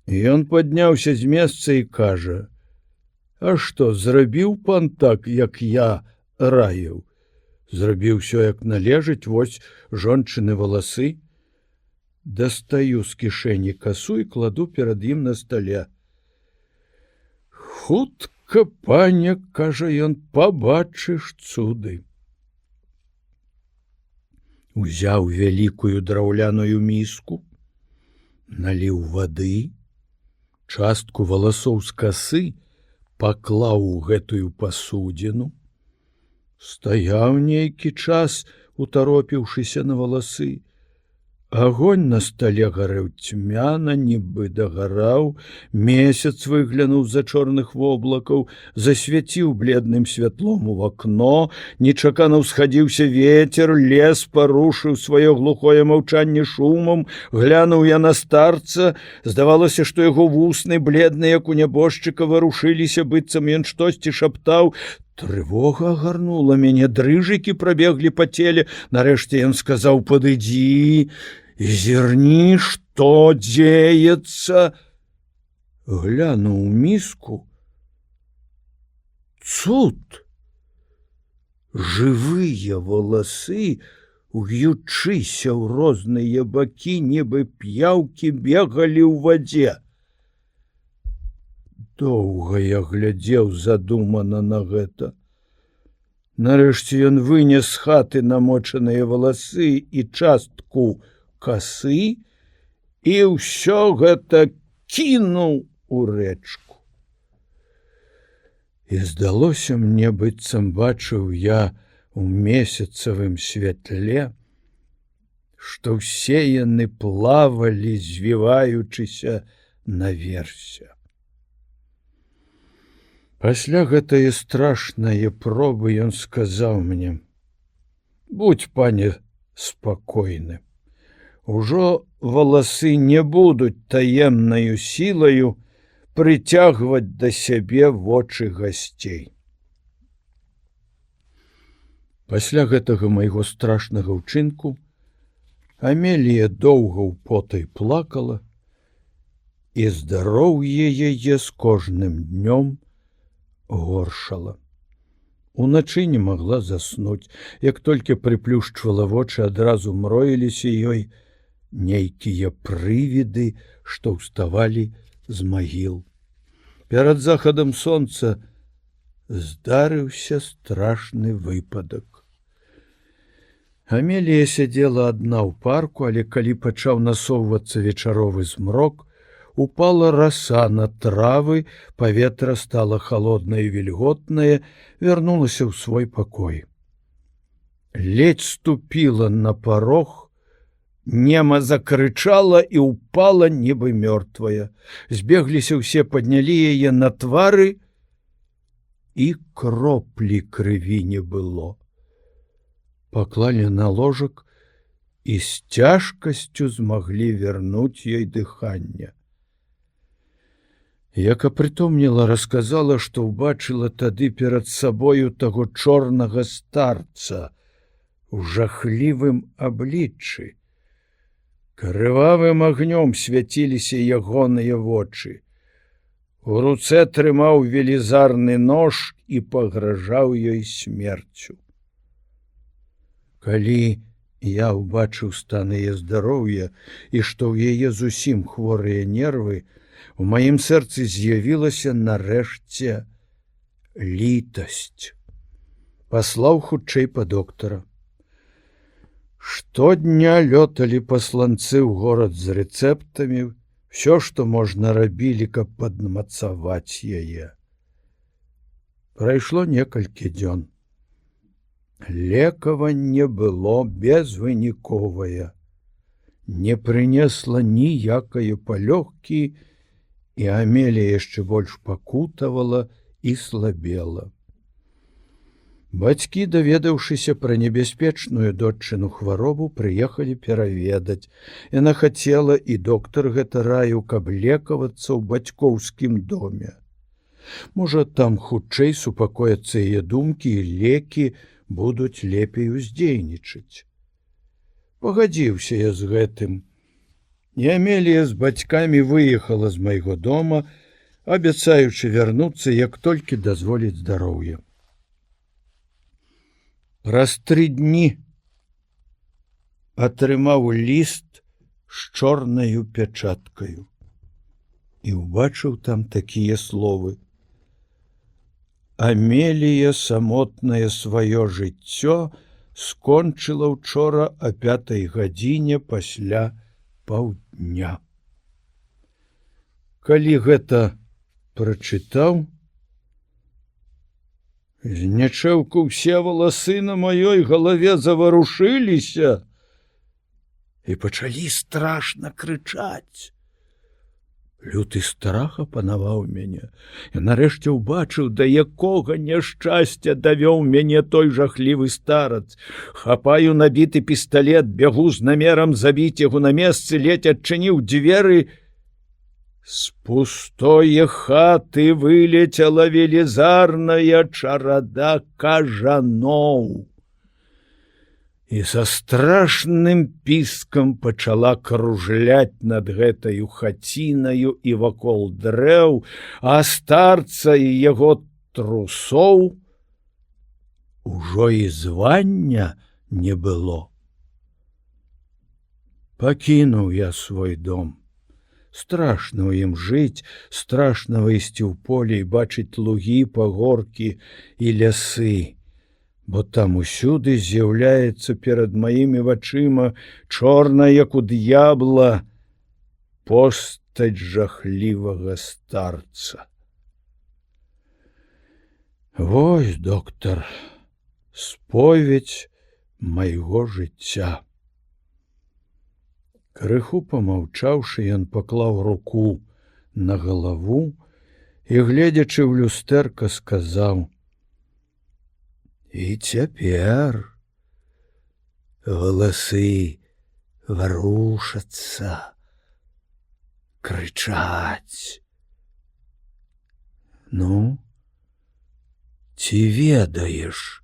Ён падняўся з месца і кажа: «А што, зрабіў пан так, як я раіў? Зрабіў усё, як належыць, вось жончыны валасы». Дастаю з кішэні касу і кладу перад ім на стале. «Хутка, паня, — кажа ён, — пабачыш цуды». Узяў вялікую драўляную міску, наліў вады, частку валасоў з касы паклаў у гэтую пасудзіну, стаяў нейкі час, утаропіўшыся на валасы. Агонь на стале гарэў цьмяна, нібы дагараў, месяц выглянуў з-за чорных воблакаў, засвяціў бледным святлом у вакно, нечакана ўсхадзіўся вецер, лес парушыў сваё глухое маўчанне шумам, глянуў я на старца, здавалася, што яго вусны, бледныя, як у нябожчыка, варушыліся, быццам ён штосьці шаптаў. Трывога агарнула мяне, дрыжыкі прабеглі па целе. Нарэшце ён сказаў: «Падыдзі і зірні, што дзеецца». Глянуў у міску. Цуд! Жывыя валасы, уючыся ў розныя бакі, нібы п'яўкі, бегалі ў вадзе. Доўга я глядзеў задумана на гэта. Нарэшце ён вынес з хаты намочаныя валасы і частку касы і ўсё гэта кінуў у рэчку. І здалося мне, быццам бачыў я у месяцавым святле, што ўсе яны плавалі, звіваючыся наверсе. Пасля гэтае страшнае пробы ён сказаў мне: «Будзь, пане, спакойны. Ужо валасы не будуць таемнаю сілаю прыцягваць да сябе вочы гасцей». Пасля гэтага майго страшнага ўчынку Амелія доўга ў потай плакала, і здароўе яе з кожным днём горшала. Уначы не магла заснуць. Як толькі прыплюшчвала вочы, адразу мроіліся ёй нейкія прывіды, што ўставалі з магіл. Перад захадам сонца здарыўся страшны выпадак. Амелія сядзела адна ў парку, але калі пачаў насоўвацца вечаровы змрок, упала раса на травы, паветра стала халоднае і вільготнае, вярнулася ў свой пакой. Ледзь ступіла на парог, нема закрычала і ўпала, нібы мёртвая. Збегліся ўсе, паднялі яе на твары, і кроплі крыві не было. Паклалі на ложак і з цяжкасцю змаглі вярнуць ёй дыханне. Як апрытомніла, расказала, што ўбачыла тады перад сабою таго чорнага старца у жахлівым абліччы. Крывавым агнём свяціліся ягоныя вочы. У руцэ трымаў велізарны нож і пагражаў ёй смерцю. Калі я ўбачыў стан яе здароўя і што ў яе зусім хворыя нервы, у маім сэрцы з'явілася нарэшце літасць. Паслаў хутчэй па доктара. Штодня лёталі пасланцы ў горад з рэцэптамі, всё, што можна, рабілі, каб падмацаваць яе. Прайшло некалькі дзён. Лекаванне было безвыніковае. Не прынесла ніякае палёгкі, і і Амелія яшчэ больш пакутавала і слабела. Бацькі, даведаўшыся пра небяспечную доччыну хваробу, прыехалі пераведаць. Яна хацела, і доктар гэта раіў, каб лекавацца ў бацькоўскім доме. Можа, там хутчэй супакояцца яе думкі, і лекі будуць лепей уздзейнічаць. Пагадзіўся я з гэтым. І Амелія з бацькамі выехала з майго дома, абяцаючы вярнуцца, як толькі дазволіць здароўе. Праз 3 дні атрымаў ліст з чорнаю пячаткаю і ўбачыў там такія словы: «Амелія самотнае сваё жыццё скончыла ўчора о 5 гадзіне пасля паўдня». Калі гэта прачытаў, знячэўку ўсе валасы на маёй галаве заварушыліся і пачалі страшна крычаць. Люты страх апанаваў мяне. Я нарэшце ўбачыў, да якога няшчасця давёў мяне той жахлівы старац. Хапаю набіты пісталет, бягу з намерам забіць яго на месцы, ледзь адчыніў дзверы. З пустое хаты вылецела велізарная чарада кажаноў і са страшным піскам пачала кружляць над гэтаю хацінаю і вакол дрэў, а старца і яго трусоў ужо і звання не было. Пакінуў я свой дом. Страшна ў ім жыць, страшна выйсці ў поле і бачыць лугі, пагоркі і лясы, бо там усюды з'яўляецца перад маімі вачыма чорная, як у д'ябла, постаць жахлівага старца. Вось, доктар, споведь майго жыцця. Крыху помаўчаўшы, ён паклаў руку на галаву і, гледзячы ў люстэрка, сказаў: «І цяпер валасы варушацца, крычаць. Ну, ці ведаеш,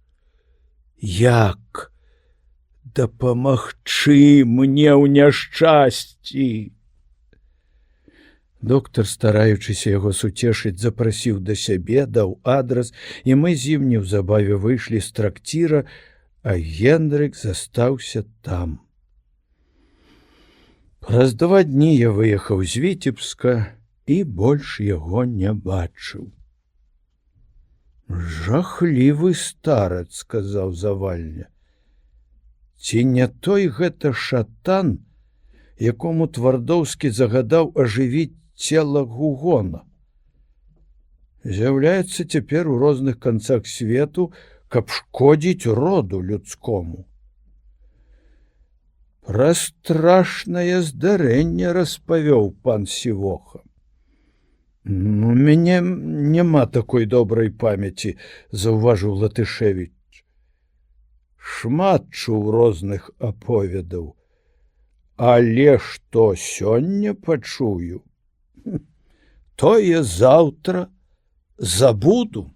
як дапамагчы мне ў няшчасці?» Доктар, стараючыся яго суцешыць, запрасіў да сябе, даў адрас, і мы з ім неўзабаве выйшлі з трактіра, а Генрык застаўся там. Праз 2 дні я выехаў з Віцебска і больш яго не бачыў. «Жахлівы старац», — сказаў Завальня. «Ці не той гэта шатан, якому Твардоўскі загадаў ажывіць цела Гугона? З'яўляецца цяпер у розных канцах свету, каб шкодзіць роду людскому. Пра страшнае здарэнне распавёў пан Сівоха. У мяне няма такой добрай памяці», — заўважыў Латышевіч. «Шмат чуў розных аповедаў, але што сёння пачую, тое заўтра забуду».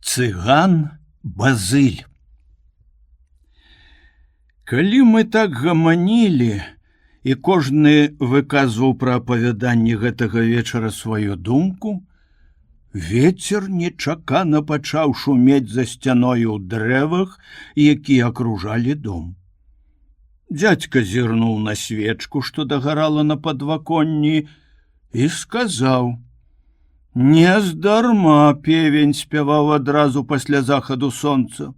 Цыган Базыль. Калі мы так гаманілі, і кожны выказваў пра апавяданне гэтага вечара сваю думку, вецер нечакана пачаў шумець за сцяною ў дрэвах, якія акружалі дом. Дзядзька зірнуў на свечку, што дагарала на падваконні, і сказаў: «Нездарма певень спяваў адразу пасля захаду сонца.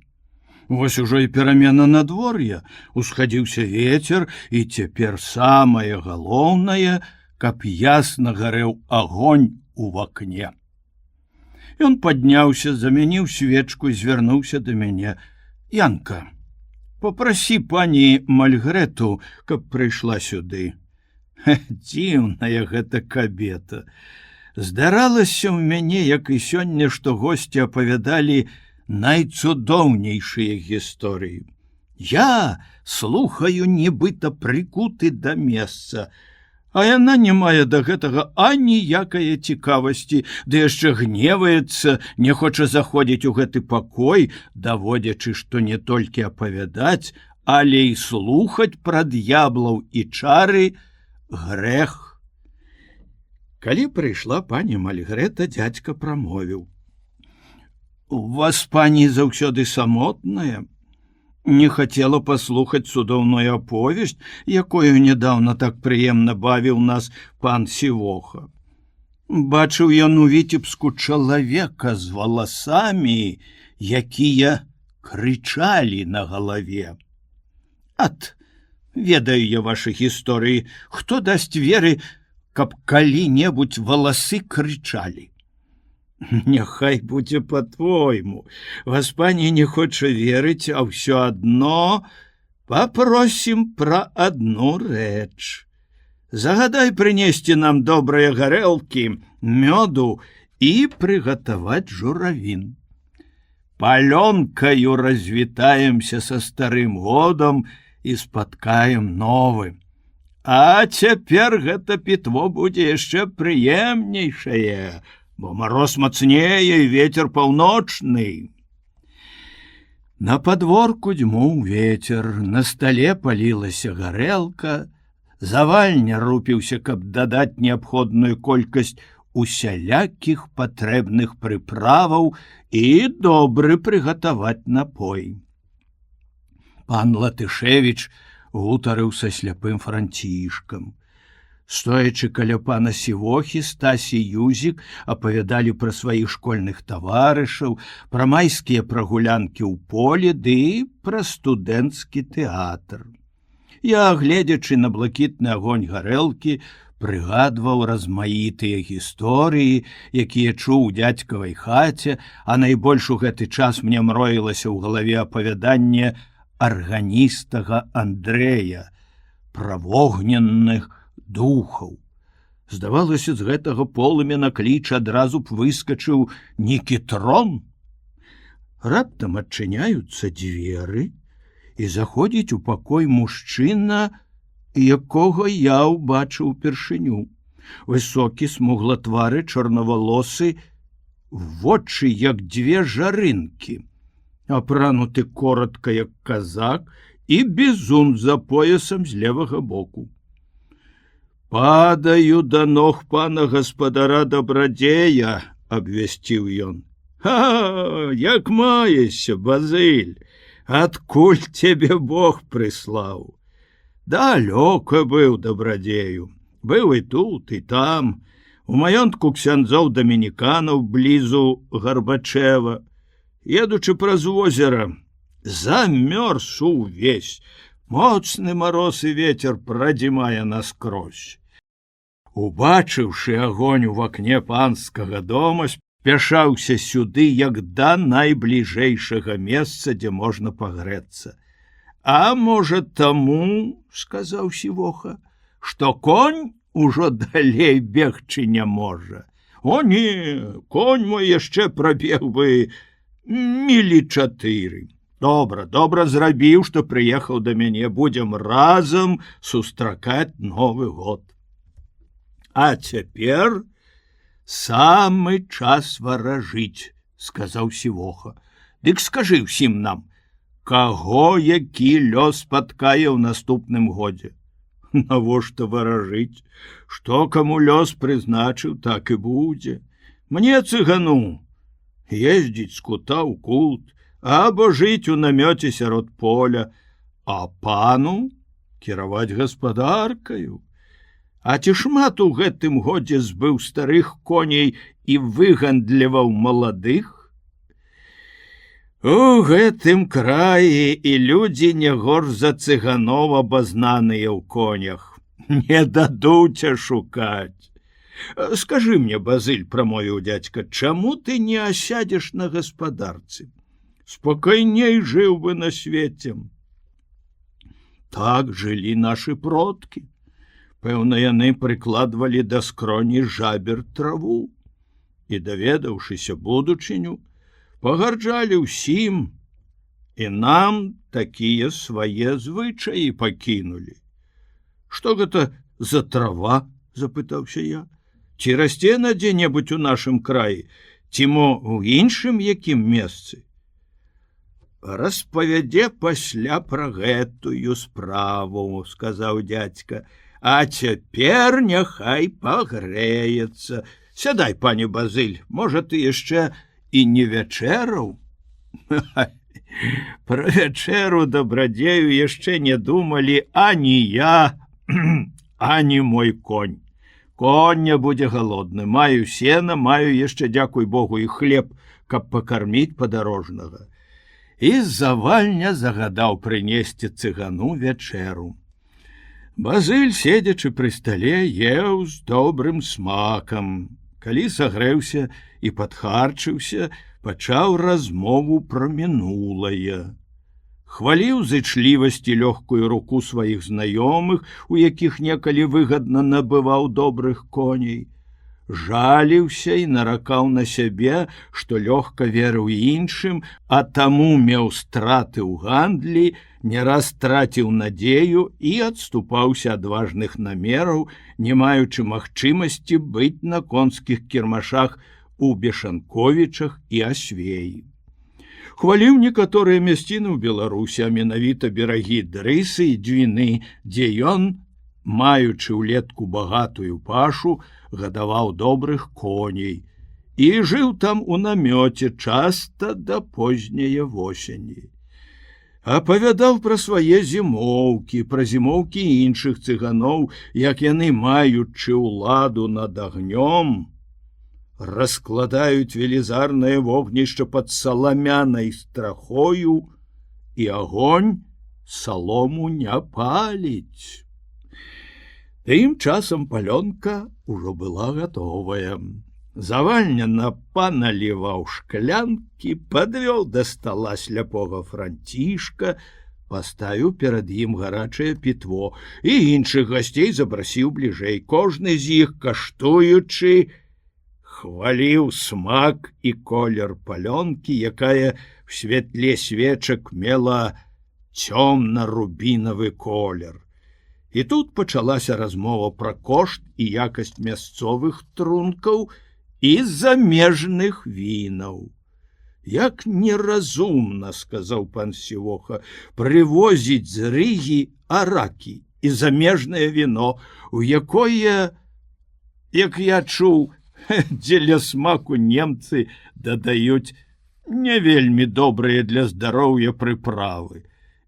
Вось ужо і перамена надвор'я, усхадзіўся вецер, і цяпер самае галоўнае, каб ясна гарэў агонь у вакне». Ён падняўся, замяніў свечку і звярнуўся да мяне: «Янка, попрасі пані Здаралася ў мяне, як і сёння, што госці апавядалі найцудоўнейшыя гісторыі. Я слухаю, нібыта прыкуты да месца, а яна не мае да гэтага аніякае цікавасці, ды яшчэ гневаецца, не хоча заходзіць у гэты пакой, даводзячы, што не толькі апавядаць, але і слухаць пра д'яблаў і чары грэх. Калі прыйшла пані Мальгрэта, дзядзька прамовіў: «У вас, пані, заўсёды самотная? Не хацела паслухаць цудоўную аповесць, якую нядаўна так прыемна бавіў нас пан Сівоха. Бачыў ён у віцебску чалавека з валасамі, якія крычалі на галаве. Ат, ведаю я вашы гісторыі, хто дасць веры, каб калі-небудзь валасы крычалі? Няхай будзе по-твойму. Гаспані не хоча верыць, а ўсё адно папросім пра адну рэч. Загадай прынесці нам добрыя гарэлкі, мёду і прыгатаваць журавін. Палёнкаю развітаемся са старым годам і спаткаем новы. А цяпер гэта пітво будзе яшчэ прыемнейшае, бо мароз мацнее і вецер паўночны». На падворку дзьмуў вецер, на стале палілася гарэлка, завальня рупіўся, каб дадаць неабходную колькасць усялякіх патрэбных прыправаў і добры прыгатаваць напой. Пан Латышевіч гутарыў са сляпым Францішкам. Стоячы каля пана Сівохі, Стась і Юзік апавядалі пра сваіх школьных таварышаў, пра майскія прагулянкі ў полі ды пра студэнцкі тэатр. Я, гледзячы на блакітны агонь гарэлкі, прыгадваў размаітыя гісторыі, якія чуў у дзядзькавай хаце, а найбольш у гэты час мне мроілася ў галаве апавяданне арганістага Андрэя пра вогненных духаў. Здавалася, з гэтага полымя кліч адразу б выскачыў Нікітрон. Раптам адчыняюцца дзверы, і заходзіць у пакой мужчына, якога я ўбачыў упершыню. Высокі, смуглатвары, чорнавалосы, вочы як дзве жарынкі, апрануты коротка, як казак, і бізун за поясам з левага боку. «Падаю да ног пана гаспадара Дабрадзея», — абвясціў ён. «Ха, як маешся, Базыль? Адкуль цябе Бог прыслаў?» «Далёка быў, Дабрадзею. Быў і тут, і там. У маёнтку ксяндзоў дамініканаў блізу Гарбачэва. Едучы праз возера, замёрз увесь. Моцны мароз і вецер прадзімае наскрозь. Убачыўшы агонь у вакне панскага дома, спяшаўся сюды, як да найбліжэйшага месца, дзе можна пагрэцца. А можа таму, — сказаў Сівоха, — што конь ужо далей бегчы не можа. О не, конь мой яшчэ прабег бы мілі 4. Добра зрабіў, што прыехаў да мяне, будзем разам сустракаць Новы год. А цяпер самы час варажыць, — сказаў Сівоха. Дык скажы ўсім нам, каго які лёс спаткае ў наступным годзе? Навошта варажыць? Што каму лёс прызначыў, так і будзе. Мне, цыгану, ездзіць з кута ў кут, або жыць у намёце сярод поля, а пану кіраваць гаспадаркаю. А ці шмат у гэтым годзе збыў старых коней і выгандліваў маладых? У гэтым краі і людзі не горш за цыганоў абазнаныя ў конях. Не дадуць ашукаць. Скажы мне, Базыль, — прамовіў дзядзька, — чаму ты не асядзеш на гаспадарцы? Спакайней жыў бы на свеце. Так жылі нашы продкі. Пэўна, яны прыкладвалі да скроні жабер траву і, даведаўшыся будучыню, пагарджалі ўсім, і нам такія свае звычаі пакінулі. Што гэта за трава? Запытаўся я. Ці расце на дзе-небудзь у нашым краі, ці мо ў іншым якім месцы? Распавядзе пасля пра гэтую справу, сказаў дзядзька, а цяпер няхай пагрэецца. Сядай, пане Базыль, можа, ты яшчэ і не вячэраў? Пра вячэру дабрадзею яшчэ не думалі ані я, ані мой конь. Конь не будзе галодны, маю сена, маю яшчэ, дзякуй Богу, і хлеб, каб пакарміць падарожнага. І завальня загадаў прынесці цыгану вячэру. Базыль, седзячы пры стале, еў з добрым смакам. Калі сагрэўся і падхарчыўся, пачаў размову пра мінулае. Хваліў зычлівасць і лёгкую руку сваіх знаёмых, у якіх некалі выгадна набываў добрых коней. Жаліўся і наракаў на сябе, што лёгка верыў іншым, а таму меў страты ў гандлі, не раз страціў надзею і адступаўся ад важных намераў, не маючы магчымасці быць на конскіх кірмашах у Бешанковічах і Асвеі. Хваліў некаторыя мясціны ў Беларусі, а менавіта берагі Дрысы і Двіны, дзе ён, маючы ўлетку багатую пашу, гадаваў добрых коней і жыў там у намёце часта да позняе восені. Апавядаў пра свае зімоўкі, пра зімоўкі іншых цыганоў, як яны, маючы ўладу над агнём, раскладаюць велізарнае вогнішча пад саламянай страхою, і агонь салому не паліць. Тым часам палёнка ўжо была гатовая. Завальня напаналіваў шклянкі, падвёў да стала сляпога Францішка, паставіў перад ім гарачае пітво і іншых гасцей запрасіў бліжэй. Кожны з іх, каштуючы, хваліў смак і колер палёнкі, якая в святле свечак мела цёмна-рубінавы колер. І тут пачалася размова пра кошт і якасць мясцовых трункаў і замежных вінаў. Як неразумна, сказаў пан Сівоха, прывозіць з Рыгі аракі і замежнае віно, у якое, як я чуў, дзеля смаку немцы дадаюць не вельмі добрыя для здароўя прыправы.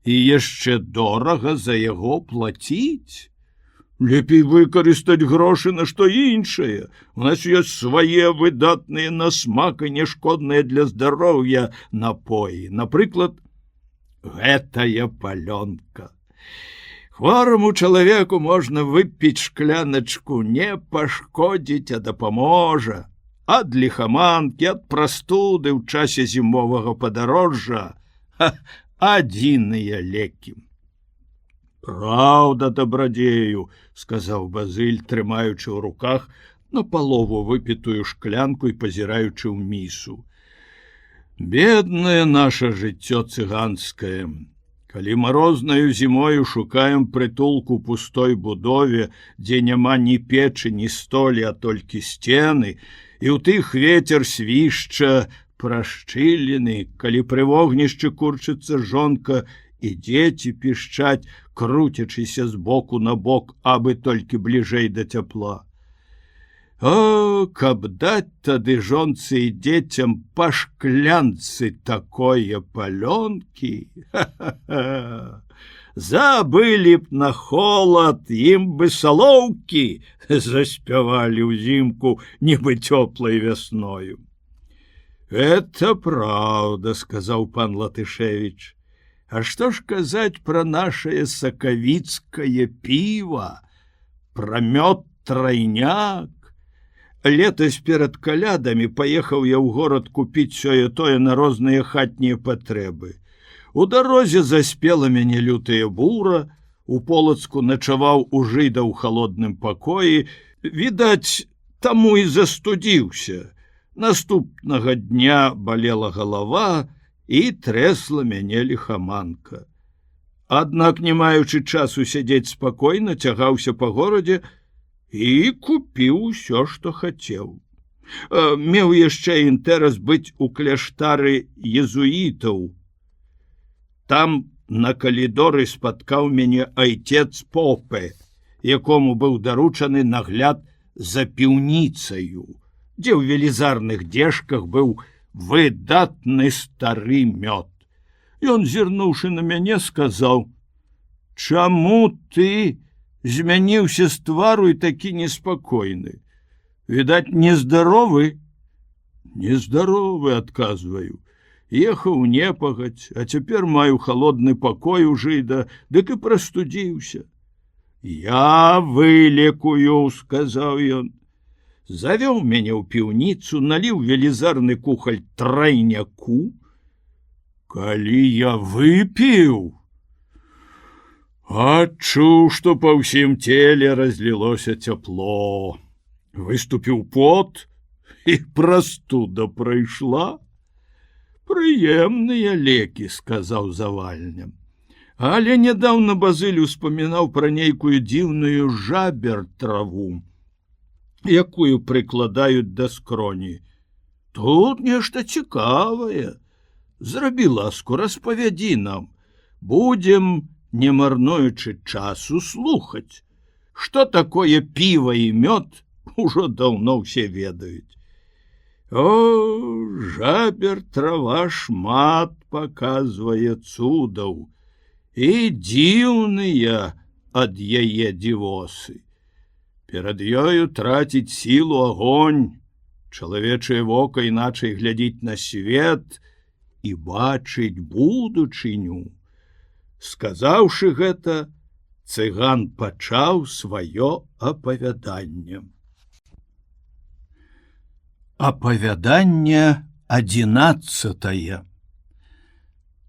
І яшчэ дорага за яго плаціць. Лепей выкарыстаць грошы на што іншае. У нас ёсць свае выдатныя на смак і няшкодныя для здароўя напоі. Напрыклад, гэтая палёнка. Хвораму чалавеку можна выпіць шкляначку, не пашкодзіць, а дапаможа. Ад ліхаманкі, ад прастуды ў часе зімовага падарожжа. Адзіныя лекі. Праўда, дабрадзею, сказаў Базыль, трымаючы ў руках напалову выпітую шклянку і пазіраючы ў місу. Беднае наша жыццё цыганскае. Калі марознаю зімою шукаем прытулку пустой будове, дзе няма ні печы, ні столі, а толькі сцены, і ў тых вецер свішча прашчыліны, калі пры вогнішчы курчыцца жонка і дзеці пішчаць, круцячыся з боку на бок, абы толькі бліжэй да цяпла. О, каб даць тады жонцы і дзецям па шклянцы такое палёнкі, забылі б на холад, ім бы салоўкі заспявалі ўзімку, нібы цёплай вясною. Это правда, сказаў пан Латышевіч. А што ж казаць пра нашае сакавіцкае піва, пра мёд трайняк? Летась перад калядамі паехаў я ў горад купіць сёе-тое на розныя хатнія патрэбы. У дарозе заспела мяне лютая бура, у Полацку начаваў у жыда ў халодным пакоі, відаць, таму і застудзіўся. Наступнага дня балела галава і трэсла мяне ліхаманка. Аднак, не маючы часу сядзець спакойна, цягаўся па горадзе і купіў усё, што хацеў. Меў яшчэ інтэрас быць у кляштары езуітаў. Там на калідоры спаткаў мяне айцец Попе, якому быў даручаны нагляд за піўніцаю, дзе ў велізарных дзежках быў выдатны стары мёд. Ён, зірнуўшы на мяне, сказаў: «Чаму ты змяніўся з твару і такі неспакойны? Відаць, нездаровы?» «Нездаровы», адказваю. «Ехаў непагадзь, а цяпер маю халодны пакой у жыда, дык і прастудзіўся». «Я вылекую», — сказаў ён. Завёў мяне ў піўніцу, наліў велізарны кухаль трайняку. Калі я выпіў, адчуў, што па ўсім целе разлілося цяпло. Выступіў пот, і прастуда прайшла. «Прыемныя лекі», — сказаў завальням. Але нядаўна Базыль успамінаў пра нейкую дзіўную жабер-траву, якую прыкладаюць да скроні. «Тут нешта цікавае. Зрабі ласку, распавядзі нам. Будзем, не марнуючы часу, слухаць. Што такое піва і мёд, ужо даўно ўсе ведаюць». «О, жабер-трава шмат паказвае цудаў, і дзіўныя ад яе дзівосы. Перад ёю траціць сілу агонь, чалавечае вока іначай глядзіць на свет і бачыць будучыню». Сказаўшы гэта, цыган пачаў сваё апавяданне. Апавяданне 11.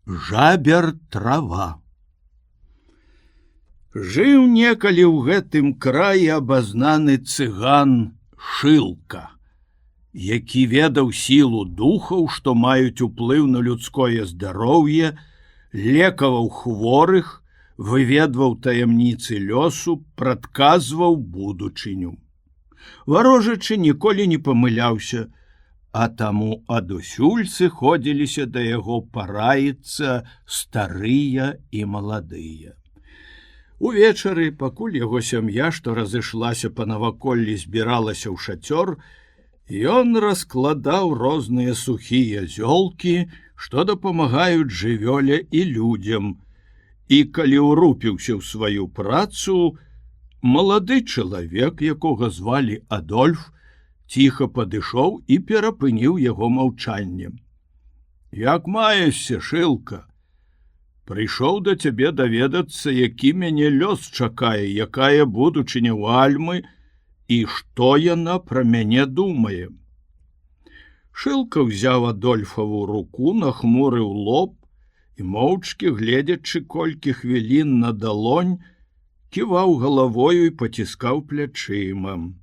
Жабер-трава. Жыў некалі ў гэтым краі абазнаны цыган Шылка, які ведаў сілу духаў, што маюць уплыў на людское здароўе, лекаваў хворых, выведваў таямніцы лёсу, прадказваў будучыню. Варожачы ніколі не памыляўся, а таму адусюль сыходзіліся да яго параіцца старыя і маладыя. Увечары, пакуль яго сям'я, што разышлася па наваколлі, збіралася ў шацёр, ён раскладаў розныя сухія зёлкі, што дапамагаюць жывёле і людзям. І калі ўрупіўся ў сваю працу, малады чалавек, якога звалі Адольф, ціха падышоў і перапыніў яго маўчаннем. «Як маешся, Шылка? Прыйшоў да цябе даведацца, які мяне лёс чакае, якая будучыня ў Альмы і што яна пра мяне думае». Шылка ўзяў Адольфаву руку, нахмурыў лоб і, моўчкі гледзячы колькі хвілін на далонь, ківаў галавою і паціскаў плячыма.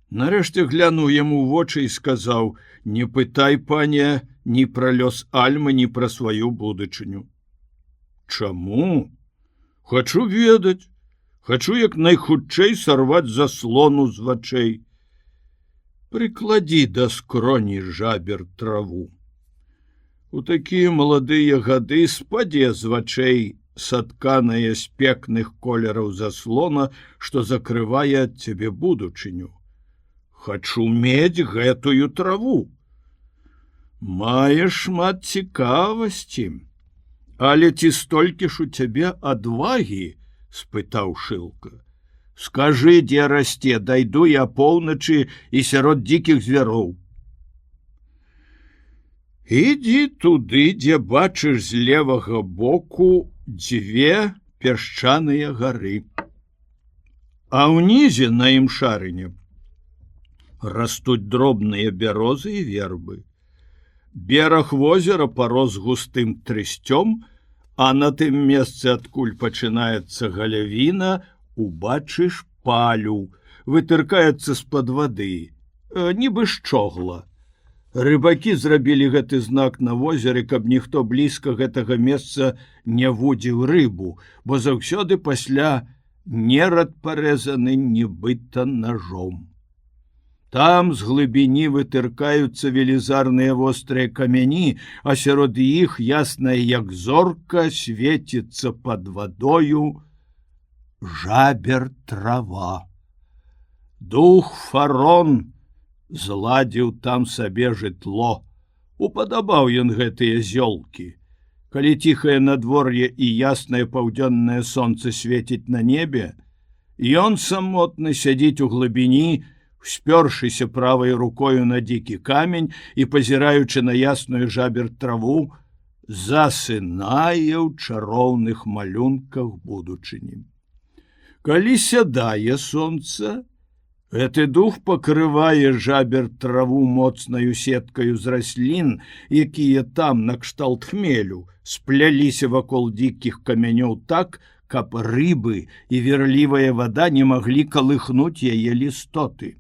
Нарэшце глянуў яму ў вочы і сказаў: «Не пытай, пане, ні пра лёс Альмы, ні пра сваю будучыню». «Чаму? Хачу ведаць. Хачу як найхутчэй сарваць заслону з вачэй». «Прыкладі да скроні жабер-траву. У такія маладыя гады спадзе з вачэй сатканая з пекных колераў заслона, што закрывае ад цябе будучыню. Хачу мець гэтую траву». «Маеш шмат цікавасці. Але ці столькі ж у цябе адвагі?» – спытаў Шылка. «Скажы, дзе расце, дайду я поўначы і сярод дзікіх звяроў». «Ідзі туды, дзе бачыш з левага боку дзве пясчаныя гары. А ўнізе на ім шарыне растуць дробныя бярозы і вербы. Бераг возера парос густым трысцём, а на тым месцы, адкуль пачынаецца галявіна, убачыш палю, вытыркаецца з-пад вады, нібы шчогла. Рыбакі зрабілі гэты знак на возеры, каб ніхто блізка гэтага месца не вудзіў рыбу, бо заўсёды пасля нерад парэзаны нібыта ножом. Там з глыбіні вытыркаюцца велізарныя вострыя камяні, а сярод іх, ясная як зорка, свеціцца пад вадою жабер трава. Дух Фарон зладзіў там сабе жытло. Упадабаў ён гэтыя зёлкі. Калі ціхае надвор'е і яснае паўдзённае сонца свеціць на небе, ён самотны сядзіць у глыбіні, спёршыся правай рукою на дзікі камень і, пазіраючы на ясную жабер траву, засынае ў чароўных малюнках будучыні. Калі сядае сонца, гэты дух пакрывае жабер траву моцнаю сеткаю з раслін, якія там накшталт хмелю спляліся вакол дзікіх камянёў так, каб рыбы і верлівая вада не маглі калыхнуць яе лістоты.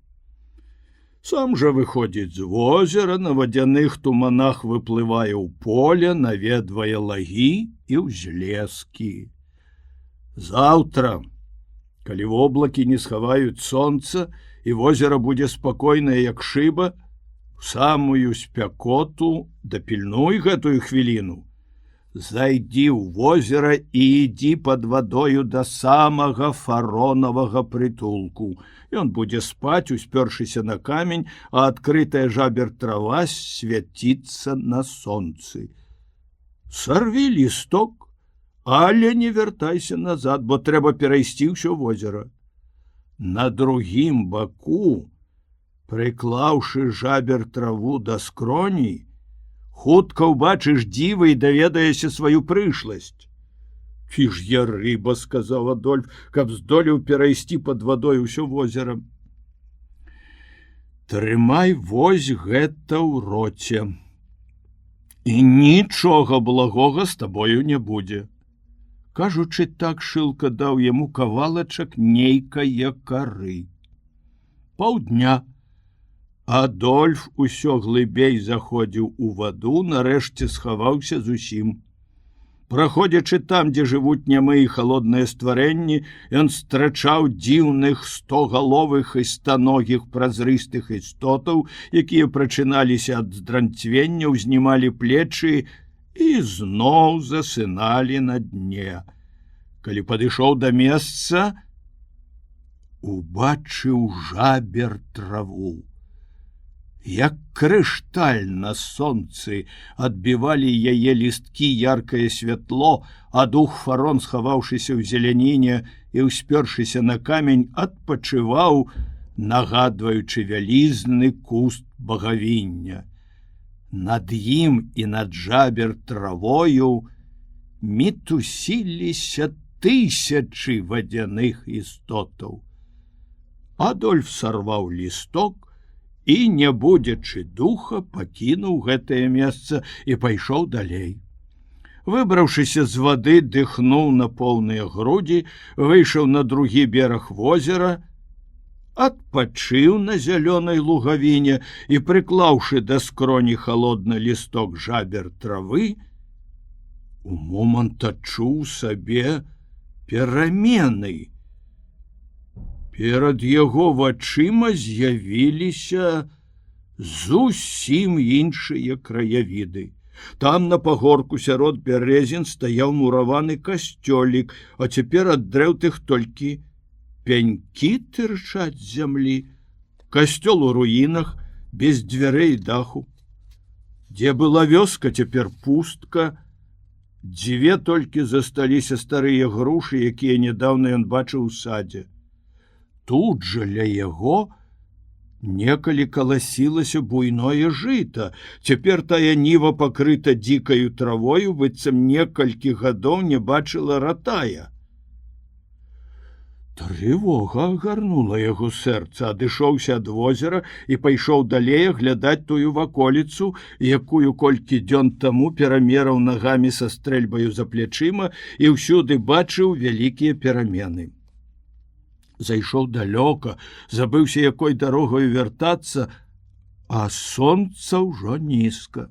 Сам жа выходзіць з возера, на вадзяных туманах выплывае ў поле, наведвае лагі і ўзлескі. Заўтра, калі воблакі не схаваюць сонца і возера будзе спакойнае, як шыба, самую спякоту, дапільнуй гэтую хвіліну. Зайдзі ў возера і ідзі пад вадою да самага фаронавага прытулку. Ён будзе спаць, успёршыся на камень, а адкрытая жабер трава свяціцца на сонцы. Сарві лісток, але не вяртайся назад, бо трэба перайсці ўсё возера. На другім баку, прыклаўшы жабер траву да скроней, хутка ўбачыш дзіва і даведаешся сваю прышласць. «Ці ж я рыба», — сказаў Адольф, каб здолеў перайсці пад вадой усё возера. «Трымай вось гэта ў роце, і нічога благога з табою не будзе». Кажучы так, Шылка даў яму кавалачак нейкае кары. Паўдня Адольф усё глыбей заходзіў у ваду, нарэшце схаваўся зусім. Праходзячы там, дзе жывуць нямыя і халодныя стварэнні, ён страчаў дзіўных стогаловых і станогіх празрыстых істотаў, якія прачыналіся ад здранцвення, узнімалі плечы і зноў засыналі на дне. Калі падышоў да месца, убачыў жабер траву. Як крышталь на сонцы адбівалі яе лісткі яркае святло, а дух Фарон, схаваўшыся ў зеляніне і ўспёршыся на камень, адпачываў, нагадваючы вялізны куст багавіння. Над ім і над жабер травою мітусіліся тысячы вадзяных істотаў. Адольф сарваў лісток і, не будзячы духа, пакінуў гэтае месца і пайшоў далей. Выбраўшыся з вады, дыхнуў на поўныя грудзі, выйшаў на другі бераг возера, адпачыў на зялёнай лугавіне і, прыклаўшы да скроні халодны лісток жабер травы, у момант адчуў сабе перамены. Перад яго вачыма з'явіліся зусім іншыя краявіды. Там на пагорку сярод бярэзін стаяў мураваны касцёлік, а цяпер ад дрэў тых толькі пянькі тырчаць з зямлі. Касцёл у руінах, без дзвярэй і даху. Дзе была вёска, цяпер пустка. Дзве толькі засталіся старыя грушы, якія нядаўна ён бачыў у садзе. Тут жа ля яго некалі каласілася буйное жыта. Цяпер тая ніва пакрыта дзікаю травою, быццам некалькі гадоў не бачыла ратая. Трывога агарнула яго сэрца, адышоўся ад возера і пайшоў далей аглядаць тую ваколіцу, якую колькі дзён таму перамераў нагамі са стрэльбаю за плячыма і ўсюды бачыў вялікія перамены. Зайшоў далёка, забыўся, якой дарогаю вяртацца, а сонца ўжо нізка.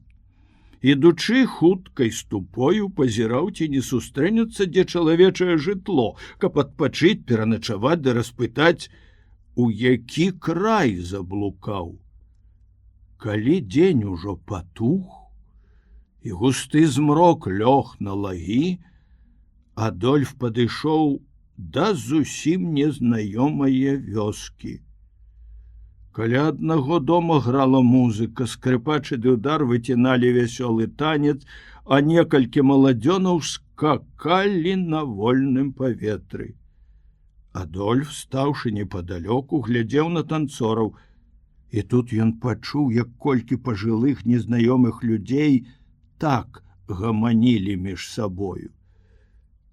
Ідучы хуткай ступою, пазіраў, ці не сустрэнецца дзе чалавечае жытло, каб адпачыць, пераначаваць ды распытаць, у які край заблукаў. Калі дзень ужо патух, і густы змрок лёг на лагі, Адольф падышоў да зусім незнаёмае вёскі. Каля аднаго дома грала музыка, скрыпачы ды удар выціналі вясёлы танец, а некалькі маладзёнаў скакалі на вольным паветры. Адольф, стаўшы непадалёку, глядзеў на танцораў, і тут ён пачуў, як колькі пажылых незнаёмых людзей так гаманілі між сабою.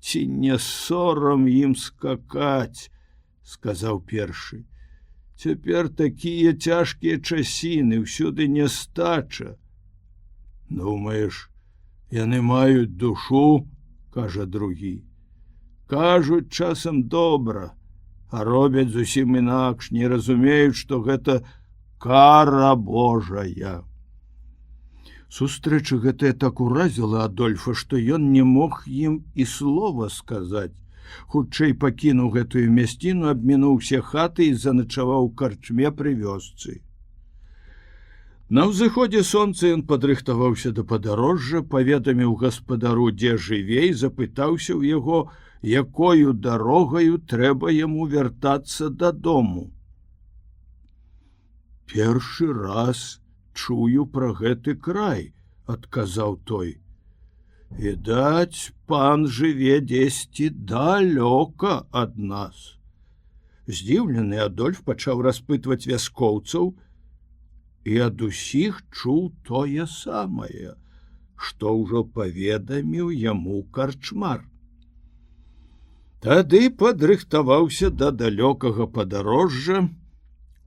«Ці не сорам ім скакаць», — сказаў першы. «Цяпер такія цяжкія часіны, ўсюды нястача». «Думаеш, яны маюць душу?» — кажа другі. «Кажуць часам добра, а робяць зусім інакш, не разумеюць, што гэта кара Божая». Сустрэча гэтая так уразіла Адольфа, што ён не мог ім і слова сказаць. Хутчэй пакінуў гэтую мясціну, абмінуў усе хаты і заначаваў у карчме пры вёсцы. На ўзыходзе сонца ён падрыхтаваўся да падарожжа, паведаміў гаспадару, дзе жыве, і запытаўся ў яго, якою дарогаю трэба яму вяртацца дадому. «Першы раз чую пра гэты край», — адказаў той. «Відаць, пан жыве дзесьці далёка ад нас». Здзіўлены Адольф пачаў распытваць вяскоўцаў і ад усіх чуў тое самае, што ўжо паведаміў яму карчмар. Тады падрыхтаваўся да далёкага падарожжа,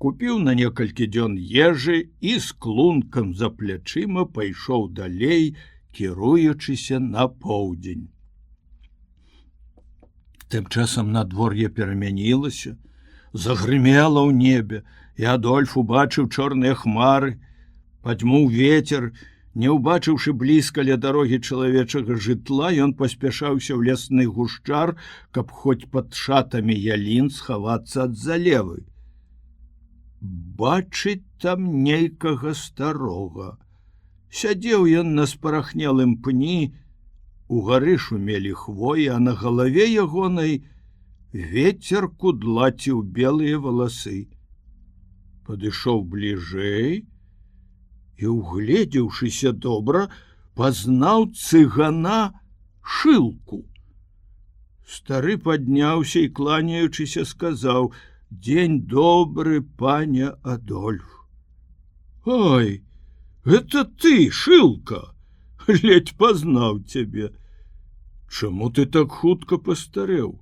купіў на некалькі дзён ежы і з клункам за плячыма пайшоў далей, кіруючыся на поўдзень. Тым часам надвор'е перамянілася, загрымела ў небе, і Адольф убачыў чорныя хмары, падзьмуў вецер. Не ўбачыўшы блізка ля дарогі чалавечага жытла, ён паспяшаўся ў лясны гушчар, каб хоць пад шатамі ялін схавацца ад залевы. Бачыць там нейкага старога. Сядзеў ён на спарахнелым пні, угары шумелі хвоі, а на галаве ягонай вецер кудлаціў белыя валасы. Падышоў бліжэй і, угледзеўшыся добра, пазнаў цыгана Шылку. Стары падняўся і, кланяючыся, сказаў: «Дзень добры, пане Адольф». «Ой, это ты, Шылка! Ледь пазнаў цябе. Чаму ты так хутка пастарэў?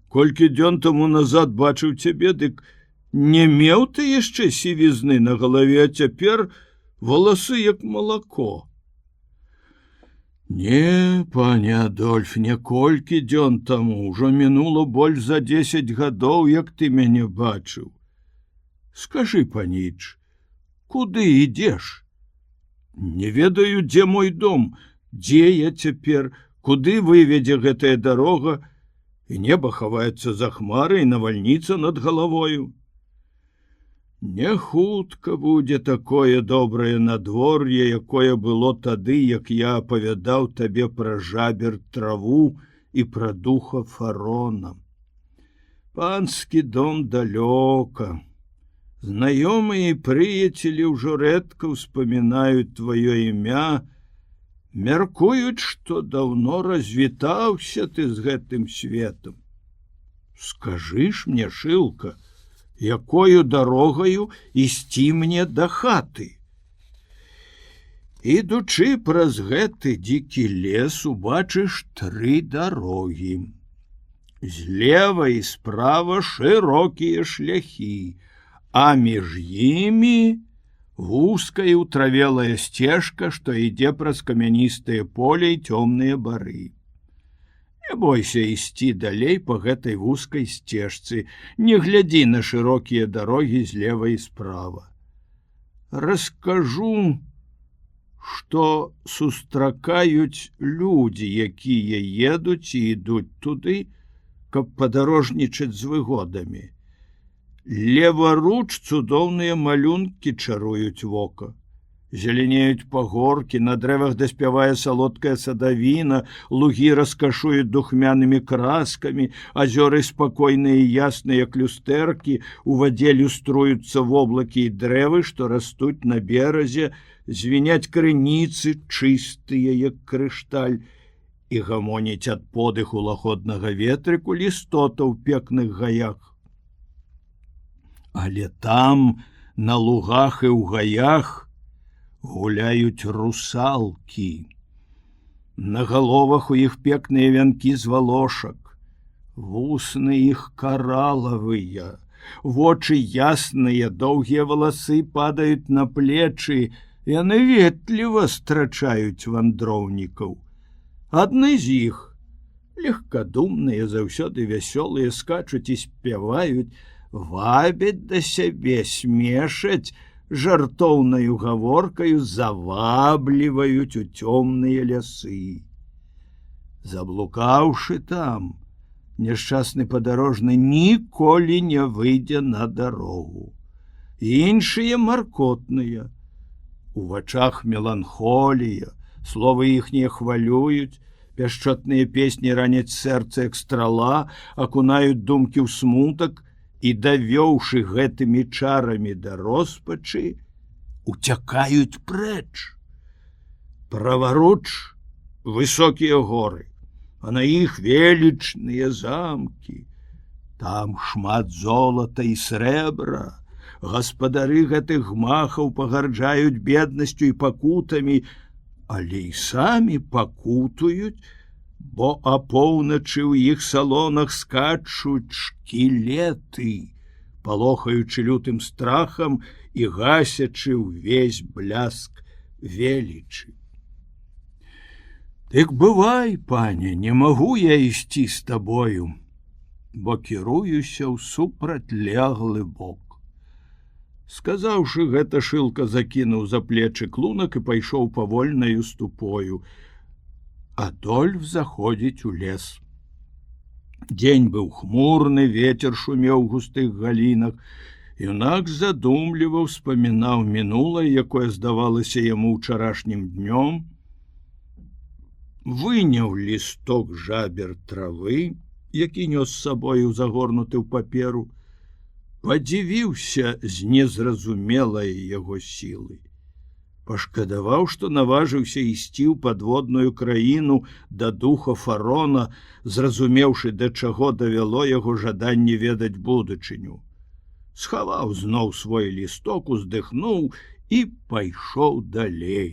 Колькі дзён таму назад бачыў цябе, дык не меў ты яшчэ сівізны на галаве, а цяпер валасы як малако». «Не, пане Адольф, не колькі дзён таму, ужо мінула больш за 10 гадоў, як ты мяне бачыў. Скажы, паніч, куды ідзеш? Не ведаю, дзе мой дом, дзе я цяпер, куды выведзе гэтая дарога, і неба хаваецца за хмарай, навальніца над галавою. Не хутка будзе такое добрае надвор'е, якое было тады, як я апавядаў табе пра жабер траву і пра духа фарона. Панскі дом далёка. Знаёмыя і прыяцелі ўжо рэдка ўспамінаюць тваё імя, мяркуюць, што даўно развітаўся ты з гэтым светом. Скажы ж мне, Шылка, якою дарогаю ісці мне да хаты? Ідучы праз гэты дзікі лес, убачыш 3 дарогі. Злева і справа шырокія шляхі, а між імі вузкая ўтравелая сцежка, што ідзе праз камяністае поле і цёмныя бары. Не бойся ісці далей па гэтай вузкай сцежцы, не глядзі на шырокія дарогі злева і справа. Раскажу, што сустракаюць людзі, якія едуць і ідуць туды, каб падарожнічаць з выгодамі. Леваруч цудоўныя малюнкі чаруюць вока. Зеленеюць пагоркі, на дрэвах даспявае салодкая садавіна, лугі раскашуюць духмянымі краскамі, азёры спакойныя і ясныя, як люстэркі, у вадзе люструюцца воблакі і дрэвы, што растуць на беразе, звіняць крыніцы, чыстыя, як крышталь, і гамоніць ад подыху лагоднага ветрыку лістота ў пекных гаях. Але там, на лугах і ў гаях, гуляюць русалкі. На галовах у іх пекныя вянкі з валошак, вусны іх каралавыя, вочы ясныя, доўгія валасы падаюць на плечы, яны ветліва страчаюць вандроўнікаў. Адны з іх, легкадумныя, заўсёды вясёлыя, скачуць і спяваюць, вабяць да сябе, смешаць, жартоўнаю гаворкаю завабліваюць у цёмныя лясы. Заблукаўшы там, няшчасны падарожны ніколі не выйдзе на дарогу. Іншыя маркотныя, у вачах меланхолія, словы іхнія хвалююць, пяшчотныя песні раняць сэрца, як страла, акунаюць думкі ў смутак, і, давёўшы гэтымі чарамі да роспачы, уцякаюць прэч. Праваруч высокія горы, а на іх велічныя замкі. Там шмат золата і срэбра. Гаспадары гэтых гмахаў пагарджаюць беднасцю і пакутамі, але і самі пакутуюць, бо апоўначы ў іх салонах скачуць шкілеты, палохаючы лютым страхам і гасячы ўвесь бляск велічы. Дык бывай, пане, не магу я ісці з табою, бо кіруюся ў супрацьлеглы бок. Сказаўшы гэта, Шылка закінуў за плечы клунак і пайшоў павольнаю ступою. Адольф заходзіць у лес. Дзень быў хмурны, ветер шумеў у густых галінах. Юнак задумліва ўспамінаў мінулае, якое здавалася яму ўчарашнім днём. Выняў лісток жабер травы, які нёс з сабою загорнуты ў паперу, падзівіўся з незразумелай яго сілы. Пашкадаваў, што наважыўся ісці ў падводную краіну да духа фарона, зразумеўшы, да чаго давяло яго жаданне ведаць будучыню. Схаваў зноў свой лісток, уздыхнуў і пайшоў далей.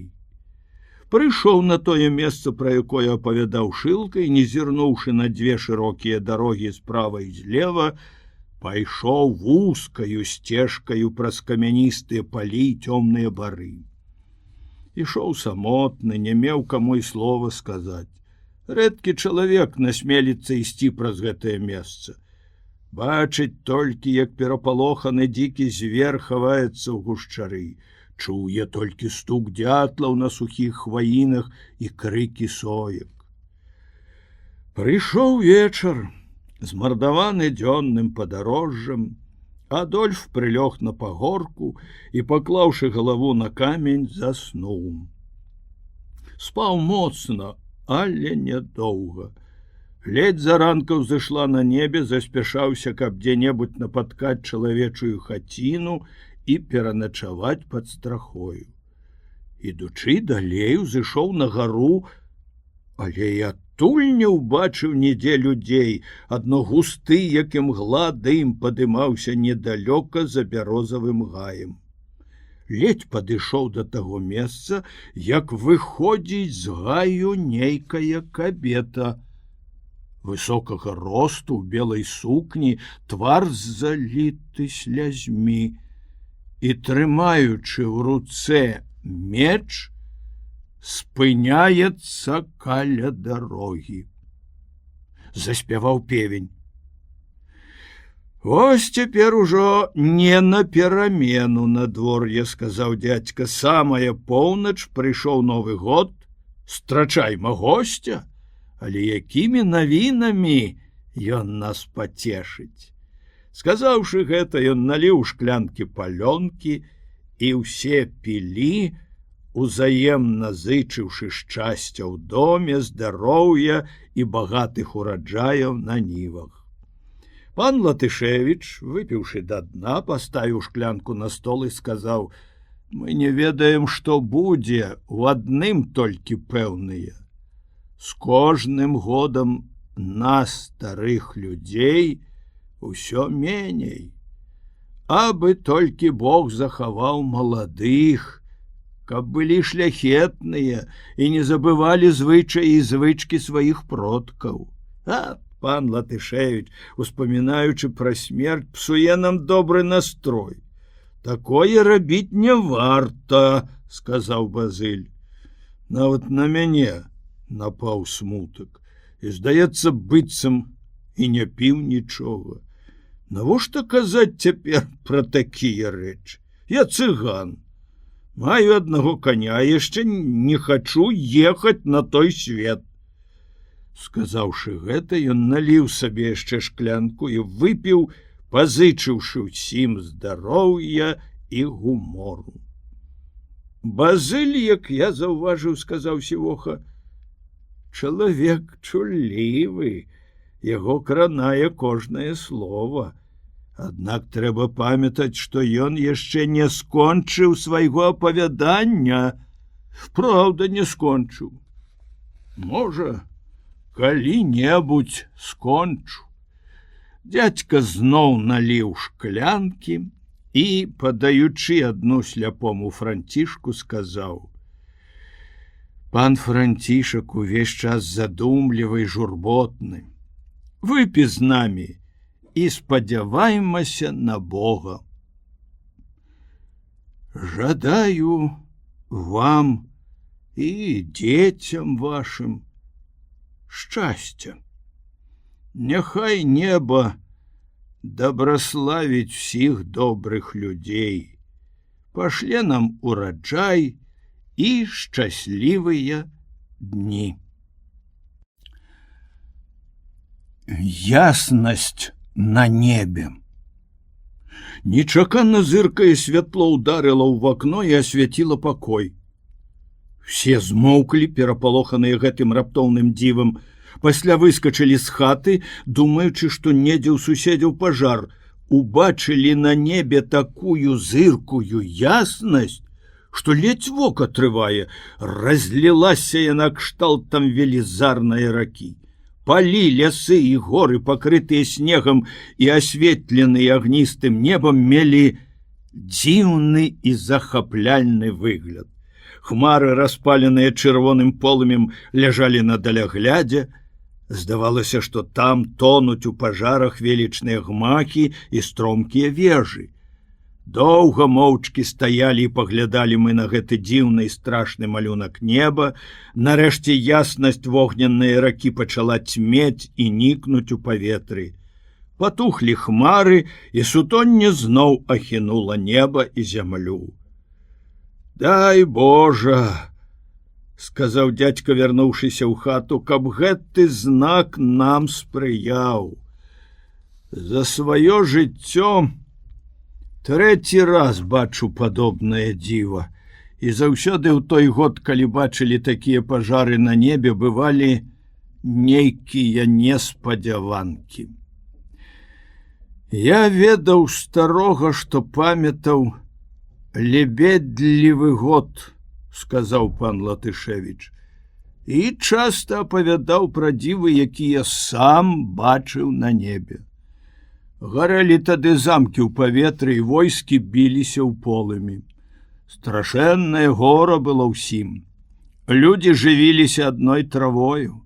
Прыйшоў на тое месца, пра якое апавядаў Шылка, і, не зірнуўшы на дзве шырокія дарогі справа і злева, пайшоў вузкаю сцежкаю праз камяністыя палі і цёмныя бары. Ішоў самотны, не меў каму і слова сказаць. Рэдкі чалавек насмеліцца ісці праз гэтае месца. Бачыць толькі, як перапалоханы дзікі звер хаваецца ў гушчары, чуе толькі стук дятлаў на сухіх хваінах і крыкі соек. Прыйшоў вечар, змардаваны дзённым падарожжам, Адольф прылёг на пагорку і, паклаўшы галаву на камень, заснуў. Спаў моцна, але нядоўга. Ледзь заранка ўзышла на небе, заспяшаўся, каб дзе-небудзь напаткаць чалавечую хаціну і пераначаваць пад страхою. Ідучы далей, узышоў на гару, але і адтуль не ўбачыў нідзе людзей, адно густы, як імгла, дым падымаўся недалёка за бярозавым гаем. Ледзь падышоў да таго месца, як выходзіць з гаю нейкая кабета. высокага росту, ў белай сукні, твар заліты слязьмі, і, трымаючы ў руцэ меч, спыняецца каля дарогі. Заспяваў певень. «Вось цяпер ужо не на перамену надвор'е», — сказаў дзядзька. «Самая поўнач, прыйшоў Новы год, страчайма госця, але якімі навінамі ён нас пацешыць». Сказаўшы гэта, ён наліў шклянкі палёнкі, і ўсе пілі, узаемна зычыўшы шчасця ў доме, здароўя і багатых ураджаяў на нівах. Пан Латышевіч, выпіўшы да дна, паставіў шклянку на стол і сказаў: «Мы не ведаем, што будзе, у адным толькі пэўныя. З кожным годам нас, старых людзей, усё меней. Абы толькі Бог захаваў маладых, каб былі шляхетныя і не забывалі звычаі і звычкі сваіх продкаў. А пан Латышевіч, успамінаючы пра смерць, псуе нам добры настрой. Такое рабіць не варта», — сказаў Базыль. Нават на мяне напаў смутак, і, здаецца, быццам і не піў нічога. Навошта казаць цяпер пра такія рэчы? Я цыган. Маю аднаго коня, яшчэ не хачу ехаць на той свет. Сказаўшы гэта, ён наліў сабе яшчэ шклянку і выпіў, пазычыўшы ўсім здароўя і гумору. Базыль, як я заўважыў, сказаў Сівоха, чалавек чуллівы, яго кранае кожнае слова. Аднак трэба памятаць, што ён яшчэ не скончыў свайго апавядання. Праўда, не скончыў. Можа, калі-небудзь скончу. Дзядзька зноў наліў шклянкі і, падаючы адну сляпому Францішку, сказаў: «Пан Францішак увесь час задумлівы і журботны. Выпі з намі і спадзяваймася на Бога. Жадаю вам і дзецям вашым шчасця. Няхай неба дабраславіць всіх добрых людзей, пашле нам ураджай і шчаслівыя дні». Яснасць на небе. Нечакана зыркае святло ударыла ў вакно і асвяціла пакой. Все змоўклі, перапалоханыя гэтым раптоўным дзівам, пасля выскачылі з хаты, думаючы, што недзе ў суседзяў пажар, убачылі на небе такую зыркую яснасць, што ледзь вока трывае, разлілася яна кшталтам велізарнай ракі. Палі, лясы і горы, пакрытыя снегам і асветленыя агністым небам, мелі дзіўны і захапляльны выгляд. Хмары, распаленыя чырвоным полымем, ляжалі на даляглядзе. Здавалася, што там тонуць у пажарах велічныя гмахі і стромкія вежы. Доўга моўчкі стаялі і паглядалі мы на гэты дзіўны і страшны малюнак неба. Нарэшце яснасць вогненнай ракі пачала цьмець і нікнуць у паветры. Патухлі хмары, і сутонне зноў ахінула неба і зямлю. «Дай Божа», — сказаў дзядзька, вярнуўшыся ў хату, «каб гэты знак нам спрыяў. За сваё жыццё трэці раз бачу падобнае дзіва, і заўсёды ў той год, калі бачылі такія пажары на небе, бывалі нейкія неспадзяванкі. Я ведаў старога, што памятаў лебедлівы год», — сказаў пан Латышевіч, «і часта апавядаў пра дзівы, якія сам бачыў на небе. Гарэлі тады замкі ў паветры, і войскі біліся ў полымі. Страшэннае гора было ўсім. Людзі жывіліся адной травою.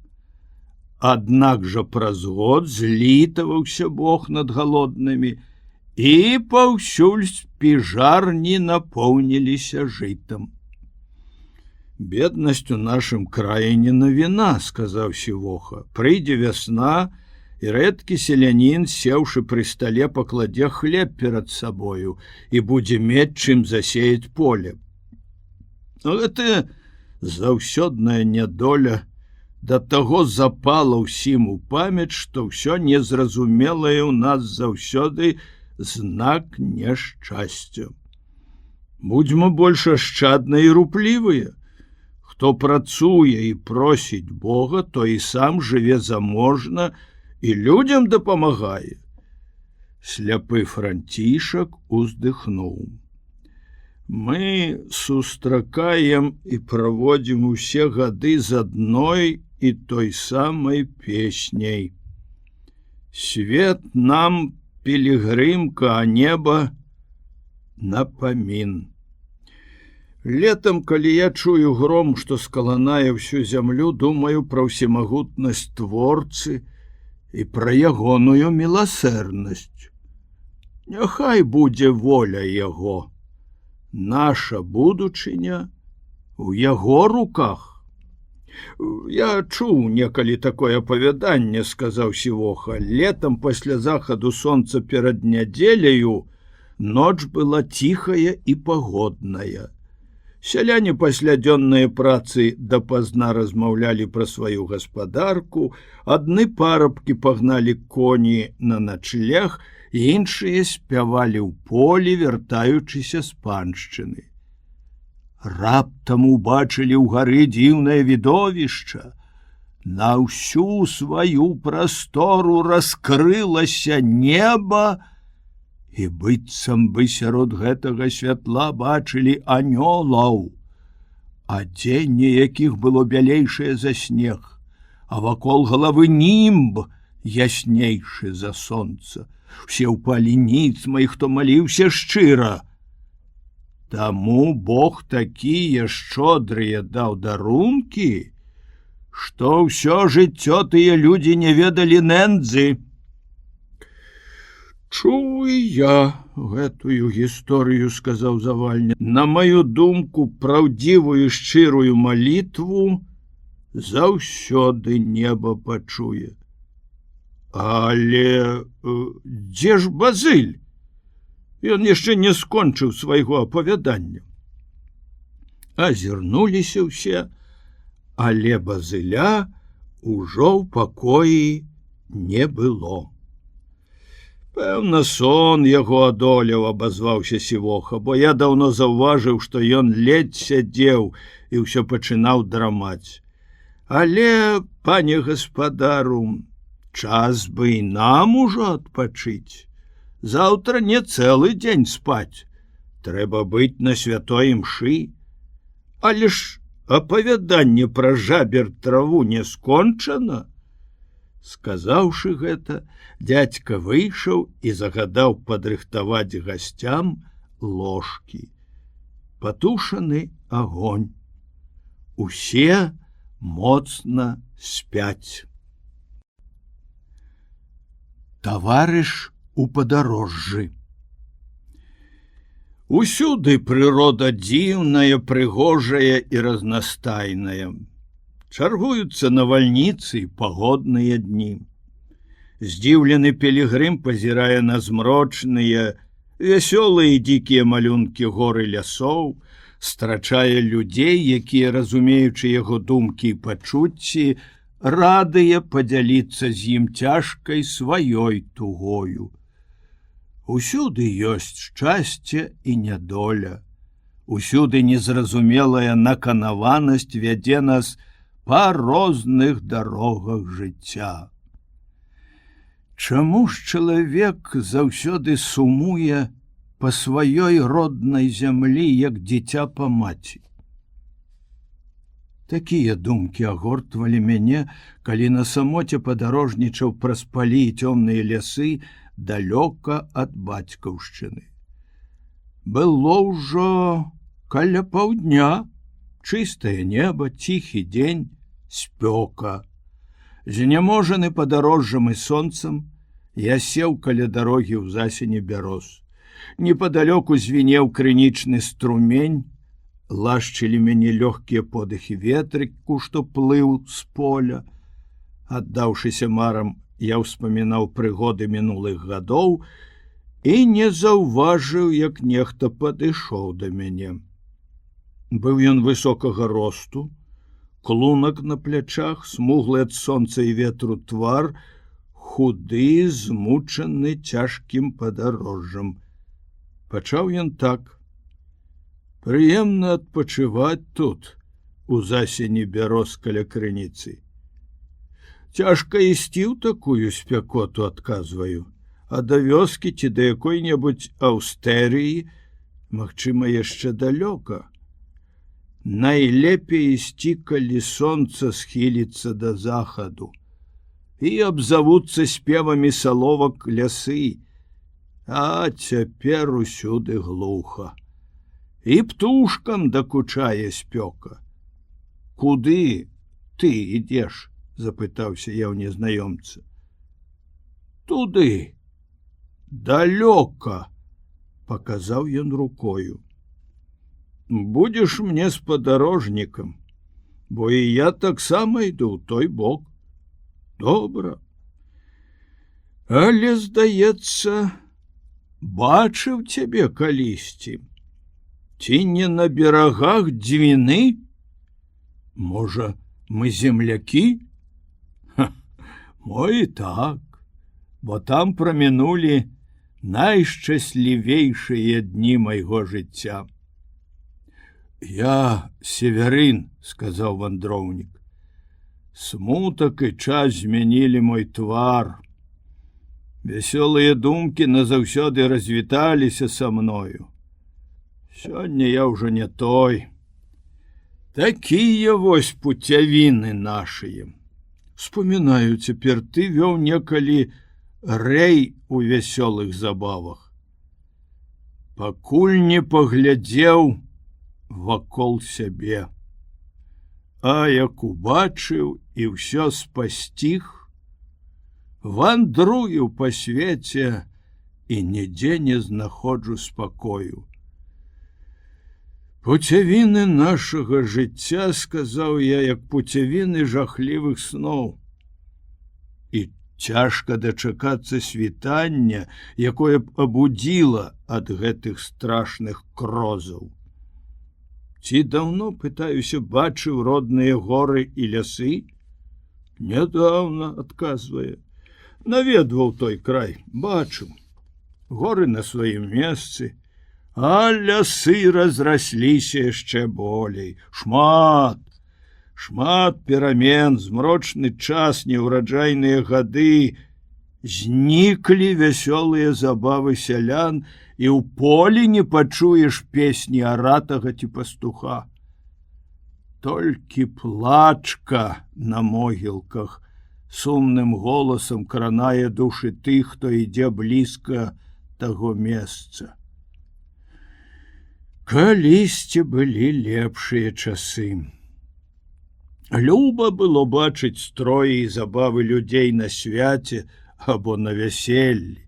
Аднак жа праз год злітаваўся Бог над галоднымі, і паўсюль спіжарні напоўніліся жытам. «Беднасць у нашым краі не навіна», — сказаў Сівоха. «Прыйдзе вясна, і рэдкі селянін, сеўшы пры стале, пакладзе хлеб перад сабою і будзе мець чым засеяць поле. Гэта заўсёдная нядоля да таго запала ўсім у памяць, што ўсё незразумелае ў нас заўсёды знак няшчасця. Будзьмо больш ашчадныя і руплівыя. Хто працуе і просіць Бога, той і сам жыве заможна і людзям дапамагае». Сляпы Францішак уздыхнуў. «Мы сустракаем і праводзім усе гады з адной і той самай песняй. Свет нам пілігрымка, а неба напамін. Летом, калі я чую гром, што скаланае ўсю зямлю, думаю пра ўсемагутнасць Творцы і пра ягоную міласэрнасць. Няхай будзе воля яго. Наша будучыня у яго руках». «Я чуў некалі такое апавяданне», — сказаў Сівоха. «Летом пасля захаду сонца перад нядзеляю ноч была ціхая і пагодная. Сяляне пасля дзённай працы дапазна размаўлялі пра сваю гаспадарку, адны парабкі пагналі коні на начлег, іншыя спявалі ў полі, вяртаючыся з паншчыны. Раптам убачылі ўгары дзіўнае відовішча. На ўсю сваю прастору раскрылася неба, і быццам бы сярод гэтага святла бачылі анёлаў, адзенне якіх было бялейшае за снег, а вакол галавы німб яснейшы за сонца. Усе ўпалі ніцмай, хто маліўся шчыра. Таму Бог такія шчодрыя даў дарункі, што ўсё жыццё тыя людзі не ведалі нэндзы». «Чуў і я гэтую гісторыю», — сказаў Завальня. «На маю думку, праўдзівую шчырую малітву заўсёды неба пачуе. Але дзе ж Базыль? Ён яшчэ не скончыў свайго апавядання». Азірнуліся ўсе, але Базыля ўжо ў пакоі не было. «Пэўна, сон яго адолеў», — абазваўся Сівоха, «бо я даўно заўважыў, што ён ледзь сядзеў і ўсё пачынаў драмаць. Але, пане гаспадару, час бы і нам ужо адпачыць. Заўтра не цэлы дзень спаць. Трэба быць на святой імшы. Але ж апавяданне пра жабер траву не скончана». Сказаўшы гэта, дядька выйшаў і загадаў падрыхтаваць гасцям ложкі. Патушаны агонь. Усе моцна спяць. Таварыш у падарожжы. Усюды прырода дзіўная, прыгожая і разнастайная. Чаргуюцца навальніцы і пагодныя дні. Здзіўлены пілігрым пазірае на змрочныя, вясёлыя і дзікія малюнкі горы лясоў, страчае людзей, якія, разумеючы яго думкі і пачуцці, радыя падзяліцца з ім цяжкай сваёй тугою. Усюды ёсць шчасце і нядоля. Усюды незразумелая наканаванасць вядзе нас па розных дарогах жыцця. Чаму ж чалавек заўсёды сумуе па сваёй роднай зямлі, як дзіця па маці? Такія думкі агортвалі мяне, калі на самоце падарожнічаў праз палі і цёмныя лясы далёка ад бацькаўшчыны. Было ўжо каля паўдня, чыстае неба, ціхі дзень, спёка. Зняможаны падарожжам і сонцам, я сеў каля дарогі ў засені бяроз. Непадалёку звінеў крынічны струмень, лашчылі мяне лёгкія подыхі ветрыку, што плыў з поля. Аддаўшыся марам, я ўспамінаў прыгоды мінулых гадоў і не заўважыў, як нехта падышоў да мяне. Быў ён высокага росту, клунак на плячах, смуглы ад сонца і ветру твар, худы, змучаны цяжкім падарожжам. Пачаў ён так: «Прыемна адпачываць тут, у засені бяроз каля крыніцы. Цяжка ісці ў такую спякоту, адказваю, а да вёскі ці да якой-небудзь аўстэрыі, магчыма, яшчэ далёка. Найлепей ісці, калі сонца схіліцца да захаду, і абзавуцца спевамі саловак лясы, а цяпер усюды глуха. І птушкам дакучае спёка. Куды ты ідзеш?» — запытаўся я ў незнаёмца. «Туды, далёка», — паказаў ён рукою. «Будзеш мне спадарожнікам, бо і я таксама іду ў той бок». «Добра. Але, здаецца, бачыў цябе калісьці. Ці не на берагах Двіны? Можа, мы землякі?» «Мо і так, бо там прамінулі найшчаслівейшыя дні майго жыцця». «Я Северын», — сказаў вандроўнік. «Смутак і час змянілі мой твар. Вясёлыя думкі назаўсёды развіталіся са мною. Сёння я ўжо не той. Такія вось пуцявіны нашыя. Вспоминаю, цяпер ты вёў некалі рэй у вясёлых забавах. Пакуль не паглядзеў вакол сябе. А як убачыў і ўсё спасціг, вандрую па свеце і нідзе не знаходжу спакою. Пуцявіны нашага жыцця, сказаў я, як пуцявіны жахлівых сноў. І цяжка дачакацца світання, якое б абудзіла ад гэтых страшных крозаў. Ці даўно, пытаюся, бачыў родныя горы і лясы? Нядаўна, адказвае. Наведваў той край, бачыў. Горы на сваім месцы, а лясы разрасліся яшчэ болей. Шмат перамен, змрочны час, неўраджайныя гады. Зніклі вясёлыя забавы сялян, і ў полі не пачуеш песні аратага ці пастуха. Толькі плачка на могілках сумным голасам кранае душы тых, хто ідзе блізка таго месца. Калісьці былі лепшыя часы. Люба было бачыць строі і забавы людзей на свяце або на вяселлі.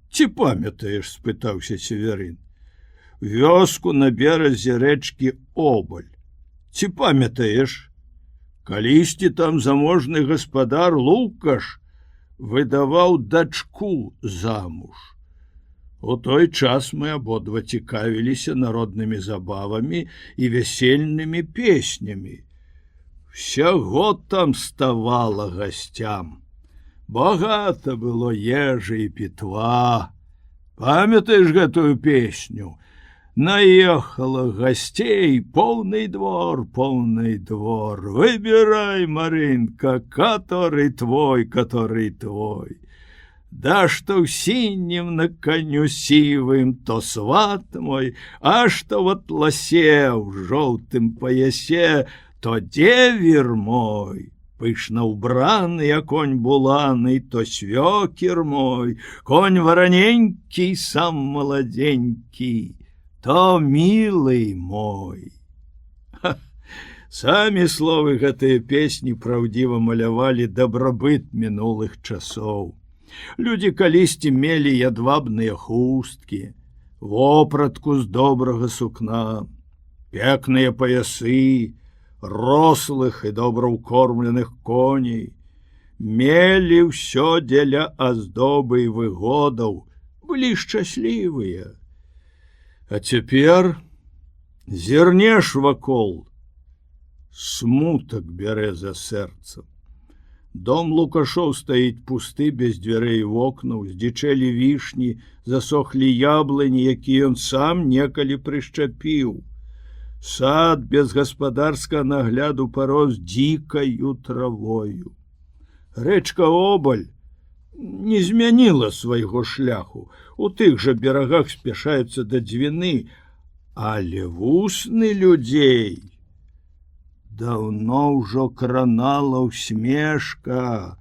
Ці памятаеш, спытаўся Северын, вёску на беразе рэчкі Обаль? Ці памятаеш, калісьці там заможны гаспадар Лукаш выдаваў дачку замуж. У той час мы абодва цікавіліся народнымі забавамі і вясельнымі песнямі. Усяго там ставала гасцям. Багата было ежы і пітва. Памятаеш гэтую песню? Наехала гостей, полный двор, полный двор. Выбирай, Маринка, который твой, который твой. Да что в синем на коню сивым, то сват мой, а что в атласе, в желтым поясе, то девер мой. Пышно убранный, а конь буланый, то свекер мой, конь вороненький, сам молоденький, то милый мой. Самі словы гэтыя песні праўдзіва малявалі дабрабыт мінулых часоў. Людзі калісьці мелі ядвабныя хусткі, вопратку з добрага сукна, пекныя паясы, рослых і добраўкормленых коней, мелі ўсё дзеля аздобы і выгодаў, былі шчаслівыя. А цяпер зірнеш вакол, смутак бярэ за сэрцам. Дом Лукашоў стаіць пусты, без дзвярэй і вокнаў, здзічэлі вішні, засохлі яблыні, якія ён сам некалі прышчапіў. Сад без гаспадарскага нагляду парос дзікаю травою. Рэчка Обаль не змяніла свайго шляху. У тых жа берагах спяшаюцца да Дзвіны, але вусны людзей даўно ўжо кранала ўсмешка.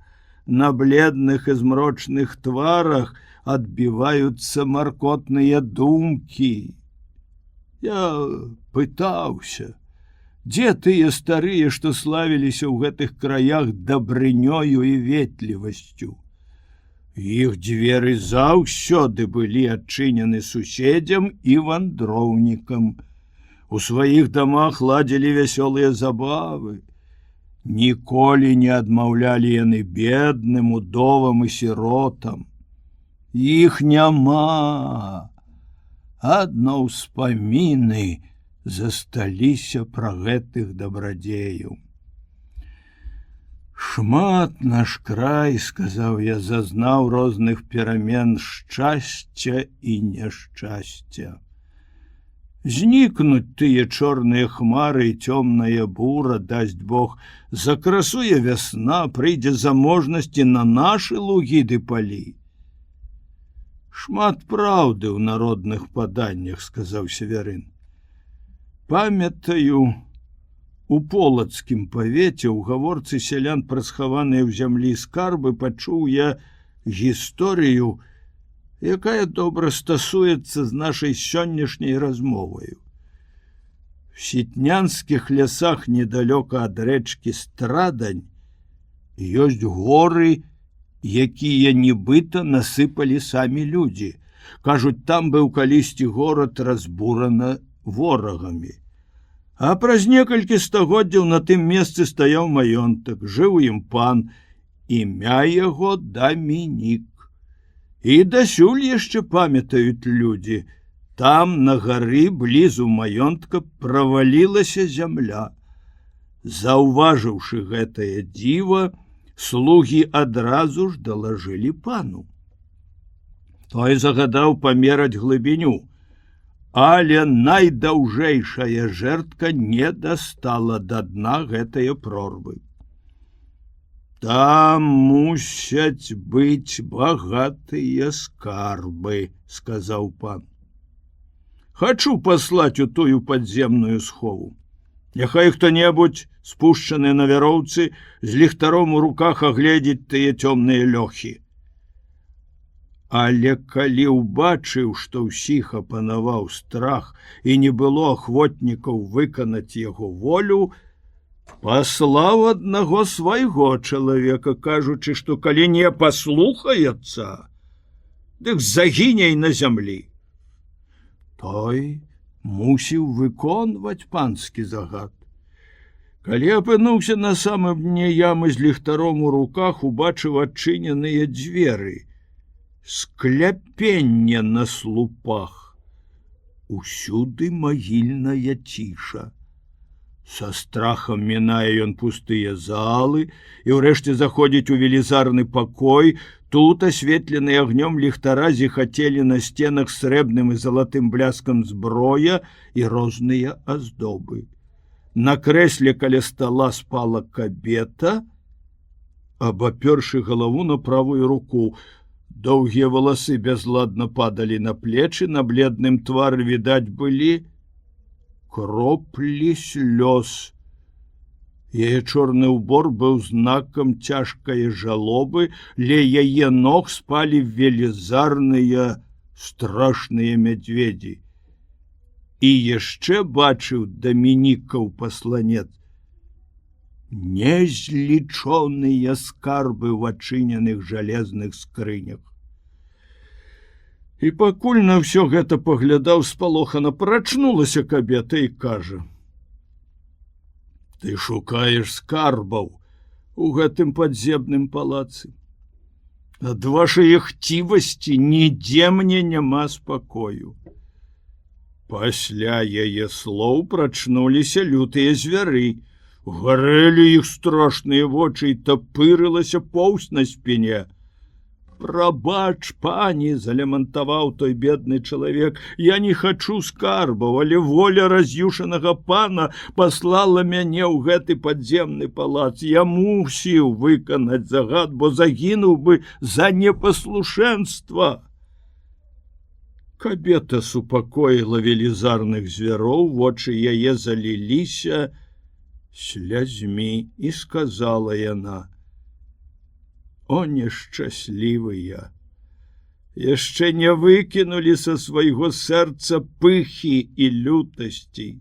На бледных і змрочных тварах адбіваюцца маркотныя думкі. Я пытаўся, дзе тыя старыя, што славіліся ў гэтых краях дабрынёю і ветлівасцю. Іх дзверы заўсёды былі адчынены суседзям і вандроўнікам. У сваіх дамах ладзілі вясёлыя забавы. Ніколі не адмаўлялі яны бедным, удовам і сіротам. Іх няма. Адно ўспаміны засталіся пра гэтых дабрадзеяў. Шмат наш край, сказаў я, зазнаў розных перамен шчасця і няшчасця. Знікнуць тыя чорныя хмары і цёмная бура, дасць Бог, закрасуе вясна, прыйдзе заможнасці на нашы лугі ды палі. Шмат праўды ў народных паданнях, сказаў Северын. Памятаю, у полацкім павеце ў гаворцы сялян пра схаваныя ў зямлі скарбы пачуў я гісторыю, якая добра стасуецца з нашай сённяшняй размоваю. В сітнянскіх лясах недалёка ад рэчкі Страдань ёсць горы, якія нібыта насыпалі самі людзі. Кажуць, там быў калісьці горад разбурана ворагамі. А праз некалькі стагоддзяў на тым месцы стаяў маёнтак, жыў ім пан, імя яго Дамінік. І дасюль яшчэ памятаюць людзі. Там, на гары, блізу маёнтка, правалілася зямля. Заўважыўшы гэтае дзіва, слугі адразу ж далажылі пану. Той загадаў памераць глыбіню, але найдаўжэйшая жэрдка не дастала да дна гэтае прорвы. Там мусяць быць багатыя скарбы, сказаў пан. Хачу паслаць у тую падземную схову. Няхай хто-небудзь, спушчаны на вяроўцы, з ліхтаром у руках агледзець тыя цёмныя лёхі. Але калі ўбачыў, што ўсіх апанаваў страх і не было ахвотнікаў выканаць яго волю, паслаў аднаго свайго чалавека, кажучы, што калі не паслухаецца, дык загіне на зямлі. Той мусіў выконваць панскі загад. Калі апынуўся на самым дне ямы з ліхтаром у руках, убачыў адчыненыя дзверы, скляпенне на слупах. Усюды магільная ціша. Са страхам мінае ён пустыя залы і ўрэшце заходзіць у велізарны пакой. Тут, асветлены агнём ліхтара, зіхацелі на сценах срэбным і залатым бляскам зброя і розныя аздобы. На крэсле каля стала спала кабета, абапёршы галаву на правую руку. Доўгія валасы бязладна падалі на плечы, на бледным твары відаць былі кроплі слёз. Яе чорны ўбор быў знакам цяжкай жалобы, ля яе ног спалі велізарныя страшныя мядзведзі. І яшчэ бачыў Дамінікаў пасланец незлічоныя скарбы ў адчыненых жалезных скрынях. І пакуль на ўсё гэта паглядаў, спалохана прачнулася кабета і кажа: «Ты шукаеш скарбаў у гэтым падземным палацы. Ад вашай хцівасці нідзе мне няма спакою». Пасля яе слоў прачнуліся лютыя звяры. Гарэлі іх страшныя вочы і тапырылася поўсць на спіне. «Прабач, пані», — залямантаваў той бедны чалавек, «я не хачу скарбаў, але воля раз'юшанага пана паслала мяне ў гэты падземны палац. Я мусіў выканаць загад, бо загінуў бы за непаслушэнства». Кабета супакоіла велізарных звяроў, вочы яе заліліся слязьмі, і сказала яна: «О, нешчаслівыя! Яшчэ не выкінулі са свайго сэрца пыхі і лютасці.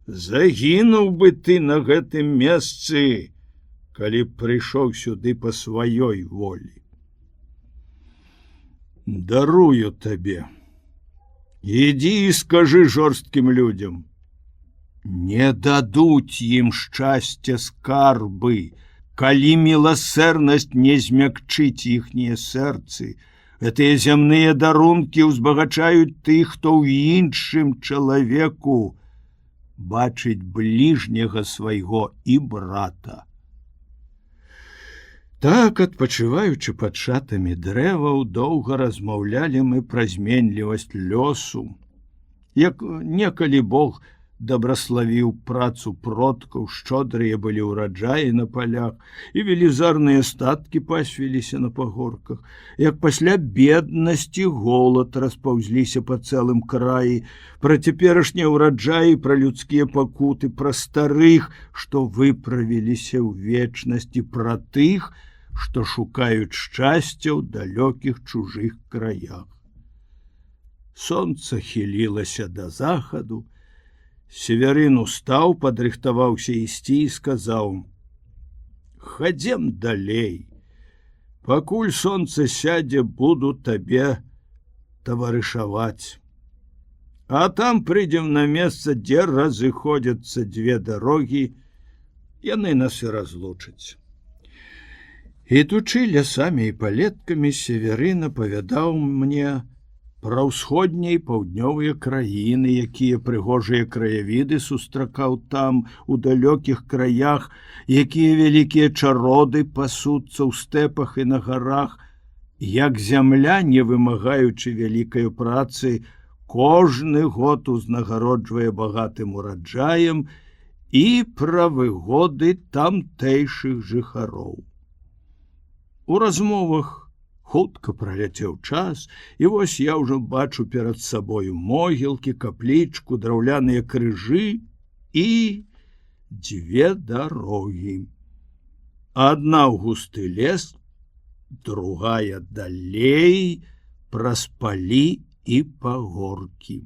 Загінуў бы ты на гэтым месцы, калі б прыйшоў сюды па сваёй волі. Дарую табе. Ідзі і скажы жорсткім людзям: не дадуць ім шчасця скарбы, калі міласэрнасць не змякчыць іхнія сэрцы. Гэтыя зямныя дарункі ўзбагачаюць тых, хто ў іншым чалавеку бачыць бліжняга свайго і брата». Так, адпачываючы пад шатамі дрэваў, доўга размаўлялі мы пра зменлівасць лёсу. Як некалі Бог дабраславіў працу продкаў, шчодрыя былі ўраджаі на палях, і велізарныя статкі пасвіліся на пагорках, як пасля беднасці голад распаўзліся па цэлым краі, пра цяперашнія ўраджаі, пра людскія пакуты, пра старых, што выправіліся ў вечнасці, пра тых, што шукаюць шчасця ў далёкіх чужых краях. Сонца хілілася да захаду. Северын устаў, падрыхтаваўся ісці і сказаў: «Хадзем далей. Пакуль сонца сядзе, буду табе таварышаваць. А там прыйдзем на месца, дзе разыходзяцца дзве дарогі, яны нас і разлучаць». Ідучы лясамі і палеткамі, Северын апавядаў мне пра ўсходнія і паўднёвыя краіны, якія прыгожыя краявіды сустракаў там, у далёкіх краях, якія вялікія чароды пасуцца ў стэпах і на гарах, як зямля, не вымагаючы вялікай працы, кожны год узнагароджвае багатым ураджаем, і пра выгоды тамтэйшых жыхароў. У размовах хутка праляцеў час, і вось я ўжо бачу перад сабою могілкі, каплічку, драўляныя крыжы і дзве дарогі. Адна ў густы лес, другая далей праз палі і пагоркі.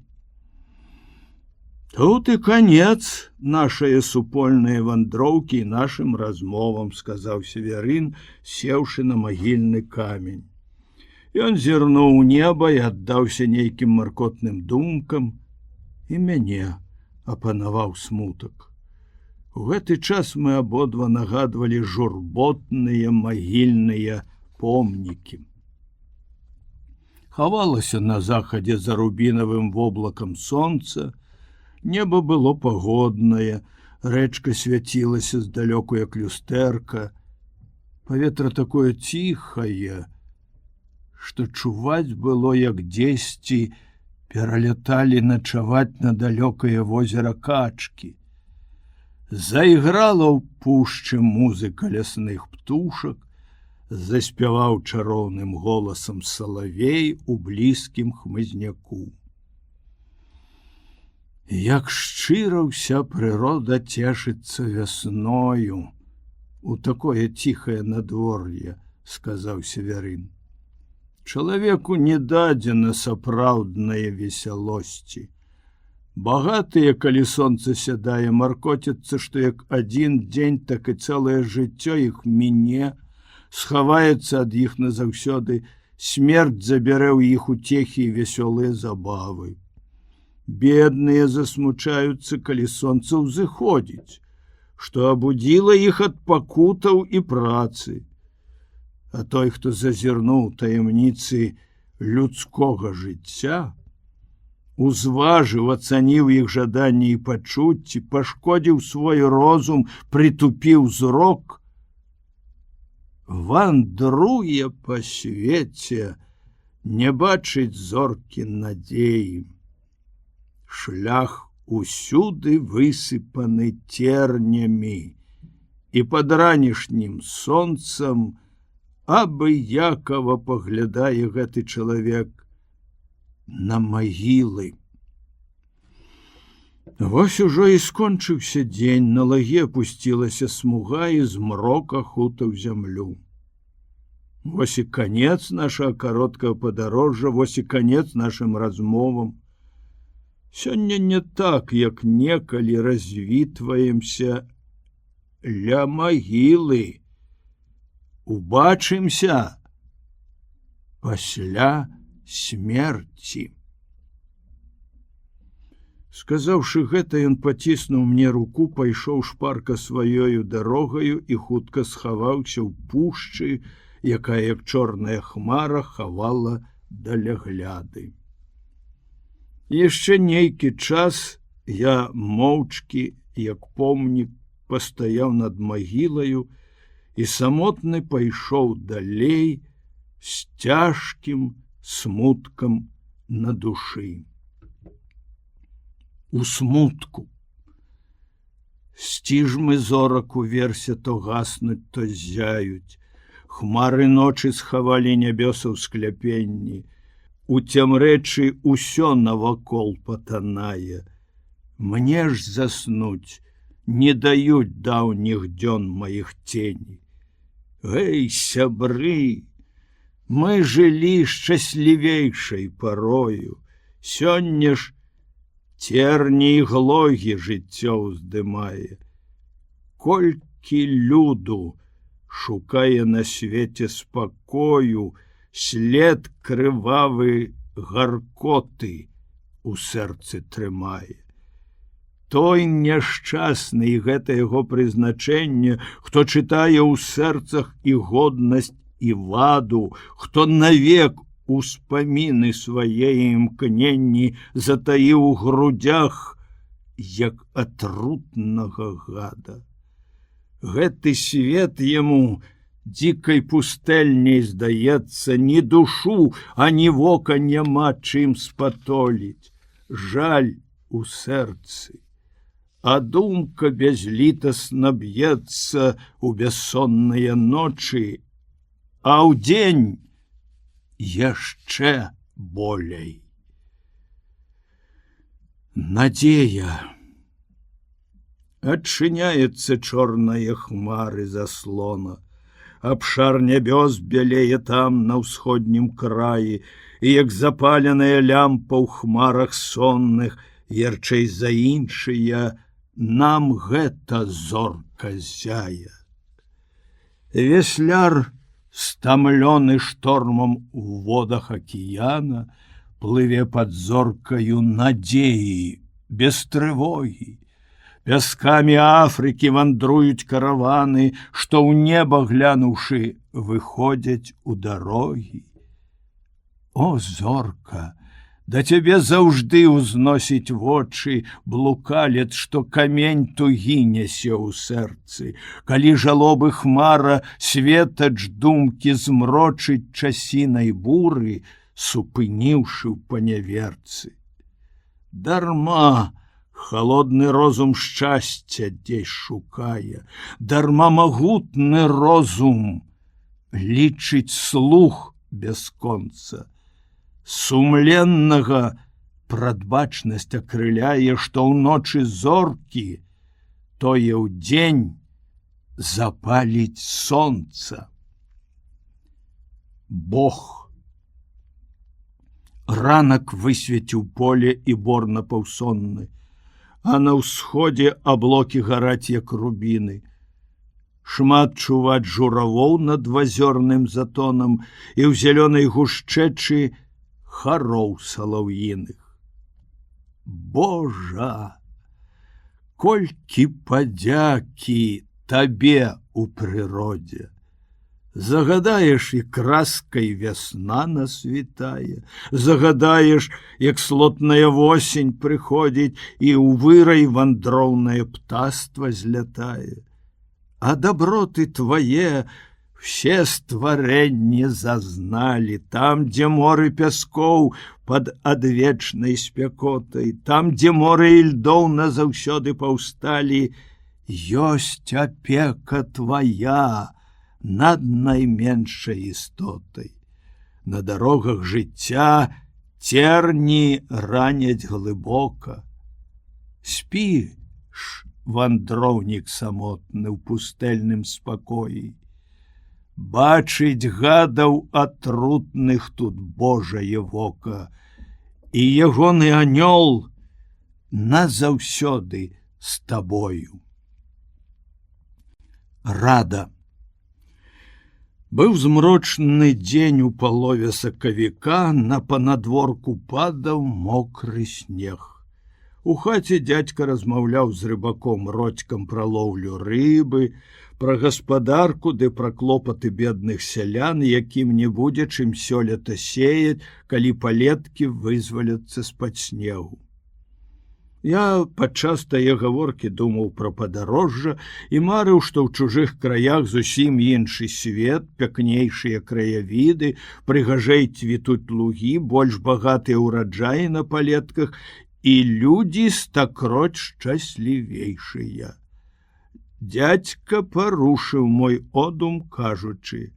«Тут і канец нашае супольныя вандроўкі і нашым размовам», — сказаў Северын, сеўшы на магільны камень. Ён зірнуў у неба і аддаўся нейкім маркотным думкам, і мяне апанаваў смутак. У гэты час мы абодва нагадвалі журботныя магільныя помнікі. Хавалася на захадзе за рубінавым воблакам сонца, неба было пагоднае, рэчка свяцілася здалёку, як люстэрка. Паветра такое ціхае, што чуваць было, як дзесьці пераляталі начаваць на далёкае возера качкі. Зайграла ў пушчы музыка лясных птушак, заспяваў чароўным голасам салавей у блізкім хмызняку. Як шчыра ўся прырода цешыцца вясною у такое ціхае надвор'е, сказаў Северын. Чалавеку не дадзена сапраўднае весялосці. Багатыя, калі сонца сядае, маркоцяцца, што як адзін дзень, так і цэлае жыццё іх міне, схаваецца ад іх назаўсёды, смерць забярэ ў іх уцехі і вясёлыя забавы. Бедныя засмучаюцца, калі сонца ўзыходзіць, што абудзіла іх ад пакутаў і працы. А той, хто зазірнуў таямніцы людскога жыцця, узважыў, ацаніў іх жаданні і пачуцці, пашкодзіў свой розум, прытупіў зрок, вандруе па свеце, не бачыць зоркі надзеі. Шлях усюды высыпаны тернямі, і пад ранішнім сонцам абыякава паглядае гэты чалавек на магілы. Вось ужо і скончыўся дзень, на лаге апусцілася смуга, і змрок ахутаў зямлю. Вось і канец нашага кароткага падарожжа, вось і канец нашым размовам. Сёння не так, як некалі развітваемся ля магілы. Убачымся пасля смерці. Сказаўшы гэта, ён паціснуў мне руку, пайшоў шпарка сваёю дарогаю і хутка схаваўся ў пушчы, якая, як чорная хмара, хавала далягляды. Яшчэ нейкі час я моўчкі, як помнік, пастаяў над магілаю і самотны пайшоў далей з цяжкім смуткам на душы. У смутку. Сціжмы зорак уверсе то гаснуць, то ззяюць. Хмары ночы схавалі нябёса ў скляпенні. У цямрэчы ўсё навакол патанае. Мне ж заснуць не даюць даўніх дзён маіх ценей. Эй, сябры, мы жылі шчаслівейшай парою. Сёння ж церні і глогі жыццё ўздымае. Колькі люду шукае на свеце спакою, след крывавы гаркоты у сэрцы трымае. Той няшчасны, і гэта яго прызначэнне, хто чытае ў сэрцах і годнасць, і ваду, хто навек успаміны свае імкненні затаіў у грудях, як атрутнага гада. Гэты свет яму дзікай пустэльняй здаецца, ні душу, ані вока няма чым спатоліць. Жаль у сэрцы, а думка бязлітасна б'ецца ў бяссонныя ночы, а ў дзень яшчэ болей. Надзея. Адчыняецца чорная хмары заслона. Абшар нябёс бялее там, на ўсходнім краі, і як запаленая лямпа ў хмарах сонных, ярчэй за іншыя, нам гэта зорка зяе. Весляр, стамлёны штормам у водах акіяна, плыве пад зоркаю надзеі, без трывогі. Пяскамі Афрыкі вандруюць караваны, што ў неба глянуўшы, выходзяць у дарогі. О, зорка, да цябе заўжды ўзносіць вочы блукалец, што камень тугі нясе ў сэрцы. Калі жалобы хмара светач думкі змрочыць часінай буры, супыніўшы ў паняверцы. Дарма холодны розум шчасця дзесь шукае, дарма магутны розум лічыць слух бясконца. Сумленнага прадбачнасць акрыляе, што ў ночы зоркі, тое ў дзень запаліць сонца. Бог. Ранак высветіў поле і бор напаўсонны, а на ўсходзе аблокі гараць, як рубіны. Шмат чуваць журавоў над вазёрным затонам і ў зялёнай гушчэчы хароў салаўіных. Божа, колькі падзякі табе у прыродзе! Загадаеш, і краскай вясна насвітае, загадаеш, як слотная восень прыходзіць, і ў вырай вандроўнае птаства злятае. А доброты твае все стварэнні зазналі, там, дзе моры пяскоў пад адвечнай спякотай, там, дзе моры ільдоў назаўсёды паўсталі, ёсць апека твая над найменшай істотай. На дарогах жыцця церні раняць глыбока. Спі ж, вандроўнік самотны ў пустэльным спакоі. Бачыць гадаў атрутных тут Божае вока, і ягоны анёл назаўсёды з табою. Рада. Быў змрочны дзень у палове сакавіка, на панадворку падаў мокры снег. У хаце дзядзька размаўляў з рыбаком Родзькам пра лоўлю рыбы, пра гаспадарку ды пра клопаты бедных сялян, якім не будзе чым сёлета сеяць, калі палеткі вызваляцца з-пад снегу. Я падчас тае гаворкі думаў пра падарожжа і марыў, што ў чужых краях зусім іншы свет, пякнейшыя краявіды, прыгажэй цвітуць лугі, больш багатыя ўраджаі на палетках і людзі стакроць шчаслівейшыя. Дзядзька парушыў мой одум, кажучы: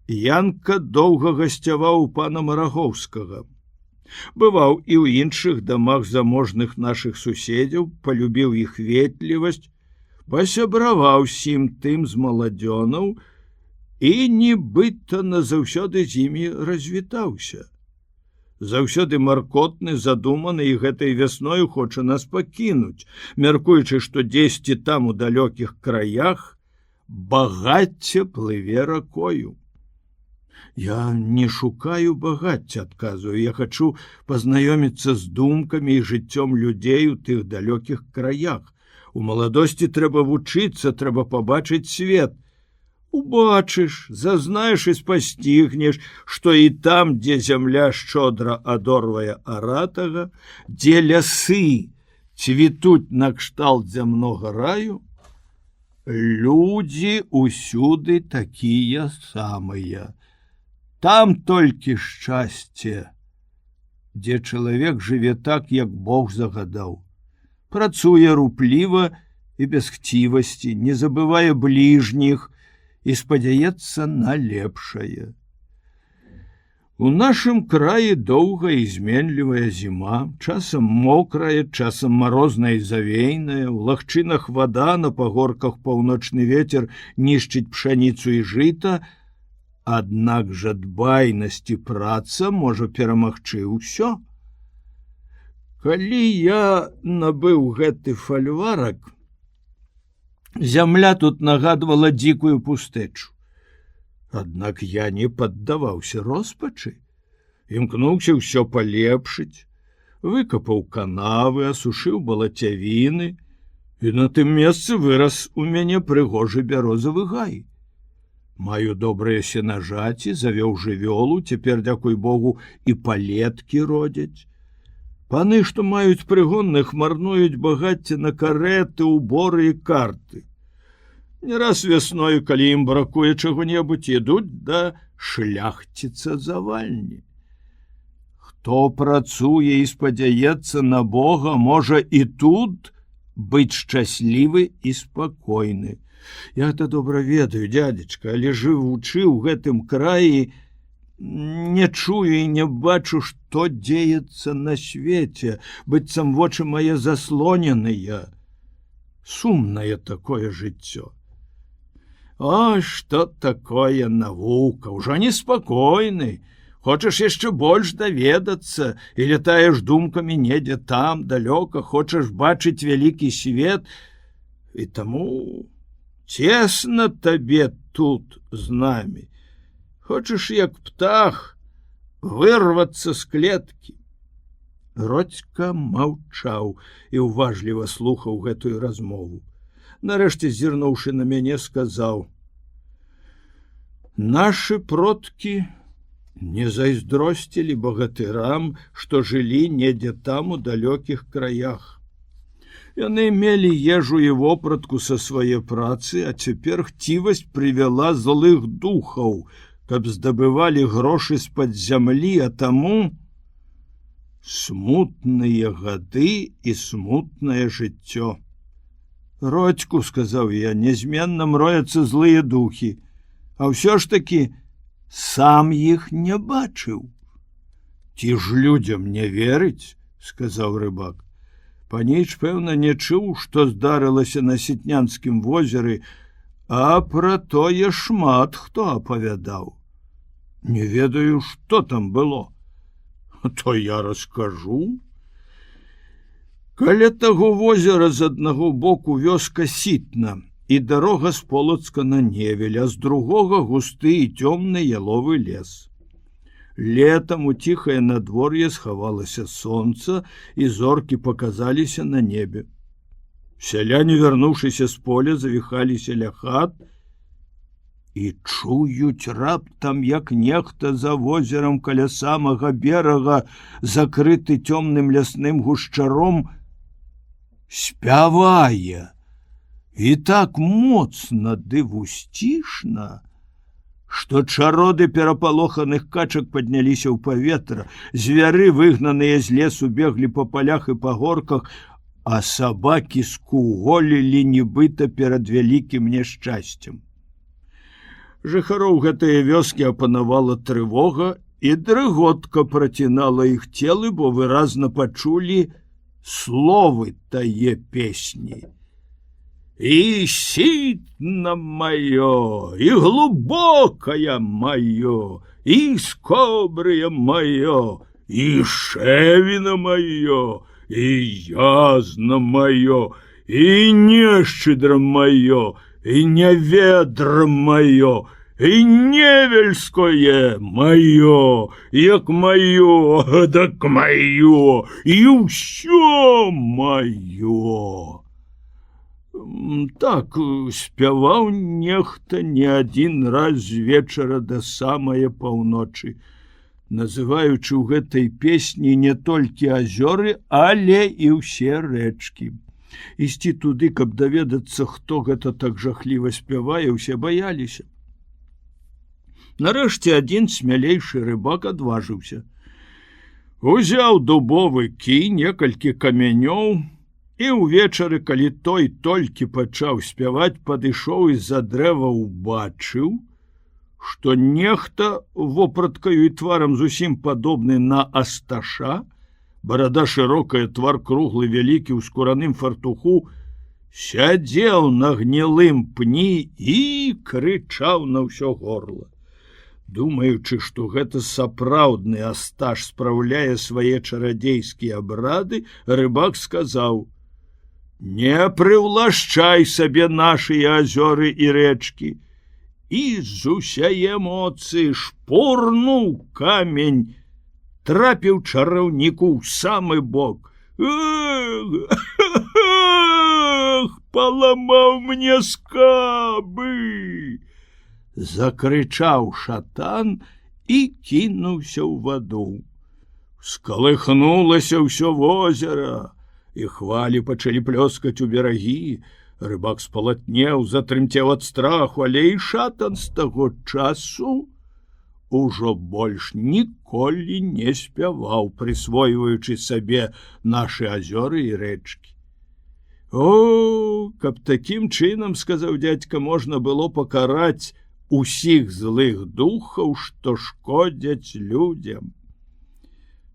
Янка доўга гасцяваў у пана Марагоўскага. Бываў і ў іншых дамах заможных нашых суседзяў, палюбіў іх ветлівасць, пасябраваў сім тым з маладзёнаў і нібыта назаўсёды з імі развітаўся. Заўсёды маркотны, задуманы і гэтай вясною хоча нас пакінуць, мяркуючы, што дзесьці там у далёкіх краях багацце плыве ракою. Я не шукаю багацця, адказваю, я хачу пазнаёміцца з думкамі і жыццём людзей у тых далёкіх краях. У маладосці трэба вучыцца, трэба пабачыць свет. Убачыш, зазнаеш і спасцігнеш, што і там, дзе зямля шчодра адорвае аратага, дзе лясы цвітуць накшталт зямнога раю, людзі ўсюды такія самыя. Там толькі шчасце, дзе чалавек жыве так, як Бог загадаў. Працуе рупліва і без хцівасці, не забывае бліжніх і спадзяецца на лепшае. У нашым краі доўгая і зменлівая зіма, часам мокрая, часам марозная і завейная, у лагчынах вада, на пагорках паўночны вецер нішчыць пшаніцу і жыта, аднак жа дбайнасць і праца можа перамагчы ўсё. Калі я набыў гэты фальварак, зямля тут нагадвала дзікую пустэчу. Аднак я не паддаваўся роспачы, імкнуўся ўсё палепшыць, выкапаў канавы, асушыў балацявіны, і на тым месцы вырас у мяне прыгожы бярозавы гай. Маю добрыя сенажаці, завёў жывёлу, цяпер, дзякуй Богу, і палеткі родзяць. Паны, што маюць прыгонных, марнуюць багацце на карэты, уборы і карты. Не раз вясною, калі ім бракуе чаго-небудзь, ідуць да шляхціца завальні. Хто працуе і спадзяецца на Бога, можа і тут быць шчаслівы і спакойны. Я гэта добра ведаю, дзядзечка, але жывучы ў гэтым краі, не чую і не бачу, што дзеецца на свеце, быццам вочы мае заслоненыя. Сумнае такое жыццё. О, што такое навука, ужо неспакойны, Хочаш яшчэ больш даведацца і летаеш думкамі недзе там, далёка, хочаш бачыць вялікі свет, і таму цесна табе тут з намі. Хочаш, як птах, вырвацца з клеткі. Родзька маўчаў і уважліва слухаў гэтую размову. Нарэшце, зірнуўшы на мяне, сказаў: «Нашы продкі не зайздросцілі багатырам, што жылі недзе там у далёкіх краях. Яны мелі ежу і вопратку са свае працы, а цяпер хцівасць прывяла злых духаў, каб здабывалі грошы з-пад зямлі, а таму смутныя гады і смутнае жыццё. Родзьку, сказаў я, нязменна мрояцца злыя духі, а ўсё ж такі сам іх не бачыў. Ці ж людзям не верыць, сказаў рыбак. Паніч, пэўна, не чуў, што здарылася на Сітнянскім возеры, а пра тое шмат хто апавядаў. Не ведаю, што там было. То я раскажу. Каля таго возера з аднаго боку вёска Сітна і дарога з Полацка на Невель, а з другога густы і цёмны яловы лес. Летам у ціхае надвор'е схавалася сонца, і зоркі паказаліся на небе. Сяляне, вярнуўшыся з поля, завіхаліся ля хат і чуюць раптам, як нехта за возерам каля самага берага, закрыты цёмным лясным гушчаром, спявае. І так моцна ды вусцішна, што чароды перапалоханых качак падняліся ў паветра, звяры, выгнаныя з лесу, беглі па палях і па горках, а сабакі скуголілі нібыта перад вялікім няшчасцем. Жыхароў гэтае вёскі апанавала трывога, і дрыготка працінала іх целы, бо выразна пачулі словы тае песні. «И ситно мое, и глубокое мое, и скоброе мое, и шевино мое, и язно мое, и нещедро мое, и неведро мое, и невельское мое, як мое, так мое, и ўсё мое». Так спяваў нехта не адзін раз з вечара да самае паўночы, называючы ў гэтай песні не толькі азёры, але і ўсе рэчкі. Ісці туды, каб даведацца, хто гэта так жахліва спявае, усе баяліся. Нарэшце адзін смялейшы рыбак адважыўся. Узяў дубовы кій, некалькі камянёў, і ўвечары, калі той толькі пачаў спяваць, падышоў і з-за дрэва ўбачыў, што нехта вопраткаю і тварам зусім падобны на Асташа, барада шырокая, твар круглы, вялікі, ў скураным фартуху, сядзеў на гнілым пні і крычаў на ўсё горла. Думаючы, што гэта сапраўдны Асташ спраўляе свае чарадзейскія абрады, рыбак сказаў: «Не прыўлашчай сабе нашыя азёры і рэчкі». І з усяе моцы шпурнуў камень, трапіў чараўніку ў самы бок. «Эх, паламаў мне скабы!» Закрычаў шатан і кінуўся ў ваду. Скалыхнулася ўсё возера, і хвалі пачалі плёскаць у берагі. Рыбак спалатнеў, затрымцеў ад страху, але і шатан з таго часу ужо больш ніколі не спяваў, прысвойваючы сабе нашы азёры і рэчкі. «О, каб такім чынам, — сказаў дзядзька, — можна было пакараць усіх злых духаў, што шкодзяць людзям».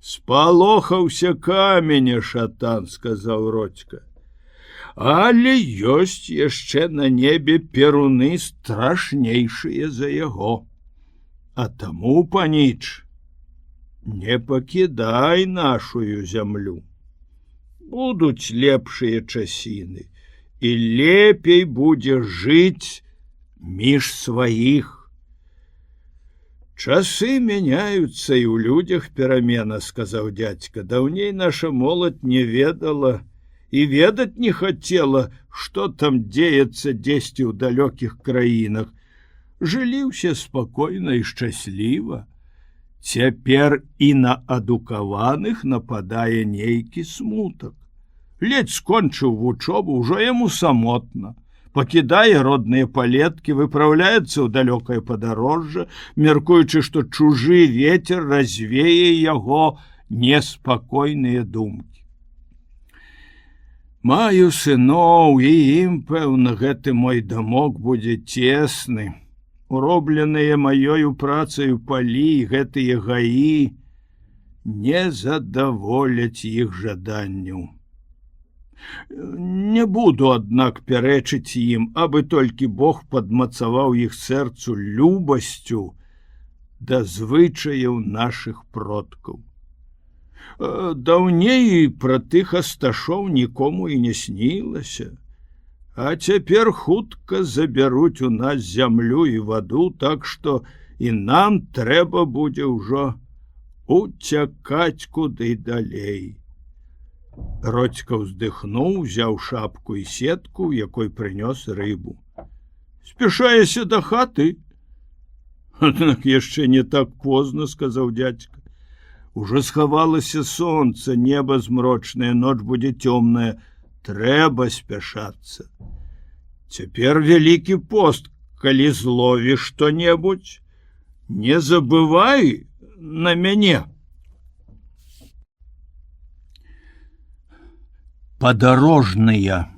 «Спалохаўся каменя, шатан, — сказаў Родзька. — Але ёсць яшчэ на небе перуны страшнейшыя за яго. А таму, паніч, Не пакідай нашую зямлю. Будуць лепшыя часіны, і лепей будзе жыць між сваіх. Часы мяняюцца, і ў людзях перамена, сказаў дзядзька. Даўней наша моладзь не ведала і ведаць не хацела, што там дзеецца дзесьці ў далёкіх краінах. Жылі ўсе спакойна і шчасліва. Цяпер і на адукаваных нападае нейкі смутак. Ледзь скончыў вучобу, ужо яму самотна. Пакідае родныя палеткі, выпраўляецца ў далёкае падарожжа, меркуючы, што чужы вецер развее яго неспакойныя думкі. Маю сыноў, і ім, пэўна, гэты мой дамок будзе цесны. Уробленыя маёю працаю палі, гэтыя гаі не задаволяць іх жаданняў. Не буду, аднак, пярэчыць ім, абы толькі Бог падмацаваў іх сэрцу любасцю да звычаяў нашых продкаў. Даўней пра тых асташоў нікому і не снілася. А цяпер хутка забяруць у нас зямлю і ваду, так што і нам трэба будзе ўжо уцякаць куды далей. Родзька ўздыхнуў, узяў шапку і сетку, у якой прынёс рыбу. Спяшаешся да хаты? Аднак яшчэ не так позна, сказаў дзядзька. Ужо схавалася сонца, неба змрочнае, ноч будзе цёмная. Трэба спяшацца. Цяпер вялікі пост, калі зловіш што-небудзь, не забывай на мяне. Падарожныя.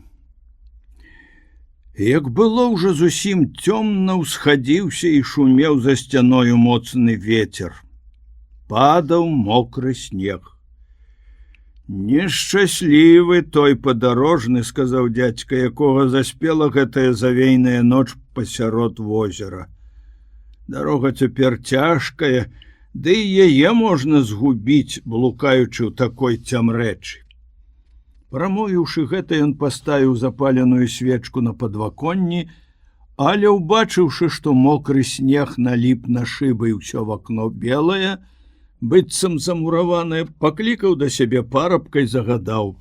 Як было ўжо зусім цёмна, усхадзіўся і шумеў за сцяною моцны вецер. Падаў мокры снег. Нешчаслівы той падарожны, сказаў дзядзька, якога заспела гэтая завейная ноч пасярод возера. Дарога цяпер цяжкая, ды і яе можна згубіць, блукаючы ў такой цямрэчы. Прамовіўшы гэта, ён паставіў запаленую свечку на падваконні, але, убачыўшы, што мокры снег наліп на шыбы і ўсё вакно белае, быццам замураванае, паклікаў да сябе парабка і загадаў: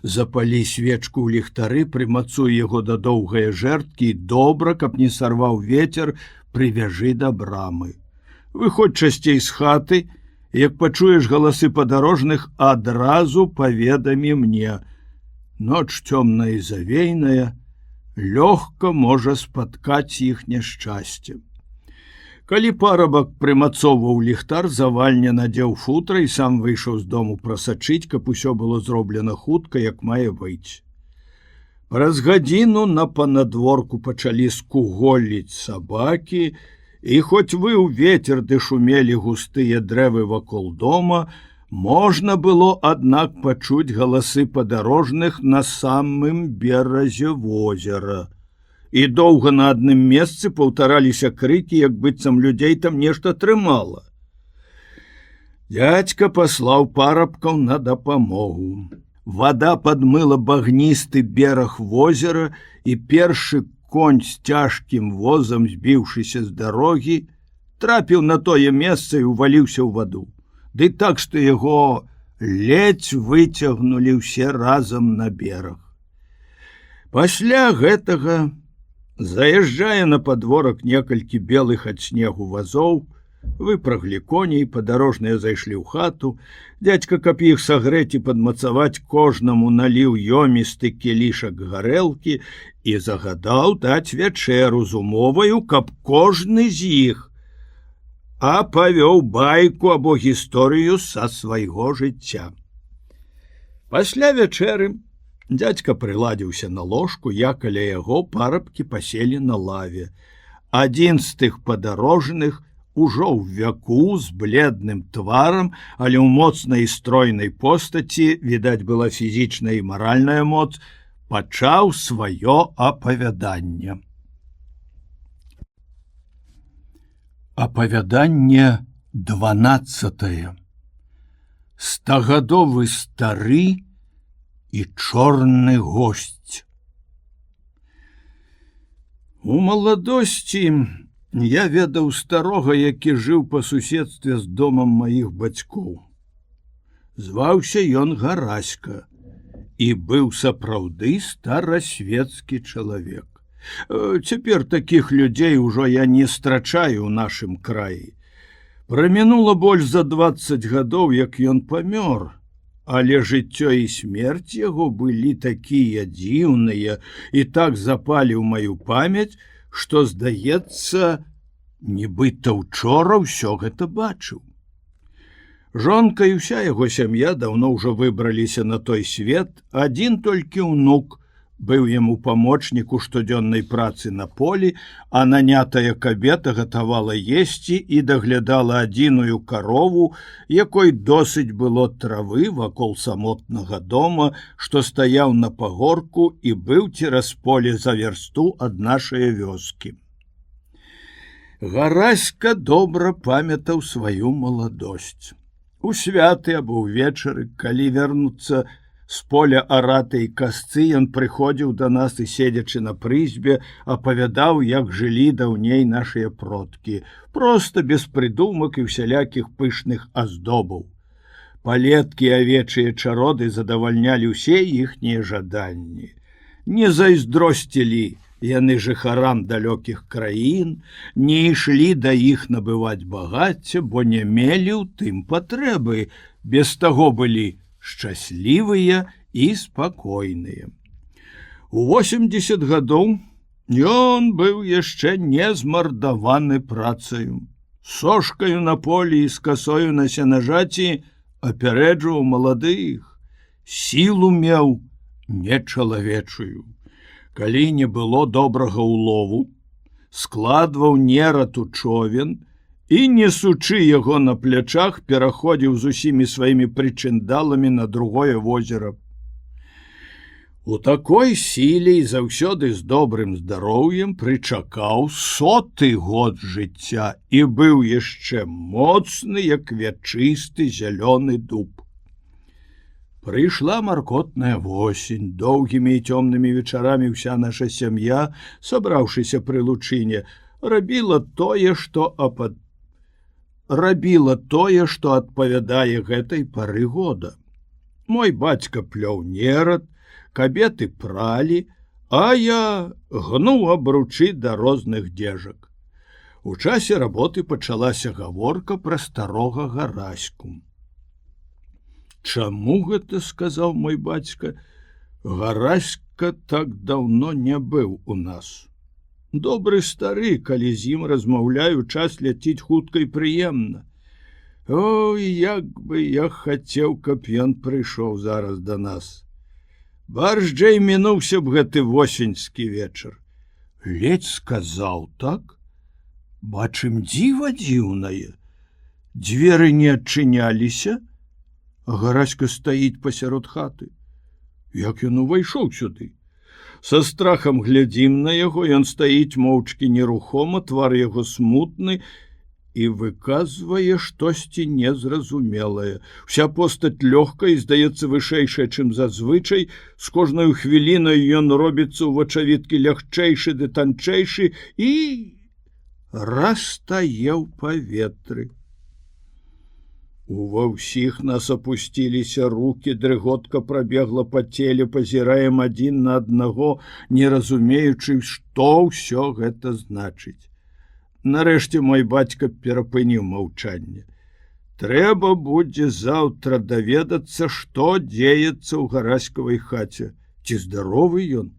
запалі свечку ў ліхтары, прымацуй яго да доўгае жэрдкі і добра, каб не сарваў вецер, прывяжы да брамы. Выходзь часцей з хаты, як пачуеш галасы падарожных, адразу паведамі мне. Ноч цёмная і завейная, лёгка можа спаткаць іх няшчасце. Калі парабак прымацоўваў ліхтар, завальня надзеў футра і сам выйшаў з дому прасачыць, каб усё было зроблена хутка, як мае быць. Праз гадзіну на панадворку пачалі скуголіць сабакі, і хоць выў вецер ды шумелі густыя дрэвы вакол дома, можна было, аднак, пачуць галасы падарожных на самым беразе возера. І доўга на адным месцы паўтараліся крыкі, як быццам людзей там нешта трымала. Дзядзька паслаў парабкаў на дапамогу. Вада падмыла багністы бераг возера, і першы конь з цяжкім возам, збіўшыся з дарогі, трапіў на тое месца і ўваліўся ў ваду. Ды так, што яго ледзь выцягнулі ўсе разам на бераг. Пасля гэтага заязджае на падворак некалькі белых ад снегу вазоў, выпраглі коней, падарожныя зайшлі ў хату. Дзядзька, каб іх сагрэць і падмацаваць, кожнаму наліў ёмісты кілішак гарэлкі і загадаў даць вячэру з умоваю, каб кожны з іх апавёў байку або гісторыю са свайго жыцця. Пасля вячэры дзядзька прыладзіўся на ложку, я каля яго, парабкі паселі на лаве. Адзін з тых падарожных, ужо ў вяку, з бледным тварам, але ў моцнай і стройнай постаці, відаць, была фізічная і маральная моц, пачаў сваё апавяданне. Апавяданне 12. Стагадовы стары і чорны госць. У маладосці я ведаў старога, які жыў па суседстве з домам маіх бацькоў. Зваўся ён Гараська і быў сапраўды старасветскі чалавек. Цяпер такіх людзей ужо я не страчаю ў нашым краі. Прамінула больш за 20 гадоў, як ён памёр, але жыццё і смерць яго былі такія дзіўныя і так запалі ў маю памяць, што, здаецца, нібыта учора ўсё гэта бачыў. Жонка і ўся яго сям'я даўно ўжо выбраліся на той свет, адзін толькі ўнук быў яму памочнік у штодзённай працы на полі, а нанятая кабета гатавала есці і даглядала адзіную карову, якой досыць было травы вакол самотнага дома, што стаяў на пагорку і быў цераз поле за вярсту ад нашае вёскі. Гараська добра памятаў сваю маладосць. У святы або ўвечары, калі вярнуцца з поля аратай касцы, ён прыходзіў да нас і, седзячы на прызбе, апавядаў, як жылі даўней нашыя продкі, проста без прыдумак і усялякіх пышных аздобаў. Палеткі і авечыя чароды задавальнялі ўсе іхнія жаданні. Не зайздросцілі яны жыхарам далёкіх краін, не ішлі да іх набываць багацця, бо не мелі ў тым патрэбы, без таго былі шчаслівыя і спакойныя. У 80 гадоў ён быў яшчэ не змардаваны працаю. Сошкаю на полі і з касою на сенажаці апярэджваў маладых, сілу меў нечалавечую. Калі не было добрага ўлову, складваў нерад у човен і, несучы яго на плячах, пераходзіў з усімі сваімі прычындаламі на другое возера. У такой сіле і заўсёды з добрым здароўем прычакаў 100-ы год жыцця і быў яшчэ моцны, як вячысты зялёны дуб. Прыйшла маркотная восень, доўгімі і цёмнымі вечарамі ўся наша сям'я, сабраўшыся пры лучыне, рабіла тое, што адпавядае гэтай пары года. Мой бацька плёў нерад, кабеты пралі, а я гнуў абручы да розных дзежак. У часе работы пачалася гаворка пра старога Гараську. «Чаму гэта?» – сказаў мой бацька. «Гараська так даўно не быў у нас. Добры стары, калі з ім размаўляю, час ляціць хутка і прыемна. Ой, як бы я хацеў, каб ён прыйшоў зараз да нас. Баржджэй мінуўся б гэты восеньскі вечар». Ледзь сказаў так. Бачым, дзіва дзіўнае. Дзверы не адчыняліся, а Гараська стаіць пасярод хаты. Як ён увайшоў сюды? Са страхам глядзім на яго, ён стаіць моўчкі нерухома, твар яго смутны і выказвае штосьці незразумелае. Уся постаць лёгкая і, здаецца, вышэйшая, чым зазвычай. З кожнаю хвілінаю ён робіцца ў вачавіткі лягчэйшы ды танчэйшы і растае ў паветры. Ува ўсіх нас апусціліся рукі, дрыготка прабегла па целе, пазіраем адзін на аднаго, не разумеючы, што ўсё гэта значыць. Нарэшце мой бацька перапыніў маўчанне. Трэба будзе заўтра даведацца, што дзеецца ў Гараськавай хаце. Ці здаровы ён?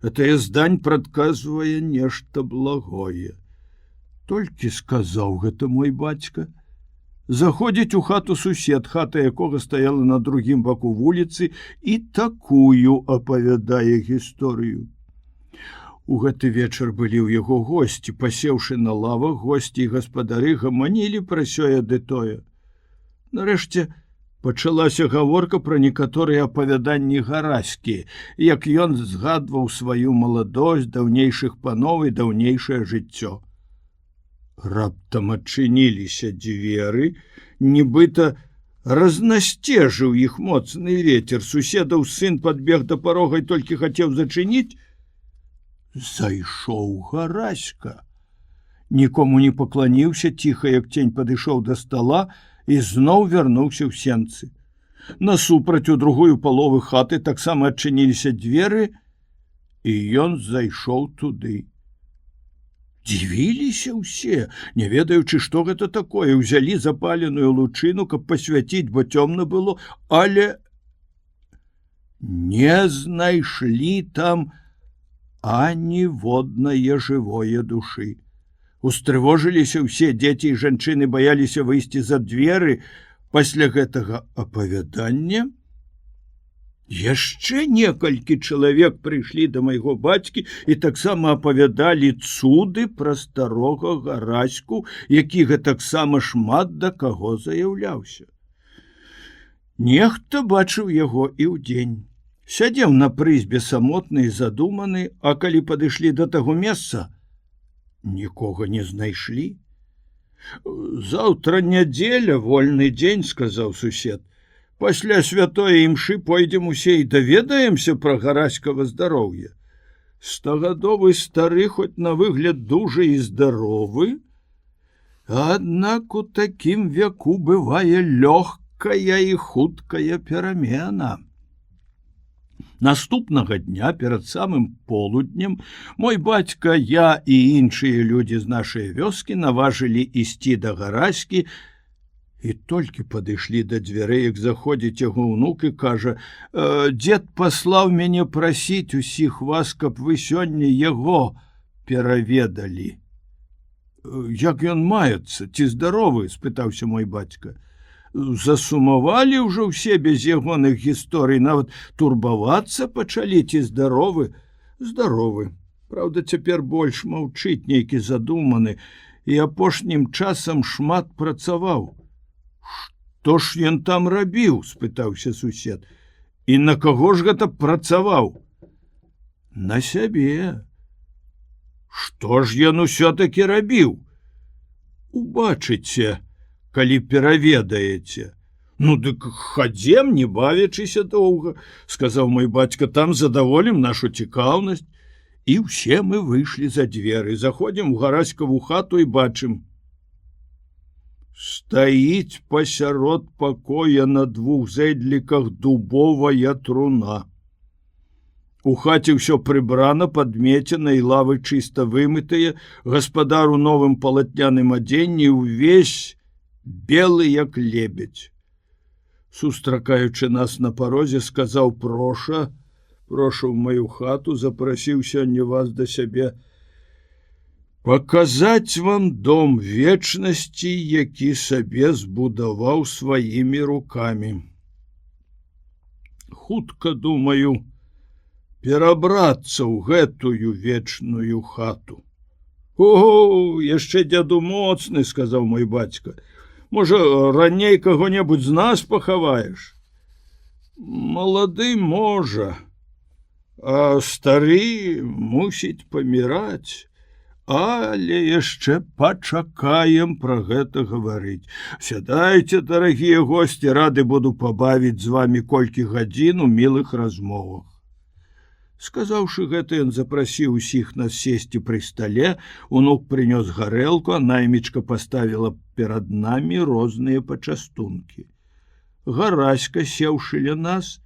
Гэтая здань прадказвае нешта благое. Толькі сказаў гэта мой бацька. Заходзіць у хату сусед, хата якога стаяла на другім баку вуліцы, і такую апавядае гісторыю. У гэты вечар былі ў яго госці, пасеўшы на лавах, госці і гаспадары гаманілі пра сёе ды тое. Нарэшце пачалася гаворка пра некаторыя апавяданні Гараські, як ён згадваў сваю маладосць, даўнейшых паноў і даўнейшае жыццё. Раптам адчыніліся дзверы, нібыта разнасцежыў іх моцны ветер. Суседаў сын падбег да парога і толькі хацеў зачыніць. Зайшоў Гараська. Нікому не пакланіўся, ціха, як цень падышоў да стала і зноў вярнуўся ў сенцы. Насупраць у другую палову хаты таксама адчыніліся дзверы, і ён зайшоў туды. Дзівіліся ўсе, не ведаючы, што гэта такое, ўзялі запаленую лучыну, каб пасвяціць, бо цёмна было, але не знайшлі там аніводнае жывое душы. Устрывожыліся ўсе дзеці і жанчыны, баяліся выйсці за дзверы. Пасля гэтага апавядання яшчэ некалькі чалавек прыйшлі да майго бацькі і таксама апавядалі цуды пра старога Гараську, які гэтаксама шмат да каго заяўляўся. Нехта бачыў яго і ўдзень. Сядзеў на прызбе самотны і задуманы, а калі падышлі да таго месца, нікога не знайшлі. Заўтра нядзеля, вольны дзень, сказаў сусед. Пасля святой імшы пойдзем усе і даведаемся пра Гараськава здароўе. Стагадовы стары, хоць на выгляд дужы і здаровы, аднак у такім веку бывае лёгкая і хуткая перамена. Наступнага дня, перад самым полуднем, мой бацька, я і іншыя людзі з нашай вёскі наважылі ісці да Гараські, і толькі падышлі да дзвярэй, як заходзіць яго ўнук і кажа: «Дзед паслаў мяне прасіць усіх вас, каб вы сёння яго пераведалі». «Як ён маецца, ці здаровы?» – спытаўся мой бацька. Засумавалі ўжо ўсе без ягоных гісторый, нават турбавацца пачалі, ці здаровы. Здаровы. Праўда, цяпер больш маўчыць, нейкі задуманы, і апошнім часам шмат працаваў. Што ж ён там рабіў? – спытаўся сусед. І на каго ж гэта працаваў? На сябе. Што ж ён усё-такі рабіў? Убачыце, калі пераведаеце. Ну, дык хадзем, не бавячыся доўга, сказаў мой бацька, там задаволім нашу цікаўнасць. І ўсе мы выйшлі за дзверы, заходзім у Гараськаву хату і бачым. Стаіць пасярод пакоя на двух зэдліках дубовая труна. У хаце ўсё прыбрана, падмецена і лавы чыста вымытыя, гаспадар у новым палатняным адзенні ўвесь белы, як лебедь. Сустракаючы нас на парозе, сказаў: «Проша ў маю хату, запрасіў сёння вас да сябе. Паказаць вам дом вечнасці, які сабе збудаваў сваімі рукамі. Хутка, думаю, перабрацца ў гэтую вечную хату». «О, яшчэ дзяду моцны», – сказаў мой бацька. «Можа, раней каго-небудзь з нас пахаваеш?» «Малады можа, а стары мусіць паміраць. Але яшчэ пачакаем пра гэта гаварыць. Сядайце, дарагія госці, рады буду пабавіць з вамі колькі гадзін у мілых размовах». Сказаўшы гэта, ён запрасіў усіх нас сесці пры стале, унук прынёс гарэлку, а наймічка паставіла перад намі розныя пачастункі. Гараська, сеўшы ля нас,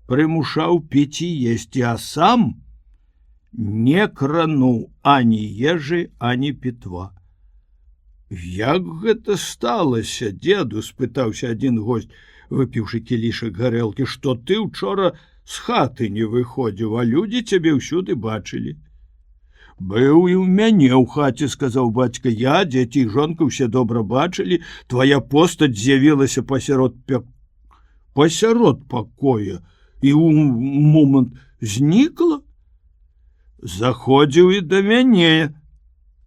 прымушаў піць і есці, а сам не крануў ані ежы, ані пітва. «Як гэта сталася, дзеду?» – спытаўся адзін госць, выпіўшы кілішак гарэлкі. «Што ты учора з хаты не выходзіў, а людзі цябе ўсюды бачылі?» «Быў і ў мяне ў хаце», – сказаў бацька. «Я, дзеці і жонка ўсе добра бачылі. Твая постаць з'явілася пасярод пакоя і ў момант знікла. Заходзіў і да мяне,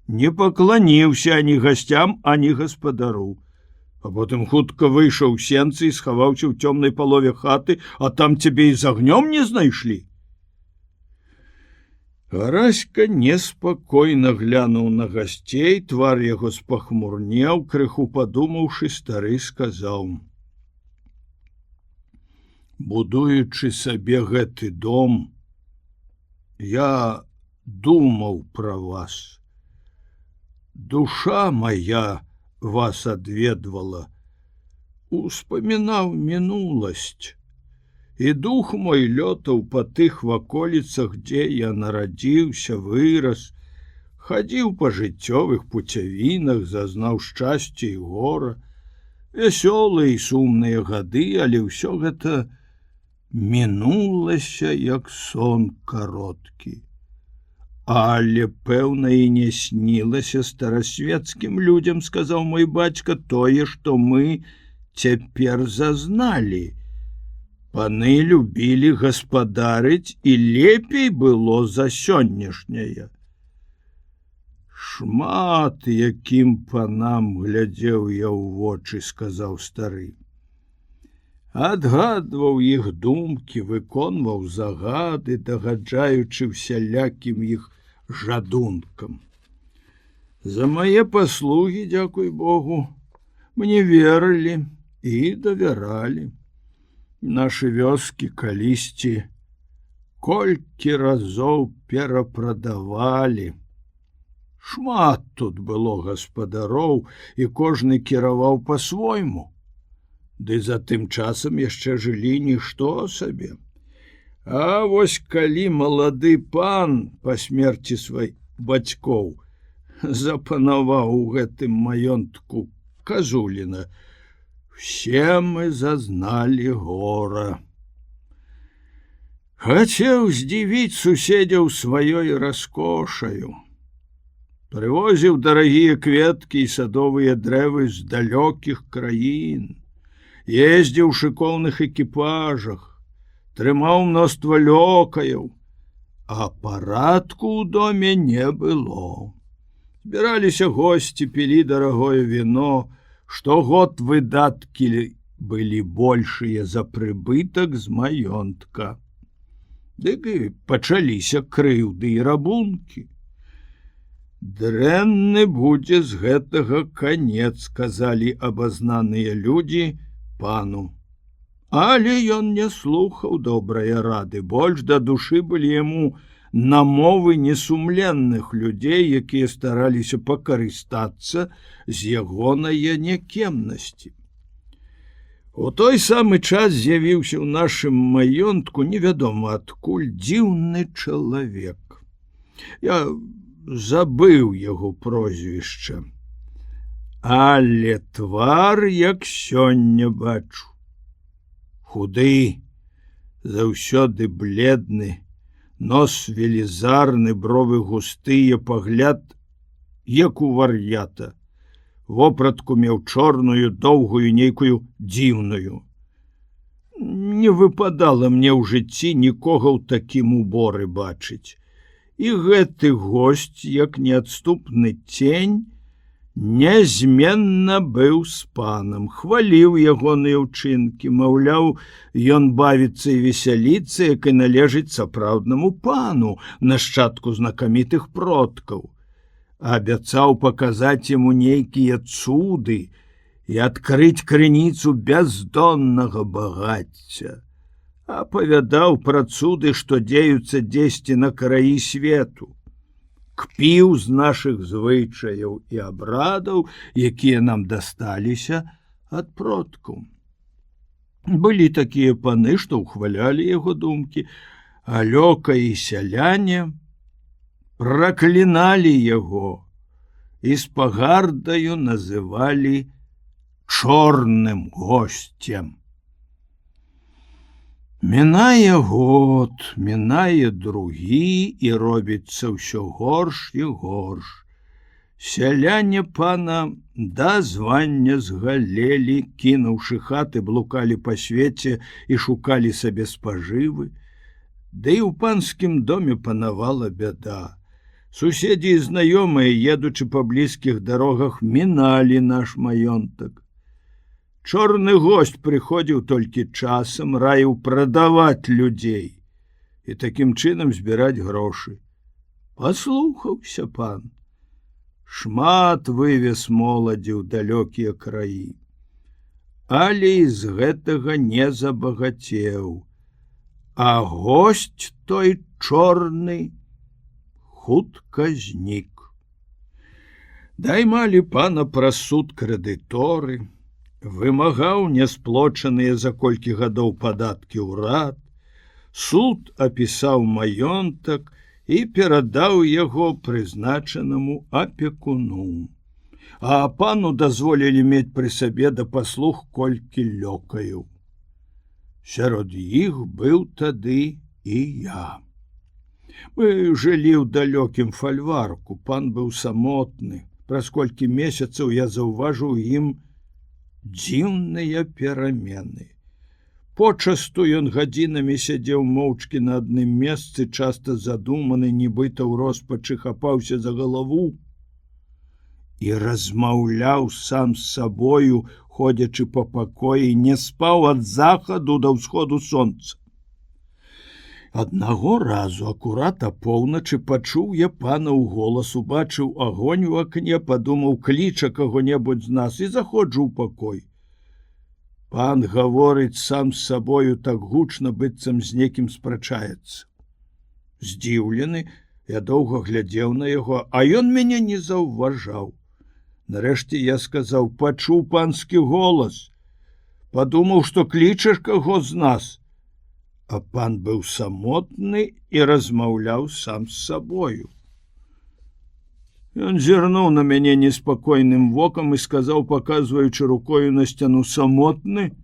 не пакланіўся ані гасцям, ані гаспадару. А потым хутка выйшаў сенцы і схаваўся ў цёмнай палове хаты, а там цябе і з агнём не знайшлі». Гараська неспакойна глянуў на гасцей, твар яго спахмурнеў, крыху падумаўшы, стары сказаў: «Будуючы сабе гэты дом, я думаў пра вас. Душа моя вас адведвала, успамінаў мінуласць. І дух мой лётаў па тых ваколіцах, дзе я нарадзіўся, вырас, хадзіў па жыццёвых пуцявінах, зазнаў шчасця і гора, вясёлыя і сумныя гады, але ўсё гэта мінулася, як сон кароткі. Але, пэўна, і не снілася старасветскім людзям, сказаў мой бацька, тое, што мы цяпер зазналі. Паны любілі гаспадарыць, і лепей было за сённяшняе. Шмат якім панам глядзеў я ў вочы, сказаў стары. Адгадваў іх думкі, выконваў загады, дагаджаючы всялякім іх жадункам. За мае паслугі, дзякуй Богу, мне верылі і давяралі. Нашы вёскі калісьці колькі разоў перапрадавалі. Шмат тут было гаспадароў, і кожны кіраваў па-свойму. Ды за тым часам яшчэ жылі нішто сабе. А вось калі малады пан па смерці сваіх бацькоў запанаваў у гэтым маёнтку Казуліна, все мы зазналі гора. Хацеў здзівіць суседзяў сваёй раскошаю. Прывозіў дарагія кветкі і садовыя дрэвы з далёкіх краін. Ездзіў у шыкоўных экіпажах, трымаў мноства лёкаяў, а парадку ў доме не было. Збіраліся госці, пілі дарагое віно, штогод выдаткі былі большыя за прыбытак з маёнтка. Дык і пачаліся крыўды і рабункі. Дрэнны будзе з гэтага канец, сказалі абазнаныя людзі пану. Але ён не слухаў добрыя рады, больш да душы былі яму намовы несумленных людзей, якія стараліся пакарыстацца з ягонае някемнасці. У той самы час з'явіўся ў нашым маёнтку невядома адкуль дзіўны чалавек. Я забыў яго прозвішча, але твар як сёння бачу. Худы, заўсёды бледны, нос велізарны, бровы густыя, пагляд, як у вар'ята. Вопратку меў чорную, доўгую, нейкую дзіўную. Не выпадала мне ў жыцці нікога ў такім уборы бачыць. І гэты госць, як неадступны цень, нязменна быў з панам, хваліў ягоныя ўчынкі, маўляў, ён бавіцца і весяліцца, як і належыць сапраўднаму пану, нашчадку знакамітых продкаў. Абяцаў паказаць яму нейкія цуды і адкрыць крыніцу бяздоннага багацця. Апавядаў пра цуды, што дзеюцца дзесьці на краі свету. Кпіў з нашых звычаяў і абрадаў, якія нам дасталіся ад продкаў. Былі такія паны, што ўхвалялі яго думкі, а лёка і сяляне пракліналі яго і з пагардаю называлі чорным госцем. Мінае год, мінае другі, і робіцца ўсё горш і горш. Сяляне пана да звання згалелі, кінуўшы хаты, блукалі па свеце і шукалі сабе спажывы. Ды і ў панскім доме панавала бяда. Суседзі і знаёмыя, едучы па блізкіх дарогах, міналі наш маёнтак. Чорны госць прыходзіў толькі часам, раіў прадаваць людзей і такім чынам збіраць грошы. Паслухаўся пан. Шмат вывез моладзі ў далёкія краі. Але з гэтага не забагацеў. А госць той чорны хутка знік. Даймалі пана праз суд крэдыторы, вымагаў нясплочаныя за колькі гадоў падаткі ўрад, суд апісаў маёнтак і перадаў яго прызначанаму апекуну. А пану дазволілі мець пры сабе да паслуг колькі лёкаю. Сярод іх быў тады і я. Мы жылі ў далёкім фальварку, пан быў самотны. Праз колькі месяцаў я заўважыў ім дзіўныя перамены. Почасту ён гадзінамі сядзеў моўчкі на адным месцы, часта задуманы, нібыта ў роспачы хапаўся за галаву і размаўляў сам з сабою, ходзячы па пакоі, не спаў ад захаду да ўсходу сонца. Аднаго разу акурат апоўначы пачуў я панаў голас, убачыў агонь у акне, падумаў, кліча каго-небудзь з нас і заходжу ў пакой. Пан гаворыць сам з сабою так гучна, быццам з некім спрачаецца. Здзіўлены, я доўга глядзеў на яго, а ён мяне не заўважаў. Нарэшце я сказаў: пачуў панскі голас, падумаў, што клічаш каго з нас. А пан быў самотны і размаўляў сам з сабою. Ён зірнуў на мяне неспакойным вокам і сказаў, паказваючы рукою на сцяну: самотны?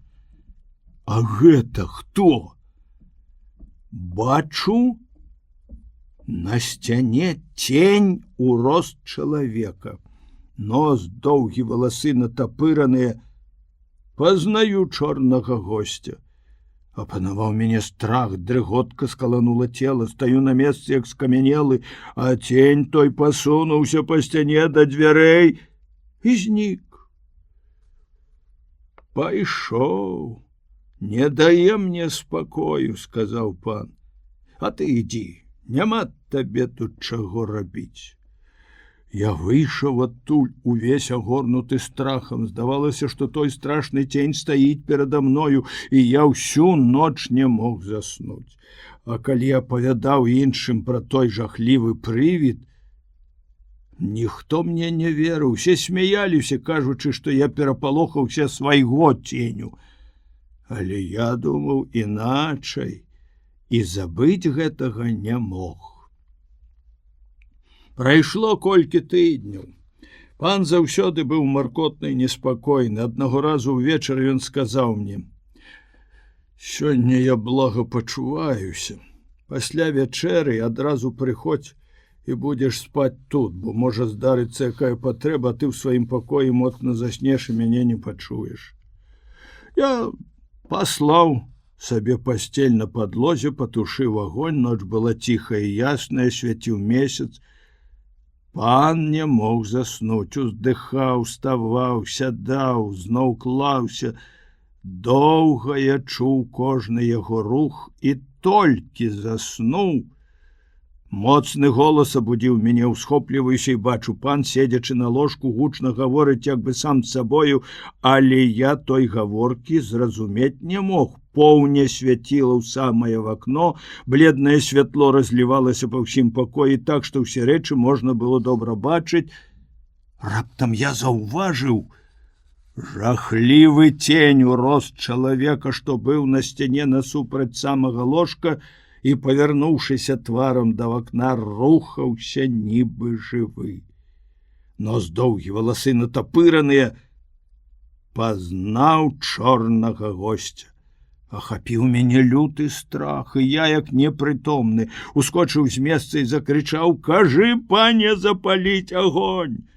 А гэта хто? Бачу на сцяне цень у рост чалавека. Нос, доўгі, валасы натапыраныя. Пазнаю чорнага госця. Апанаваў мяне страх, дрыготка скаланула цела, стаю на месцы, як скамянелы, а цень той пасунуўся па сцяне да дзвярэй і знік. Пайшоў, не дае мне спакою, сказаў пан. А ты ідзі, няма табе тут чаго рабіць. Я выйшаў адтуль, увесь агорнуты страхам. Здавалася, што той страшны цень стаіць перада мною, і я ўсю ноч не мог заснуць. А калі апавядаў іншым пра той жахлівы прывід, ніхто мне не верыў, усе смяяліся, кажучы, што я перапалохаўся свайго ценю. Але я думаў іначай і забыць гэтага не мог. Прайшло колькі тыдняў. Пан заўсёды быў маркотны і неспакойны. Аднаго разу ўвечары ён сказаў мне: «Сёння я блага пачуваюся. Пасля вячэры адразу прыходзь і будзеш спаць тут, бо можа здарыцца якая патрэба, а ты ў сваім пакоі моцна заснеш і мяне не пачуеш». Я паслаў сабе пасцель на падлозе, патушыў агонь, ноч была ціхая і ясная, свяціў месяц. Пан не мог заснуць, уздыхаў, уставаў, сядаў, зноў клаўся. Доўга я чуў кожны яго рух і толькі заснуў. Моцны голас абудзіў мяне, усхопліваюся, і бачу, пан, седзячы на ложку, гучна гаворыць як бы сам з сабою, але я той гаворкі зразумець не мог. Поўня свяціла ў самае вакно, бледнае святло разлівалася па ўсім пакоі так, што ўсе рэчы можна было добра бачыць. Раптам я заўважыў жахлівы цень у рост чалавека, што быў на сцяне насупраць самага ложка, і, павярнуўшыся тварам да вакна, рухаўся нібы жывы. Нос доўгі, валасы натапыраныя. Пазнаў чорнага госця. Ахапіў мяне люты страх, і я, як непрытомны, ускочыў з месца і закрычаў: «Кажы, пане, запаліць агонь!»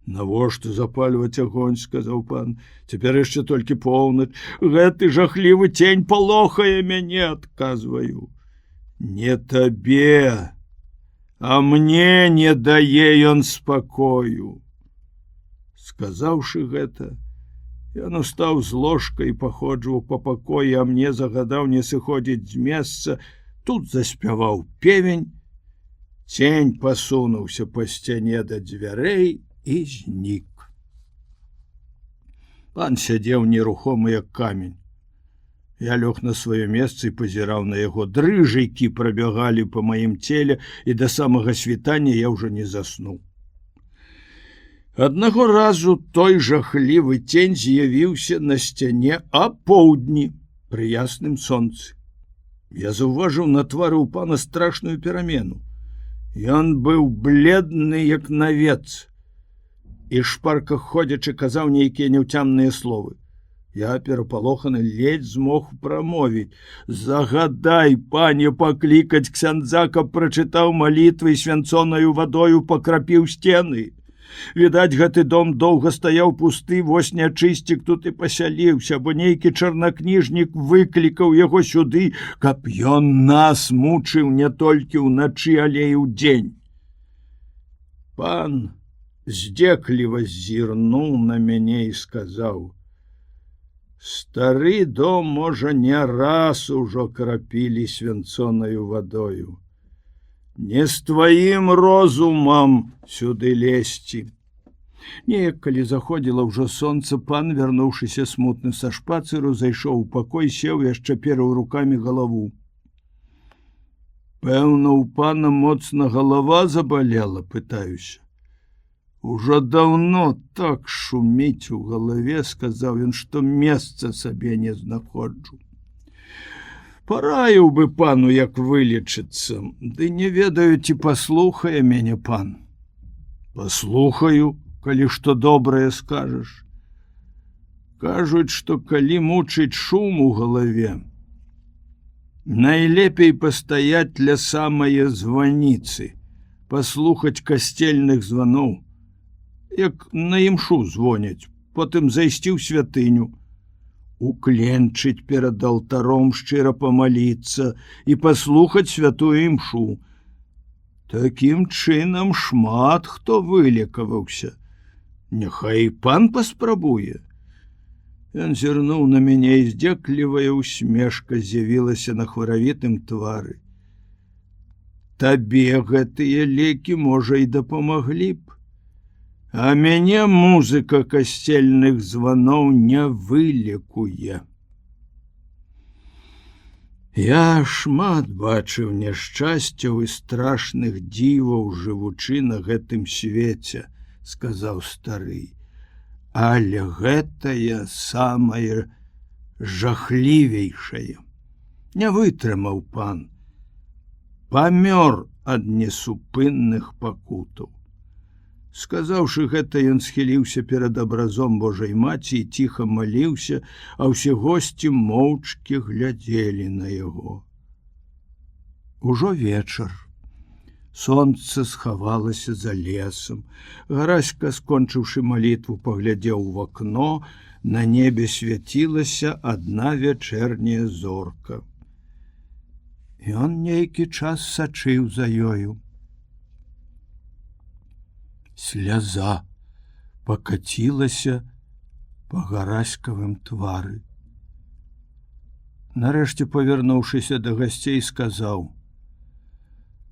«Навошта запальваць агонь?» — сказаў пан. «Цяпер яшчэ толькі поўнач. Гэты жахлівы цень палохае мяне», — адказваю. «Не табе, а мне не дае ён спакою». Сказаўшы гэта, ён устаў з ложка і паходжваў па пакоі, а мне загадаў не сыходзіць з месца. Тут заспяваў певень, Цень пасунуўся па сцяне да дзвярэй і знік. Пан сядзеў нерухомы, як камень. Я лёг на сваё месца і пазіраў на яго. Дрыжайкі прабягалі па маім целе, і да самага світання я ўжо не заснуў. Аднаго разу той жахлівы цень з'явіўся на сцяне апоўдні пры ясным сонцы. Я заўважыў на твары ў пана страшную перамену. Ён быў бледны, як навец, і шпарка ходзячы казаў нейкія няўцямныя словы. Я, перапалоханы, ледзь змог прамовіць: «Загадай, пане, паклікаць ксяндза, каб прачытаў малітвы і свянцонаю вадою пакрапіў сцены. Відаць, гэты дом доўга стаяў пусты, вось нячысцік тут і пасяліўся, бо нейкі чарнакніжнік выклікаў яго сюды, каб ён нас мучыў не толькі ўначы, але і ўдзень». Пан здзекліва зірнуў на мяне і сказаў: «Стары дом, можа, не раз ужо крапілі свянцонаю вадою. Не з тваім розумам сюды лезці». Неяк, калі заходзіла ўжо сонца, пан, вярнуўшыся смутны са шпацыру, зайшоў у пакой, сеў, яшчэ пераў рукамі галаву. «Пэўна, у пана моцна галава забалела?» — пытаюся. «Ужо даўно так шуміць у галаве, — сказаў ён, — што месца сабе не знаходжу. Параіў бы пану, як вылечыцца, ды не ведаю, ці паслухае мяне пан». «Паслухаю, калі што добрае скажаш. Кажуць, што калі мучыць шум у галаве, найлепей пастаяць ля самае званіцы, паслухаць касцельных званоў, як на імшу звоняць, потым зайсці ў святыню, укленчыць перад алтаром, шчыра памаліцца і паслухаць святую імшу. Такім чынам шмат хто вылекаваўся. Няхай і пан паспрабуе». Ён зірнуў на мяне, і здзеклівая усмешка з'явілася на хваравітым твары. «Табе гэтыя лекі, можа, і дапамаглі б, а мяне музыка касцельных званоў не вылекуе». «Я шмат бачыў няшчасцяў і страшных дзіваў, жывучы на гэтым свеце, — сказаў стары, — але гэтае самае жахлівейшае. Не вытрымаў пан, памёр ад несупынных пакутаў». Сказаўшы гэта, ён схіліўся перад абразом Божай Маці і ціха маліўся, а ўсе госці моўчкі глядзелі на яго. Ужо вечар. Сонца схавалася за лесам. Гараська, скончыўшы малітву, паглядзеў у акно. На небе свяцілася адна вячэрняя зорка. Ён нейкі час сачыў за ёю. Сляза пакацілася па гараськавым твары. Нарэшце, павярнуўшыся да гасцей, сказаў: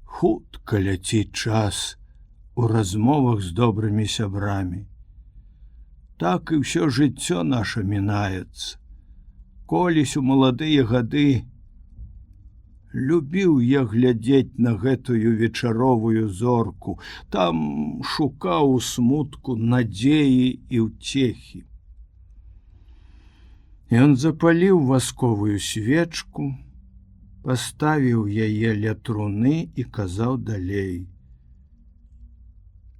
«Хутка ляціць час у размовах з добрымі сябрамі. Так і ўсё жыццё наша мінаецца. Колісь у маладыя гады любіў я глядзець на гэтую вечаровую зорку, там шукаў у смутку надзеі і ўцехі». Ён запаліў васковую свечку, паставіў яе ля труны і казаў далей: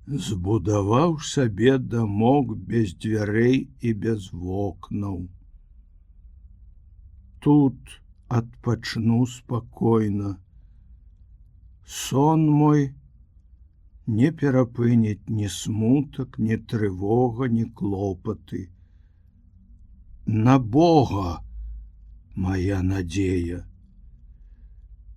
«Збудаваў сабе дамок без дзвярэй і без вокнаў. Тут адпачну спакойна. Сон мой не перапыніць ні смутак, ні трывога, ні клопаты. На Бога моя надзея».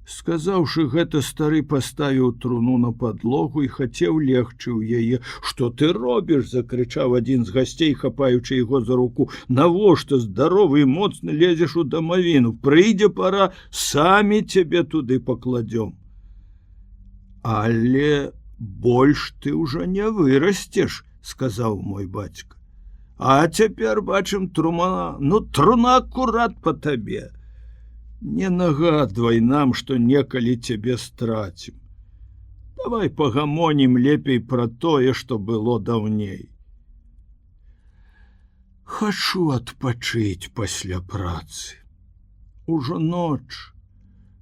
Сказаўшы гэта, стары паставіў труну на падлогу і хацеў легчы ў яе. «Што ты робіш?» — закрычаў адзін з гасцей, хапаючы яго за руку. «Навошта, здаровы і моцны, лезеш у дамавіну? Прыйдзе пара, самі цябе туды пакладзём». Але больш ты ўжо не вырасцеш, сказаў мой бацька. А цяпер бачым труна, труна акурат па табе. Не нагадвай нам, што некалі цябе страцім. Давай пагамонім лепей пра тое, што было даўней. Хачу адпачыць пасля працы. Ужо ноч,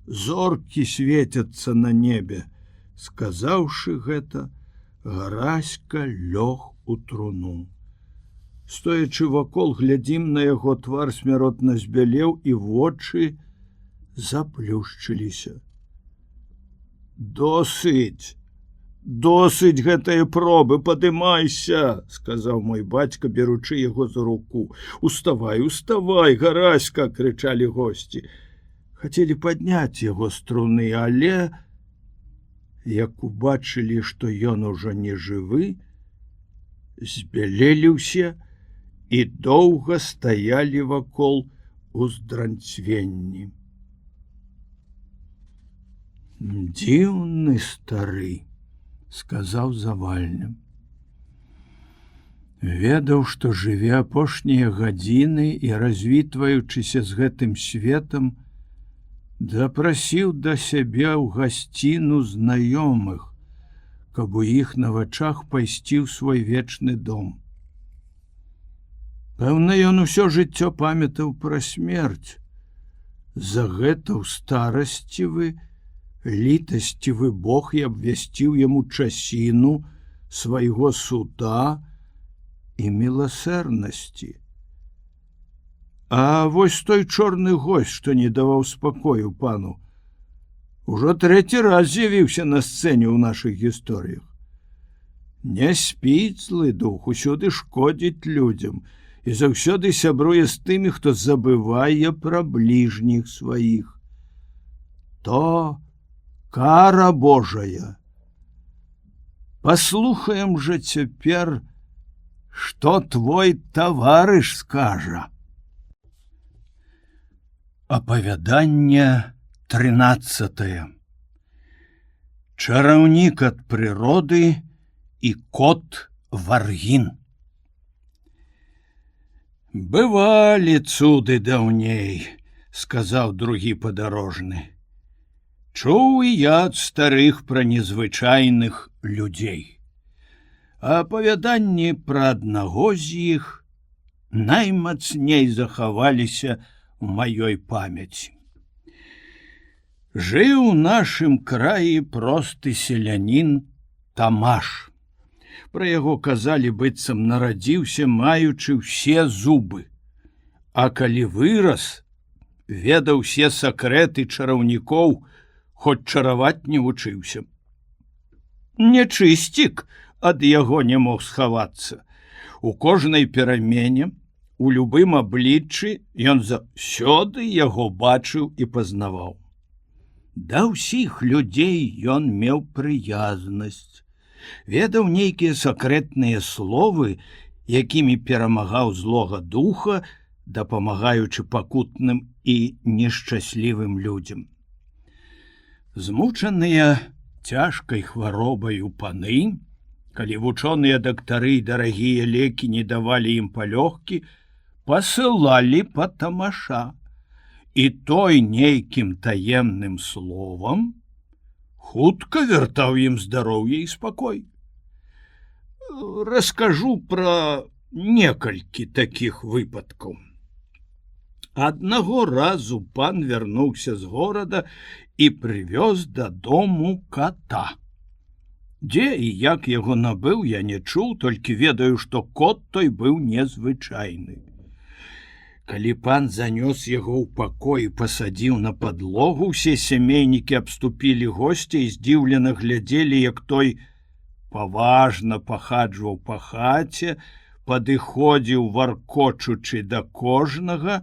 зоркі свецяцца на небе. Сказаўшы гэта, Гараська лёг у труну. Стоячы вакол, глядзім на яго твар смяротна збялеў, і вочы заплюшчыліся. Досыць гэтыя пробы, падымайся, сказаў мой бацька, беручы яго за руку. Уставай, Гараська, крычалі госці. Хацелі падняць яго з труны, але, як убачылі, што ён ужо не жывы, збялелі ўсе і доўга стаялі вакол у здранцвенні. Дзіўны стары, сказаў Завальня. Ведаў, што жыве апошнія гадзіны і, развітваючыся з гэтым светам, запрасіў да сябе ў гасціну знаёмых, каб у іх на вачах пайсці ў свой вечны дом. Пэўна, ён усё жыццё памятаў пра смерць. За гэта ў старасцівы, літасцівы Бог і абвясціў яму часіну свайго суда і міласэрнасці. А вось той чорны госць, што не даваў спакою пану, ужо трэці раз з'явіўся на сцэне ў нашых гісторыях. Не спіць злы дух, усюды шкодзіць людзям і заўсёды сябруе з тымі, хто забывае пра бліжніх сваіх. То кара Божая. Паслухаем жа цяпер, што твой таварыш скажа. Апавяданне 13. Чараўнік ад прыроды і кот Варгін. Бывалі цуды даўней, сказаў другі падарожны. Чуў і я ад старых пра незвычайных людзей. Апавяданні пра аднаго з іх наймацней захаваліся у маёй памяці. Жыў у нашым краі просты селянін Тамаш. Пра яго казалі, быццам нарадзіўся, маючы ўсе зубы. А калі вырас, ведаў усе сакрэты чараўнікоў, хоць чараваць не вучыўся. Нячысцік ад яго не мог схавацца. У кожнай перамене, у любым абліччы ён заўсёды яго бачыў і пазнаваў. Да ўсіх людзей ён меў прыязнасць. Ведаў нейкія сакрэтныя словы, якімі перамагаў злога духа, дапамагаючы пакутным і нешчаслівым людзям. Змучаныя цяжкай хваробаю паны, калі вучоныя дактары і дарагія лекі не давалі ім палёгкі, пасылалі па Тамаша, і той нейкім таемным словам хутка вяртаў ім здароўе і спакой. Раскажу пра некалькі такіх выпадкаў. Аднаго разу пан вярнуўся з горада і прывёз дадому кота. Дзе і як яго набыў, я не чуў, толькі ведаю, што кот той быў незвычайны. Калі пан занёс яго ў пакой і пасадзіў на падлогу, усе сямейнікі абступілі госця і здзіўлена глядзелі, як той паважна пахаджваў па хаце, падыходзіў варкочучы да кожнага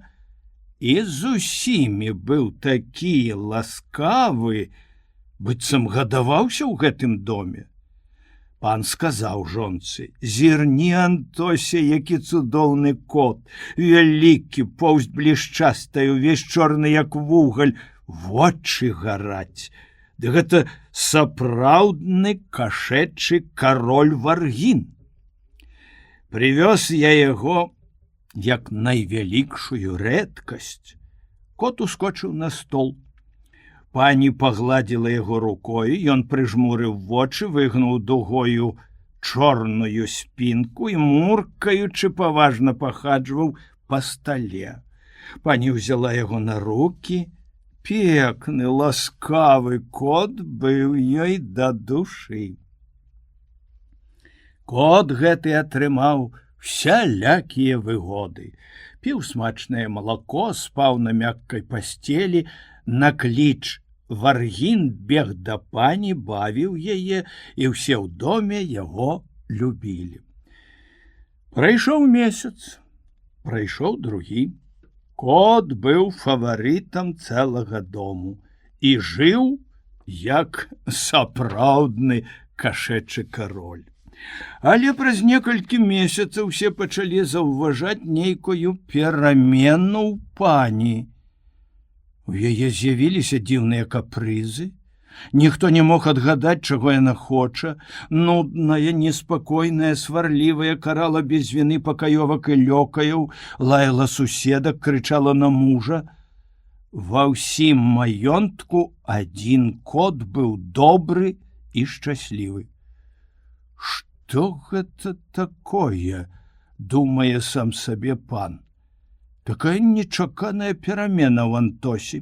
і з усімі быў такі ласкавы, быццам гадаваўся ў гэтым доме. Пан сказаў жонцы: «Зірні, Антося, які цудоўны кот, вялікі, поўсць блішчастая, увесь чорны, як вугаль, вочы гараць. Ды гэта сапраўдны кашэчы кароль Варгін. Прывёз я яго як найвялікшую рэдкасць. Кот ускочыў на стол. Пані пагладзіла яго рукою, ён прыжмурыў вочы, выгнуў дугою чорную спінку і, муркаючы, паважна пахаджваў па стале. Пані ўзяла яго на рукі. Пекны, ласкавы кот быў ёй да душы. Кот гэты атрымаў усялякія выгоды. Піў смачнае малако, спаў на мяккай пасцелі, на кліч Варгін бег да пані, бавіў яе, і ўсе ў доме яго любілі. Прайшоў месяц, прайшоў другі. Кот быў фаварытам цэлага дому і жыў як сапраўдны кашэчы кароль. Але праз некалькі месяцаў усе пачалі заўважаць нейкую перамену ў пані. У яе з'явіліся дзіўныя капрызы. Ніхто не мог адгадаць, чаго яна хоча. Нудная, неспакойная, сварлівая, карала без віны пакаёвак і лёкаяў, лаяла суседак, крычала на мужа. Ва ўсім маёнтку адзін кот быў добры і шчаслівы. Што гэта такое, думае сам сабе пан. Такая нечаканая перамена ў Антосі.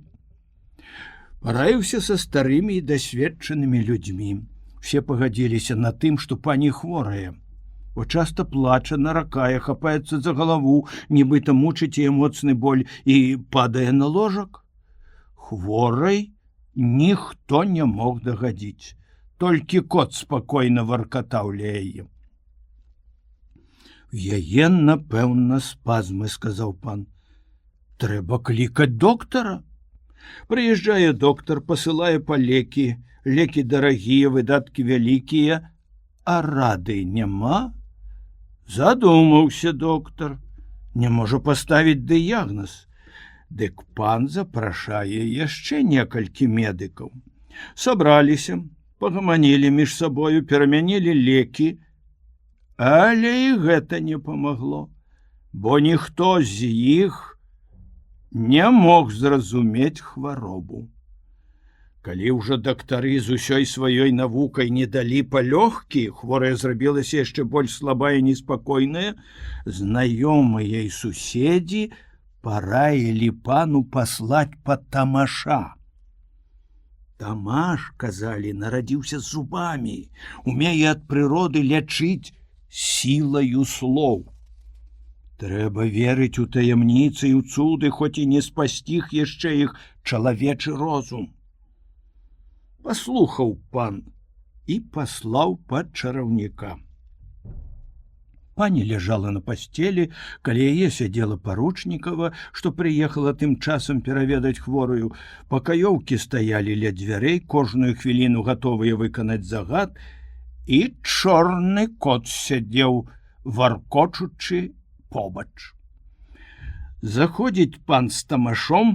Параіўся са старымі і дасведчанымі людзьмі. Все пагадзіліся на тым, што пані хворая. Бо часта плача, наракае, хапаецца за галаву, нібыта мучыць яе моцны боль і падае на ложак. Хворай ніхто не мог дагадзіць. Толькі кот спакойна варкатаў ля яе. Яе, напэўна, спазмы, сказаў пан. Трэба клікаць доктара. Прыязджае доктар, пасылае па лекі. Лекі дарагія, выдаткі вялікія, а рады няма. Задумаўся доктар. Не можа паставіць дыягназ. Дык пан запрашае яшчэ некалькі медыкаў. Сабраліся, пагаманілі між сабою, перамянілі лекі, але і гэта не памагло, бо ніхто з іх не мог зразумець хваробу. Калі ўжо дактары з усёй сваёй навукай не далі палёгкі, хворая зрабілася яшчэ больш слабая і неспакойная, знаёмыя і суседзі параілі пану паслаць па Тамаша. Тамаш, казалі, нарадзіўся з зубамі, умее ад прыроды лячыць сілаю слоў. Трэба верыць у таямніцы і ў цуды, хоць і не спасціг яшчэ іх чалавечы розум. Паслухаў пан і паслаў па чараўніка. Пані ляжала на пасцелі, каля яе сядзела Паручнікава, што прыехала тым часам пераведаць хворую. Пакаёўкі стаялі ля дзвярэй, кожную хвіліну гатовыя выканаць загад, і чорны кот сядзеў, варкочучы побач. Заходзіць пан з Тамашом,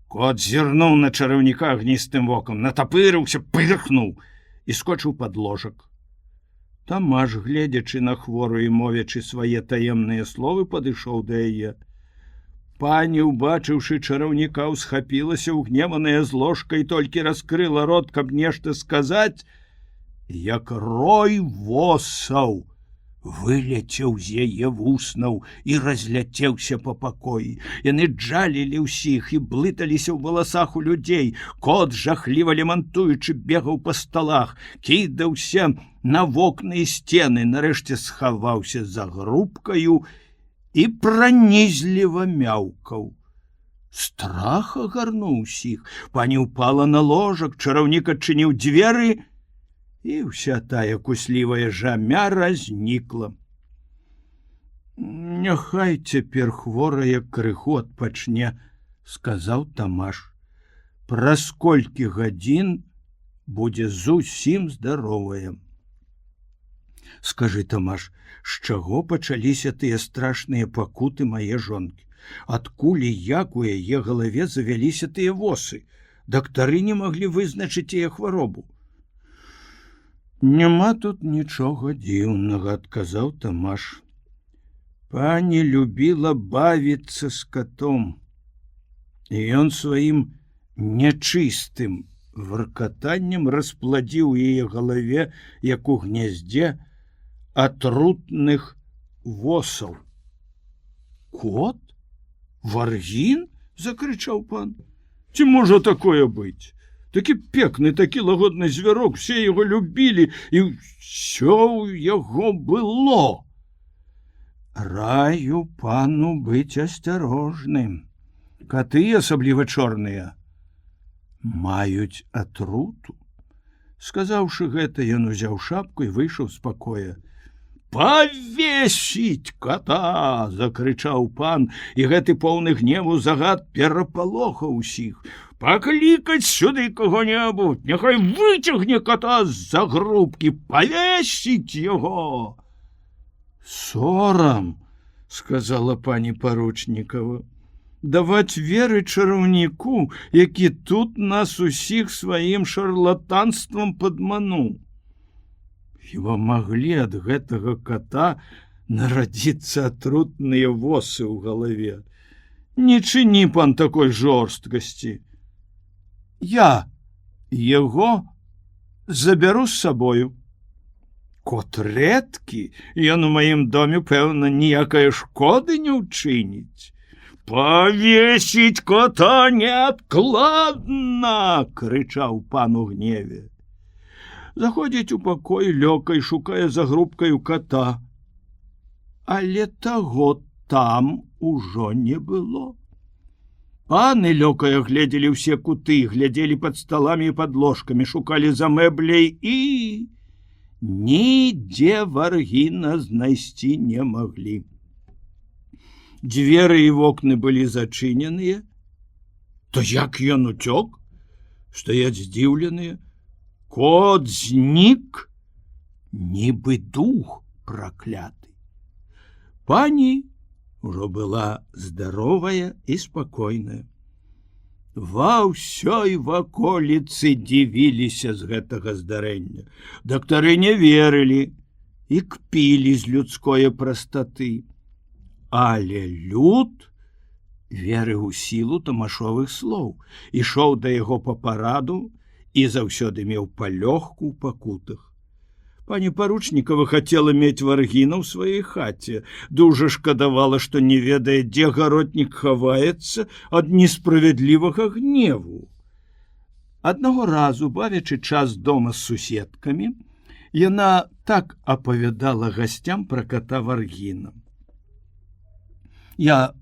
кот зірнуў на чараўніка агністым вокам, натапырыўся, пырхнуў і скочыў пад ложак. Тамаш, гледзячы на хворую і мовячы свае таемныя словы, падышоў да яе. Пані, убачыўшы чараўніка, усхапілася ўгневаная з ложкай, толькі раскрыла рот, каб нешта сказаць, як рой восаў выляцеў з яе вуснаў і разляцеўся па пакоі. Яны джалілі ўсіх і блыталіся ў валасах у людзей. Кот, жахліва лямантуючы, бегаў па сталах, кідаўся на вокны і сцены, нарэшце схаваўся за грубкаю і пранізліва мяўкаў. Страх агарнуў усіх. Пані ўпала на ложак, чараўнік адчыніў дзверы, і ўся тая куслівая жамяра знікла. Няхай цяпер хворая крыху адпачне, сказаў Тамаш. Праз колькі гадзін будзе зусім здаровая. Скажы, Тамаш, з чаго пачаліся тыя страшныя пакуты мае жонкі? Адкуль і як у яе галаве завяліся тыя восы? дактары не маглі вызначыць яе хваробу. Няма тут нічога дзіўнага, адказаў Тамаш. Пані любіла бавіцца з катом, і ён сваім нячыстым варкатаннем распладзіў яе галаве, як у гняздзе атрутных восаў. Кот? Варгін? Закрычаў пан. Ці можа такое быць? Такі пекны, такі лагодны звярок, все яго любілі, і ўсё ў яго было. Раю пану быць асцярожным. Каты, асабліва чорныя, маюць атруту. Сказаўшы гэта, ён узяў шапку і выйшаў з пакоя. «Павесіць кота!» – закрычаў пан, і гэты поўны гневу загад перапалохаў усіх. «Паклікаць сюды каго-небудзь, няхай выцягне кота з-за грубкі, павесіць яго!» «Сорам!» – сказала пані Паручнікава. «Даваць веры чараўніку, які тут нас усіх сваім шарлатанствам падмануў. Хіба маглі ад гэтага кота нарадзіцца атрутныя восы ў галаве? Не чыні, пан, такой жорсткасці. Я яго забяру з сабою. Кот рэдкі, ён у маім доме, пэўна, ніякай шкоды не ўчыніць. «Павесіць кота неадкладна!» – крычаў пан у гневе. Заходзіць у пакой, лёкай шукае за грубкаю кота. Але таго там ужо не было. Паны лёкая гледзелі ўсе куты, глядзелі пад сталамі і пад ложкамі, шукалі за мэбляй і нідзе Варгіна знайсці не маглі. Дзверы і вокны былі зачыненыя. То як ён уцёк? Стаяць здзіўленыя. Кот знік, нібы дух пракляты. Пані ўжо была здаровая і спакойная. Ва ўсёй ваколіцы дзівіліся з гэтага здарэння. Дактары не верылі і кпілі з людской прастаты. Але люд верыў у сілу Тамашовых слоў, ішоў да яго па параду і заўсёды меў палёгку ў пакутах. Пані Паручнікава хацела мець Варгіна ў сваёй хаце, дужа шкадавала, што не ведае, дзе гаротнік хаваецца ад несправядлівага гневу. Аднаго разу, бавячы час дома з суседкамі, яна так апавядала гасцям пра кота Варгіна. Я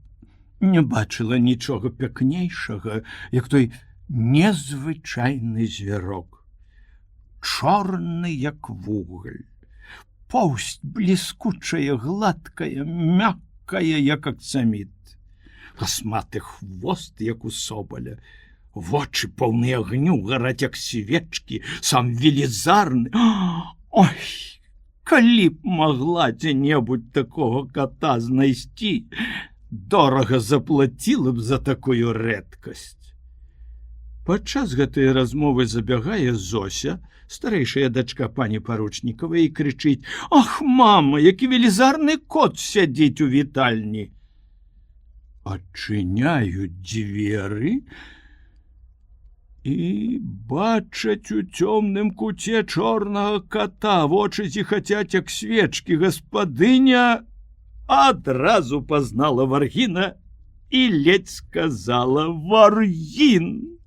не бачыла нічога пякнейшага, як той незвычайны звярок. Чорны, як вугаль, поўсць бліскучая, гладкая, мяккая, як аксаміт, касматы хвост, як у собаля, вочы поўныя агню, гараць, як свечкі, сам велізарны. Ой, калі б магла дзе-небудзь такога кота знайсці, дорага заплаціла б за такую рэдкасць. Падчас гэтай размовы забягае Зося, старэйшая дачка пані Паручнікавай, і крычыць: «Ах, мама, які велізарны кот сядзіць у вітальні!» Адчыняюць дзверы і бачаць у цёмным куце чорнага кота, вочы зіхацяць, як свечкі. Гаспадыня адразу пазнала Варгіна і ледзь сказала: «Варгін!»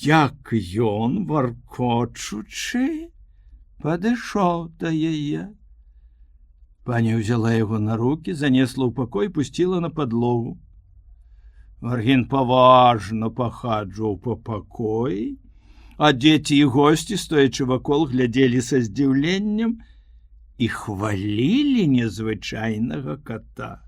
Як ён, варкочучы, падышоў да яе. Пані ўзяла яго на рукі, занесла ў пакой, пусціла на падлогу. Варгін паважна пахаджваў па пакоі, а дзеці і госці, стоячы вакол, глядзелі са здзіўленнем і хвалілі незвычайнага кота.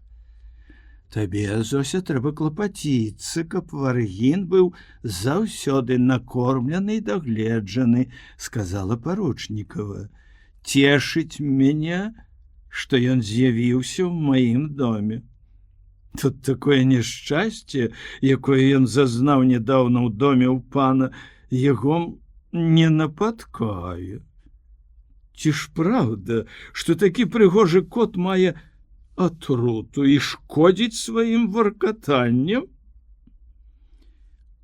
«Табе, Зося, трэба клапаціцца, каб Варгін быў заўсёды накормлены і дагледжаны», – сказала Паручнікава. «Цешыць мяне, што ён з'явіўся ў маім доме». Тут такое няшчасце, якое ён зазнаў нядаўна ў доме ў пана, яго не напаткае. Ці ж праўда, што такі прыгожы кот мае атруту і шкодзіць сваім варкатаннем?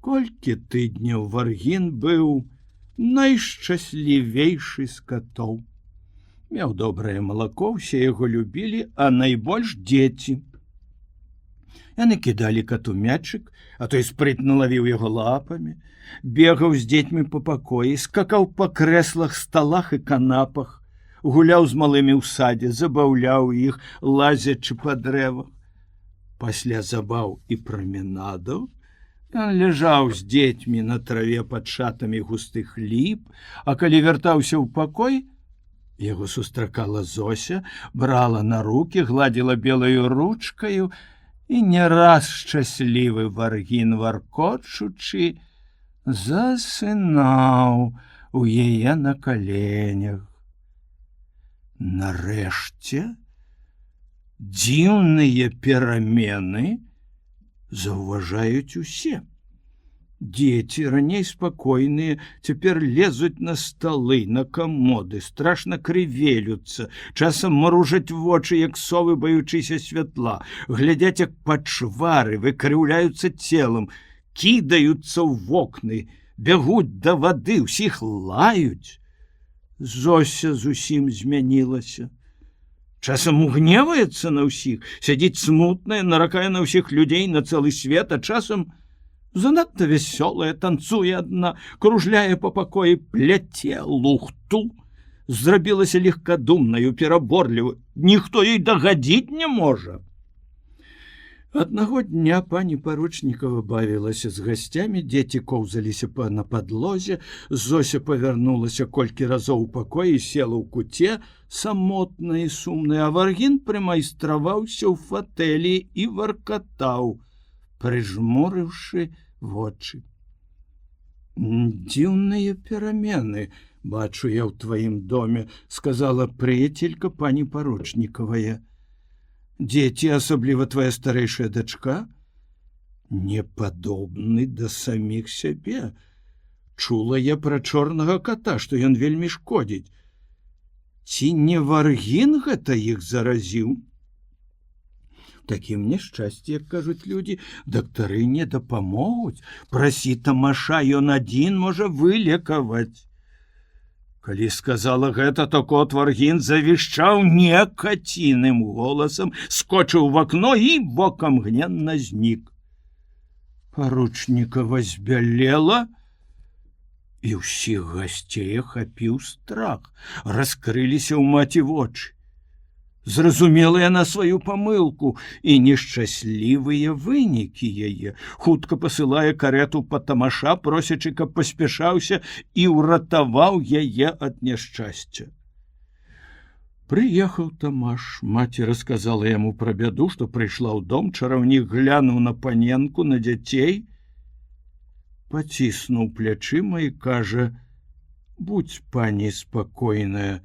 Колькі тыдняў Варгін быў найшчаслівейшы з катоў. Меў добрае малако, усе яго любілі, а найбольш дзеці. Яны кідалі кату мячык, а той спрытна лавіў яго лапамі, бегаў з дзецьмі па пакоі, скакаў па крэслах, сталах і канапах, гуляў з малымі ў садзе, забаўляў іх, лазячы па дрэвах. Пасля забаў і праменадаў ён ляжаў з дзецьмі на траве пад шатамі густых ліп, а калі вяртаўся ў пакой, яго сустракала Зося, брала на рукі, гладзіла белаю ручкаю, і не раз шчаслівы Варгін, варкочучы, засынаў у яе на каленях. Нарэшце дзіўныя перамены заўважаюць усе. Дзеці, раней спакойныя, цяпер лезуць на сталы, на камоды, страшна крывелюцца, часам маружаць вочы, як совы, баючыся святла, глядзяць, як пачвары, выкрыўляюцца целам, кідаюцца ў вокны, бягуць да вады, усіх лаюць. Зося зусім змянілася. Часам угневаецца на ўсіх, сядзіць смутная, наракае на ўсіх людзей, на цэлы свет, а часам занадта вясёлая, танцуе адна, кружляе па пакоі, пляце лухту, зрабілася легкадумнаю, пераборліваю, ніхто ёй дагадзіць не можа. Аднаго дня пані Паручнікава бавілася з гасцямі, дзеці коўзаліся на падлозе, Зося павярнулася колькі разоў у пакоі, села ў куце, самотная і сумная, а Варгін прымайстраваўся ў фатэлі і варкатаў, прыжмурыўшы вочы. Дзіўныя перамены бачу я ў тваім доме, сказала прыяцелька пані Паручнікавая. Дзеці, асабліва твая старэйшая дачка, не падобны да саміх сябе. Чула я пра чорнага ката, што ён вельмі шкодзіць. Ці не Варгін гэта іх заразіў? Такім няшчасці, як кажуць людзі, дактары не дапамогуць. Прасі Тамаша, ён адзін можа вылекаваць. Калі сказала гэта, то кот Варгін завішчаў не каціным голасам, скочыў в акно і бокам гненна знік. Паручнікава збялела, і ўсіх гасцей ахапіў страх, раскрыліся ў маці вочы. Зразумела яна сваю памылку і нешчаслівыя вынікі яе. Хутка пасылае карету па Тамаша, просячы, каб паспяшаўся і ўратаваў яе ад няшчасця. Прыехаў Тамаш, маці расказала яму пра бяду, што прыйшла ў дом, чараўнік глянуў на паненку, на дзяцей, паціснуў плячыма і кажа: «Будзь, пані, спакойная,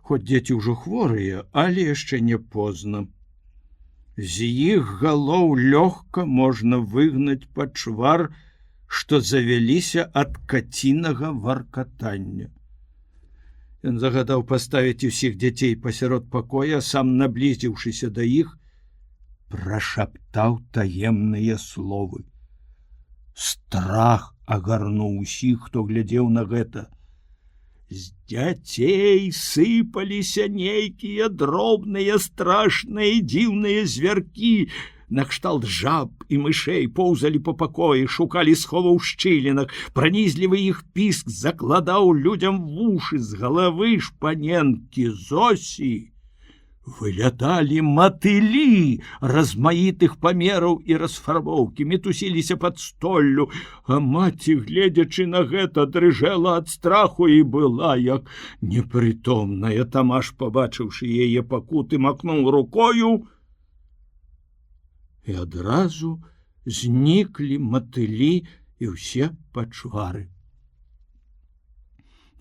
хоць дзеці ўжо хворыя, але яшчэ не позна. З іх галоў лёгка можна выгнаць пачвар, што завяліся ад кацінага варкатання». Ён загадаў паставіць усіх дзяцей пасярод пакоя, сам, наблізіўшыся да іх, прашаптаў таемныя словы. Страх агарнуў усіх, хто глядзеў на гэта. З дзяцей сыпаліся нейкія дробныя, страшныя, дзіўныя звяркі, накшталт жаб і мышэй, поўзалі па пакоі, шукалі сховаў у шчылінах, пранізлівы іх піск закладаў людзям вушы, з галавы шпаненкі Зосі выляталі матылі размаітых памераў і расфарбоўкі, мітусіліся пад столлю, а маці, гледзячы на гэта, дрыжэла ад страху і была як непрытомная. Тамаш, пабачыўшы яе пакуты, макнуў рукою, і адразу зніклі матылі і ўсе пачвары.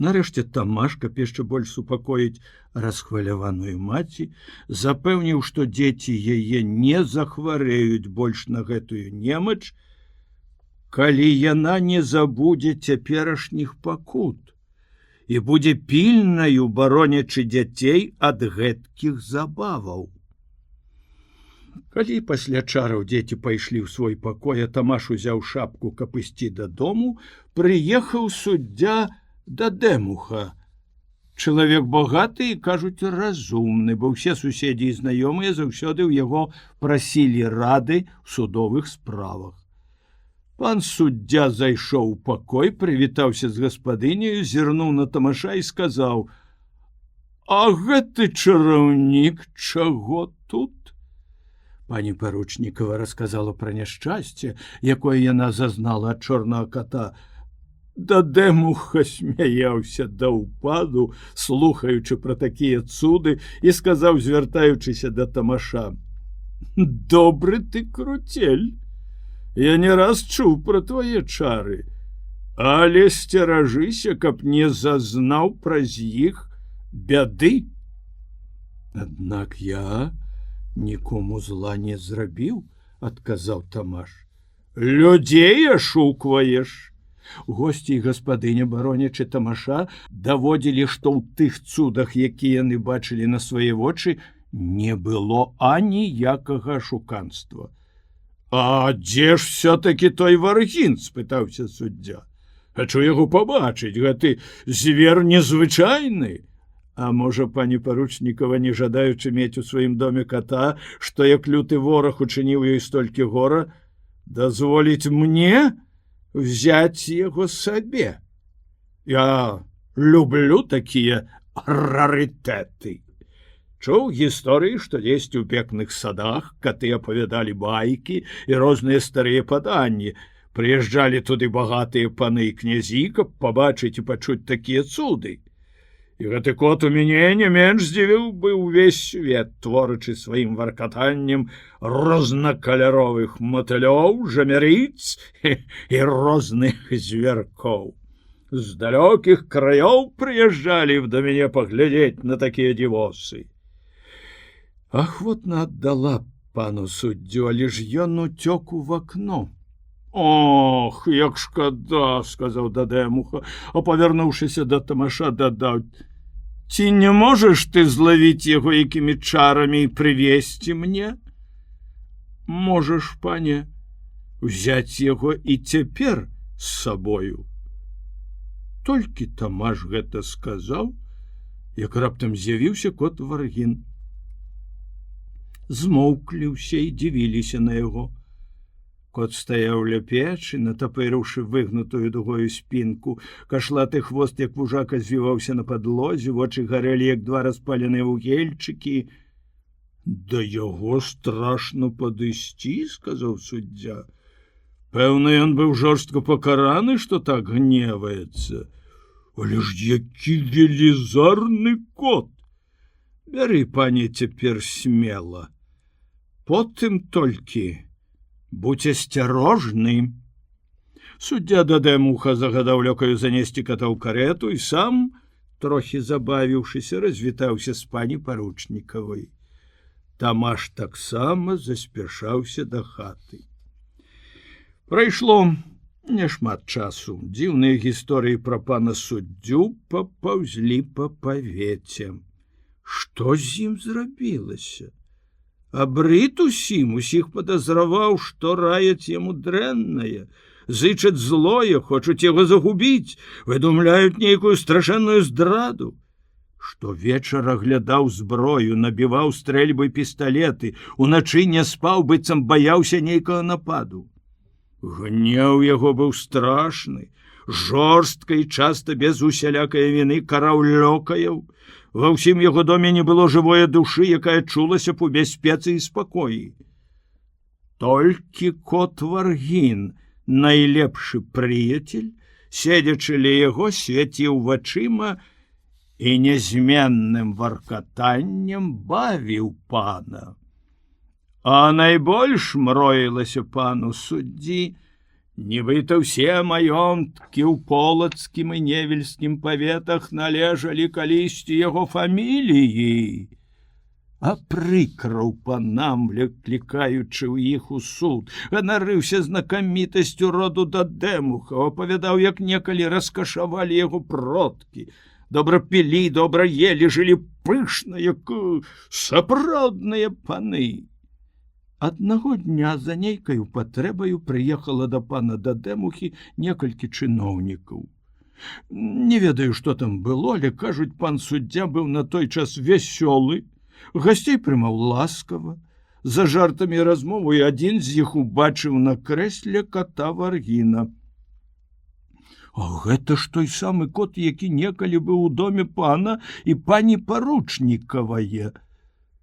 Нарэшце Тамаш, каб яшчэ больш супакоіць расхваляваную маці, запэўніў, што дзеці яе не захварэюць больш на гэтую немач, калі яна не забудзе цяперашніх пакут і будзе пільнаю баронячы дзяцей ад гэткіх забаваў. Калі пасля чараў дзеці пайшлі ў свой пакой, а Тамаш узяў шапку, каб ісці дадому, прыехаў суддзя Дадэмуха. Чалавек багаты і, кажуць, разумны, бо ўсе суседзі і знаёмыя заўсёды ў яго прасілі рады ў судовых справах. Пан суддзя зайшоў у пакой, прывітаўся з гаспадыняю, зірнуў на Тамаша і сказаў: «А гэты чараўнік чаго тут?» Пані Паручнікава расказала пра няшчасце, якое яна зазнала ад чорнага кота. Дадэмуха смяяўся да ўпаду, слухаючы пра такія цуды, і сказаў, звяртаючыся да Тамаша: «Добры ты круцель! Я не раз чуў пра твае чары, але сцеражыся, каб не зазнаў праз іх бяды. Аднак я нікому зла не зрабіў», — адказаў Тамаш. «Людзей ашукваеш». Госці і гаспадыня, баронячы Тамаша, даводзілі, што ў тых цудах, якія яны бачылі на свае вочы, не было аніякага ашуканства. «А дзе ж все-таки той Варгін?» — спытаўся суддзя. «Хачу яго пабачыць, гэты звер незвычайны». А можа, пані Паручнікава, не жадаючы мець у сваім доме кота, што як люты вораг учыніў ёй столькі гора, дазволіць мне взять яго сабе? Я люблю такія рарытэты. Чуў гісторыі, што дзесьці ў пекных садах каты апавядалі байкі і розныя старыя паданні. Прыязджалі туды багатыя паны і князі, каб пабачыць і пачуць такія цуды. І гэты кот у мяне не менш здзівіў бы ўвесь свет, творачы сваім варкатаннем рознакаляровых матылёў, жамярыц і розных звяркоў. З далёкіх краёў прыязджалі да мяне паглядзець на такія дзівосы. Ахвотна аддала пану суддзю, але ж ён уцёк у вакно. «Ох, як шкада!» — сказаў Дадэмуха, а, павярнуўшыся да Тамаша, дадаў: «Ці не можаш ты злавіць яго якімі чарамі і прывесці мне?» «Можаш, пане, взяць яго і цяпер з сабою». Толькі Тамаш гэта сказаў, як раптам з'явіўся кот Варгін. Змоўклі ўсе і дзівіліся на яго. Кот стаяў ля печы, натапырыўшы выгнутую дугою спінку. Кашлаты хвост, як вужака, звіваўся на падлозе, вочы гарэлі, як два распаленыя вугельчыкі. «Да яго страшно падысці», — сказаў суддзя. «Пэўна, ён быў жорстка пакараны, што так гневаецца. Але ж які велізарны кот! Бяры, пане, цяпер смела. Потым толькі будь асцярожны». Суддзя Дадэмуха загадаў лёкаю занесці кота ў карету і сам, трохі забавіўшыся, развітаўся з пані Паручнікавай. Тамаш таксама заспяшаўся да хаты. Прайшло няшмат часу. Дзіўныя гісторыі пра пана суддзю папаўзлі па павеце. Што з ім зрабілася? Абрыд усіх падазраваў, што раяць яму дрэннае, зычаць злое, хочуць яго загубіць, выдумляюць нейкую страшэнную здраду. Штовечар аглядаў зброю, набіваў стрэльбай пісталеты, уначы не спаў, быццам баяўся нейкага нападу. Гнеў яго быў страшны, жорстка і часта без усялякай віны караў лёкаяў. Ва ўсім яго доме не было жывое душы, якая чулася б у бяспецы і спакоі. Толькі кот Варгін, найлепшы прыяцель, седзячы ля яго, свяціў вачыма і нязменным варкатаннем бавіў пана. А найбольш мроілася пану суддзі Нібыта ўсе маёнткі ў полацкім і невельскім паветах належалі калісьці яго фаміліі. А прыкраў панам, клікаючы ў іх у суд, ганарыўся знакамітасцю роду Дадэмухаў, апавядаў, як некалі раскашавалі яго продкі. Добра пілі, добра елі, жылі пышна, як сапраўдныя паны. Аднаго дня за нейкаю патрэбаю прыехала да пана Дадэмухі некалькі чыноўнікаў. Не ведаю, што там было, але, кажуць, пан суддзя быў на той час вясёлы, гасцей прымаў ласкава. За жартамі размову і адзін з іх убачыў на крэсле кота Варгіна. А гэта ж той самы кот, які некалі быў у доме пана і пані Паручнікавае.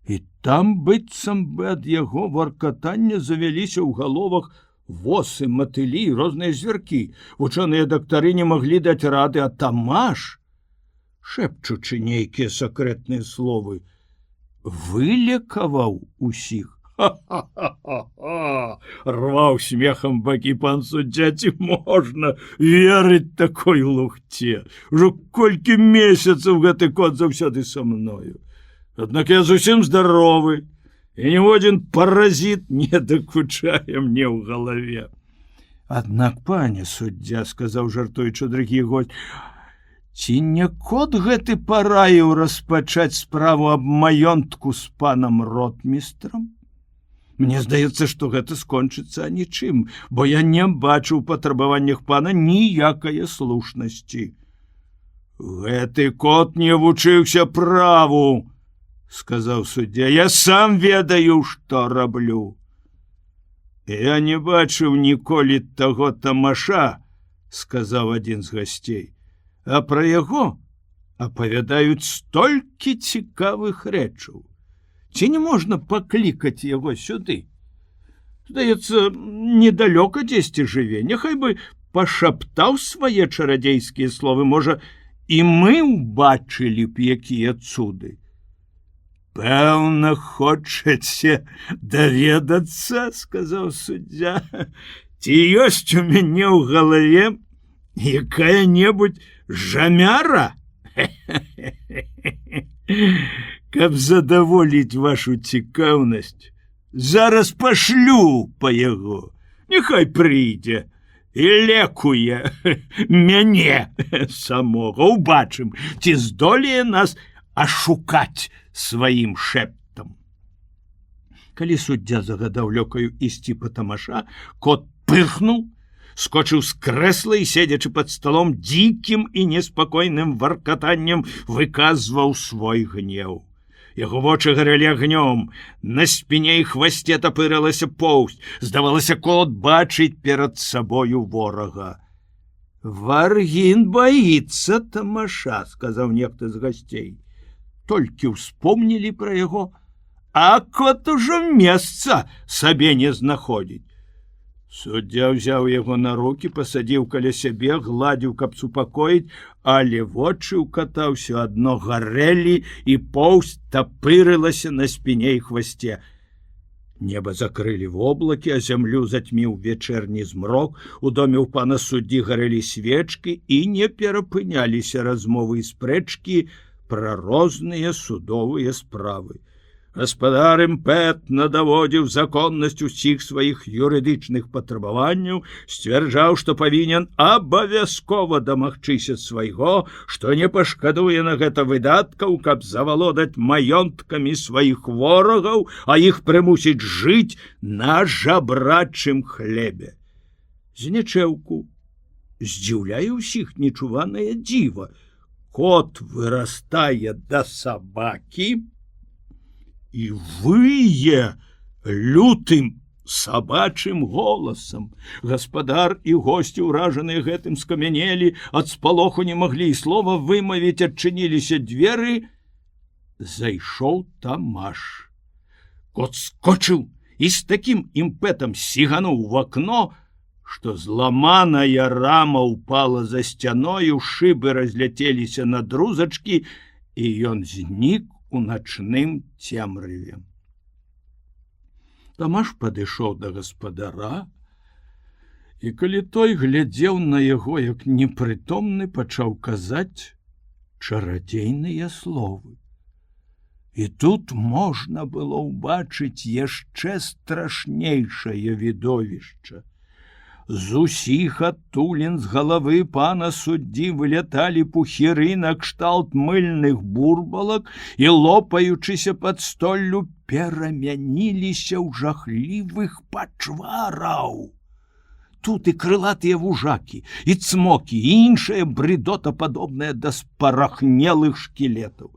І там, быццам бы, ад яго варкатання завяліся ў галовах восы, матылі, розныя звяркі. Вучоныя дактары не маглі даць рады, а Тамаш, шэпчучы нейкія сакрэтныя словы, вылекаваў усіх. Ха-ха-ха-ха! Рваў смехам бакі пан суддзя, ці можна верыць такой лухце? Ужо колькі месяцаў гэты кот заўсёды са мною. Аднак я зусім здаровы, і ніводзін паразіт не дакучае мне ў галаве. Аднак, пане суддзя, сказаў жартуючы другі госць, ці не кот гэты параіў распачаць справу аб маёнтку з панам ротмістрам? Мне здаецца, што гэта скончыцца нічым, бо я не бачу ў патрабаваннях пана ніякае слушнасці. Гэты кот не вучыўся праву, сказаў суддзя, я сам ведаю, што раблю. Я не бачыў ніколі таго Тамаша, сказаў адзін з гасцей, а пра яго апавядаюць столькі цікавых рэчаў. Ці не можна паклікаць яго сюды? Здаецца, недалёка дзесьці жыве, няхай бы пашаптаў свае чарадзейскія словы, можа, і мы ўбачылі б якія цуды. Пэўна, хочаце даведацца, сказаў суддзя, ці ёсць у мяне ў галаве якая-небудзь жамяра? Каб задаволіць вашу цікаўнасць, зараз пашлю па яго. Няхай прыйдзе і лекуе мяне самога. Убачым, ці здолее нас ашукаць сваім шэптам. Калі суддзя загадаў лёкаю ісці па Тамаша, кот пырхнуў, скочыў з крэсла і, седзячы пад сталом, дзікім і неспакойным варкатаннем выказваў свой гнеў. Яго вочы гарэлі агнём, на спіне і хвасце тапырылася поўсць, здавалася, кот бачыць перад сабою ворага. Варгін баіцца Тамаша, сказаў нехта з гасцей. Толькі ўспомнілі пра яго, а кот ужо месца сабе не знаходзіць. Суддзя ўзяў яго на рукі, пасадзіў каля сябе, гладзіў, каб супакоіць, але вочы ў кота ўсё адно гарэлі і поўсць тапырылася на спіне і хвасце. Неба закрылі воблакі, а зямлю затьміў вечэрні змрок. У доме ў пана суддзі гарэлі свечкі і не перапыняліся размовы і спрэчкі пра розныя судовыя справы. Гаспадар імпэтна даводзіў законнасць усіх сваіх юрыдычных патрабаванняў, сцвярджаў, што павінен абавязкова дамагчыся свайго, што не пашкадуе на гэта выдаткаў, каб завалодаць маёнткамі сваіх ворагаў, а іх прымусіць жыць на жабрачым хлебе. Знячэўку здзіўляе ўсіх нечуванае дзіва. Кот вырастае да сабакі і вые лютым сабачым голасам. Гаспадар і госці, уражаныя гэтым, скамянелі, ад спалоху не маглі і слова вымавіць, адчыніліся дзверы. Зайшоў Тамаш. Кот скочыў і з такім імпэтам сігануў в акно, што зламаная рама ўпала за сцяною, шыбы разляцеліся на друзачкі, і ён знік у начным цемрыве. Тамаш падышоў да гаспадара І калі той глядзеў на яго, як непрытомны, пачаў казаць чарадзейныя словы. І тут можна было ўбачыць яшчэ страшнейшае відовішча. З усіх адтулін з галавы пана суддзі выляталі пухіры накшталт мыльных бурбалак і, лопаючыся пад столлю, перамяніліся ў жахлівых пачвараў. Тут і крылатыя вужакі, і цмокі, і іншая брыдота, падобная да спарахнелых шкілетаў.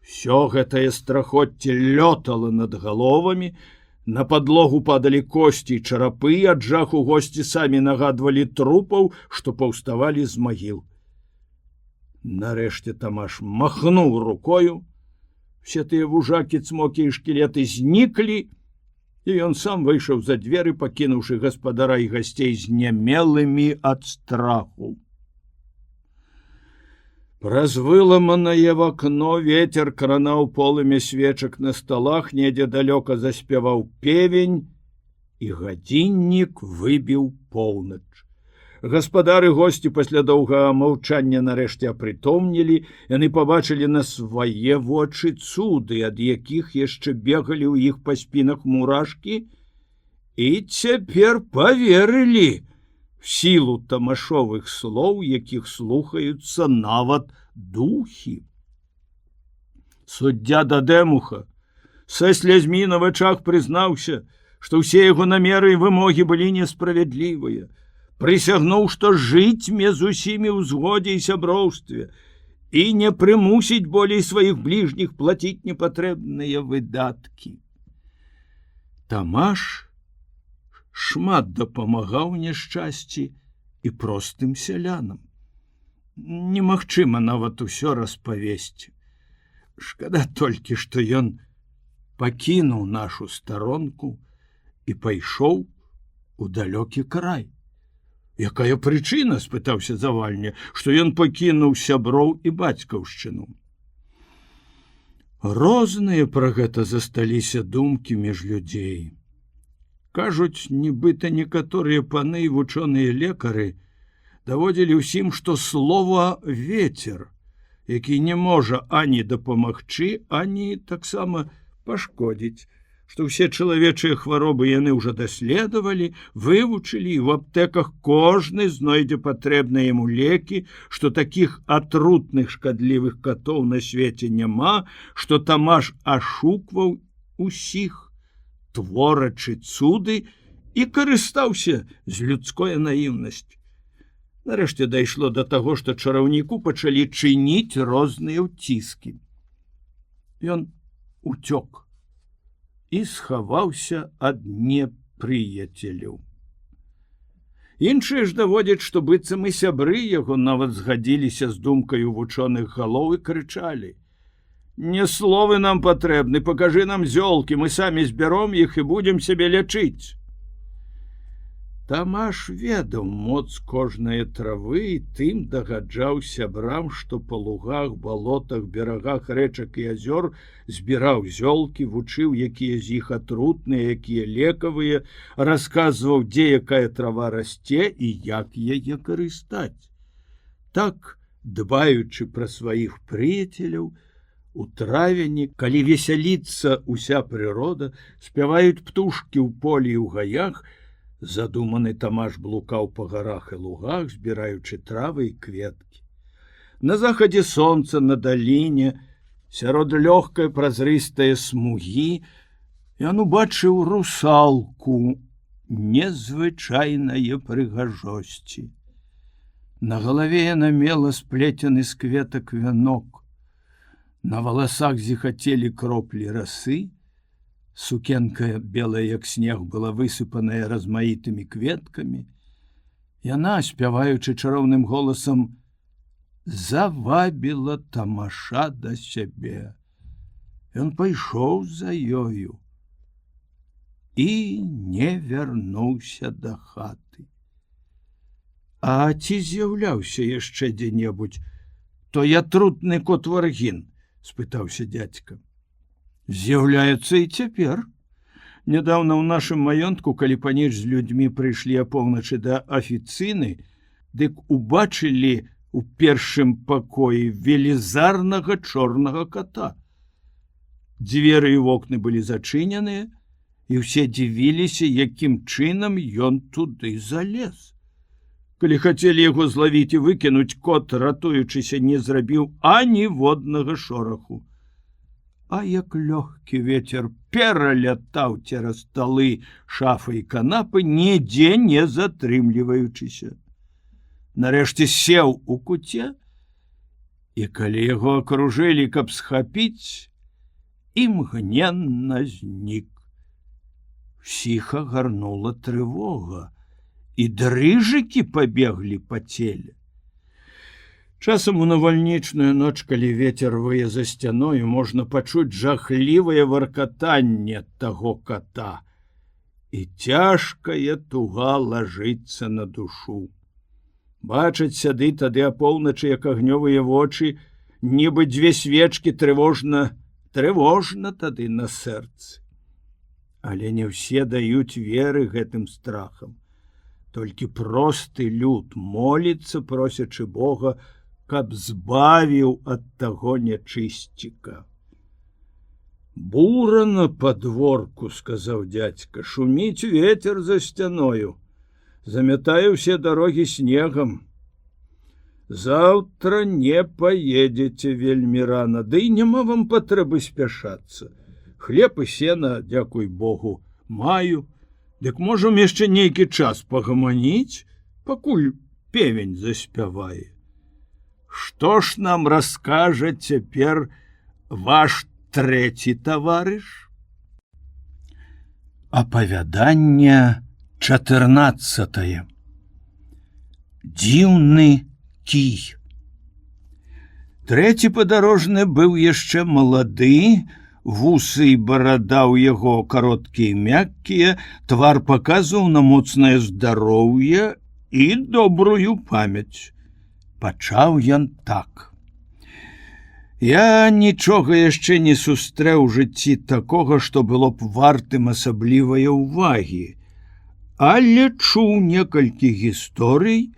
Всё гэтае страхоцце лётала над галовамі, на падлогу падалі косці і чарапы, ад жаху госці самі нагадвалі трупаў, што паўставалі з магіл. Нарэшце Тамаш махнуў рукою, все тыя вужакі, цмокі і шкілеты зніклі, і ён сам выйшаў за дзверы, пакінуўшы гаспадара і гасцей знямелымі ад страху. Праз выламанае вакно ветер кранаў полымя свечак на сталах, недзе далёка заспяваў певень, і гадзіннік выбіў поўнач. Гаспадар і госці пасля доўгага маўчання нарэшце апрытомнілі, яны пабачылі на свае вочы цуды, ад якіх яшчэ бегалі ў іх па спінах мурашкі, і цяпер паверылі сілу тамашовых слоў, якіх слухаюцца нават духі. Суддзя Дадэмуха са слязьмі на вачах прызнаўся, што ўсе яго намеры і вымогі былі несправядлівыя, прысягнуў, што жыць з усімі ў згодзе і сяброўстве і не прымусіць болей сваіх бліжніх плаціць непатрэбныя выдаткі. Тамаш шмат дапамагаў няшчасці і простым сялянам. Немагчыма нават усё распавесці. Шкада толькі, што ён пакінуў нашу старонку і пайшоў у далёкі край. Якая прычына, спытаўся Завальня, што ён пакінуў сяброў і бацькаўшчыну. Розныя пра гэта засталіся думкі між людзей. Кажуць, нібыта некаторыя паны і вучоныя лекары даводзілі ўсім, што слова ветер, які не можа ані дапамагчы, ані таксама пашкодзіць, што ўсе чалавечыя хваробы яны ўжо даследавалі, вывучылі, і ў аптэках кожны знойдзе патрэбныя яму лекі, што такіх атрутных шкадлівых катоў на свеце няма, што Тамаш ашукваў усіх, творачы цуды, і карыстаўся з людской наіўнасцю. Нарэшце дайшло да таго, што чараўніку пачалі чыніць розныя ўціскі. Ён уцёк і схаваўся ад непрыяцеляў. Іншыя ж даводзяць, што быццам і сябры яго нават згадзіліся з думкаю вучоных галоў і крычалі: «Не словы нам патрэбны, пакажы нам зёлкі, мы самі збяром іх і будзем сябе лячыць». Тамаш ведаў моц кожнае травы і тым дагаджаў сябрам, што па лугах, балотах, берагах рэчак і азёр збіраў зёлкі, вучыў, якія з іх атрутныя, якія лекавыя, расказваў, дзе якая трава расце і як яе карыстаць. Так, дбаючы пра сваіх прыяцеляў, у травені, калі весяліцца уся прырода, спяваюць птушкі ў полі і ў гаях, задуманы Тамаш блукаў па гарах і лугах, збіраючы травы і кветкі. На захадзе сонца, на даліне, сярод лёгкай празрыстае смугі, ён убачыў русалку незвычайнае прыгажосці. На галаве яна мела сплецены з кветак вянок. На валасах зіхацелі кроплі расы, сукенка белая, як снег, была высыпаная размаітымі кветкамі. Яна, спяваючы чароўным голасам, завабіла Тамаша да сябе. Ён пайшоў за ёю і не вярнуўся да хаты. А ці з'яўляўся яшчэ дзе-небудзь той атрутны кот Варгін? — спытаўся дзядзька. З'яўляецца і цяпер. Нядаўна ў нашым маёнтку, калі паніч з людзьмі прыйшлі апоўначы да афіцыны, дык убачылі у першым пакоі велізарнага чорнага кота. Дзверы і вокны былі зачыненыя, і ўсе дзівіліся, якім чынам ён туды залез. Калі хацелі яго злавіць і выкінуць, кот, ратуючыся, не зрабіў аніводнага шораху. А як лёгкі вецер пералятаў цераз сталы, шафы і канапы, нідзе не затрымліваючыся. Нарэшце сеў у куце, і калі яго акружылі, каб схапіць, імгненна знік. Усіх агарнула трывога, і дрыжыкі пабеглі па целе. Часам у навальнічную ноч, калі вецер вые за сцяною, можна пачуць жахлівае варкатанне таго кота, і цяжкая туга лажыцца на душу. Бачаць сяды тады апоўначы, як агнёвыя вочы, нібы дзве свечкі, трывожна тады на сэрцы. Але не ўсе даюць веры гэтым страхам. Толькі просты люд моліцца, просячы Бога, каб збавіў ад таго нячысціка. Бура на падворку, сказаў дзядзька, шуміць ветер за сцяною, замятае ўсе дарогі снегам. Заўтра не паедзеце вельмі рана, ды і няма вам патрэбы спяшацца. Хлеб і сена, дзякуй Богу, маю, дык можам яшчэ нейкі час пагаманіць, пакуль певень заспявае. Што ж нам раскажа цяпер ваш трэці таварыш? Апавяданне 14. Дзіўны кій. Трэці падарожны быў яшчэ малады, вусы і барада ў яго кароткія і мяккія, твар паказваў на моцнае здароўе і добрую памяць. Пачаў ён так. Я нічога яшчэ не сустрэў у жыцці такога, што было б вартым асаблівае ўвагі, але чуў некалькі гісторый,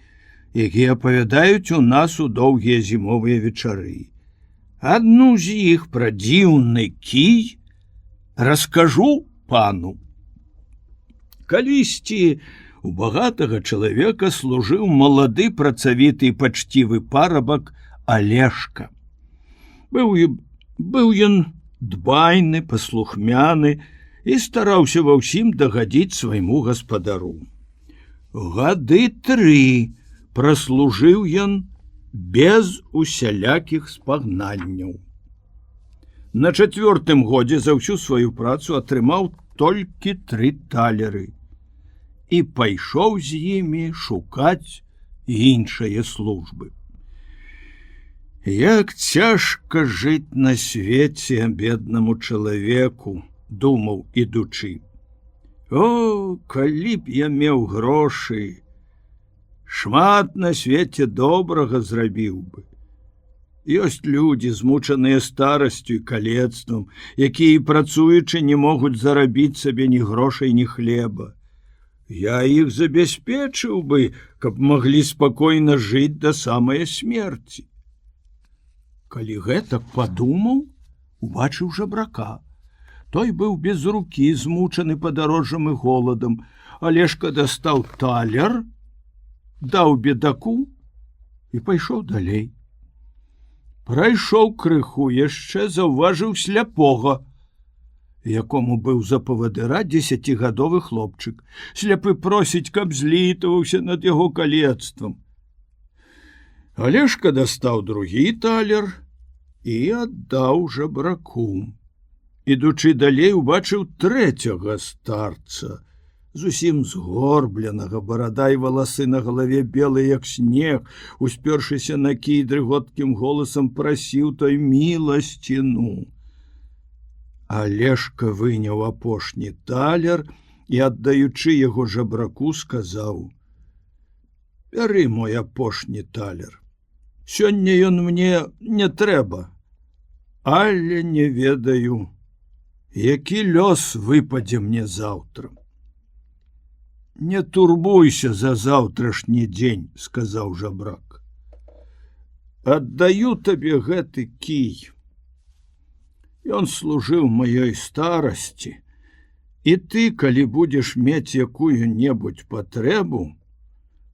якія апавядаюць у нас у доўгія зімовыя вечары. Адну з іх пра дзіўны кій раскажу пану. Калісьці у багатага чалавека служыў малады працавіты і пачцівы парабак Алешка. Быў ён дбайны, паслухмяны і стараўся ва ўсім дагадзіць свайму гаспадару. Гады 3 праслужыў ён без усялякіх спагнанняў. На 4-м годзе за ўсю сваю працу атрымаў толькі 3 талеры і пайшоў з імі шукаць іншыя службы. Як цяжка жыць на свеце беднаму чалавеку, думаў ідучы. О, калі б я меў грошы, шмат на свеце добрага зрабіў бы. Ёсць людзі, змучаныя старасцю і калецтвам, якія, працуючы, не могуць зарабіць сабе ні грошай, ні хлеба. Я іх забяспечыў бы, каб маглі спакойна жыць да самай смерці. Калі гэтак падумаў, убачыў жабрака. Той быў без рукі, змучаны падарожжам і голадам. Алешка дастаў талер, даў бедаку і пайшоў далей. Прайшоў крыху, яшчэ заўважыў сляпога, якому быў за павадыра 10гадовы хлопчык. Сляпы просіць, каб злітаваўся над яго калецтвам. Алешка дастаў другі талер і аддаў жабраку. Ідучы далей, убачыў 3-го старца, зусім згорбленага, барада і валасы на галаве белыя, як снег, успёршыся на кій, дрыготкім голасам прасіў той міласціну. Алешка выняў апошні талер і, аддаючы яго жабраку, сказаў: «Бяры мой апошні талер. Сёння ён мне не трэба, але не ведаю, Які лёс выпадзе мне заўтра? Не турбуйся за заўтрашні дзень, сказаў жабрак. Аддаю табе гэты кій. Ён служыў маёй старасці, і ты, калі будзеш мець якую-небудзь патрэбу,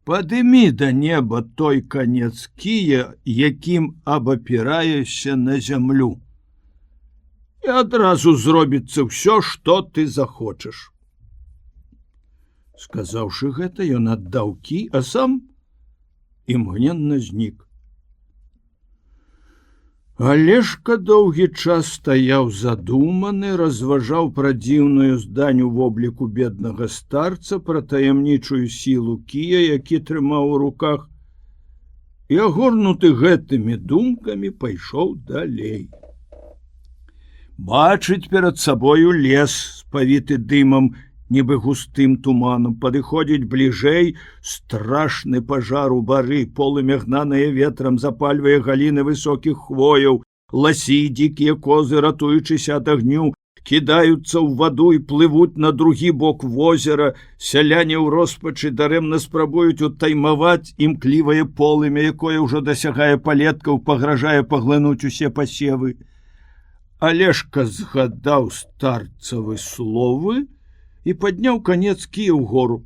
падымі да неба той канец кія, якім абапіраешся на зямлю. І адразу зробіцца ўсё, што ты захочаш. Сказаўшы гэта, ён аддаў кій, а сам імгненна знік. Алешка доўгі час стаяў задуманы, разважаў пра дзіўную здань у вобліку беднага старца, пра таямнічую сілу кія, які трымаў у руках, і, агорнуты гэтымі думкамі, пайшоў далей. Бачыць перад сабою лес, спавіты дымам, нібы густым туманам, падыходзіць бліжэй, страшны пажар у бары, полымя гнанае ветрам запальвае галіны высокіх хвояў, ласі, дзікія козы, ратуючыся ад агню, кідаюцца ў ваду і плывуць на другі бок возера, сяляне ў роспачы дарэмна спрабуюць утаймаваць імклівае полымя, якое ўжо дасягае палеткаў, пагражае паглынуць усе пасевы. Алешка згадаў старцавы словы і падняў канец кія ўгору.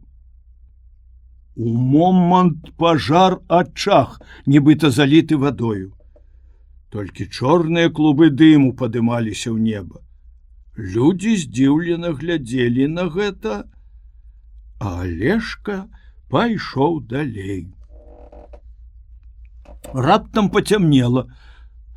У момант пажар ачах, нібыта заліты вадою. Толькі чорныя клубы дыму падымаліся ў неба. Людзі здзіўлена глядзелі на гэта, а Алешка пайшоў далей. Раптам пацямнела.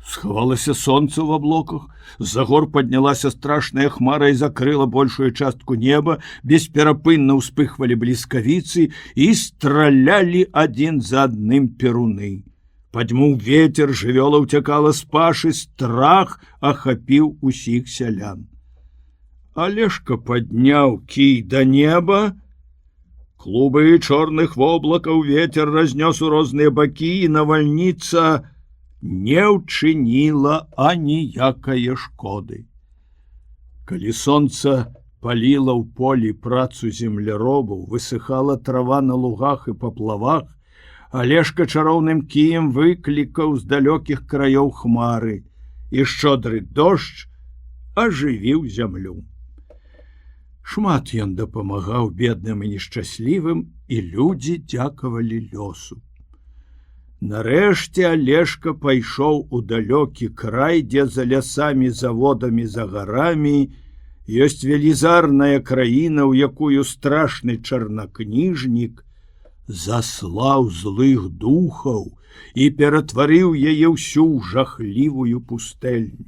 Схавалася сонца ў аблоках, з-за гор паднялася страшная хмара і закрыла большую частку неба, бесперапынна ўспыхвалі бліскавіцы і стралялі адзін за адным перуны. Падзьмуў вецер, жывёла ўцякала з пашы, страх ахапіў усіх сялян. Алешка падняў кій да неба, клубы чорных воблакаў ветер разнёс у розныя бакі, і навальніца не ўчыніла аніякае шкоды. Калі сонца паліла ў полі працу земляробаў, высыхала трава на лугах і паплавах, Алешка чароўным кіем выклікаў з далёкіх краёў хмары, і шчодры дождж ажывіў зямлю. Шмат ён дапамагаў бедным і нешчаслівым, і людзі дзякавалі лёсу. Нарэшце Алешка пайшоў у далёкі край, дзе за лясамі, заводамі, за гарамі ёсць велізарная краіна, у якую страшны чарнакніжнік заслаў злых духаў і ператварыў яе ўсю ў жахлівую пустэльню.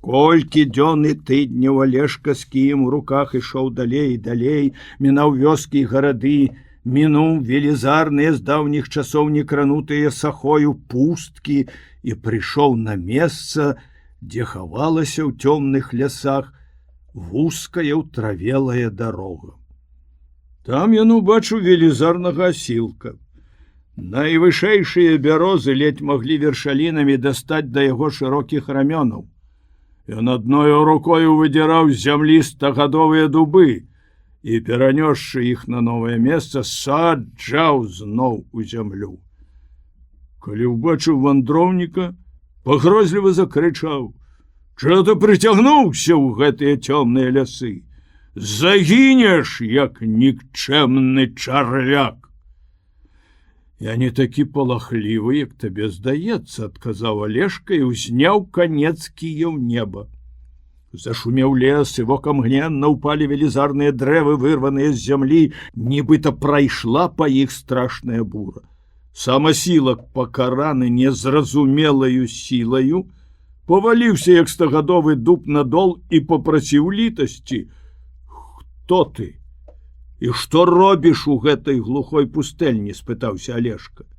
Колькі дзён і тыдняў Алешка з кіем у руках ішоў далей і далей, мінаў вёскі і гарады, мінуў велізарныя з даўніх часоў некранутыя сахою пусткі і прыйшоў на месца, дзе хавалася ў цёмных лясах вузкая ўтравелая дарога. Там ён убачыў велізарнага асілка. Найвышэйшыя бярозы ледзь маглі вершалінамі дастаць да яго шырокіх рамёнаў. Ён адною рукою выдзіраў з зямлі стагадовыя дубы, і, перанёсшы іх на новае месца, саджаў зноў у зямлю. Калі ўбачыў вандроўніка, пагрозліва закрычаў: «Чого ты прыцягнуўся ў гэтыя цёмныя лясы? Загінеш, як нікчэмны чарвяк!» «Я не такі палахлівы, як табе здаецца», — адказаў Алешка і ўзняў канец кія ў неба. Зашумеў лес, і вокам гненна ўпалі велізарныя дрэвы, вырваныя з зямлі, нібыта прайшла па іх страшная бура. Сам асілак, пакараны незразумелаю сілаю, паваліўся, як стагадовы дуб, на дол і попрасіў літасці: «Хто ты? І што робіш у гэтай глухой пустэльні?» — спытаўся Алешка.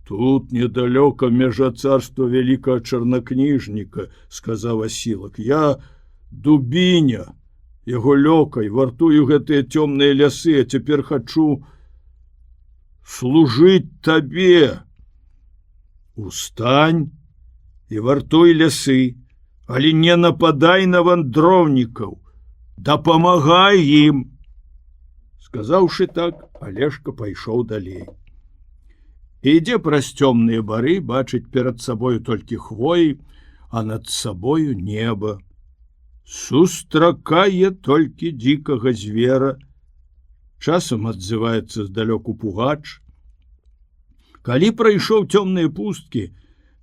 «Тут недалёка межа царства вялікага чарнакніжніка», — сказаў асілак. «Я дубіня, яго лёкай, вартую гэтыя цёмныя лясы, а цяпер хачу служыць табе. Устань і вартуй лясы, але не нападай на вандроўнікаў, дапамагай ім. Сказаўшы так, Алешка пайшоў далей. Ідзе праз цёмныя бары, бачыць перад сабою толькі хвоі, а над сабою неба. Сустракае толькі дзікага звера. Часам адзываецца здалёку пугач. Калі прайшоў цёмныя пусткі,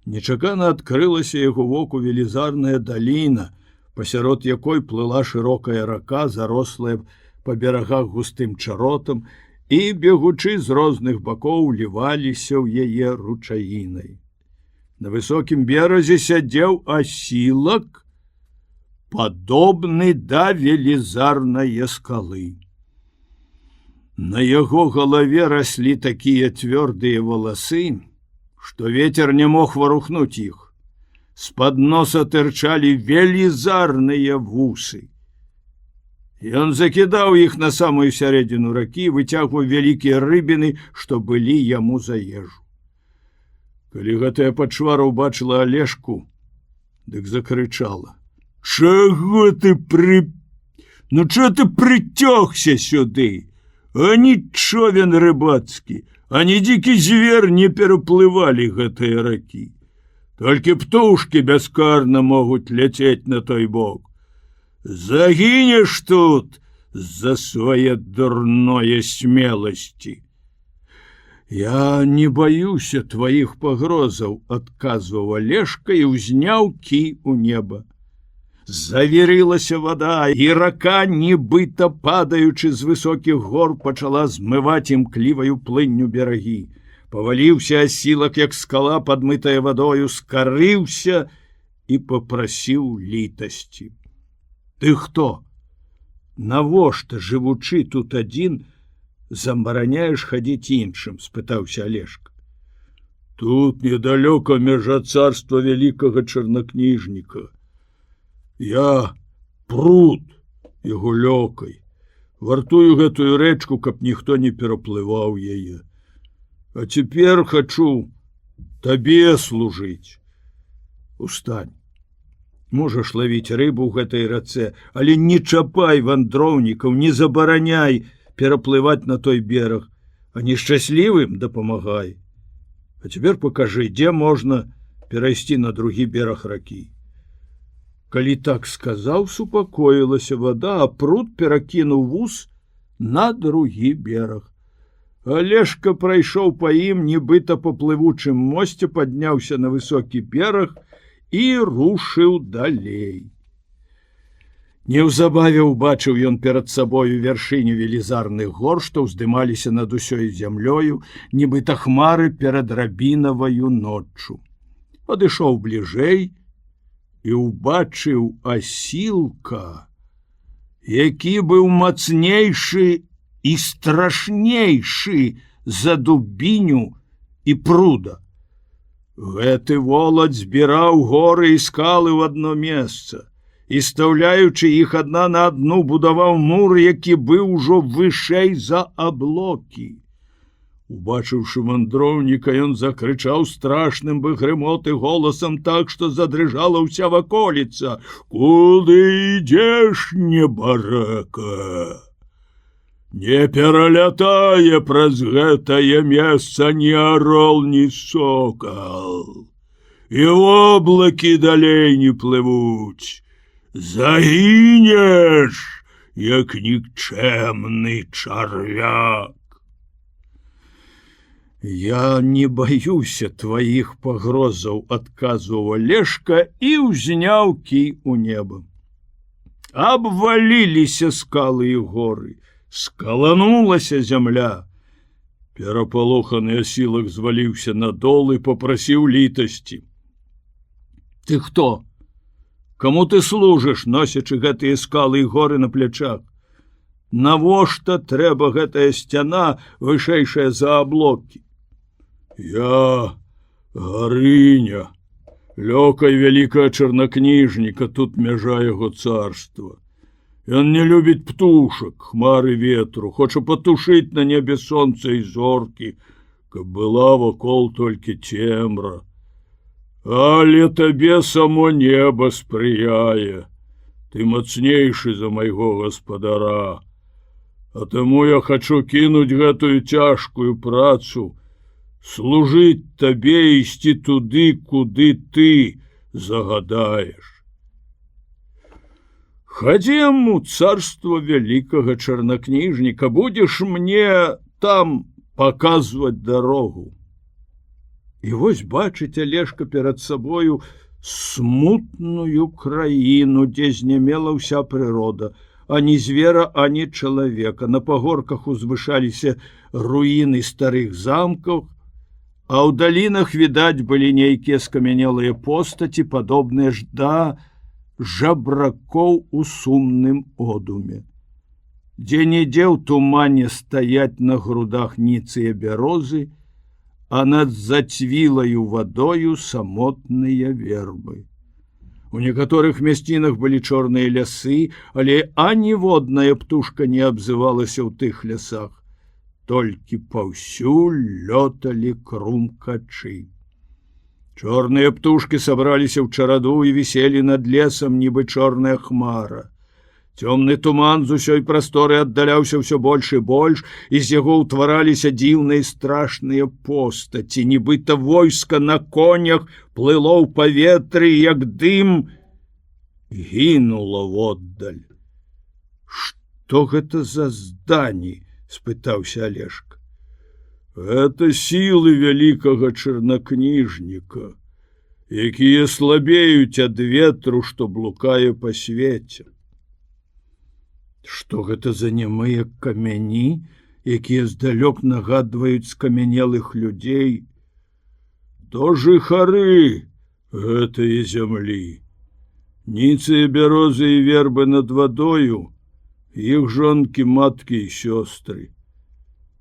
нечакана адкрылася яго воку велізарная даліна, пасярод якой плыла шырокая рака, зарослая па берагах густым чаротам, і, бегучы з розных бакоў, ліваліся ў яе ручаінай. На высокім беразе сядзеў асілак, падобны да велізарнае скалы. На яго галаве раслі такія цвёрдыя валасы, што ветер не мог варухнуць іх. З-пад носа тырчалі велізарныя вусы. Ён закідаў іх на самую сярэдзіну ракі, выцягваў вялікія рыбіны, што былі яму за ежу. Калі гэтая пачвара ўбачыла Алешку, дык закрычала: «Чаго ты Ну чого ты прыцёгся сюды? Ані човен рыбацкі, ані дзікі звер не пераплывалі гэтыя ракі. Толькі птушкі бяскарна могуць ляцець на той бок. Загінеш тут за свае дурное смеласці. Я не баюся тваіх пагрозаў, адказваў Алешка і ўзняў кій у неба. Завірылася вада, і рака, нібыта падаючы з высокіх гор, пачала змываць імкліваю плынню берагі. Паваліўся асілак, як скала, падмытая вадою, скарыўся і папрасіў літасці. Ты хто? Навошта, жывучы тут адзін, забараняеш хадзіць іншым? Спытаўся Алешка. Тут недалёка мяжа царства вялікага чарнакніжніка. Я пруд і гулёкай. Вартую гэтую рэчку, каб ніхто не пераплываў яе. А цяпер хачу табе служыць. Устань. Можаш лавіць рыбу ў гэтай рацэ, але не чапай вандроўнікаў, не забараняй пераплываць на той бераг, а нешчаслівым дапамагай. А цяпер пакажы, дзе можна перайсці на другі бераг ракі. Калі так сказаў, супакоілася вада, а пруд перакінуў вус на другі бераг. Алешка прайшоў па ім, нібыта па плывучым мосце, падняўся на высокі бераг і рушыў далей. Неўзабаве ўбачыў ён перад сабою вяршыню велізарных гор, што ўздымаліся над усёй зямлёю, нібыта хмары перад рабінаваю ноччу. Падышоў бліжэй і ўбачыў асілка, які быў мацнейшы і страшнейшы за дубіню і пруда. Гэты волат збіраў горы і скалы ў адно месца і, стаўляючы іх адна на адну, будаваў мур, які быў ужо вышэй за аблокі. Убачыўшы вандроўніка, ён закрычаў страшным бэгрымоты голасам так, што задрыжала ўся ваколіца. Куды ідзеш, небарака? Не пералятае праз гэтае месца ні арол, ні сокал. І воблакі далей не плывуць. Загінеш, як нікчэмны чарвяк. Я не баюся тваіх пагрозаў, адказваў Алешка і ўзняў кій у неба. Абваліліся скалы і горы, скаланулася зямля. Перапалоханы асілак зваліўся на дол і папрасіў літасці. Ты хто? Каму ты служыш, носячы гэтыя скалы і горы на плячах? Навошта трэба гэтая сцяна, вышэйшая за аблокі? Я Гарыня, лёкай вялікая чарнакніжніка, тут мяжа яго царства. Ён не любіць птушак, хмары ветру, хоча патушыць на небе сонца і зоркі, каб была вакол толькі цемра. Але табе само неба спрыяе. Ты мацнейшы за майго гаспадара. А таму я хачу кінуць гэтую цяжкую працу, служыць табе і ісці туды, куды ты загадаеш. Хадзем у царство вялікага чарнакніжніка, будзеш мне там паказваць дарогу. І вось бачыць Алешка перад сабою смутную краіну, дзе знямела ўся прырода, ані звера, ані чалавека. На пагорках узвышаліся руіны старых замкаў, а ў далінах відаць былі нейкія скамянелыя постаці, падобныя ж да жабракоў у сумным одуме. Дзе-нідзе ў тумане стаяць на грудах ніцыя бярозы, а над зацвілаю вадою самотныя вербы. У некаторых мясцінах былі чорныя лясы, але аніводная птушка не абзывалася ў тых лясах. Толькі паўсюль лёталі крумкачы. Чорныя птушкі сабраліся ў чараду і віселі над лесам, нібы чорная хмара. Цёмны туман з усёй прасторы аддаляўся ўсё больш і больш, і з яго ўтвараліся дзіўныя страшныя постаці, нібыта войска на конях плыло ў паветры, як дым гінула воддаль. Што гэта за здані? Спытаўся Алешка. Гэта сілы вялікага чарнакніжніка, якія слабеюць ад ветру, што блукае па свеце. Што гэта за нямыя камяні, якія здалёк нагадваюць скамянелых людзей? То жыхары гэтае зямлі. Ніцыя бярозы і вербы над вадою, іх жонкі, маткі і сёстры.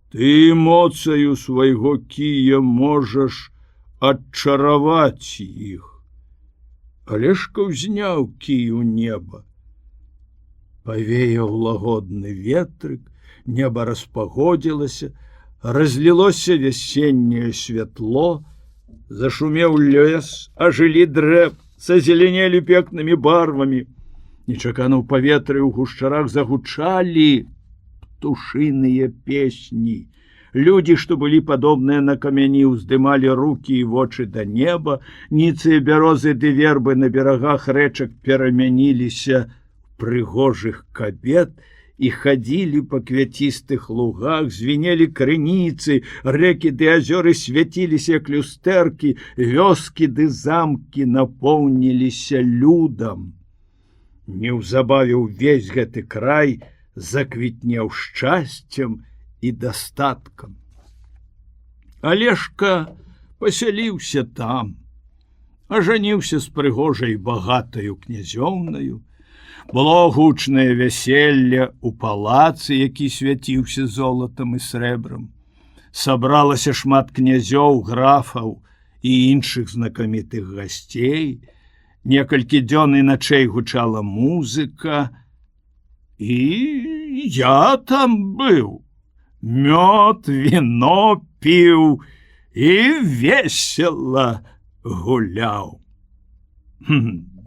Ты моцаю свайго кія можаш адчараваць іх. Алешка ўзняў кій у неба. Павеяў лагодны ветрык, неба распагодзілася, разлілося вясенняе святло, зашумеў лес, ажылі дрэв, зазеленелі пекнымі барвамі. Нечакана ў паветры ў гушчарах загучалі птушыныя песні. Людзі, што былі падобныя на камяні, уздымалі рукі і вочы да неба, ніцыя бярозы ды вербы на берагах рэчак перамяніліся прыгожых кабет і хадзілі па квяцістых лугах, звінелі крыніцы, рэкі ды азёры свяціліся, як люстэркі, вёскі ды замкі напоўніліся людам. Неўзабаве ўвесь гэты край заквітнеў шчасцем і дастаткам. Алешка пасяліўся там, ажаніўся з прыгожай багатаю князёўнаю. Было гучнае вяселле ў палацы, які свяціўся золатам і срэбрам. Сабралася шмат князёў, графаў і іншых знакамітых гасцей. Некалькі дзён і начэй гучала музыка. І я там быў. Мёд, віно піў і весела гуляў.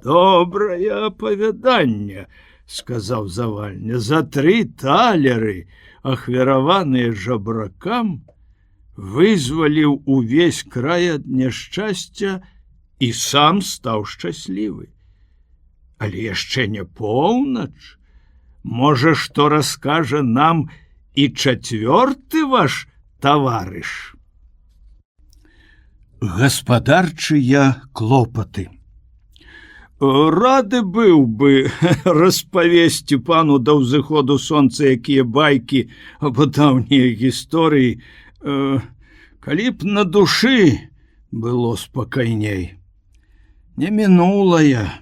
Добрае апавяданне, сказаў завальня. За 3 талеры, ахвяраваныя жабракам, вызваліў увесь край ад няшчасця і сам стаў шчаслівы. Але яшчэ не поўнач. Можа, што раскажа нам і 4-ы ваш таварыш? Гаспадарчыя клопаты. Рады быў бы распавесці пану да ўзыходу сонца якія байкі або даўнія гісторыі, калі б на душы было спакайней. Не мінулая,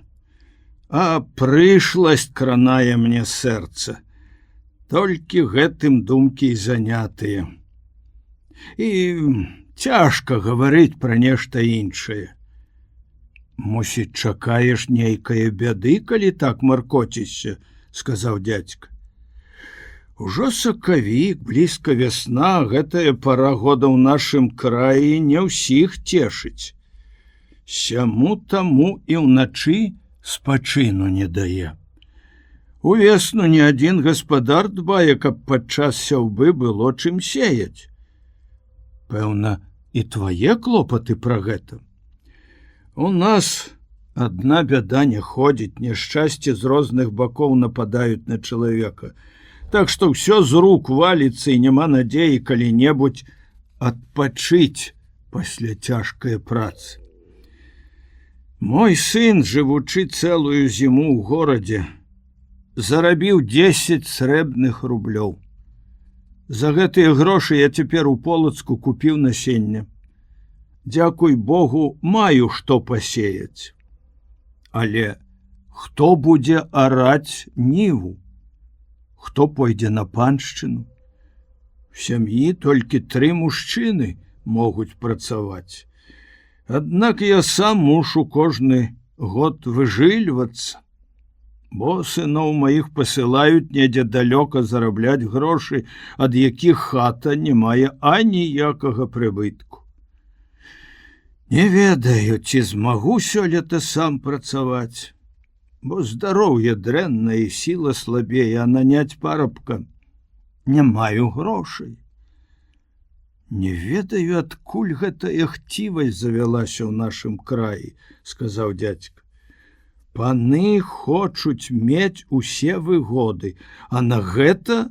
а прышласць кранае мне сэрца. Толькі гэтым думкі і занятыя. І цяжка гаварыць пра нешта іншае. Мусіць, чакаеш нейкае бяды, калі так маркоцішся, сказаў дзядзька. Ужо сакавік, блізка вясна, гэтая пара года ў нашым краі не ўсіх цешыць. Сяму таму і ўначы спачыну не дае. Увесну ні адзін гаспадар дбае, каб падчас сяўбы было чым сеяць. Пэўна, і твае клопаты пра гэта. У нас адна бяда не ходзіць, няшчасці з розных бакоў нападаюць на чалавека. Так што ўсё з рук валіцца і няма надзеі калі-небудзь адпачыць пасля цяжкай працы. Мой сын, жывучы цэлую зіму ў горадзе, зарабіў 10 срэбных рублёў. За гэтыя грошы я цяпер у Полацку купіў насенне. Дзякуй Богу, маю што пасеяць. Але хто будзе араць ніву? Хто пойдзе на паншчыну? В сям'і толькі 3 мужчыны могуць працаваць. Аднак я сам мушу кожны год выжыльвацца, бо сыноў маіх пасылаюць недзе далёка зарабляць грошы, ад якіх хата не мае аніякага прыбытку. Не ведаю, ці змагу сёлета сам працаваць, бо здароўе дрэннае і сіла слабее, а наняць парабка не маю грошай. Не ведаю, адкуль гэтая хцівасць завялася ў нашым краі, сказаў дзядзька. Паны хочуць мець усе выгоды, а на гэта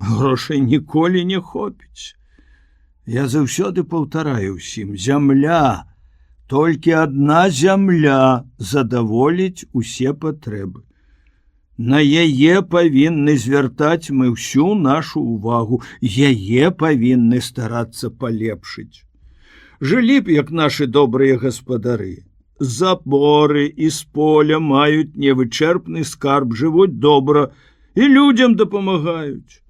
грошай ніколі не хопіць. Я заўсёды паўтараю ўсім: зямля, толькі адна зямля задаволіць усе патрэбы. На яе павінны звяртаць мы ўсю нашу ўвагу, яе павінны старацца палепшыць. Жылі б, як нашы добрыя гаспадары. Заборы і з поля маюць невычэрпны скарб, жывуць добра і людзям дапамагаюць.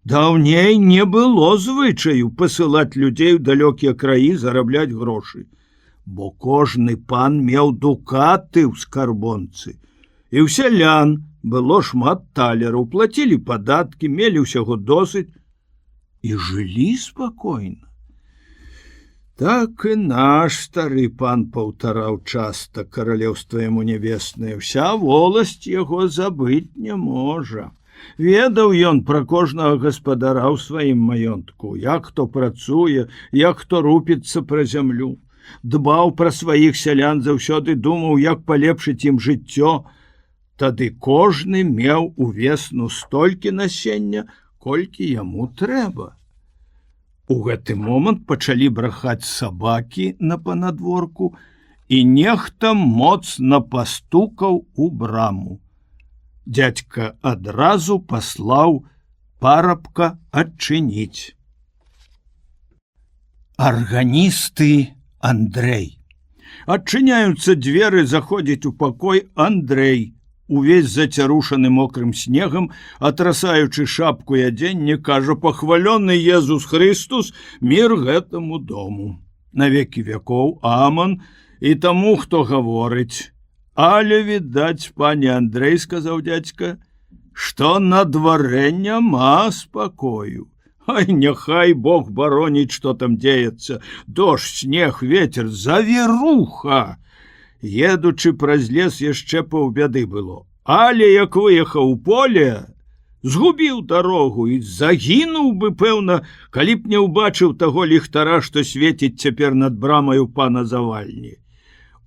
Даўней не было звычаю пасылаць людзей у далёкія краі зарабляць грошы, бо кожны пан меў дукаты ў скарбонцы. І ў сялян было шмат талераў, плацілі падаткі, мелі ўсяго досыць і жылі спакойна. Так і наш стары пан паўтараў часта, каралеўства яму нябеснае, вся воласць яго забыць не можа. Ведаў ён пра кожнага гаспадара ў сваім маёнтку, як хто працуе, як хто рупіцца пра зямлю. Дбаў пра сваіх сялян, заўсёды думаў, як палепшыць ім жыццё. Тады кожны меў увесну столькі насення, колькі яму трэба. У гэты момант пачалі брахаць сабакі на панадворку, і нехта моцна пастукаў у браму. Дзядзька адразу паслаў парабка адчыніць. Арганісты Андрэй. Адчыняюцца дзверы, заходзіць у пакой Андрэй, увесь зацярушаны мокрым снегам, атрасаючы шапку і адзенне, кажа: пахвалёны Езус Христус, мір гэтаму дому. На векі вякоў аман і таму, хто гаворыць. Але, відаць, пане Андрэй, сказаў дзядзька, што на дварэ няма спакою. Ай, няхай Бог бароніць, што там дзеецца. Дождж, снег, ветер, завіруха. Едучы праз лес яшчэ паўбяды было. Але як выехаў у поле, згубіў дарогу і загінуў бы, пэўна, калі б не ўбачыў таго ліхтара, што свеціць цяпер над брамаю пана Завальні.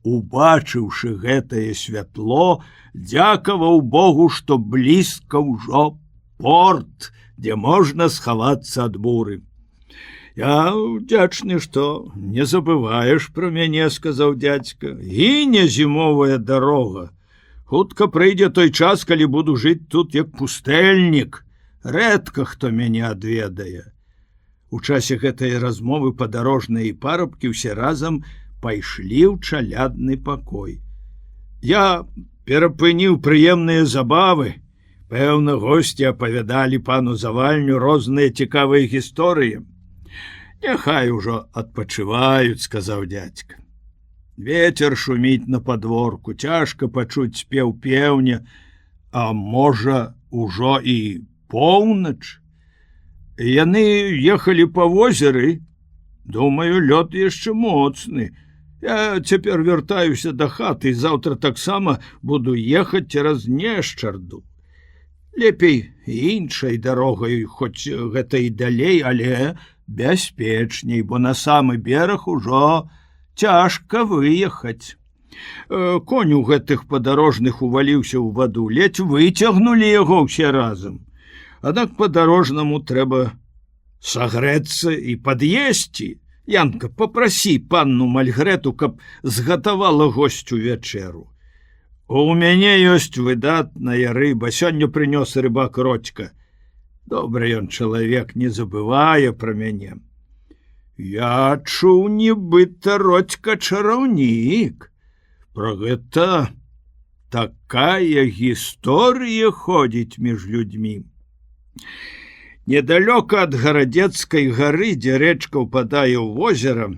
Убачыўшы гэтае святло, дзякаваў Богу, што блізка ўжо порт, дзе можна схавацца ад буры. Я удзячны, што не забываеш пра мяне, сказаў дзядзька. Гіне зімовая дарога. Хутка прыйдзе той час, калі буду жыць тут як пустэльнік. Рэдка хто мяне адведае. У часе гэтай размовы падарожныя і парабкі ўсе разам пайшлі ў чалядны пакой. Я перапыніў прыемныя забавы. Пэўна, госці апавядалі пану Завальню розныя цікавыя гісторыі. Няхай ужо адпачываюць, сказаў дзядзька. Вецер шуміць на падворку, цяжка пачуць спеў пеўня, а можа, ужо і поўнач. Яны ехалі па возеры Думаю, лёд яшчэ моцны. Я цяпер вяртаюся да хаты і заўтра таксама буду ехаць цераз Нешчарду. Лепей іншай дарогай, хоць гэта і далей, але бяспечней, бо на самы бераг ужо цяжка выехаць. Конь у гэтых падарожных уваліўся ў ваду, ледзь выцягнулі яго ўсе разам. Аднак падарожнаму трэба сагрэцца і пад'есці. Янка, попрасі панну Мальгрэту, каб згатавала госцю вячэру. У мяне ёсць выдатная рыба, сёння прынёс рыбак Родзька. Добры ён чалавек, не забывае пра мяне. Я чуў, нібыта Родзька чараўнік. Пра гэта такая гісторыя ходзіць між людзьмі. Недалёка ад Гарадзецкай гары, дзе рэчка ўпадае ў возера,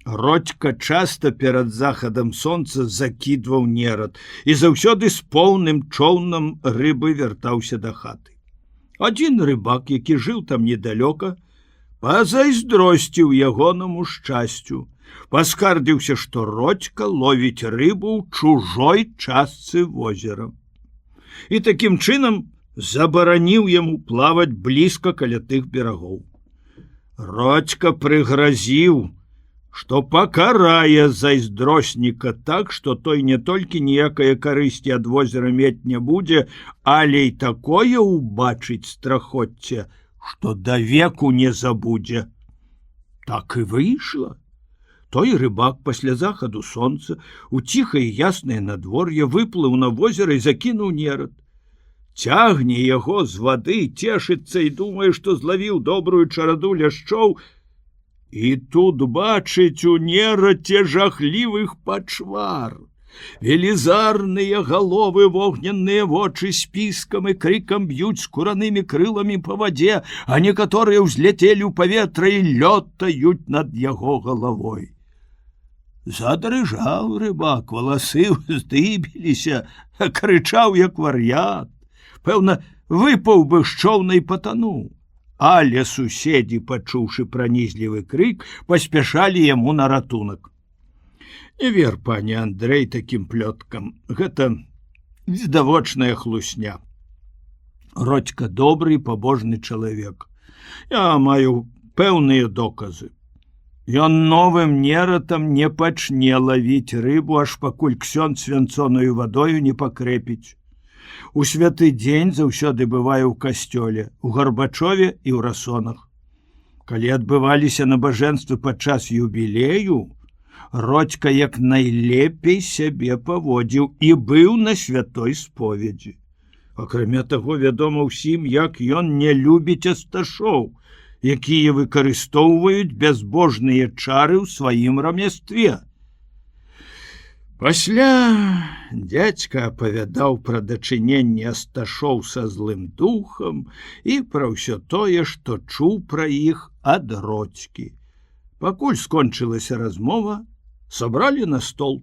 Родзька часта перад захадам сонца закідваў нерад і заўсёды з поўным чоўнам рыбы вяртаўся да хаты. Адзін рыбак, які жыў там недалёка, пазайздросціў ягонаму шчасцю, паскардзіўся, што Родзька ловіць рыбу ў чужой частцы возера. І такім чынам забараніў яму плаваць блізка каля тых берагоў. Родзька прыгразіў, што пакарае зайздросніка так, што той не толькі ніякае карысці ад возера мець не будзе, але і такое ўбачыць страхоцце, што давеку не забудзе. Так і выйшла. Той рыбак пасля захаду сонца у ціхае яснае надвор'е выплыў на возера і закінуў нерад. Цягне яго з вады, цешыцца і думае, што злавіў добрую чараду ляшчоў, і тут бачыць у нерадзе жахлівых пачвар. Велізарныя галовы, вогненныя вочы спіскам і крыкам б'юць скуранымі крыламі па вадзе, а некаторыя ўзляцелі ў паветра і лётаюць над яго галавой. Задрыжаў рыбак, валасы ўздыбіліся, крычаў як вар'ят. Пэўна, выпаў бы з чоўна і патануў. Але суседзі, пачуўшы пранізлівы крык, паспяшалі яму на ратунак. Не вер, пане Андрэй, такім плёткам. Гэта відавочная хлусня. Родзька добры і пабожны чалавек. Я маю пэўныя доказы. Ён новым нератам не пачне лавіць рыбу, аж пакуль ксёндз свянцонаю вадою не пакрэпіць. У святы дзень заўсёды бывае ў касцёле, у Гарбачове і ў расонах. Калі адбываліся набажэнствы падчас юбілею, Родзька як найлепей сябе паводзіў і быў на святой споведзі. Акрамя таго, вядома ўсім, як ён не любіць асташоў, якія выкарыстоўваюць бязбожныя чары ў сваім рамястве. Пасля дзядзька апавядаў пра дачыненне асташоў са злым духам і пра ўсё тое, што чуў пра іх ад Родзькі. Пакуль скончылася размова, сабралі на стол.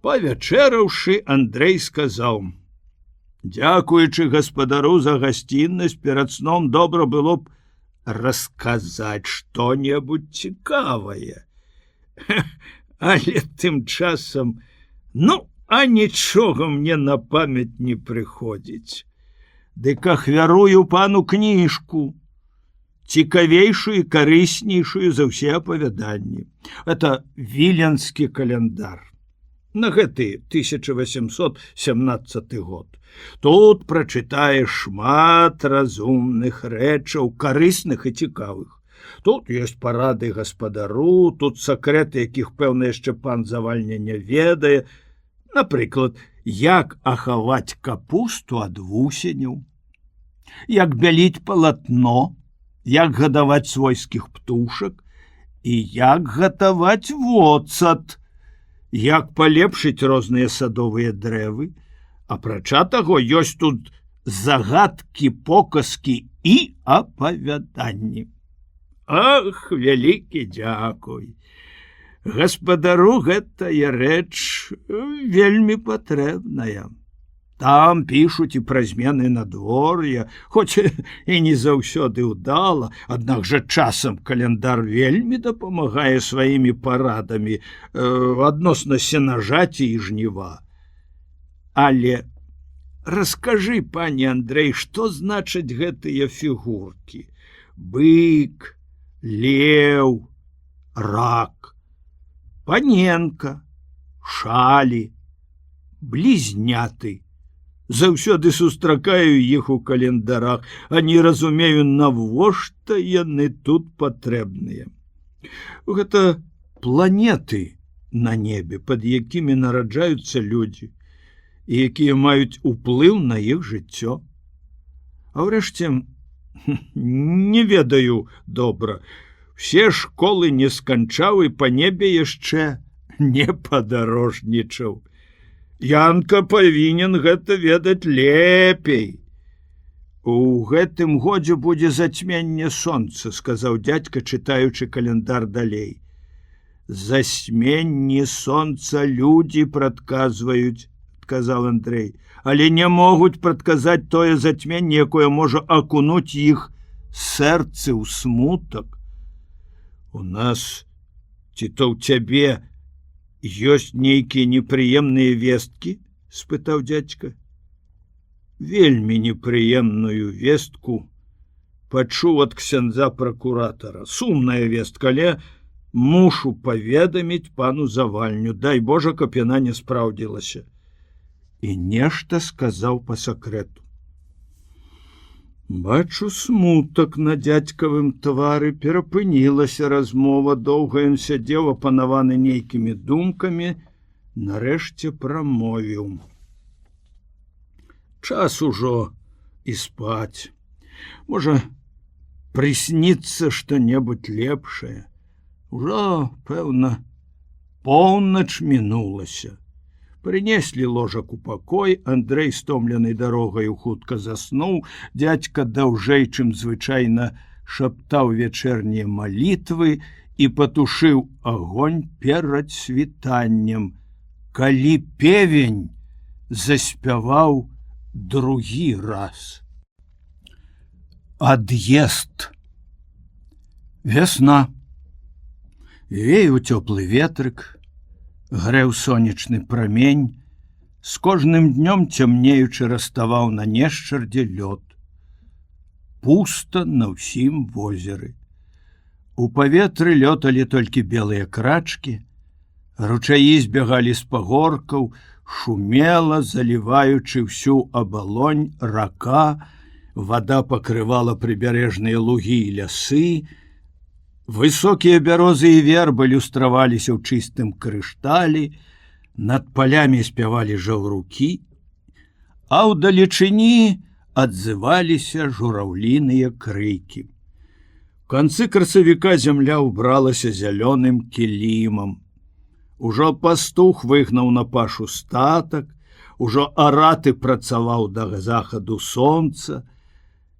Павячэраўшы, Андрэй сказаў: «Дзякуючы гаспадару за гасціннасць, перад сном добра было б расказаць што-небудзь цікавае. Але тым часам, а нічога мне на памяць не прыходзіць. Дык ахвярую пану кніжку, цікавейшую і карыснейшую за ўсе апавяданні. Это віленскі каляндар. На гэты 1817 год. Тут прачытаеш шмат разумных рэчаў, карысных і цікавых. Тут ёсць парады гаспадару, тут сакрэты, якіх, пэўна, яшчэ пан Завальня не ведае. Напрыклад, як ахаваць капусту ад вусеняў, як бяліць палатно, як гадаваць свойскіх птушак і як гатаваць воцат, як палепшыць розныя садовыя дрэвы. Апрача таго, ёсць тут загадкі, показкі і апавяданні. Ах, вялікі дзякуй! Гаспадару гэтая рэч вельмі патрэбная. Там пішуць і пра змены надвор'я, хоць і не заўсёды ўдала, аднак жа часам каляндар вельмі дапамагае сваімі парадамі адносна сенажаці і жніва. Але раскажы, пане Андрэй, што значаць гэтыя фігуркі? Бык, леў, рак, паненка, шалі, блізняты. Заўсёды сустракаю іх у календарах, а не разумею, навошта яны тут патрэбныя. Гэта планеты на небе, пад якімі нараджаюцца людзі, і якія маюць уплыў на іх жыццё. А ўрэшце, не ведаю добра, все школы не сканчаў і па небе яшчэ не падарожнічаў. Янка павінен гэта ведаць лепей. У гэтым годзе будзе зацьменне сонца, сказаў дзядзька, чытаючы календар далей. Засьменне сонца людзі прадказваюць, сказаў Андрэй, але не могуць прадказаць тое зацьменне, якое можа акунуць іх сэрцы ў смутак. У нас, ці то ў цябе, ёсць нейкія непрыемныя весткі? Спытаў дзядзька. Вельмі непрыемную вестку пачуў ад ксяндза пракуратара. Сумная вестка, але мушу паведаміць пану Завальню. Дай Божа, каб яна не спраўдзілася. І нешта сказаў па сакрэту. Бачу смутак на дзядзькавым твары, перапынілася размова, доўга ён сядзеў, апанаваны нейкімі думкамі, нарэшце прамовіў. Час ужо і спаць. Можа, прысніцца што-небудзь лепшае. Ужо, пэўна, поўнач мінулася. Прынеслі ложак у пакой, Андрэй, стомлены дарогаю, хутка заснуў, дзядзька даўжэй, чым звычайна, шаптаў вечэрнія малітвы і патушыў агонь перад світаннем, калі певень заспяваў другі раз. Ад'езд. Вясна. Веяў цёплы ветрык, грэў сонечны прамень, з кожным днём цямнеючы раставаў на нешчардзе лёд. Пуста на ўсім возеры. У паветры лёталі толькі белыя крачкі, ручаі збягалі з пагоркаў, шумела, заліваючы ўсю абалонь рака, вада пакрывала прыбярэжныя лугі і лясы, высокія бярозы і вербы люстраваліся ў чыстым крышталі, над палямі спявалі жаўрукі, а ў далечыні адзываліся жураўліныя крыкі. У канцы красавіка зямля ўбралася зялёным кілімам. Ужо пастух выгнаў на пашу статак, ужо араты працаваў да захаду сонца,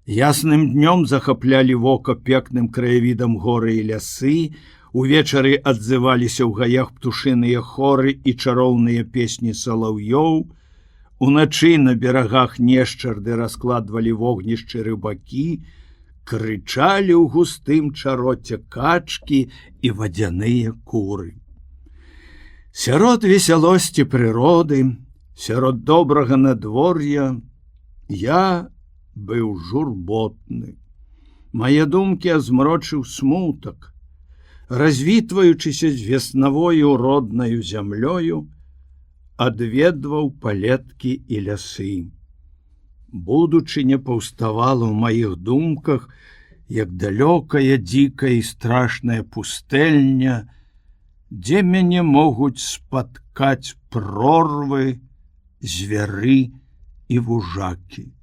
ясным днём захаплялі вока пекным краявідам горы і лясы, увечары адзываліся ў гаях птушыныя хоры і чароўныя песні салаўёў, уначы на берагах нешчарды раскладвалі вогнішчы рыбакі, крычалі ў густым чароце качкі і вадзяныя куры. Сярод весялосці прыроды, сярод добрага надвор'я я быў журботны. Мае думкі азмрочыў смутак. Развітваючыся з веснавою роднаю зямлёю, адведваў палеткі і лясы. Будучыня паўставала ў маіх думках, як далёкая, дзікая і страшная пустэльня, дзе мяне могуць спаткаць прорвы, звяры і вужакі.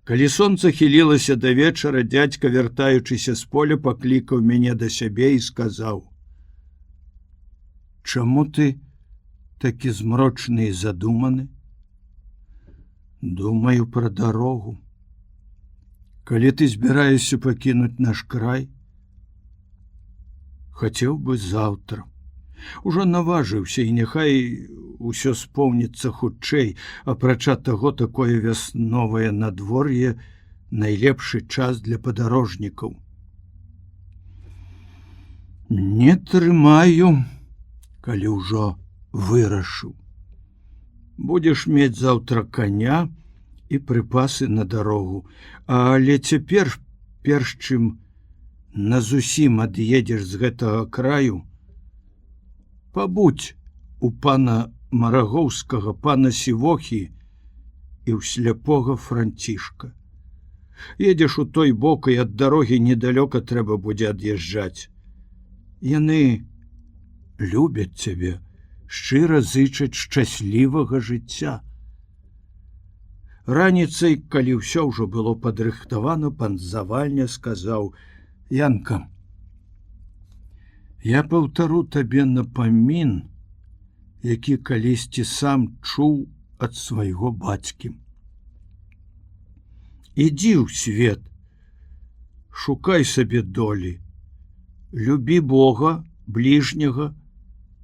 Калі сонца хілілася да вечара, дзядзька, вяртаючыся з поля, паклікаў мяне да сябе і сказаў: «Чаму ты такі змрочны і задуманы? Думаю пра дарогу. Калі ты збіраешся пакінуць наш край, хацеў бы заўтра. Ужо наважыўся, і няхай усё споўніцца хутчэй, апрача таго, такое вясновае надвор'е найлепшы час для падарожнікаў. Не трымаю, калі ўжо вырашыў. Будзеш мець заўтра коня і прыпасы на дарогу, але цяпер, перш чым назусім ад'едзеш з гэтага краю, пабудзь у пана Марагоўскага, пана Сівохі і ў сляпога Францішка. Едзеш у той бок, і ад дарогі недалёка трэба будзе ад'язджаць. Яны любяць цябе, шчыра зычаць шчаслівага жыцця. Раніцай, калі ўсё ўжо было падрыхтавана, пан Завальня сказаў: «Янка, я паўтару табе напамін, які калісьці сам чуў ад свайго бацькі. Ідзі ў свет, шукай сабе долі, любі Бога, бліжняга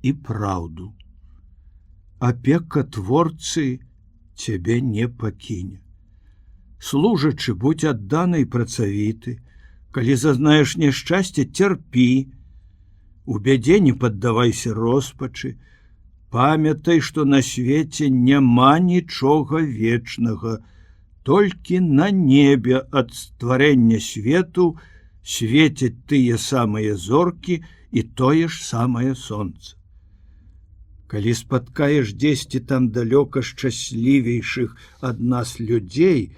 і праўду. Апека творцы цябе не пакіне. Служачы, будь адданы і працавіты, калі зазнаеш няшчасце, цярпі, у бядзе не паддавайся роспачы, памятай, што на свеце няма нічога вечнага, толькі на небе ад стварэння свету свецяць тыя самыя зоркі і тое ж самае сонца. Калі спаткаеш дзесьці там далёка шчаслівейшых ад нас людзей,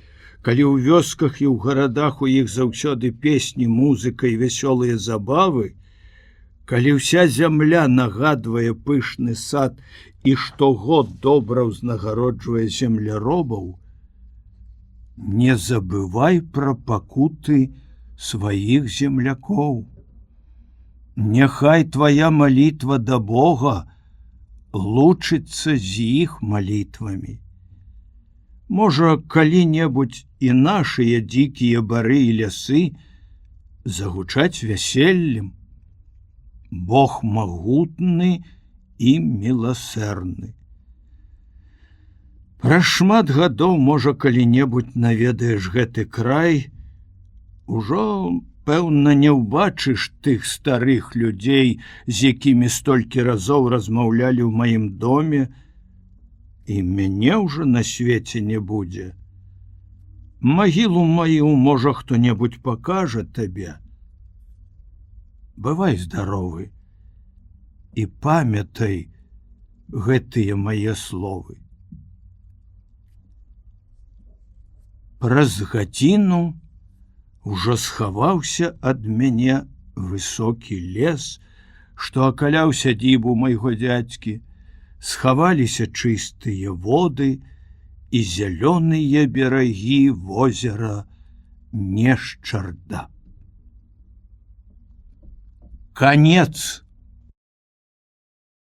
калі ў вёсках і ў гарадах у іх заўсёды песні, музыка і вясёлыя забавы, калі ўся зямля нагадвае пышны сад і штогод добра ўзнагароджвае земляробаў, не забывай пра пакуты сваіх землякоў. Няхай твая малітва да Бога лучыцца з іх малітвамі. Можа, калі-небудзь і нашыя дзікія бары і лясы загучаць вяселлем. Бог магутны і міласэрны. Праз шмат гадоў, можа, калі-небудзь наведаеш гэты край, ужо, пэўна, не ўбачыш тых старых людзей, з якімі столькі разоў размаўлялі ў маім доме, і мяне ўжо на свеце не будзе. Магілу маю, можа, хто-небудзь пакажа табе. Бывай здаровы і памятай гэтыя мае словы. Праз гадзіну ужо схаваўся ад мяне высокі лес, што акаляў сядзібу майго дзядзькі, схаваліся чыстыя воды і зялёныя берагі возера Нешчарда. Конец.